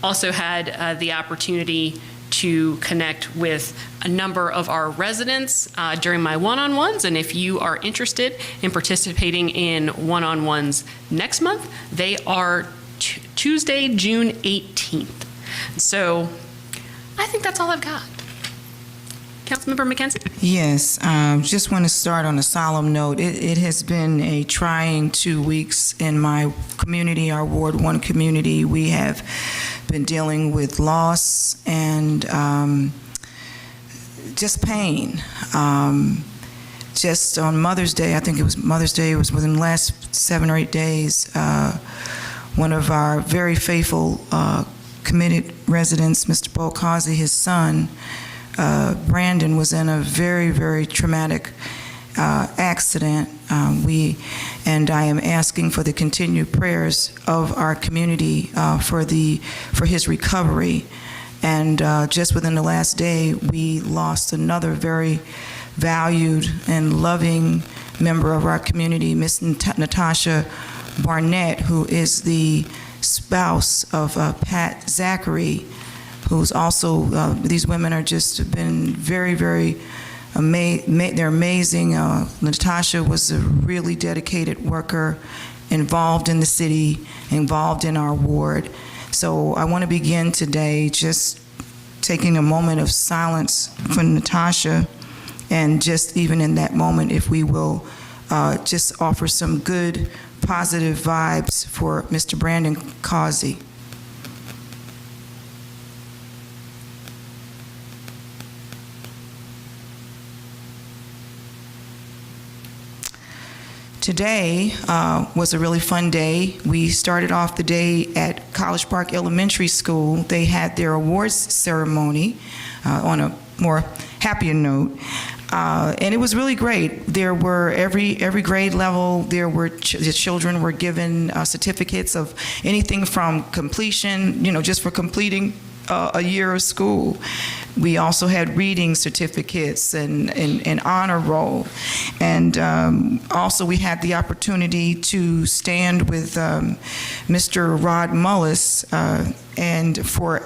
Also had the opportunity to connect with a number of our residents during my one-on-ones, and if you are interested in participating in one-on-ones next month, they are Tuesday, June 18th. So I think that's all I've got. Councilmember McKenzie? Yes, just want to start on a solemn note. It has been a trying 2 weeks in my community, our Ward 1 community. We have been dealing with loss and just pain. Just on Mother's Day, I think it was Mother's Day, it was within the last 7 or 8 days, one of our very faithful committed residents, Mr. Bolkazi, his son, Brandon, was in a very, very traumatic accident. And I am asking for the continued prayers of our community for his recovery. And just within the last day, we lost another very valued and loving member of our community, Miss Natasha Barnett, who is the spouse of Pat Zachary, who's also, these women are just been very, very they're amazing. Natasha was a really dedicated worker, involved in the city, involved in our ward. So I want to begin today just taking a moment of silence for Natasha, and just even in that moment, if we will just offer some good, positive vibes for Mr. Brandon Causey. Today was a really fun day. We started off the day at College Park Elementary School. They had their awards ceremony on a more happier note. And it was really great. There were every grade level. There were the children were given certificates of anything from completion, just for completing a year of school. We also had reading certificates and honor roll. And also we had the opportunity to stand with Mr. Rod Mullis and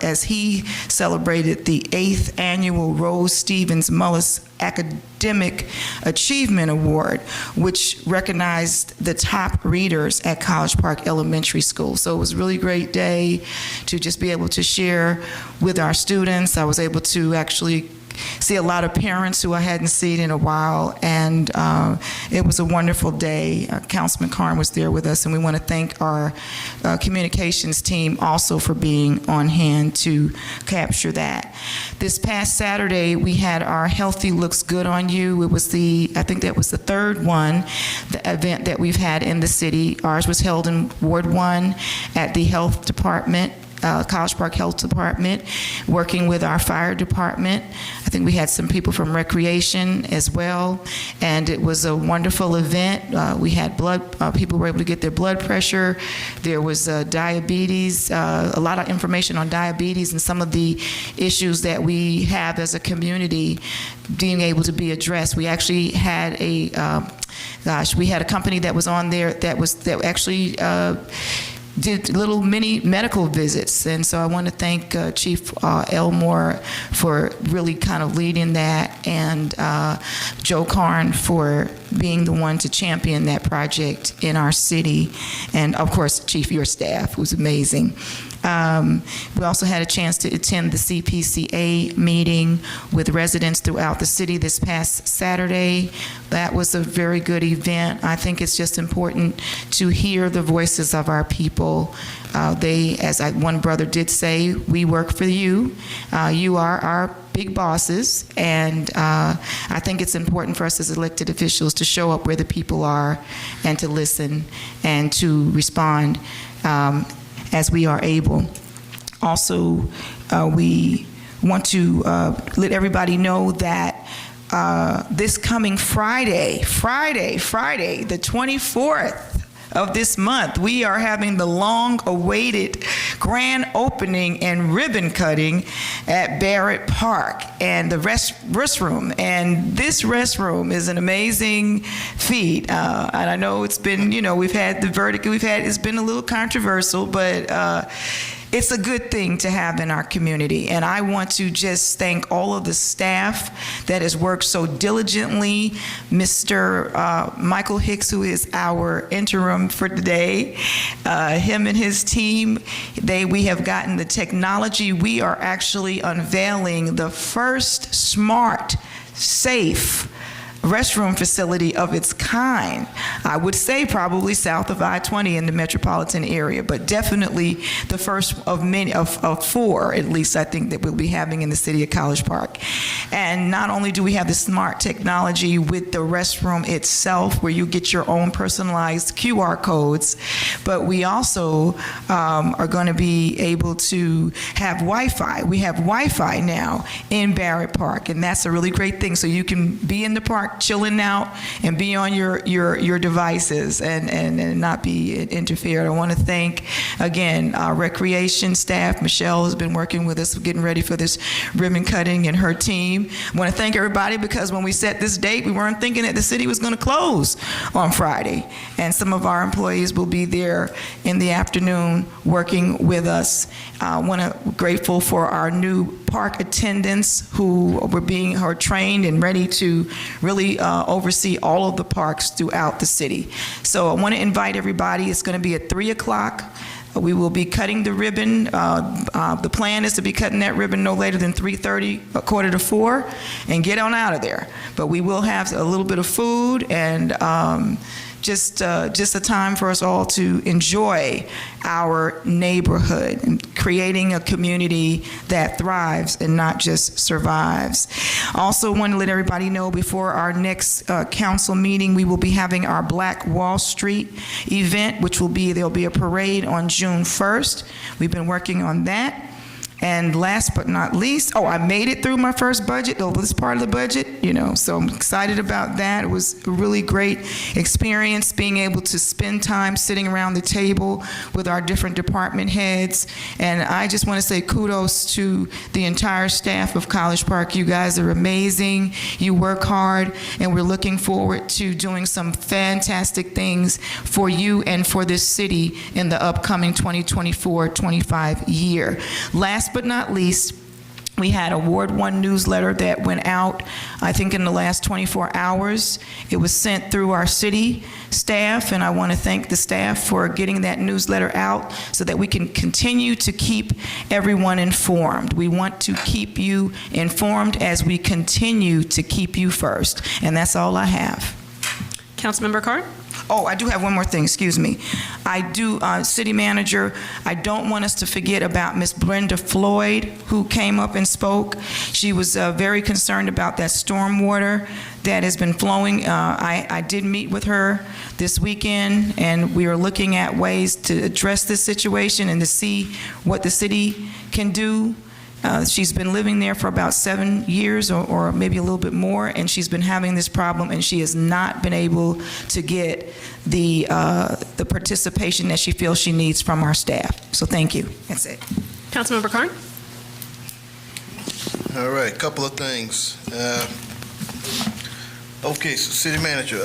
as he celebrated the 8th annual Rose Stevens Mullis Academic Achievement Award, which recognized the top readers at College Park Elementary School. So it was a really great day to just be able to share with our students. I was able to actually see a lot of parents who I hadn't seen in a while, and it was a wonderful day. Councilman Karn was there with us, and we want to thank our communications team also for being on hand to capture that. This past Saturday, we had our Healthy Looks Good on You. It was I think that was the third one, the event that we've had in the city. Ours was held in Ward 1 at the Health Department. College Park Health Department, working with our fire department. I think we had some people from recreation as well, and it was a wonderful event. We had people were able to get their blood pressure. There was diabetes, a lot of information on diabetes and some of the issues that we have as a community being able to be addressed. We actually had we had a company that was on there that actually did little mini medical visits. And so I want to thank Chief Elmore for really kind of leading that, and Joe Karn for being the one to champion that project in our city. And of course, Chief, your staff was amazing. We also had a chance to attend the CPCA meeting with residents throughout the city this past Saturday. That was a very good event. I think it's just important to hear the voices of our people. One brother did say, we work for you. You are our big bosses, and I think it's important for us as elected officials to show up where the people are and to listen and to respond as we are able. Also, we want to let everybody know that this coming Friday, the 24th of this month, we are having the long-awaited grand opening and ribbon cutting at Barrett Park and the restroom. And this restroom is an amazing feat. And I know it's been, we've had the verdict it's been a little controversial, but it's a good thing to have in our community. And I want to just thank all of the staff that has worked so diligently. Mr. Michael Hicks, who is our interim for today, him and his team, we have gotten the technology. We are actually unveiling the first smart safe restroom facility of its kind. I would say probably south of I-20 in the metropolitan area, but definitely the first of many, of four, at least, I think, that we'll be having in the city of College Park. And not only do we have the smart technology with the restroom itself, where you get your own personalized QR codes, but we also are going to be able to have Wi-Fi. We have Wi-Fi now in Barrett Park, and that's a really great thing. So you can be in the park chilling out and be on your devices and not be interfered. I want to thank, again, our recreation staff. Michelle has been working with us, getting ready for this ribbon cutting, and her team. I want to thank everybody, because when we set this date, we weren't thinking that the city was going to close on Friday. And some of our employees will be there in the afternoon working with us. I want to grateful for our new park attendants who are trained and ready to really oversee all of the parks throughout the city. So I want to invite everybody. It's going to be at 3 o'clock. We will be cutting the ribbon. The plan is to be cutting that ribbon no later than 3:30, 3:45, and get on out of there. But we will have a little bit of food and just a time for us all to enjoy our neighborhood and creating a community that thrives and not just survives. Also want to let everybody know before our next council meeting, we will be having our Black Wall Street event, which there'll be a parade on June 1st. We've been working on that. And last but not least, I made it through my first budget, this part of the budget, so I'm excited about that. It was a really great experience being able to spend time sitting around the table with our different department heads. And I just want to say kudos to the entire staff of College Park. You guys are amazing. You work hard, and we're looking forward to doing some fantastic things for you and for this city in the upcoming 2024-25 year. Last but not least, we had a Ward 1 newsletter that went out, I think, in the last 24 hours. It was sent through our city staff, and I want to thank the staff for getting that newsletter out so that we can continue to keep everyone informed. We want to keep you informed as we continue to keep you first, and that's all I have. Councilmember Carr? Oh, I do have one more thing, excuse me. City Manager, I don't want us to forget about Miss Brenda Floyd, who came up and spoke. She was very concerned about that stormwater that has been flowing. I did meet with her this weekend, and we are looking at ways to address this situation and to see what the city can do. She's been living there for about 7 years or maybe a little bit more, and she's been having this problem, and she has not been able to get the participation that she feels she needs from our staff. So thank you. That's it. Councilmember Carn? All right, couple of things. Okay, so City Manager,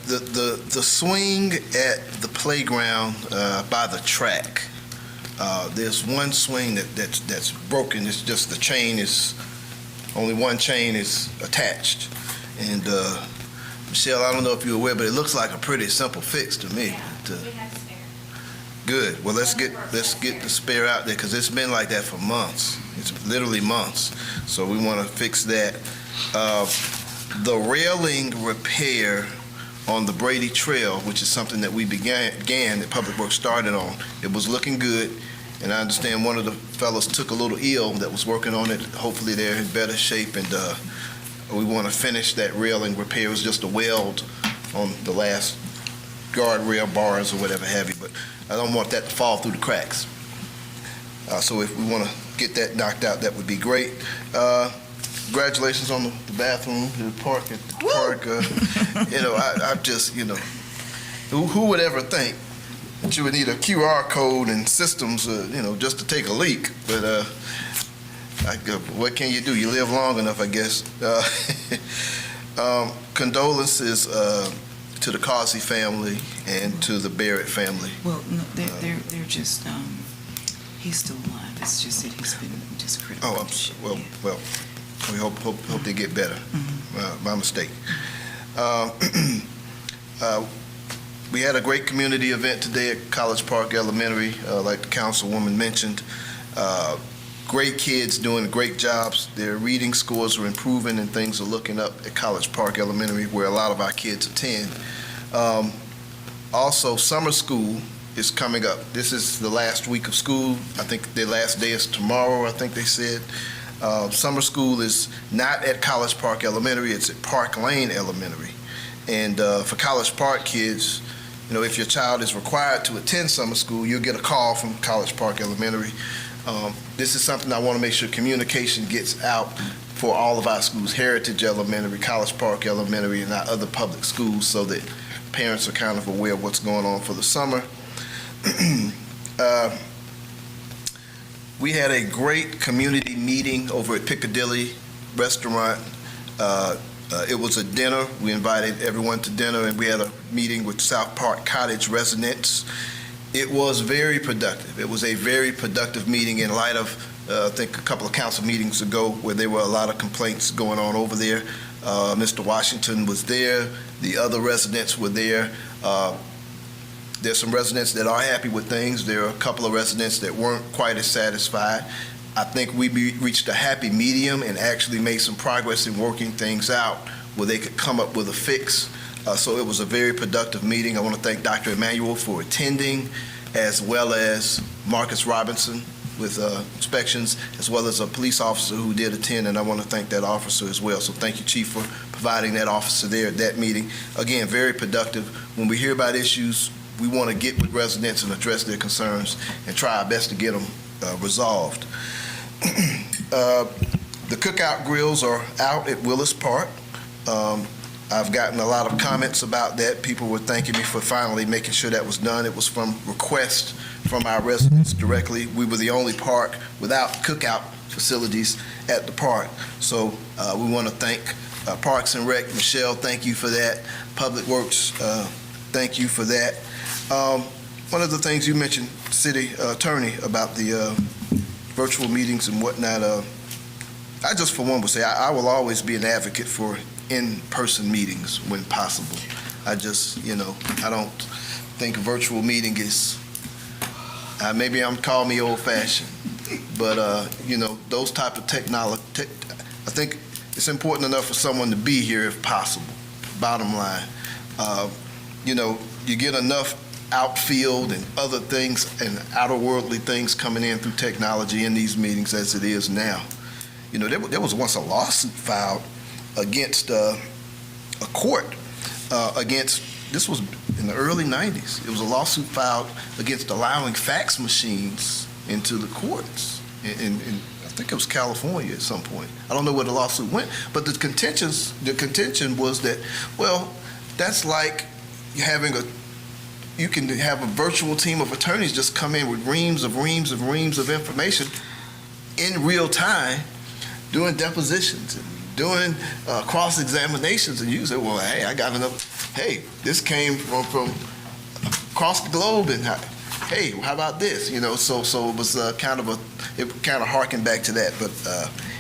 the swing at the playground by the track. There's one swing that's broken. It's just the chain is, only one chain is attached. And Michelle, I don't know if you're aware, but it looks like a pretty simple fix to me. Good. Well, let's get the spare out there, because it's been like that for months. It's literally months. So we want to fix that. The railing repair on the Brady Trail, which is something that we began that Public Works started on. It was looking good, and I understand one of the fellows took a little ill that was working on it. Hopefully they're in better shape, and we want to finish that railing repair. It was just a weld on the last guardrail bars or whatever have you, but I don't want that to fall through the cracks. So if we want to get that knocked out, that would be great. Congratulations on the bathroom, the park at the park. I'm just, who would ever think that you would need a QR code and systems, just to take a leak? But what can you do? You live long enough, I guess. Condolences to the Causey family and to the Barrett family. Well, no, they're just, he's still alive. It's just that he's been just critical. Oh, well. We hope they get better. My mistake. We had a great community event today at College Park Elementary, like the councilwoman mentioned. great kids doing great jobs. Their reading scores are improving and things are looking up at College Park Elementary, where a lot of our kids attend. Also, summer school is coming up. This is the last week of school. I think their last day is tomorrow, I think they said. Summer school is not at College Park Elementary, it's at Park Lane Elementary. And for College Park kids, you know, if your child is required to attend summer school, you'll get a call from College Park Elementary. This is something I want to make sure communication gets out for all of our schools, Heritage Elementary, College Park Elementary, and our other public schools, so that parents are kind of aware of what's going on for the summer. We had a great community meeting over at Piccadilly Restaurant. It was a dinner. We invited everyone to dinner, and we had a meeting with South Park Cottage residents. It was very productive. It was a very productive meeting in light of, I think, a couple of council meetings ago where there were a lot of complaints going on over there. Mr. Washington was there. The other residents were there. There's some residents that are happy with things. There are a couple of residents that weren't quite as satisfied. I think we reached a happy medium and actually made some progress in working things out where they could come up with a fix. So it was a very productive meeting. I want to thank Dr. Emanuel for attending, as well as Marcus Robinson with inspections, as well as a police officer who did attend, and I want to thank that officer as well. So thank you, Chief, for providing that officer there at that meeting. Again, very productive. When we hear about issues, we want to get with residents and address their concerns and try our best to get them resolved. The cookout grills are out at Willis Park. I've gotten a lot of comments about that. People were thanking me for finally making sure that was done. It was from request from our residents directly. We were the only park without cookout facilities at the park. So we want to thank Parks and Rec. Michelle, thank you for that. Public Works, thank you for that. One of the things you mentioned, City Attorney, about the virtual meetings and whatnot, I just for one would say I will always be an advocate for in-person meetings when possible. I just, you know, I don't think a virtual meeting is, maybe call me old-fashioned, but, you know, those type of technology, I think it's important enough for someone to be here if possible, bottom line. You know, you get enough outfield and other things and outer-worldly things coming in through technology in these meetings as it is now. You know, there was once a lawsuit filed against a court against, this was in the early 90s. It was a lawsuit filed against allowing fax machines into the courts in I think it was California at some point. I don't know where the lawsuit went, but the contention was that, well, that's like you can have a virtual team of attorneys just come in with reams of information in real time, doing depositions and doing cross-examinations, and you say, well, hey, I got enough. Hey, this came from across the globe, and hey, how about this? You know, so it was it kind of harkened back to that. But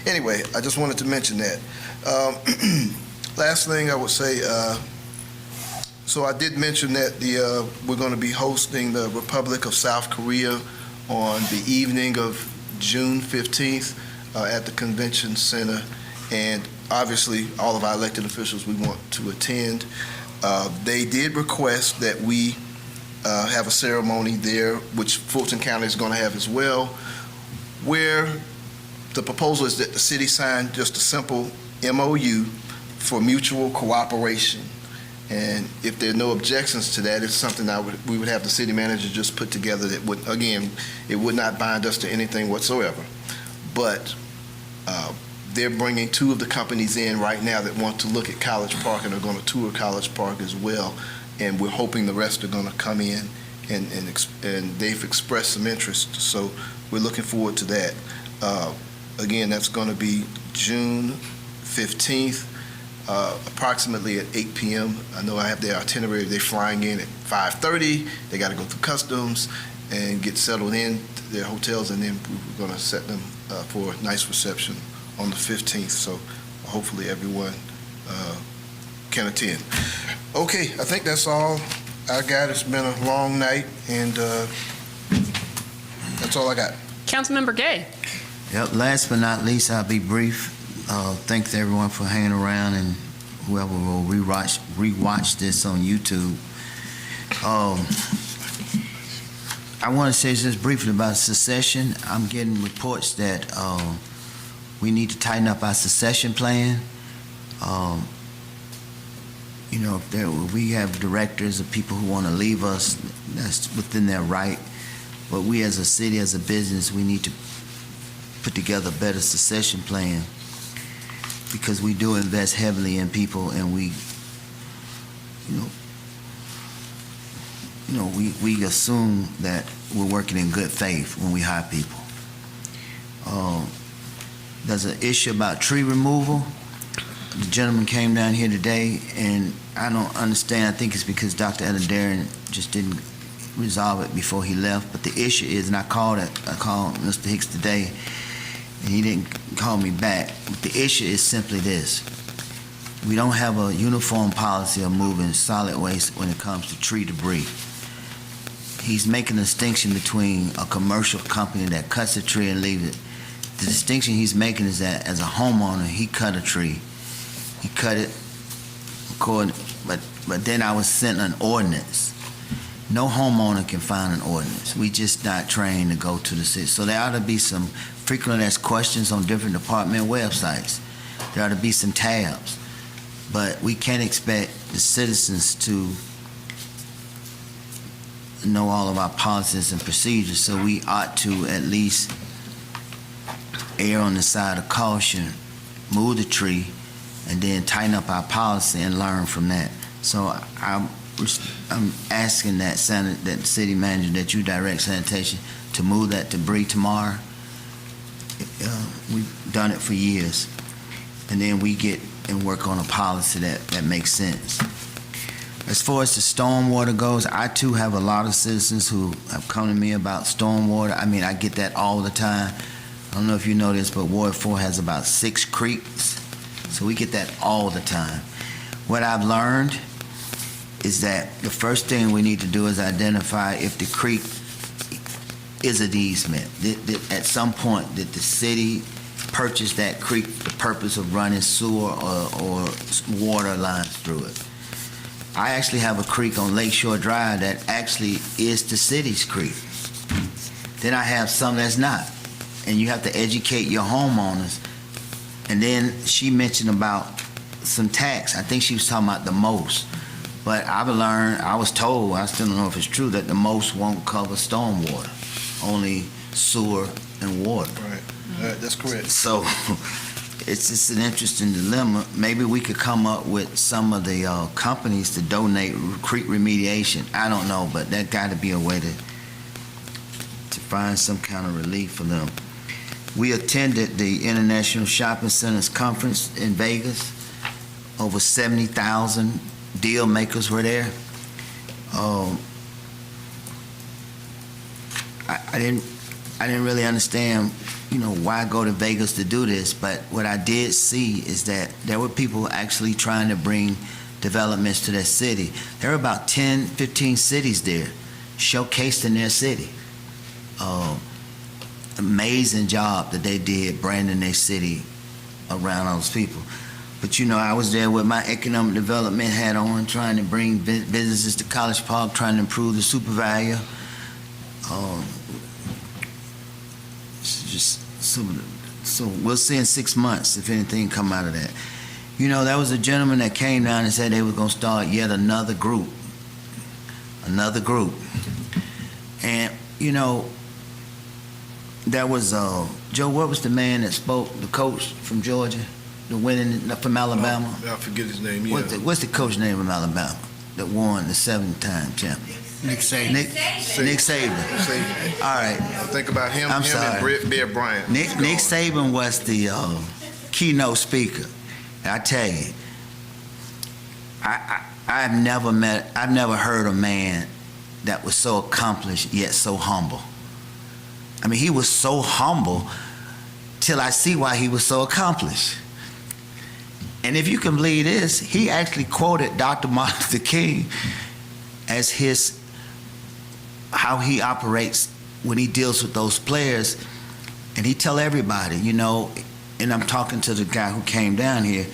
anyway, I just wanted to mention that. Last thing I would say, so I did mention that we're going to be hosting the Republic of South Korea on the evening of June 15th at the Convention Center. And obviously, all of our elected officials, we want to attend. They did request that we have a ceremony there, which Fulton County is going to have as well, where the proposal is that the city sign just a simple MOU for mutual cooperation. And if there are no objections to that, it's something we would have the city manager just put together that would, again, it would not bind us to anything whatsoever. But they're bringing two of the companies in right now that want to look at College Park and are going to tour College Park as well. And we're hoping the rest are going to come in, and they've expressed some interest. So we're looking forward to that. Again, that's going to be June 15th, approximately at 8 p.m. I know I have their itinerary. They're flying in at 5:30. They got to go through customs and get settled in their hotels, and then we're going to set them for a nice reception on the 15th. So hopefully everyone can attend. Okay, I think that's all I got. It's been a long night, and that's all I got. Councilmember Gay. Yep, last but not least, I'll be brief. Thanks everyone for hanging around and whoever will rewatch this on YouTube. I want to say just briefly about secession. I'm getting reports that we need to tighten up our secession plan. If we have directors or people who want to leave us, that's within their right. But we as a city, as a business, we need to put together a better secession plan because we do invest heavily in people, and we assume that we're working in good faith when we hire people. There's an issue about tree removal. The gentleman came down here today, and I don't understand. I think it's because Dr. Adadarian just didn't resolve it before he left. But the issue is, and I called Mr. Hicks today, and he didn't call me back. But the issue is simply this. We don't have a uniform policy of moving solid waste when it comes to tree debris. He's making a distinction between a commercial company that cuts a tree and leaves it. The distinction he's making is that as a homeowner, he cut a tree. He cut it, but then I was sent an ordinance. No homeowner can find an ordinance. We just not trained to go to the city. So there ought to be some frequently asked questions on different department websites. There ought to be some tabs. But we can't expect the citizens to know all of our policies and procedures, so we ought to at least err on the side of caution, move the tree, and then tighten up our policy and learn from that. So I'm asking that city manager that you direct sanitation to move that debris tomorrow. We've done it for years. And then we get and work on a policy that makes sense. As far as the stormwater goes, I too have a lot of citizens who have come to me about stormwater. I mean, I get that all the time. I don't know if you know this, but Ward 4 has about 6 creeks. So we get that all the time. What I've learned is that the first thing we need to do is identify if the creek is an easement. At some point, did the city purchase that creek for the purpose of running sewer or water lines through it? I actually have a creek on Lakeshore Drive that actually is the city's creek. Then I have some that's not. And you have to educate your homeowners. And then she mentioned about some tax. I think she was talking about the most. But I was told, I still don't know if it's true, that the most won't cover stormwater, only sewer and water. Right. That's correct. So it's just an interesting dilemma. Maybe we could come up with some of the companies to donate creek remediation. I don't know, but that got to be a way to find some kind of relief for them. We attended the International Shopping Centers Conference in Vegas. Over 70,000 deal makers were there. I didn't really understand, why go to Vegas to do this, but what I did see is that there were people actually trying to bring developments to their city. There were about 10, 15 cities there showcased in their city. Amazing job that they did branding their city around those people. But I was there with my economic development hat on, trying to bring businesses to College Park, trying to improve the super value. So we'll see in 6 months if anything come out of that. There was a gentleman that came down and said they were going to start yet another group. And, there was, Joe, what was the man that spoke, the coach from Georgia, the winning from Alabama? I forget his name. Yeah. What's the coach name from Alabama that won the 7-time champion? Nick Saban. Nick Saban. All right. Think about him. I'm sorry. And Bear Bryant. Nick Saban was the keynote speaker. And I tell you, I've never heard a man that was so accomplished yet so humble. I mean, he was so humble till I see why he was so accomplished. And if you can believe this, he actually quoted Dr. Martin Luther King as how he operates when he deals with those players. And he tell everybody, you know, and I'm talking to the guy who came down here,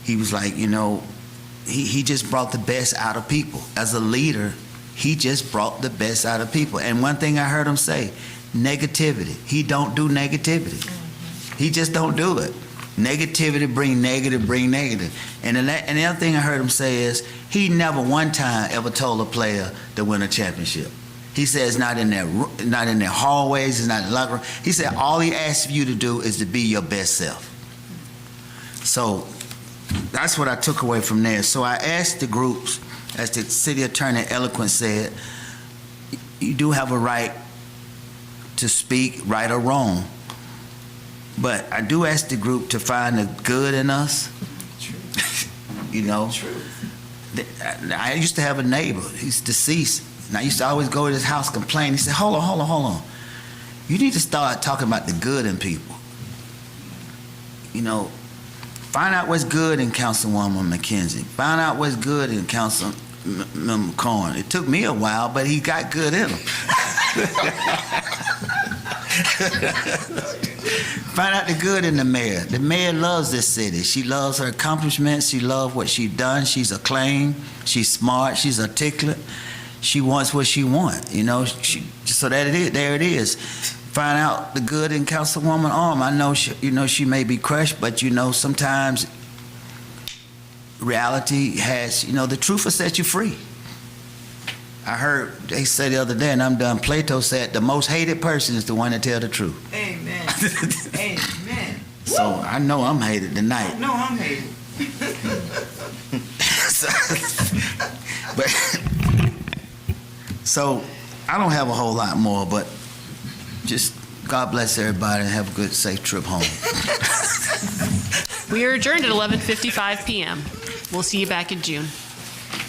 he was like, you know, he just brought the best out of people. As a leader, he just brought the best out of people. And one thing I heard him say, negativity. He don't do negativity. He just don't do it. Negativity bring negative, bring negative. And the other thing I heard him say is, he never one time ever told a player to win a championship. He says not in their hallways, it's not in the locker room. He said all he asks you to do is to be your best self. So that's what I took away from there. So I asked the groups, as the city attorney eloquent said, you do have a right to speak, right or wrong. But I do ask the group to find the good in us. You know, I used to have a neighbor, he's deceased, and I used to always go to his house complain. He said, hold on. You need to start talking about the good in people. You know, find out what's good in Councilwoman McKenzie. Find out what's good in Councilman Corn. It took me a while, but he got good in him. Find out the good in the mayor. The mayor loves this city. She loves her accomplishments. She loves what she's done. She's acclaimed. She's smart. She's articulate. She wants what she wants, you know. So that it is. There it is. Find out the good in Councilwoman Arm. I know she may be crushed, but you know sometimes reality has, you know, the truth will set you free. I heard they say the other day, and I'm done. Plato said the most hated person is the one that tell the truth. Amen. Amen. So I know I'm hated tonight. No, I'm hated. So I don't have a whole lot more, but just God bless everybody and have a good, safe trip home. We are adjourned at 11:55 p.m. We'll see you back in June.